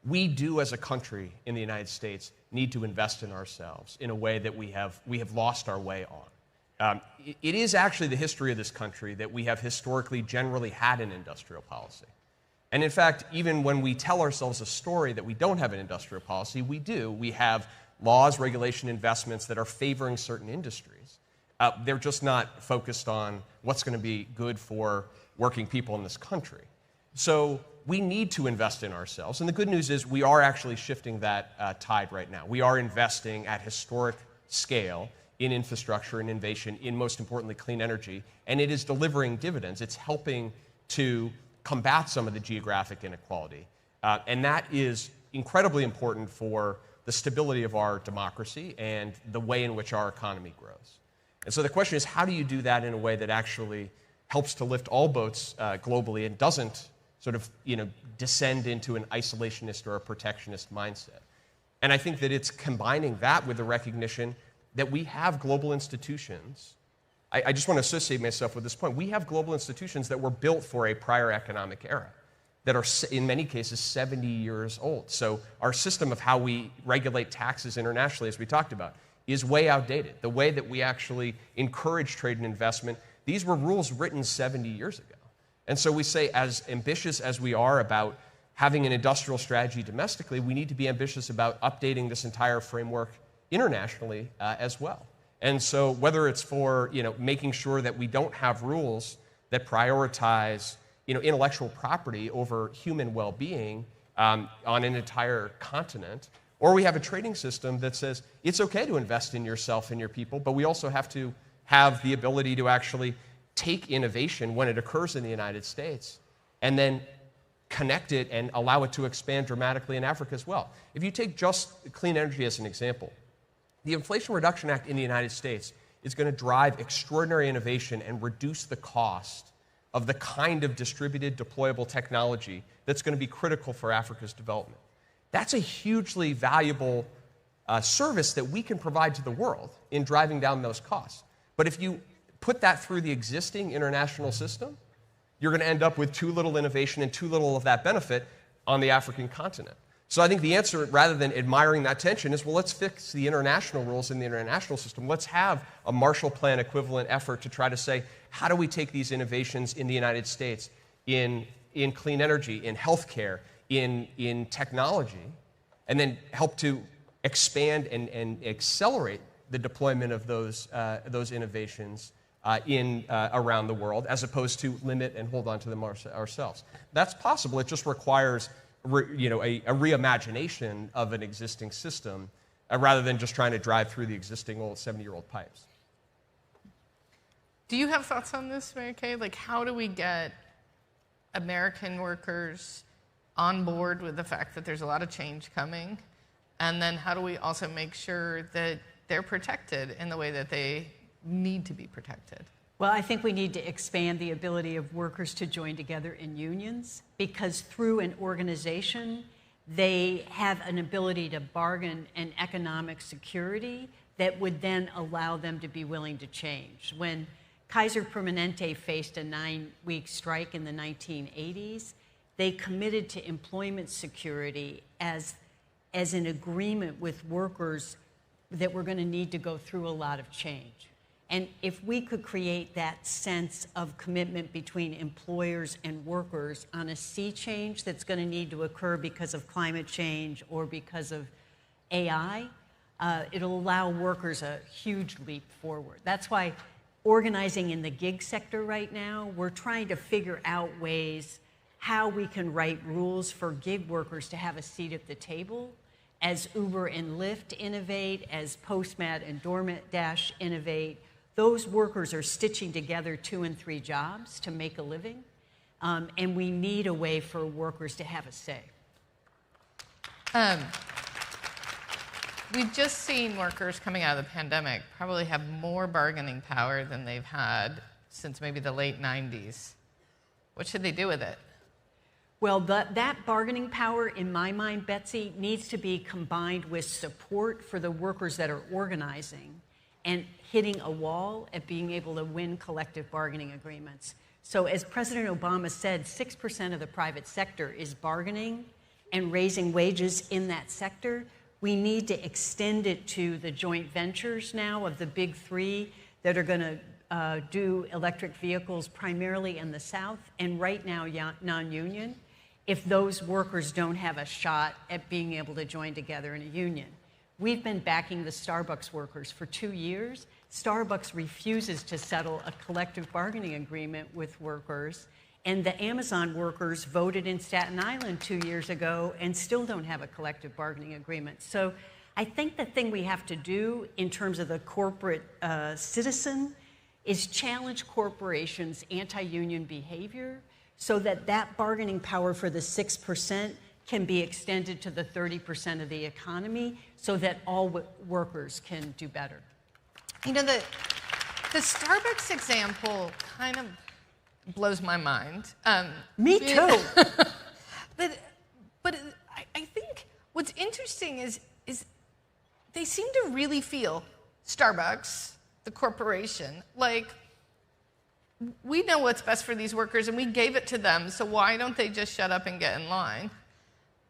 we do as a country in the United States need to invest in ourselves in a way that we have lost our way on. It is actually the history of this country that we have historically generally had an industrial policy. And in fact, even when we tell ourselves a story that we don't have an industrial policy, we do. We have laws, regulation, investments that are favoring certain industries. They're just not focused on what's going to be good for working people in this country. So we need to invest in ourselves. And the good news is we are actually shifting that tide right now. We are investing at historic scale in infrastructure and innovation, in most importantly, clean energy, and it is delivering dividends. It's helping to combat some of the geographic inequality. And that is incredibly important for the stability of our democracy and the way in which our economy grows. And so the question is, how do you do that in a way that actually helps to lift all boats globally and doesn't sort of descend into an isolationist or a protectionist mindset? And I think that it's combining that with the recognition that we have global institutions. I just want to associate myself with this point. We have global institutions that were built for a prior economic era that are, in many cases, 70 years old. So our system of how we regulate taxes internationally, as we talked about, is way outdated. The way that we actually encourage trade and investment, these were rules written 70 years ago. And so we say, as ambitious as we are about having an industrial strategy domestically, we need to be ambitious about updating this entire framework internationally as well. And so whether it's for making sure that we don't have rules that prioritize intellectual property over human well-being on an entire continent, or we have a trading system that says it's okay to invest in yourself and your people, but we also have to have the ability to actually take innovation when it occurs in the United States and then connect it and allow it to expand dramatically in Africa as well. If you take just clean energy as an example, the Inflation Reduction Act in the United States is going to drive extraordinary innovation and reduce the cost of the kind of distributed deployable technology that's going to be critical for Africa's development. That's a hugely valuable service that we can provide to the world in driving down those costs. But if you put that through the existing international system, you're going to end up with too little innovation and too little of that benefit on the African continent. So I think the answer, rather than admiring that tension, is, well, let's fix the international rules in the international system. Let's have a Marshall Plan equivalent effort to try to say, how do we take these innovations in the United States, in clean energy, in healthcare, in technology, and then help to expand and accelerate the deployment of those innovations around the world, as opposed to limit and hold on to them ourselves. That's possible. It just requires a reimagination of an existing system rather than just trying to drive through the existing old 70-year-old pipes. Do you have thoughts on this, Mary Kay? Like, how do we get American workers on board with the fact that there's a lot of change coming? And then how do we also make sure that they're protected in the way that they need to be protected? Well, I think we need to expand the ability of workers to join together in unions, because through an organization, they have an ability to bargain an economic security that would then allow them to be willing to change. When Kaiser Permanente faced a 9-week strike in the 1980s, they committed to employment security as an agreement with workers that we're going to need to go through a lot of change. And if we could create that sense of commitment between employers and workers on a sea change that's going to need to occur because of climate change or because of AI, it'll allow workers a huge leap forward. That's why organizing in the gig sector right now, we're trying to figure out ways how we can write rules for gig workers to have a seat at the table. As Uber and Lyft innovate, as Postmat and DoorDash innovate, those workers are stitching together 2 and 3 jobs to make a living, and we need a way for workers to have a say. We've just seen workers coming out of the pandemic probably have more bargaining power than they've had since maybe the late 90s. What should they do with it? Well, that bargaining power, in my mind, Betsy, needs to be combined with support for the workers that are organizing and hitting a wall at being able to win collective bargaining agreements. So as President Obama said, 6% of the private sector is bargaining and raising wages in that sector. We need to extend it to the joint ventures now of the big 3 that are going to do electric vehicles primarily in the South, and right now non-union, if those workers don't have a shot at being able to join together in a union. We've been backing the Starbucks workers for 2 years. Starbucks refuses to settle a collective bargaining agreement with workers, and the Amazon workers voted in Staten Island 2 years ago and still don't have a collective bargaining agreement. So I think the thing we have to do in terms of the corporate citizen is challenge corporations' anti-union behavior so that that bargaining power for the 6% can be extended to the 30% of the economy so that all workers can do better. You know, the Starbucks example kind of blows my mind. Me too. But I think what's interesting is they seem to really feel, Starbucks, the corporation, like, we know what's best for these workers and we gave it to them, so why don't they just shut up and get in line?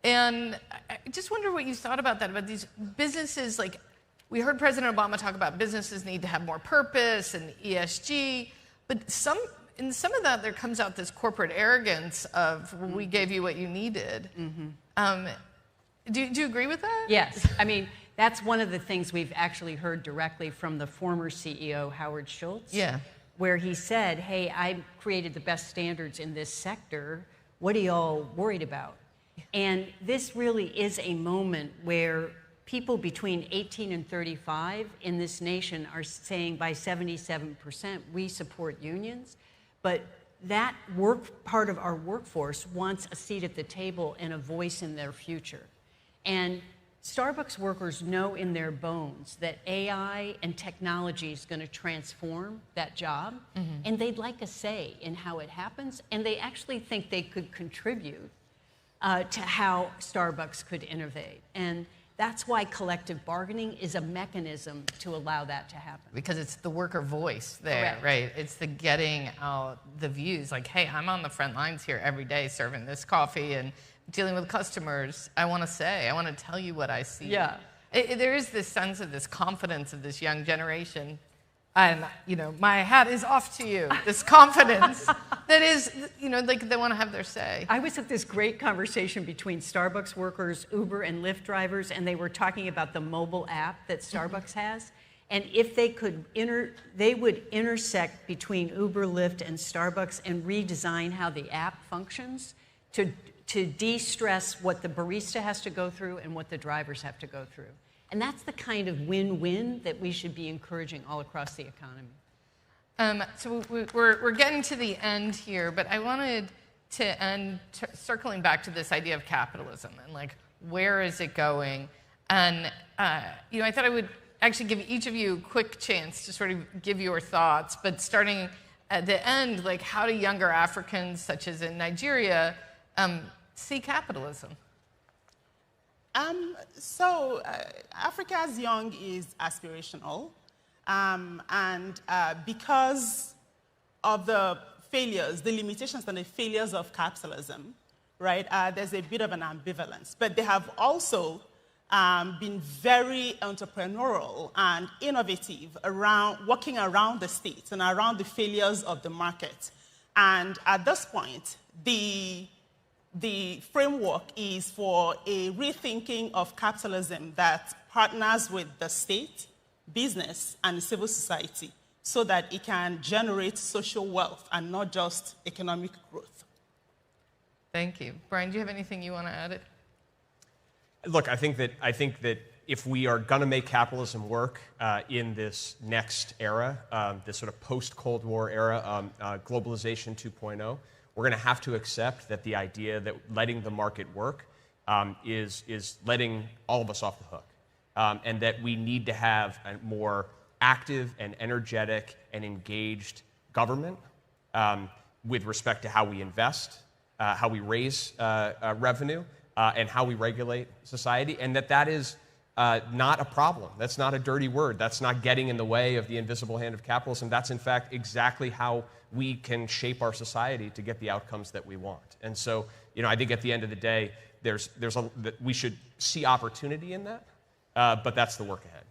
And I just wonder what you thought about that, about these businesses. Like, we heard President Obama talk about businesses need to have more purpose and ESG, but in some of that there comes out this corporate arrogance of, well, we gave you what you needed. Mm-hmm. Do you agree with that? Yes. I mean, that's one of the things we've actually heard directly from the former CEO, Howard Schultz. Yeah. Where he said, hey, I created the best standards in this sector. What are y'all worried about? And this really is a moment where people between 18 and 35 in this nation are saying by 77%, we support unions. But that part of our workforce wants a seat at the table and a voice in their future. And Starbucks workers know in their bones that AI and technology is going to transform that job, and they'd like a say in how it happens, and they actually think they could contribute to how Starbucks could innovate. And that's why collective bargaining is a mechanism to allow that to happen. Because it's the worker voice there, right? It's the getting out the views. Like, hey, I'm on the front lines here every day serving this coffee and dealing with customers. I want to say, I want to tell you what I see. Yeah. There is this sense of this confidence of this young generation. And, you know, my hat is off to you. This confidence that is, you know, like they want to have their say. I was at this great conversation between Starbucks workers, Uber and Lyft drivers, and they were talking about the mobile app that Starbucks has. And if they could, they would intersect between Uber, Lyft, and Starbucks and redesign how the app functions to de-stress what the barista has to go through and what the drivers have to go through. And that's the kind of win-win that we should be encouraging all across the economy. So we're getting to the end here, but I wanted to end circling back to this idea of capitalism and like, where is it going? And, you know, I thought I would actually give each of you a quick chance to sort of give your thoughts, but starting at the end, like how do younger Africans, such as in Nigeria, see capitalism? Africa's young is aspirational, and because of the failures, the limitations and the failures of capitalism, right, there's a bit of an ambivalence. But they have also been very entrepreneurial and innovative around working around the states and around the failures of the market. And at this point, the framework is for a rethinking of capitalism that partners with the state, business, and civil society so that it can generate social wealth and not just economic growth. Thank you. Brian, do you have anything you want to add? Look, I think that if we are going to make capitalism work in this next era, this sort of post-Cold War era, globalization 2.0, we're going to have to accept that the idea that letting the market work is letting all of us off the hook, and that we need to have a more active and energetic and engaged government with respect to how we invest, how we raise revenue, and how we regulate society, and that is not a problem. That's not a dirty word. That's not getting in the way of the invisible hand of capitalism. That's, in fact, exactly how we can shape our society to get the outcomes that we want. And so, you know, I think at the end of the day, we should see opportunity in that, but that's the work ahead.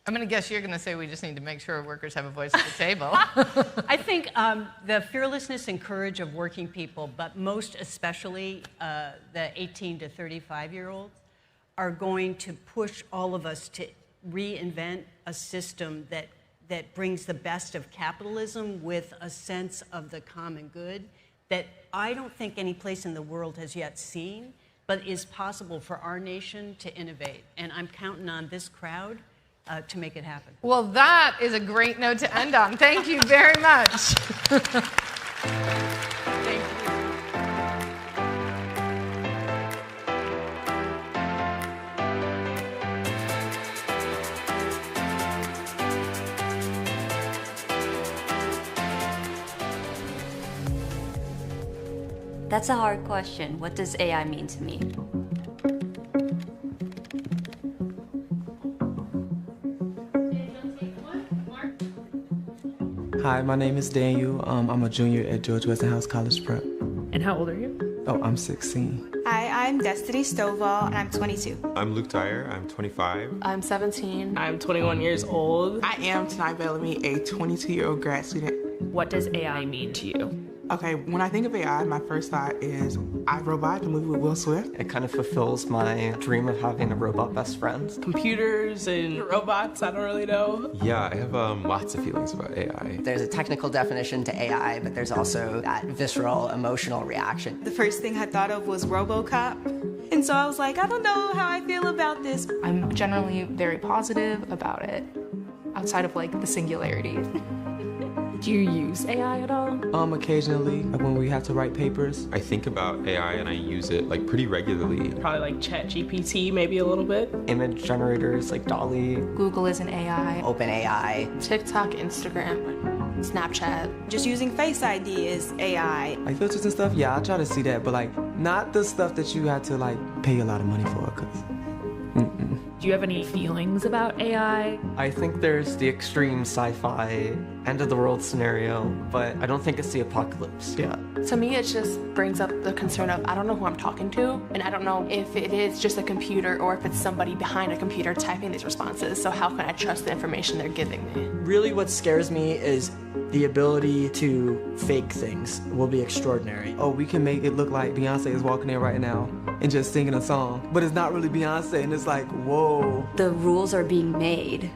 I'm going to guess you're going to say we just need to make sure workers have a voice at the table. I think the fearlessness and courage of working people, but most especially the 18 to 35-year-olds, are going to push all of us to reinvent a system that brings the best of capitalism with a sense of the common good that I don't think any place in the world has yet seen, but is possible for our nation to innovate. And I'm counting on this crowd to make it happen. Well, that is a great note to end on. Thank you very much. Thank you. That's a hard question. What does AI mean to me? Hi, my name is Daniel. I'm a junior at George Westinghouse College Prep. And how old are you? Oh, I'm 16. Hi, I'm Destiny Stovall, and I'm 22. I'm Luke Dyer. I'm 25. I'm 17. I'm 21 years old. I am Tanai Bellamy, a 22-year-old grad student. What does AI mean to you? Okay, when I think of AI, my first thought is iRobot, the movie with Will Smith. It kind of fulfills my dream of having a robot best friend. Computers and robots, I don't really know. Yeah, I have lots of feelings about AI. There's a technical definition to AI, but there's also that visceral, emotional reaction. The first thing I thought of was RoboCop. And so I was like, I don't know how I feel about this. I'm generally very positive about it, outside of like the singularity. Do you use AI at all? Occasionally, like when we have to write papers. I think about AI and I use it like pretty regularly. Probably like ChatGPT, maybe a little bit. Image generators like Dolly. Google is an AI. OpenAI. TikTok, Instagram, Snapchat. Just using Face ID is AI. Like filters and stuff, yeah, I try to see that, but like not the stuff that you had to like pay a lot of money for, cause Do you have any feelings about AI? I think there's the extreme sci-fi end of the world scenario, but I don't think it's the apocalypse yet. To me, it just brings up the concern of I don't know who I'm talking to, and I don't know if it is just a computer or if it's somebody behind a computer typing these responses. So how can I trust the information they're giving me? Really what scares me is the ability to fake things will be extraordinary. Oh, we can make it look like Beyonce is walking in right now and just singing a song, but it's not really Beyonce, and it's like, whoa. The rules are being made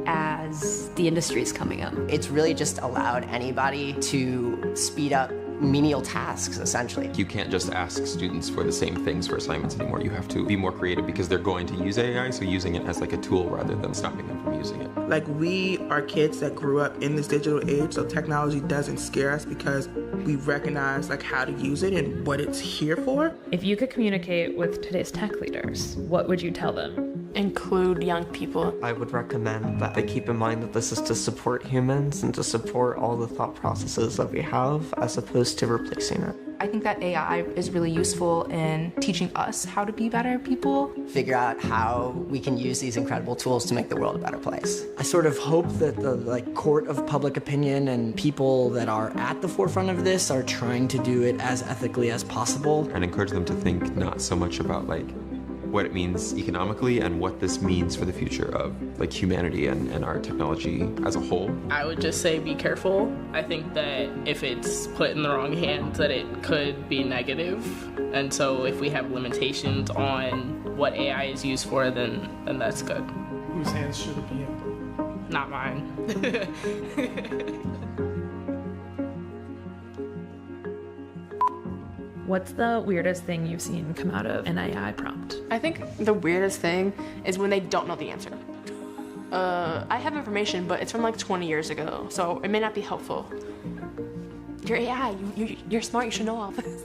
as the industry is coming up. It's really just allowed anybody to speed up menial tasks, essentially. You can't just ask students for the same things for assignments anymore. You have to be more creative because they're going to use AI, so using it as like a tool rather than stopping them from using it. Like, we are kids that grew up in this digital age, so technology doesn't scare us because we recognize like how to use it and what it's here for. If you could communicate with today's tech leaders, what would you tell them? Include young people. I would recommend that they keep in mind that this is to support humans and to support all the thought processes that we have as opposed to replacing it. I think that AI is really useful in teaching us how to be better people. Figure out how we can use these incredible tools to make the world a better place. I sort of hope that the court of public opinion and people that are at the forefront of this are trying to do it as ethically as possible. And encourage them to think not so much about like what it means economically and what this means for the future of like humanity and our technology as a whole. I would just say be careful. I think that if it's put in the wrong hands, that it could be negative. And so if we have limitations on what AI is used for, then that's good. Whose hands should it be in? Not mine. What's the weirdest thing you've seen come out of an AI prompt? I think the weirdest thing is when they don't know the answer. I have information, but it's from like 20 years ago, so it may not be helpful. You're AI, you're smart, you should know all this.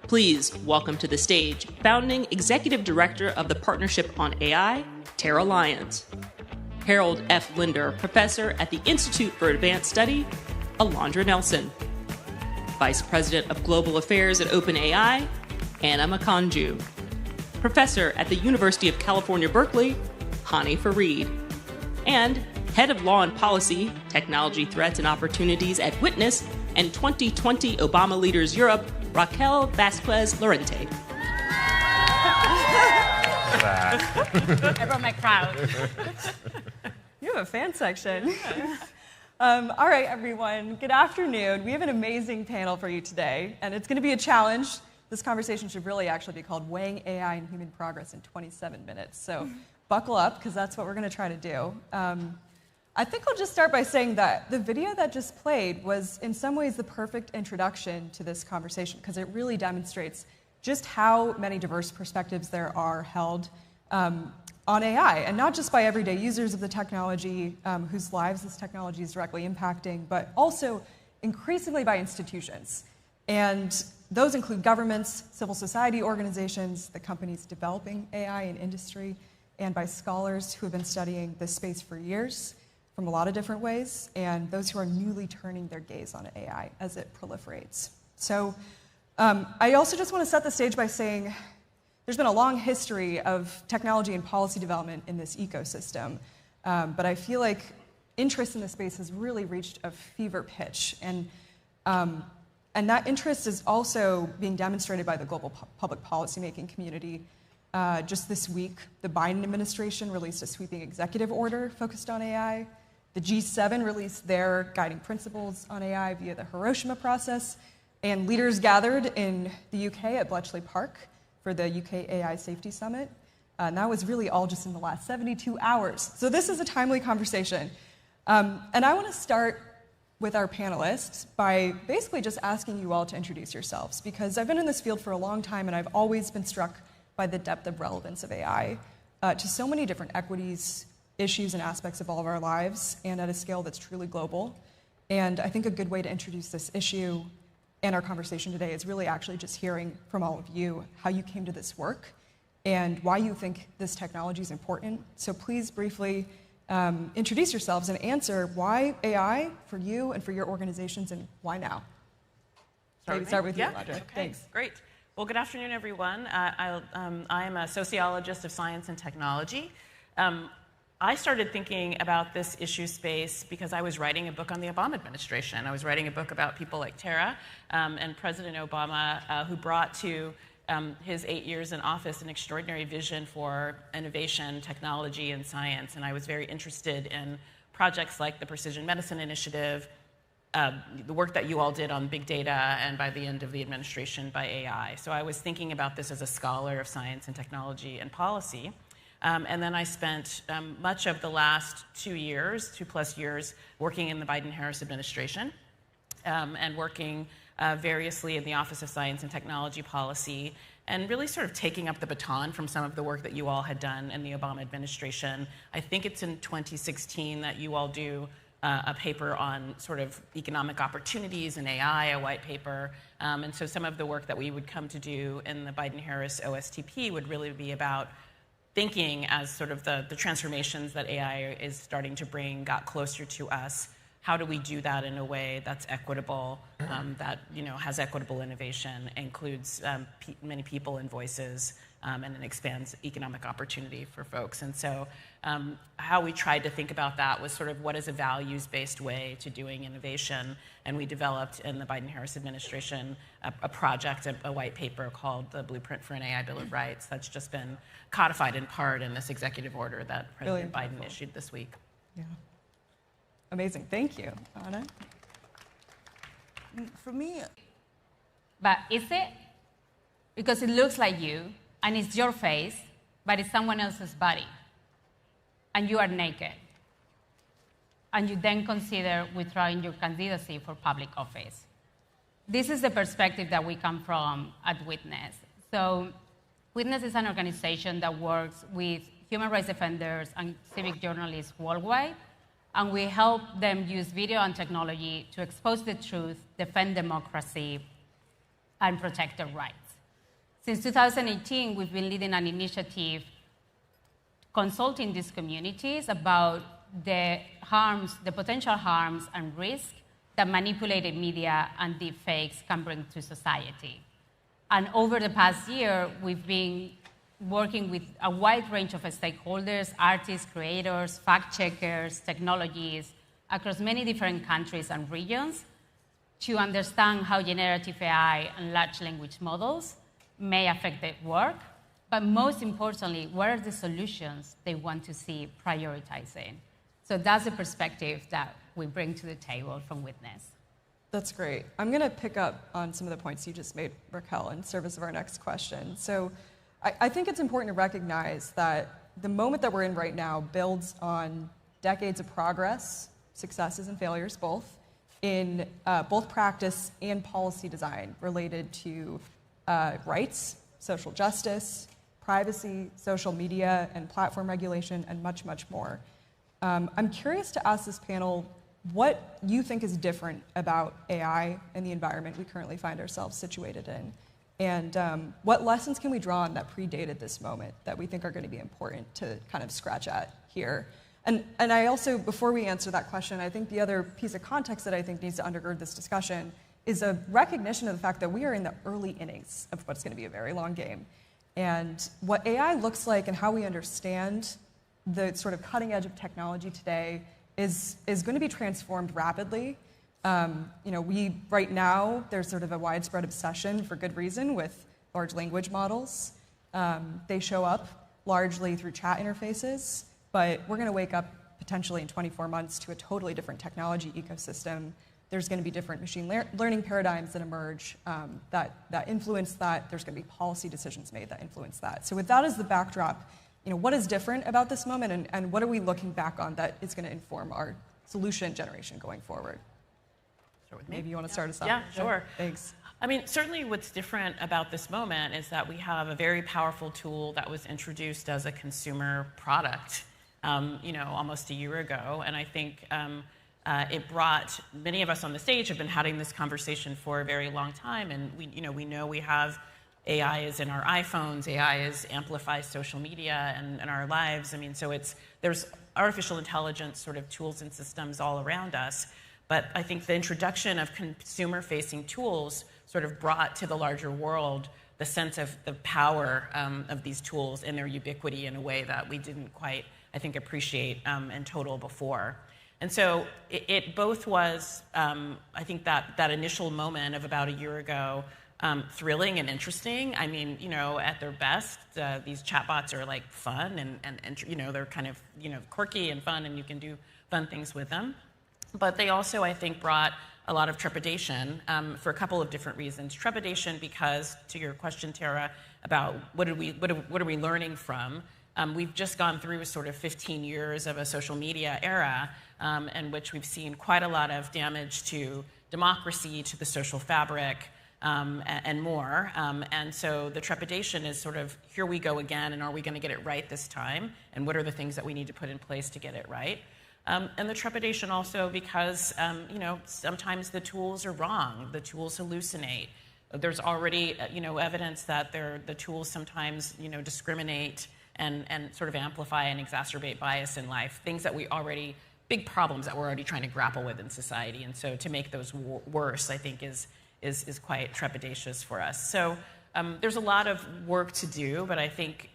Please welcome to the stage founding executive director of the Partnership on AI, Tara Lyons. Harold F. Linder, professor at the Institute for Advanced Study, Alondra Nelson. Vice President of Global Affairs at OpenAI, Anna Makanju. Professor at the University of California, Berkeley, Hani Farid. And Head of Law and Policy, Technology Threats and Opportunities at Witness and 2020 Obama Leaders Europe, Raquel Vasquez Lorente. I brought my crowd. You have a fan section. All right, everyone. Good afternoon. We have an amazing panel for you today, and it's going to be a challenge. This conversation should really actually be called Weighing AI and Human Progress in 27 Minutes. So buckle up, because that's what we're going to try to do. I think I'll just start by saying that the video that just played was in some ways the perfect introduction to this conversation, because it really demonstrates just how many diverse perspectives there are held on AI, and not just by everyday users of the technology whose lives this technology is directly impacting, but also increasingly by institutions. And those include governments, civil society organizations, the companies developing AI in industry, and by scholars who have been studying this space for years from a lot of different ways, and those who are newly turning their gaze on AI as it proliferates. So I also just want to set the stage by saying there's been a long history of technology and policy development in this ecosystem, but I feel like interest in this space has really reached a fever pitch, and that interest is also being demonstrated by the global public policymaking community. Just this week, the Biden administration released a sweeping executive order focused on AI. The G7 released their guiding principles on AI via the Hiroshima process, and leaders gathered in the UK at Bletchley Park for the UK AI Safety Summit. And that was really all just in the last 72 hours. So this is a timely conversation. And I want to start with our panelists by basically just asking you all to introduce yourselves, because I've been in this field for a long time and I've always been struck by the depth of relevance of AI to so many different equities, issues, and aspects of all of our lives, and at a scale that's truly global. And I think a good way to introduce this issue and our conversation today is really actually just hearing from all of you how you came to this work and why you think this technology is important. So please briefly introduce yourselves and answer why AI for you and for your organizations, and why now? Maybe start with you, Audrey. Okay, Thanks. Great. Well, good afternoon, everyone. I am a sociologist of science and technology. I started thinking about this issue space because I was writing a book on the Obama administration. I was writing a book about people like Tara and President Obama, who brought to his 8 years in office an extraordinary vision for innovation, technology, and science. And I was very interested in projects like the Precision Medicine Initiative, the work that you all did on big data, and by the end of the administration by AI. So I was thinking about this as a scholar of science and technology and policy. And then I spent much of the last 2 years, 2+ years, working in the Biden-Harris administration and working variously in the Office of Science and Technology Policy, and really sort of taking up the baton from some of the work that you all had done in the Obama administration. I think it's in 2016 that you all do a paper on sort of economic opportunities in AI, a white paper. And so some of the work that we would come to do in the Biden-Harris OSTP would really be about thinking as sort of the transformations that AI is starting to bring got closer to us. How do we do that in a way that's equitable, that has equitable innovation, includes many people and voices, and it expands economic opportunity for folks? And so how we tried to think about that was sort of what is a values-based way to doing innovation. And we developed in the Biden-Harris administration a project, a white paper called the Blueprint for an AI Bill of Rights that's just been codified in part in this executive order that President Biden issued this week. Yeah. Amazing. Thank you. Anna? For me, but is it? Because it looks like you, and it's your face, but it's someone else's body. And you are naked. And you then consider withdrawing your candidacy for public office. This is the perspective that we come from at Witness. So Witness is an organization that works with human rights defenders and civic journalists worldwide, and we help them use video and technology to expose the truth, defend democracy, and protect their rights. Since 2018, we've been leading an initiative consulting these communities about the harms, the potential harms and risks that manipulated media and deepfakes can bring to society. And over the past year, we've been working with a wide range of stakeholders, artists, creators, fact-checkers, technologies, across many different countries and regions to understand how generative AI and large language models may affect their work, but most importantly, what are the solutions they want to see prioritizing? So that's the perspective that we bring to the table from Witness. That's great. I'm going to pick up on some of the points you just made, Raquel, in service of our next question. So I think it's important to recognize that the moment that we're in right now builds on decades of progress, successes and failures both, in both practice and policy design related to rights, social justice, privacy, social media, and platform regulation, and much, much more. I'm curious to ask this panel what you think is different about AI and the environment we currently find ourselves situated in. And what lessons can we draw on that predated this moment that we think are going to be important to kind of scratch at here? And I also, before we answer that question, I think the other piece of context that I think needs to undergird this discussion is a recognition of the fact that we are in the early innings of what's going to be a very long game. And what AI looks like and how we understand the sort of cutting edge of technology today is going to be transformed rapidly. We right now, there's sort of a widespread obsession, for good reason, with large language models. They show up largely through chat interfaces, but we're going to wake up potentially in 24 months to a totally different technology ecosystem. There's going to be different machine learning paradigms that emerge that influence that. There's going to be policy decisions made that influence that. So with that as the backdrop, what is different about this moment, and what are we looking back on that is going to inform our solution generation going forward? Maybe you want to start us off. Yeah, sure. Thanks. I mean, certainly what's different about this moment is that we have a very powerful tool that was introduced as a consumer product, almost a year ago. And I think it brought, many of us on the stage have been having this conversation for a very long time. And we know we have AI is in our iPhones, AI amplifies social media and our lives. I mean, so there's artificial intelligence sort of tools and systems all around us. But I think the introduction of consumer-facing tools sort of brought to the larger world the sense of the power of these tools and their ubiquity in a way that we didn't quite, I think, appreciate in total before. And so it both was, I think, that initial moment of about a year ago, thrilling and interesting. I mean, at their best, these chatbots are like fun and they're kind of, quirky and fun, and you can do fun things with them. But they also, I think, brought a lot of trepidation for a couple of different reasons. Trepidation because, to your question, Tara, about what are we learning from? We've just gone through sort of 15 years of a social media era in which we've seen quite a lot of damage to democracy, to the social fabric, and more. And so the trepidation is sort of, here we go again, and are we going to get it right this time? And what are the things that we need to put in place to get it right? And the trepidation also because, sometimes the tools are wrong. The tools hallucinate. There's already, evidence that the tools sometimes, discriminate and sort of amplify and exacerbate bias in life, things that big problems that we're already trying to grapple with in society. And so to make those worse, I think, is quite trepidatious for us. So there's a lot of work to do, but I think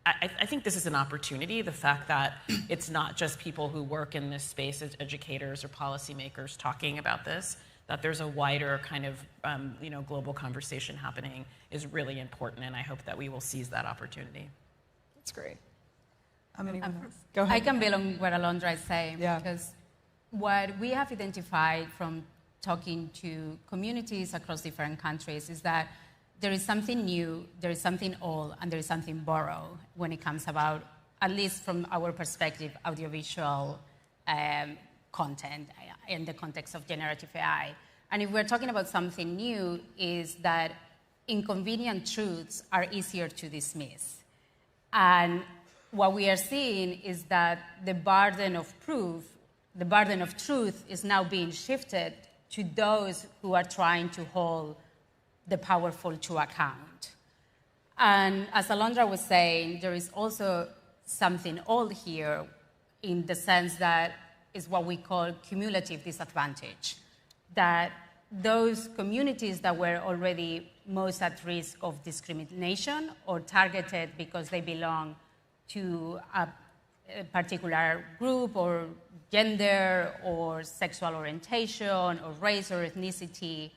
I think this is an opportunity, the fact that it's not just people who work in this space as educators or policymakers talking about this, that there's a wider kind of global conversation happening is really important, and I hope that we will seize that opportunity. That's great. Go ahead. I can build on what Alondra is saying, because what we have identified from talking to communities across different countries is that there is something new, there is something old, and there is something borrowed when it comes about, at least from our perspective, audiovisual content in the context of generative AI. And if we're talking about something new, is that inconvenient truths are easier to dismiss. And what we are seeing is that the burden of proof, the burden of truth is now being shifted to those who are trying to hold the powerful to account. And as Alondra was saying, there is also something old here in the sense that is what we call cumulative disadvantage, that those communities that were already most at risk of discrimination or targeted because they belong to a particular group or gender or sexual orientation or race or ethnicity,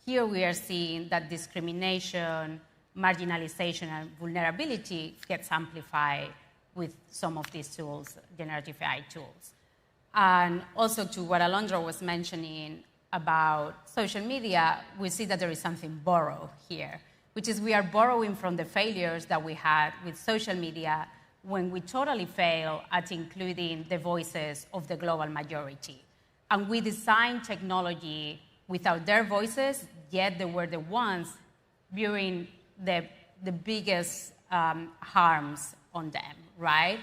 here we are seeing that discrimination, marginalization, and vulnerability gets amplified with some of these tools, generative AI tools. And also to what Alondra was mentioning about social media, we see that there is something borrowed here, which is we are borrowing from the failures that we had with social media when we totally fail at including the voices of the global majority. And we designed technology without their voices, yet they were the ones bearing the biggest harms on them, right?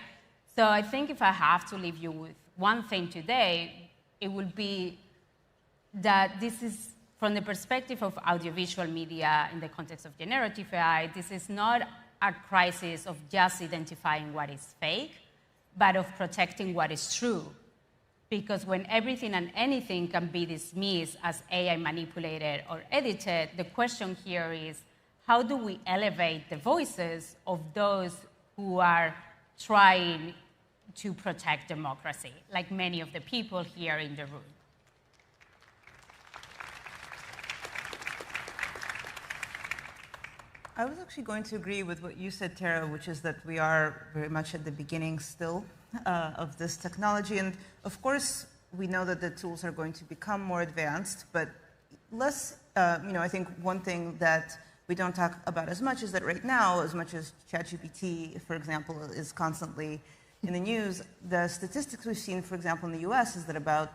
So I think if I have to leave you with one thing today, it would be that this is, from the perspective of audiovisual media in the context of generative AI, this is not a crisis of just identifying what is fake, but of protecting what is true. Because when everything and anything can be dismissed as AI manipulated or edited, the question here is, how do we elevate the voices of those who are trying to protect democracy, like many of the people here in the room? I was actually going to agree with what you said, Tara, which is that we are very much at the beginning still of this technology. And of course, we know that the tools are going to become more advanced, but less, I think one thing that we don't talk about as much is that right now, as much as ChatGPT, for example, is constantly in the news, the statistics we've seen, for example, in the US is that about,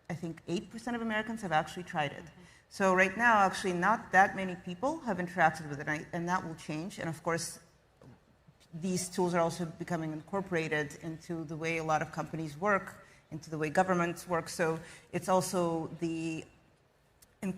I think, 8% of Americans have actually tried it. So right now, actually, not that many people have interacted with it, and that will change. And of course, these tools are also becoming incorporated into the way a lot of companies work, into the way governments work. So it's also the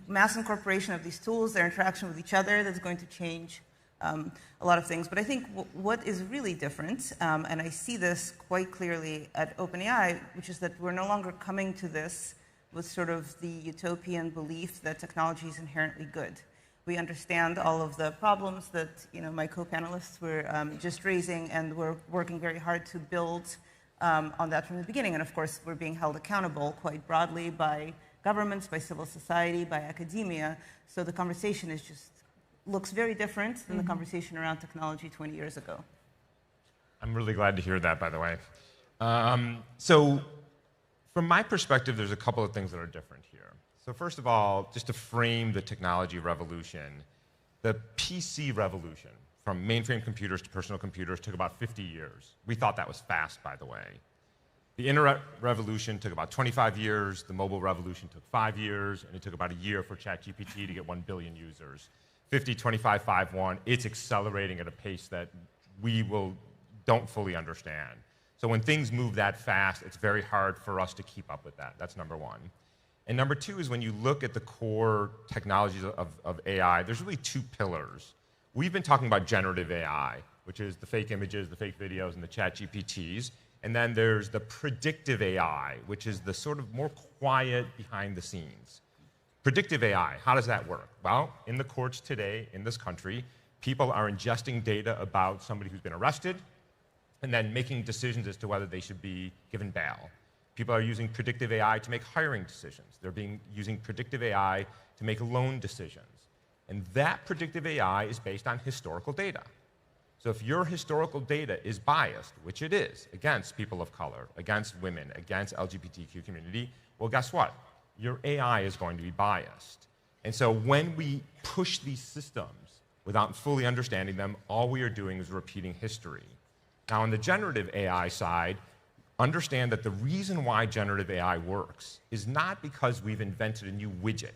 mass incorporation of these tools, their interaction with each other, that's going to change a lot of things. But I think what is really different, and I see this quite clearly at OpenAI, which is that we're no longer coming to this with sort of the utopian belief that technology is inherently good. We understand all of the problems that my co-panelists were just raising, and we're working very hard to build on that from the beginning. And of course, we're being held accountable quite broadly by governments, by civil society, by academia. So the conversation looks very different than the conversation around technology 20 years ago. I'm really glad to hear that, by the way. So from my perspective, there's a couple of things that are different here. So first of all, just to frame the technology revolution, the PC revolution, from mainframe computers to personal computers, took about 50 years. We thought that was fast, by the way. The internet revolution took about 25 years, the mobile revolution took 5 years, and it took about a year for ChatGPT to get 1 billion users. 50, 25, 5, 1, it's accelerating at a pace that we don't fully understand. So when things move that fast, it's very hard for us to keep up with that. That's number one. And number two is when you look at the core technologies of AI, there's really two pillars. We've been talking about generative AI, which is the fake images, the fake videos, and the ChatGPTs. And then there's the predictive AI, which is the sort of more quiet behind the scenes. Predictive AI, how does that work? Well, in the courts today, in this country, people are ingesting data about somebody who's been arrested and then making decisions as to whether they should be given bail. People are using predictive AI to make hiring decisions. They're using predictive AI to make loan decisions. And that predictive AI is based on historical data. So if your historical data is biased, which it is, against people of color, against women, against LGBTQ community, well, guess what? Your AI is going to be biased. And so when we push these systems without fully understanding them, all we are doing is repeating history. Now, on the generative AI side, understand that the reason why generative AI works is not because we've invented a new widget.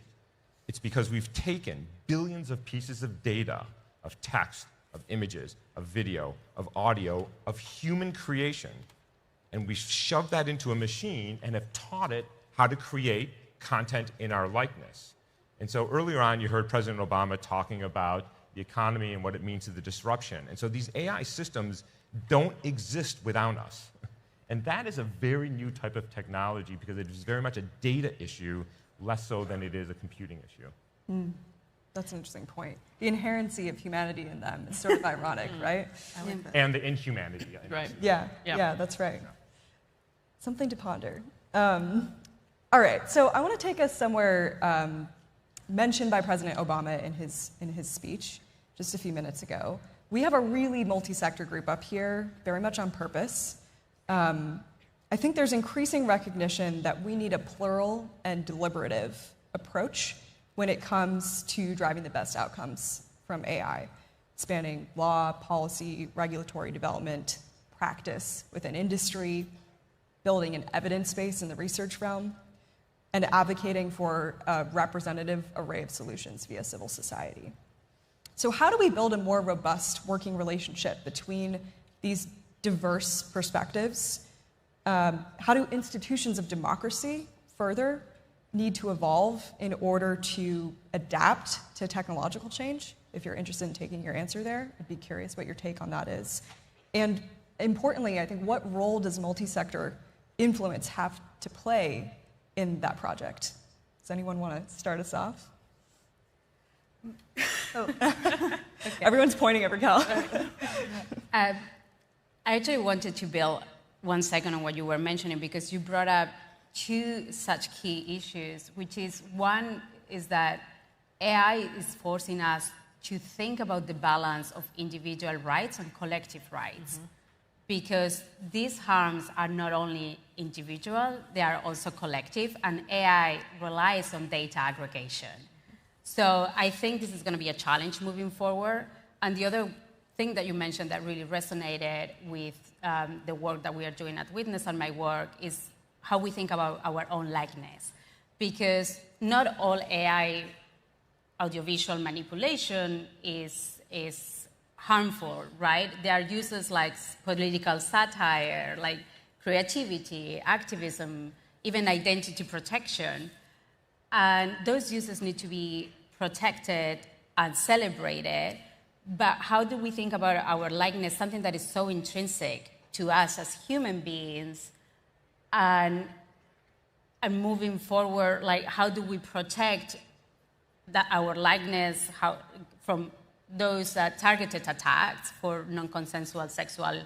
It's because we've taken billions of pieces of data, of text, of images, of video, of audio, of human creation, and we've shoved that into a machine and have taught it how to create content in our likeness. And so earlier on, you heard President Obama talking about the economy and what it means to the disruption. And so these AI systems don't exist without us. And that is a very new type of technology because it is very much a data issue, less so than it is a computing issue. That's an interesting point. The inherency of humanity in them is sort of ironic, right? I like that. And the inhumanity. Right. Yeah, that's right. Something to ponder. All right, so I want to take us somewhere mentioned by President Obama in his speech just a few minutes ago. We have a really multi-sector group up here, very much on purpose. I think there's increasing recognition that we need a plural and deliberative approach when it comes to driving the best outcomes from AI, spanning law, policy, regulatory development, practice within industry, building an evidence base in the research realm, and advocating for a representative array of solutions via civil society. So how do we build a more robust working relationship between these diverse perspectives? How do institutions of democracy further need to evolve in order to adapt to technological change? If you're interested in taking your answer there, I'd be curious what your take on that is. And importantly, I think, what role does multi-sector influence have to play in that project? Does anyone want to start us off? Okay. Everyone's pointing at Raquel. I actually wanted to build 1 second on what you were mentioning, because you brought up two such key issues, which is, one is that AI is forcing us to think about the balance of individual rights and collective rights. Because these harms are not only individual, they are also collective, and AI relies on data aggregation. So I think this is going to be a challenge moving forward. And the other thing that you mentioned that really resonated with the work that we are doing at Witness and my work is how we think about our own likeness. Because not all AI audiovisual manipulation is harmful, right? There are uses like political satire, like creativity, activism, even identity protection. And those uses need to be protected and celebrated. But how do we think about our likeness, something that is so intrinsic to us as human beings, and moving forward, like how do we protect our likeness from those targeted attacks for non-consensual sexual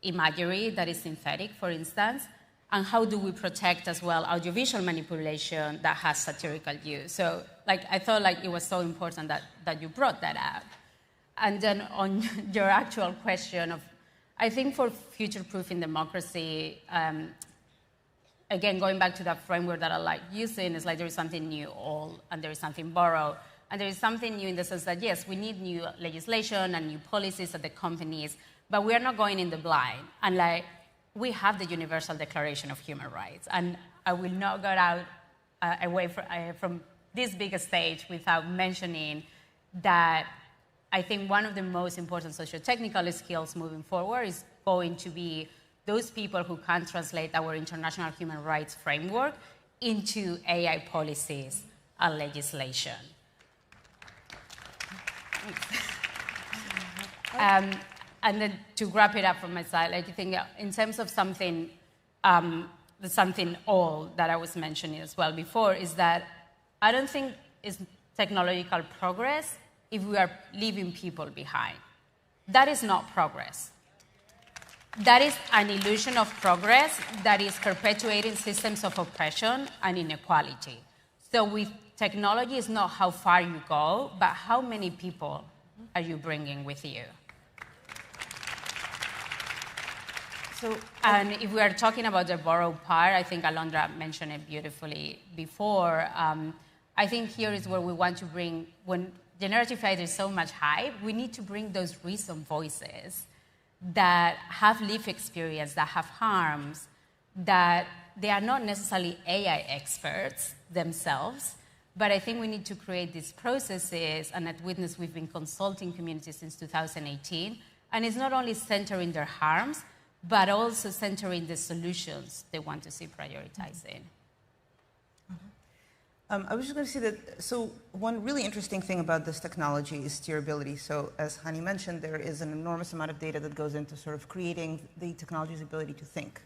imagery that is synthetic, for instance? And how do we protect as well audiovisual manipulation that has satirical use? So I thought it was so important that you brought that up. And then on your actual question of, I think for future-proofing democracy, again, going back to that framework that I like using, is like there is something new old and there is something borrowed. And there is something new in the sense that, yes, we need new legislation and new policies at the companies, but we are not going in the blind. And we have the Universal Declaration of Human Rights. And I will not go out away from this big stage without mentioning that I think one of the most important socio-technical skills moving forward is going to be those people who can translate our international human rights framework into AI policies and legislation. And then to wrap it up from my side, I think in terms of something old that I was mentioning as well before, is that I don't think it's technological progress if we are leaving people behind. That is not progress. That is an illusion of progress that is perpetuating systems of oppression and inequality. So with technology, it's not how far you go, but how many people are you bringing with you? And if we are talking about the borrowed part, I think Alondra mentioned it beautifully before. I think here is where we want to bring, when generative AI is so much hype, we need to bring those recent voices that have lived experience, that have harms, that they are not necessarily AI experts themselves, but I think we need to create these processes, and at Witness we've been consulting communities since 2018, and it's not only centering their harms, but also centering the solutions they want to see prioritizing. I was just going to say that, so one really interesting thing about this technology is steerability. So as Hani mentioned, there is an enormous amount of data that goes into sort of creating the technology's ability to think.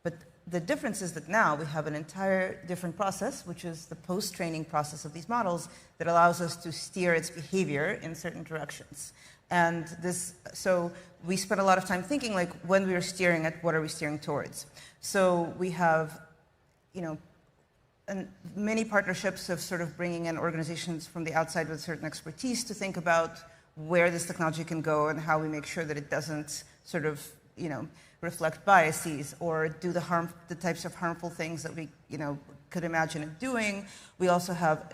But the difference is that now we have an entire different process, which is the post-training process of these models that allows us to steer its behavior in certain directions. And this, so we spent a lot of time thinking, like, when we are steering it, what are we steering towards? So we have, and many partnerships of sort of bringing in organizations from the outside with certain expertise to think about where this technology can go and how we make sure that it doesn't sort of, reflect biases or do the types of harmful things that we, could imagine it doing. We also have,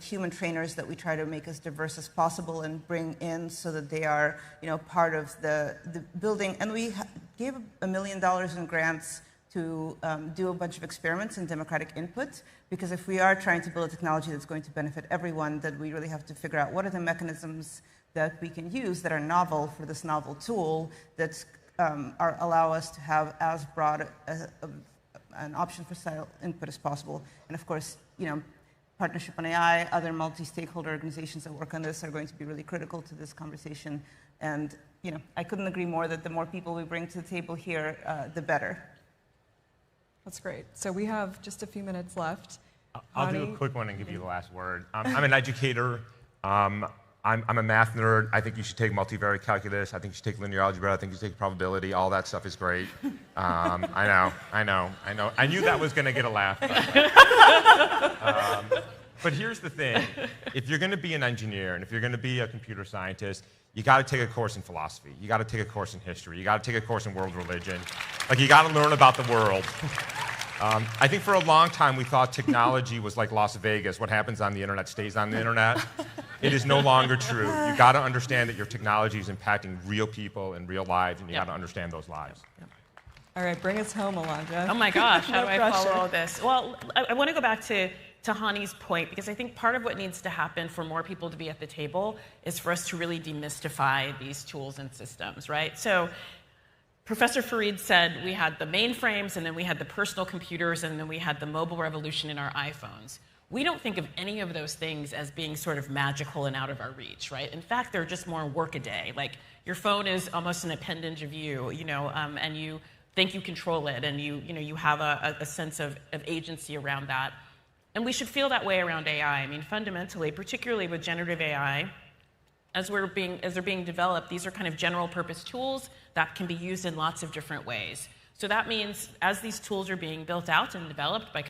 human trainers that we try to make as diverse as possible and bring in so that they are, part of the building. And we gave $1 million in grants to do a bunch of experiments and democratic input, because if we are trying to build a technology that's going to benefit everyone, then we really have to figure out what are the mechanisms that we can use that are novel for this novel tool that allow us to have as broad an option for style input as possible. And of course, Partnership on AI, other multi-stakeholder organizations that work on this are going to be really critical to this conversation. And I couldn't agree more that the more people we bring to the table here, the better. That's great. So we have just a few minutes left. I'll do a quick one and give you the last word. I'm an educator. I'm a math nerd. I think you should take multivariate calculus. I think you should take linear algebra. I think you should take probability. All that stuff is great. I know. I knew that was going to get a laugh. But here's the thing. If you're going to be an engineer and if you're going to be a computer scientist, you got to take a course in philosophy. You got to take a course in history. You got to take a course in world religion. Like, you got to learn about the world. I think for a long time we thought technology was like Las Vegas. What happens on the internet stays on the internet. It is no longer true. You got to understand that your technology is impacting real people and real lives, and you got to understand those lives. All right, bring us home, Alondra. Oh my gosh, how No do I pressure. follow all this? Well, I want to go back to to Hani's point, because I think part of what needs to happen for more people to be at the table is for us to really demystify these tools and systems, right? So Professor Fareed said we had the mainframes, and then we had the personal computers, and then we had the mobile revolution in our iPhones. We don't think of any of those things as being sort of magical and out of our reach, right? In fact, they're just more work-a-day. Like, your phone is almost an appendage of you, and you think you control it, and you have a sense of agency around that. And we should feel that way around AI. I mean, fundamentally, particularly with generative AI, as they're being developed, these are kind of general purpose tools that can be used in lots of different ways. So that means as these tools are being built out and developed by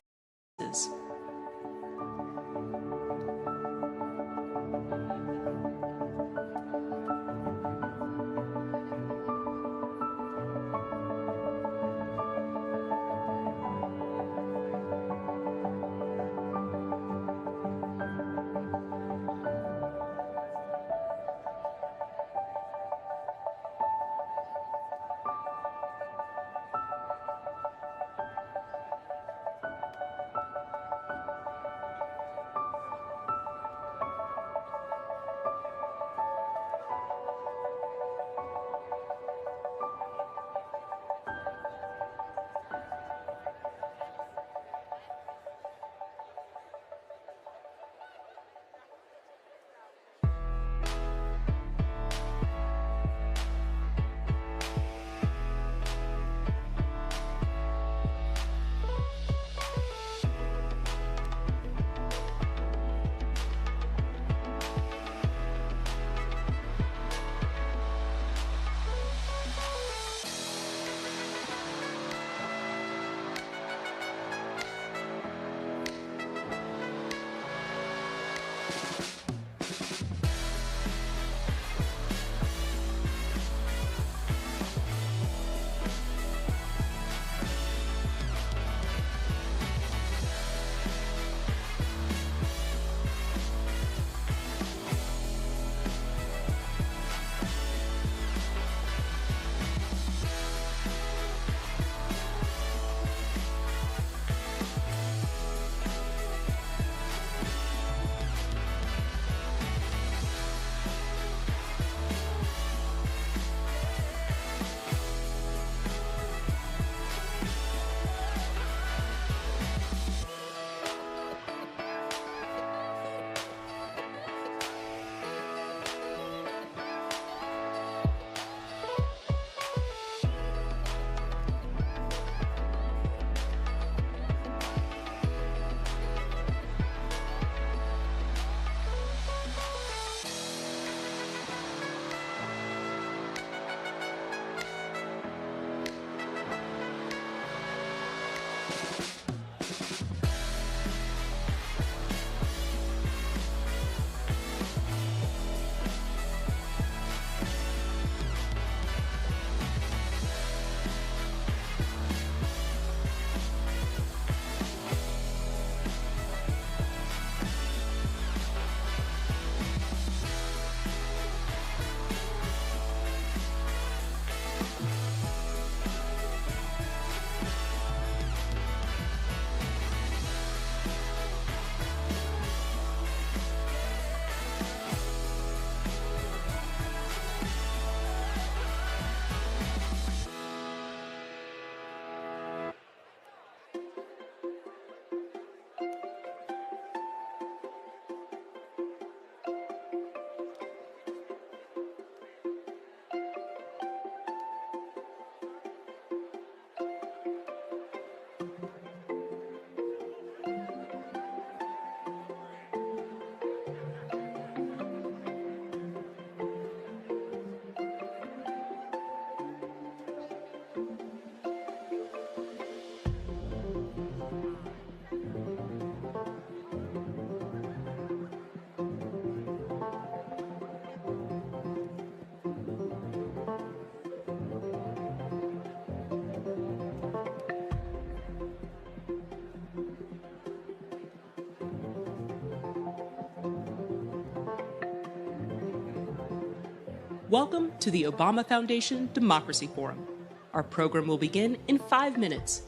Welcome to the Obama Foundation Democracy Forum. Our program will begin in 5 minutes.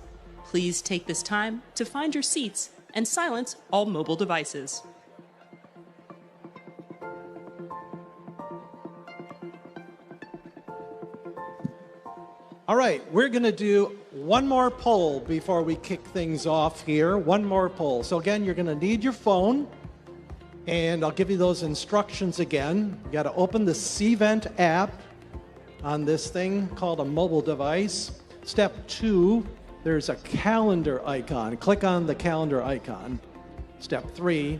Please take this time to find your seats and silence all mobile devices. All right, we're going to do one more poll before we kick things off here. One more poll. So again, you're going to need your phone, and I'll give you those instructions again. You got to open the CVent app on this thing called a mobile device. Step 2, there's a calendar icon. Click on the calendar icon. Step 3,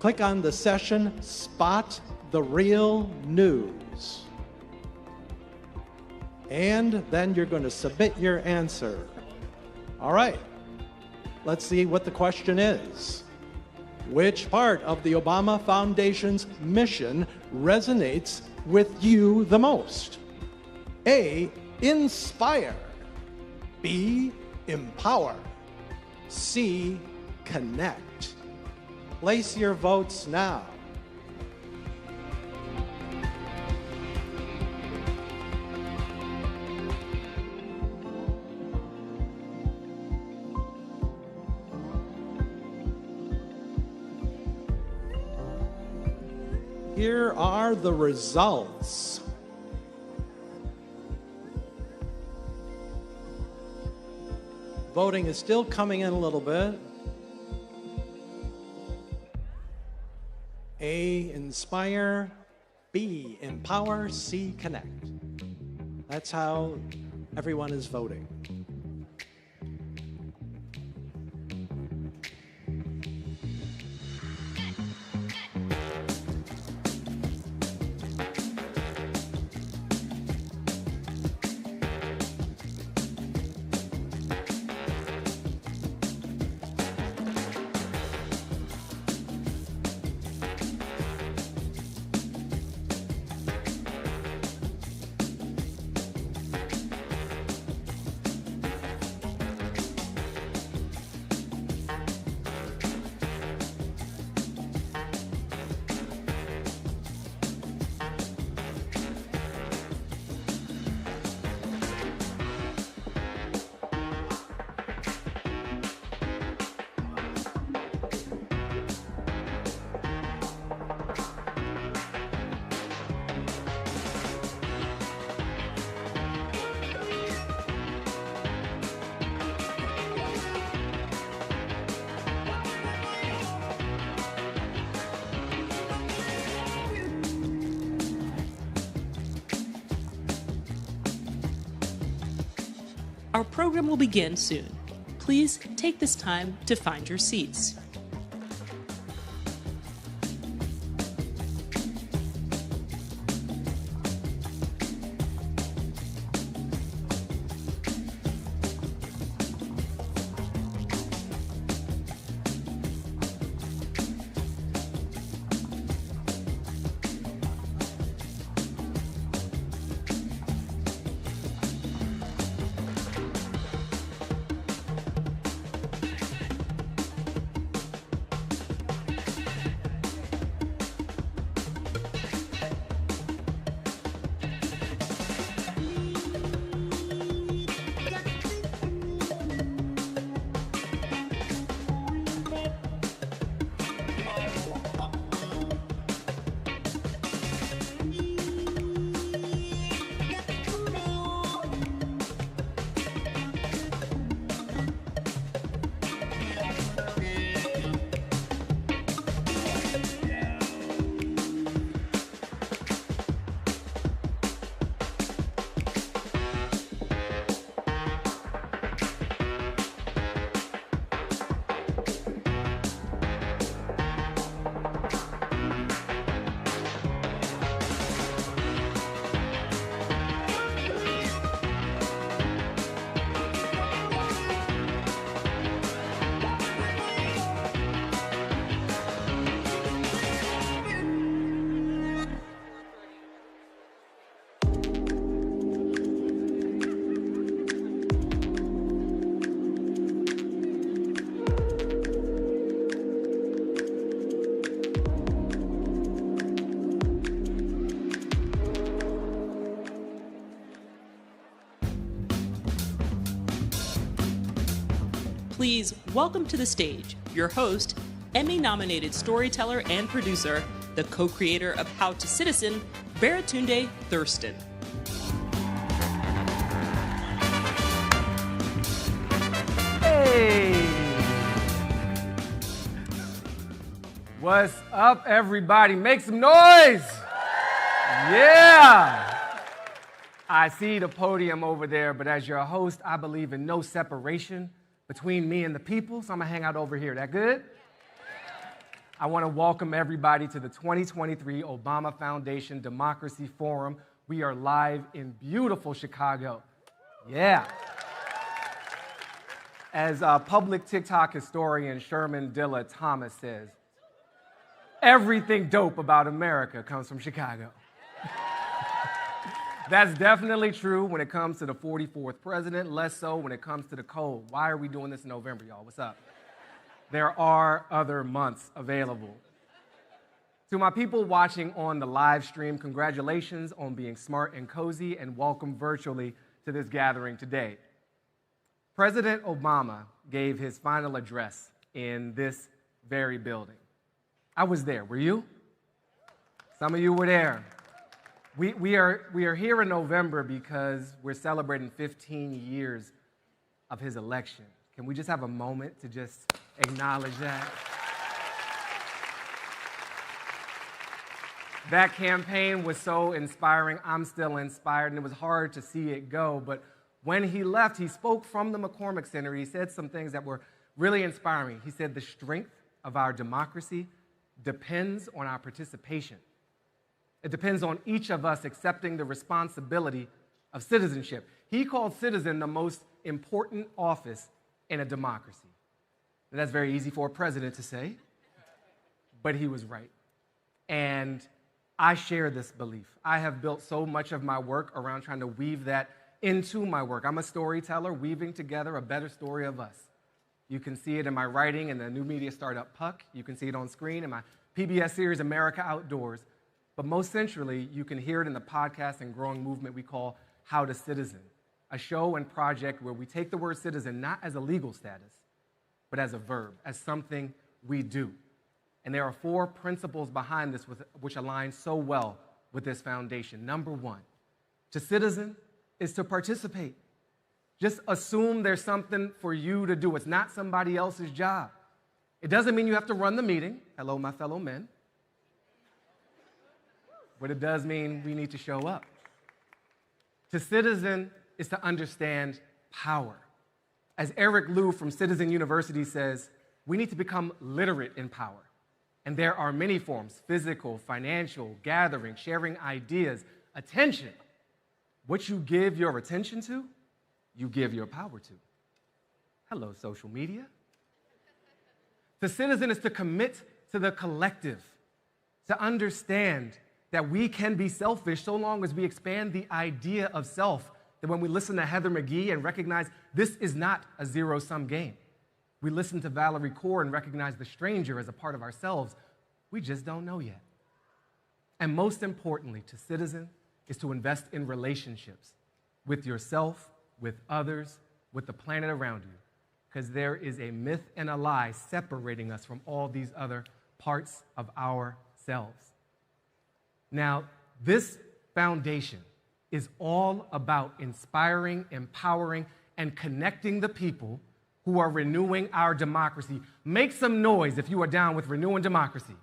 click on the session Spot the Real News. And then you're going to submit your answer. All right, let's see what the question is. Which part of the Obama Foundation's mission resonates with you the most? A, inspire. B, empower. C, connect. Place your votes now. Here are the results. Voting is still coming in a little bit. A, inspire. B, empower. C, connect. That's how everyone is voting. Our program will begin soon. Please take this time to find your seats. Please welcome to the stage your host, Emmy-nominated storyteller and producer, the co-creator of How to Citizen, Baratunde Thurston. Hey! What's up, everybody? Make some noise! Yeah! I see the podium over there, but as your host, I believe in no separation between me and the people, so I'm gonna hang out over here. That good? I wanna welcome everybody to the 2023 Obama Foundation Democracy Forum. We are live in beautiful Chicago. Yeah. As public TikTok historian Sherman Dilla Thomas says, everything dope about America comes from Chicago. That's definitely true when it comes to the 44th president, less so when it comes to the cold. Why are we doing this in November, y'all? What's up? There are other months available. To my people watching on the live stream, congratulations on being smart and cozy, and welcome virtually to this gathering today. President Obama gave his final address in this very building. I was there. Were you? Some of you were there. We are here in November because we're celebrating 15 years of his election. Can we just have a moment to just acknowledge that? That campaign was so inspiring. I'm still inspired, and it was hard to see it go. But when he left, he spoke from the McCormick Center. He said some things that were really inspiring. He said the strength of our democracy depends on our participation. It depends on each of us accepting the responsibility of citizenship. He called citizen the most important office in a democracy. And that's very easy for a president to say, but he was right. And I share this belief. I have built so much of my work around trying to weave that into my work. I'm a storyteller weaving together a better story of us. You can see it in my writing in the new media startup Puck. You can see it on screen in my PBS series America Outdoors. But most centrally, you can hear it in the podcast and growing movement we call How to Citizen, a show and project where we take the word citizen not as a legal status, but as a verb, as something we do. And there are 4 principles behind this which align so well with this foundation. Number 1, to citizen is to participate. Just assume there's something for you to do. It's not somebody else's job. It doesn't mean you have to run the meeting. Hello, my fellow men. But it does mean we need to show up. To citizen is to understand power. As Eric Liu from Citizen University says, we need to become literate in power. And there are many forms: physical, financial, gathering, sharing ideas, attention. What you give your attention to, you give your power to. Hello, social media. To citizen is to commit to the collective, to understand that we can be selfish so long as we expand the idea of self, that when we listen to Heather McGhee and recognize this is not a zero-sum game, we listen to Valerie Kaur and recognize the stranger as a part of ourselves, we just don't know yet. And most importantly, to citizen is to invest in relationships with yourself, with others, with the planet around you, because there is a myth and a lie separating us from all these other parts of ourselves. Now, this foundation is all about inspiring, empowering, and connecting the people who are renewing our democracy. Make some noise if you are down with renewing democracy.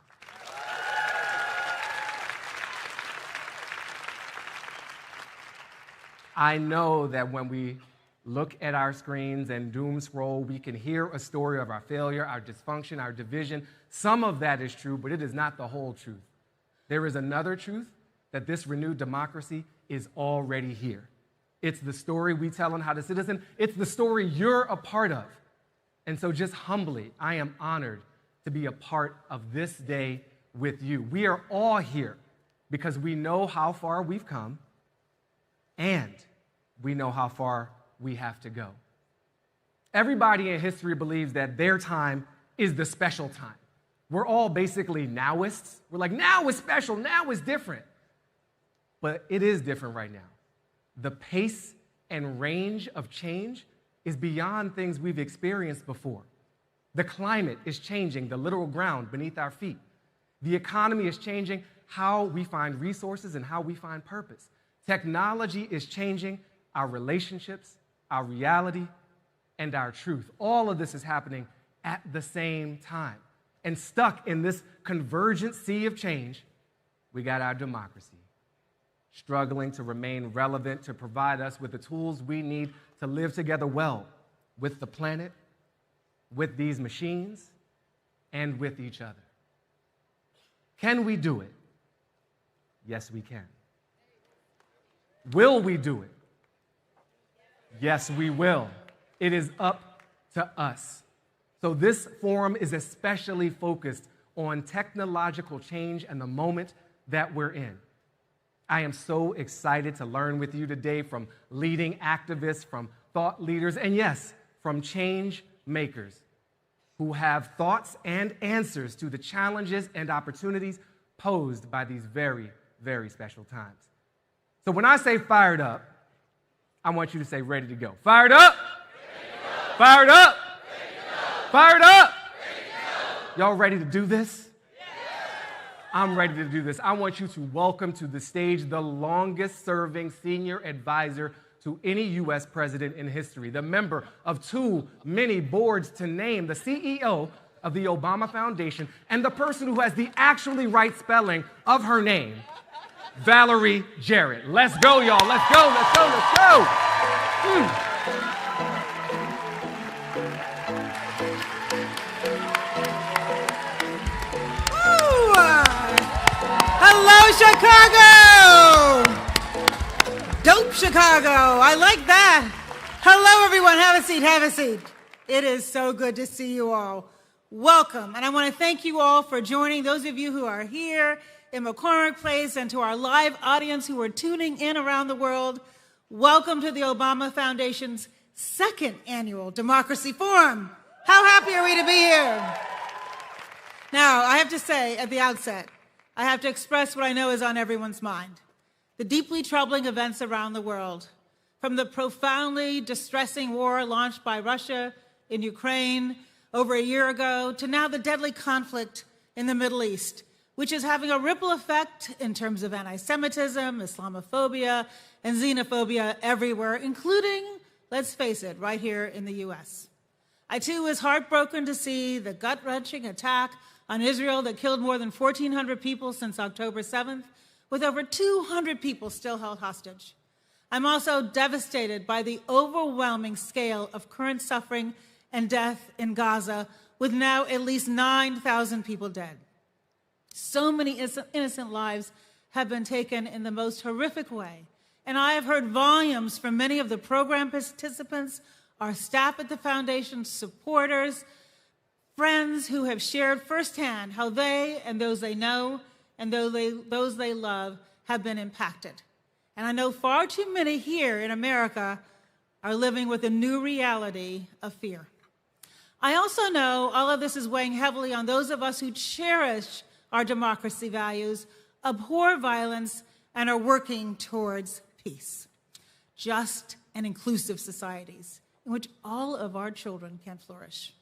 I know that when we look at our screens and doom scroll, we can hear a story of our failure, our dysfunction, our division. Some of that is true, but it is not the whole truth. There is another truth, that this renewed democracy is already here. It's the story we tell on How to Citizen. It's the story you're a part of. And so just humbly, I am honored to be a part of this day with you. We are all here because we know how far we've come and we know how far we have to go. Everybody in history believes that their time is the special time. We're all basically nowists. We're like, now is special, now is different. But it is different right now. The pace and range of change is beyond things we've experienced before. The climate is changing the literal ground beneath our feet. The economy is changing how we find resources and how we find purpose. Technology is changing our relationships, our reality, and our truth. All of this is happening at the same time. And stuck in this convergent sea of change, we got our democracy, struggling to remain relevant, to provide us with the tools we need to live together well with the planet, with these machines, and with each other. Can we do it? Yes, we can. Will we do it? Yes, we will. It is up to us. So this forum is especially focused on technological change and the moment that we're in. I am so excited to learn with you today from leading activists, from thought leaders, and yes, from change makers who have thoughts and answers to the challenges and opportunities posed by these very, very special times. So when I say fired up, I want you to say ready to go. Fired up? Fired up? Fired up? Y'all ready to do this? I'm ready to do this. I want you to welcome to the stage the longest serving senior advisor to any U.S. president in history, the member of too many boards to name, the CEO of the Obama Foundation, and the person who has the actually right spelling of her name, Valerie Jarrett. Let's go, y'all. Let's go, let's go, let's go. Hello, Chicago! Dope Chicago. I like that. Hello, everyone. Have a seat. Have a seat. It is so good to see you all. Welcome. And I want to thank you all for joining, those of you who are here in McCormick Place, and to our live audience who are tuning in around the world. Welcome to the Obama Foundation's second annual Democracy Forum. How happy are we to be here? Now, I have to say at the outset, I have to express what I know is on everyone's mind. The deeply troubling events around the world, from the profoundly distressing war launched by Russia in Ukraine over a year ago, to now the deadly conflict in the Middle East, which is having a ripple effect in terms of anti-Semitism, Islamophobia, and xenophobia everywhere, including, let's face it, right here in the U.S. I, too, was heartbroken to see the gut-wrenching attack on Israel that killed more than 1,400 people since October 7th, with over 200 people still held hostage. I'm also devastated by the overwhelming scale of current suffering and death in Gaza, with now at least 9,000 people dead. So many innocent lives have been taken in the most horrific way, and I have heard volumes from many of the program participants, our staff at the Foundation, supporters, friends who have shared firsthand how they and those they know and those they love have been impacted. And I know far too many here in America are living with a new reality of fear. I also know all of this is weighing heavily on those of us who cherish our democracy values, abhor violence, and are working towards peace. Just and inclusive societies in which all of our children can flourish.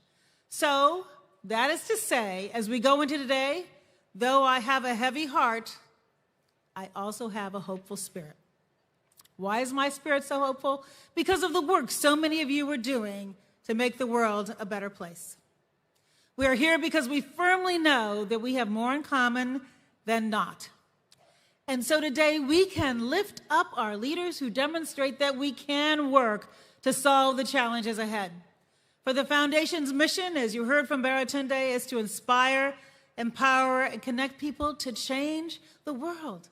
So, that is to say, as we go into today, though I have a heavy heart, I also have a hopeful spirit. Why is my spirit so hopeful? Because of the work so many of you are doing to make the world a better place. We are here because we firmly know that we have more in common than not. And so today we can lift up our leaders who demonstrate that we can work to solve the challenges ahead. For the Foundation's mission, as you heard from Baratunde, is to inspire, empower, and connect people to change the world.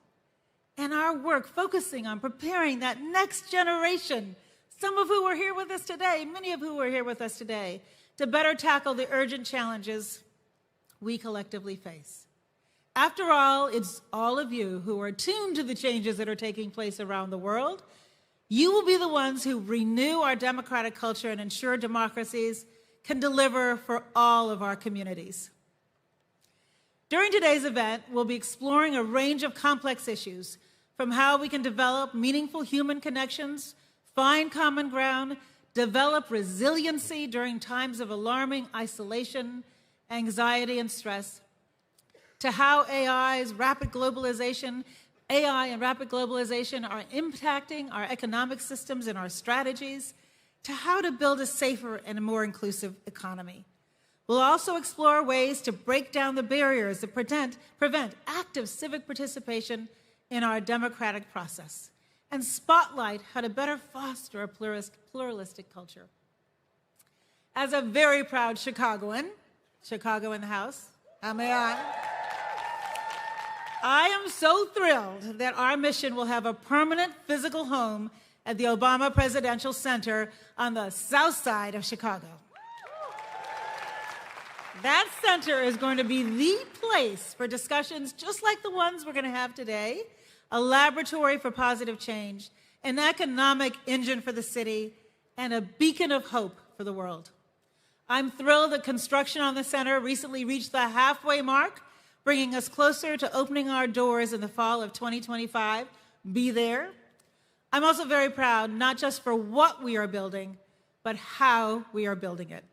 And our work focusing on preparing that next generation, some of who are here with us today, many of who are here with us today, to better tackle the urgent challenges we collectively face. After all, it's all of you who are tuned to the changes that are taking place around the world. You will be the ones who renew our democratic culture and ensure democracies can deliver for all of our communities. During today's event, we'll be exploring a range of complex issues, from how we can develop meaningful human connections, find common ground, develop resiliency during times of alarming isolation, anxiety, and stress, to how AI and rapid globalization are impacting our economic systems and our strategies, to how to build a safer and a more inclusive economy. We'll also explore ways to break down the barriers that prevent active civic participation in our democratic process, and spotlight how to better foster a pluralistic culture. As a very proud Chicagoan, Chicago in the house, how may I am so thrilled that our mission will have a permanent physical home at the Obama Presidential Center on the south side of Chicago. That center is going to be the place for discussions just like the ones we're going to have today, a laboratory for positive change, an economic engine for the city, and a beacon of hope for the world. I'm thrilled that construction on the center recently reached the halfway mark, bringing us closer to opening our doors in the fall of 2025. Be there. I'm also very proud, not just for what we are building, but how we are building it.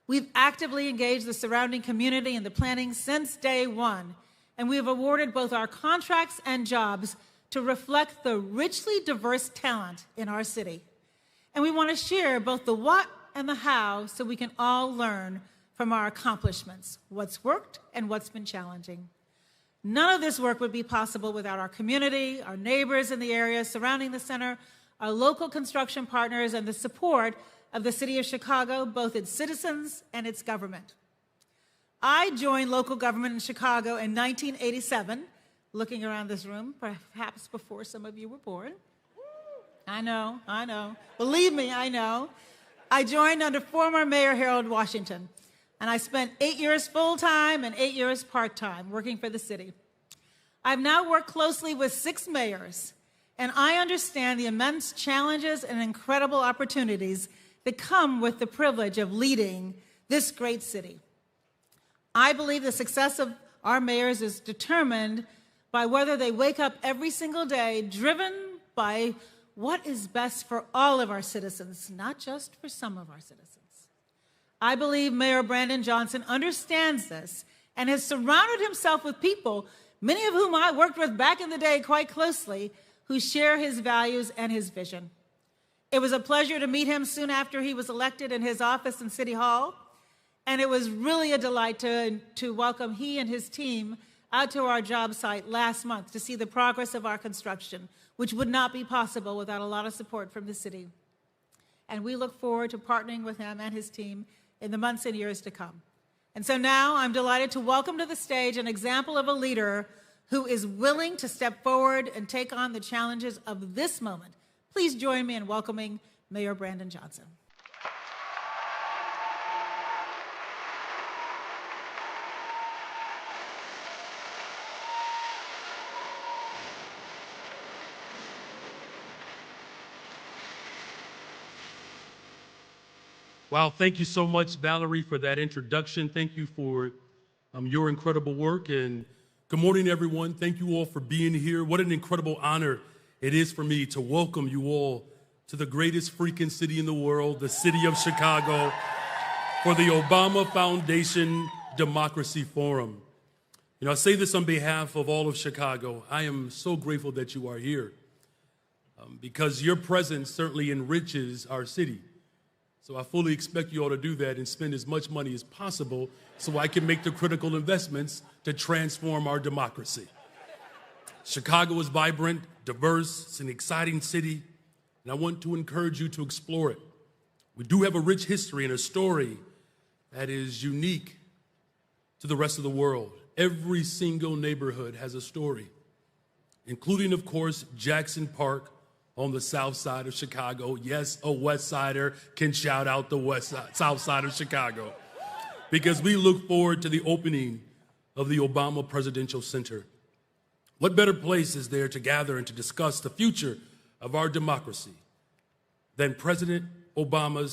We've actively engaged the surrounding community in the planning since day one, and we have awarded both our contracts and jobs to reflect the richly diverse talent in our city. And we want to share both the what and the how so we can all learn from our accomplishments, what's worked and what's been challenging. None of this work would be possible without our community, our neighbors in the area surrounding the center, our local construction partners, and the support of the city of Chicago, both its citizens and its government. I joined local government in Chicago in 1987, looking around this room, perhaps before some of you were born. I know. Believe me, I know. I joined under former Mayor Harold Washington, and I spent 8 years full-time and 8 years part-time working for the city. I've now worked closely with 6 mayors, and I understand the immense challenges and incredible opportunities that come with the privilege of leading this great city. I believe the success of our mayors is determined by whether they wake up every single day driven by what is best for all of our citizens, not just for some of our citizens. I believe Mayor Brandon Johnson understands this and has surrounded himself with people, many of whom I worked with back in the day quite closely, who share his values and his vision. It was a pleasure to meet him soon after he was elected in his office in City Hall, and it was really a delight to welcome he and his team out to our job site last month to see the progress of our construction, which would not be possible without a lot of support from the city. And we look forward to partnering with him and his team in the months and years to come. And so now I'm delighted to welcome to the stage an example of a leader who is willing to step forward and take on the challenges of this moment. Please join me in welcoming Mayor Brandon Johnson. Wow, thank you so much, Valerie, for that introduction. Thank you for your incredible work. And good morning, everyone. Thank you all for being here. What an incredible honor it is for me to welcome you all to the greatest freaking city in the world, the city of Chicago, for the Obama Foundation Democracy Forum. You know, I say this on behalf of all of Chicago. I am so grateful that you are here because your presence certainly enriches our city. So I fully expect you all to do that and spend as much money as possible so I can make the critical investments to transform our democracy. Chicago is vibrant, diverse, it's an exciting city, and I want to encourage you to explore it. We do have a rich history and a story that is unique to the rest of the world. Every single neighborhood has a story, including, of course, Jackson Park on the south side of Chicago. Yes, a West Sider can shout out the south side of Chicago because we look forward to the opening of the Obama Presidential Center. What better place is there to gather and to discuss the future of our democracy than President Obama's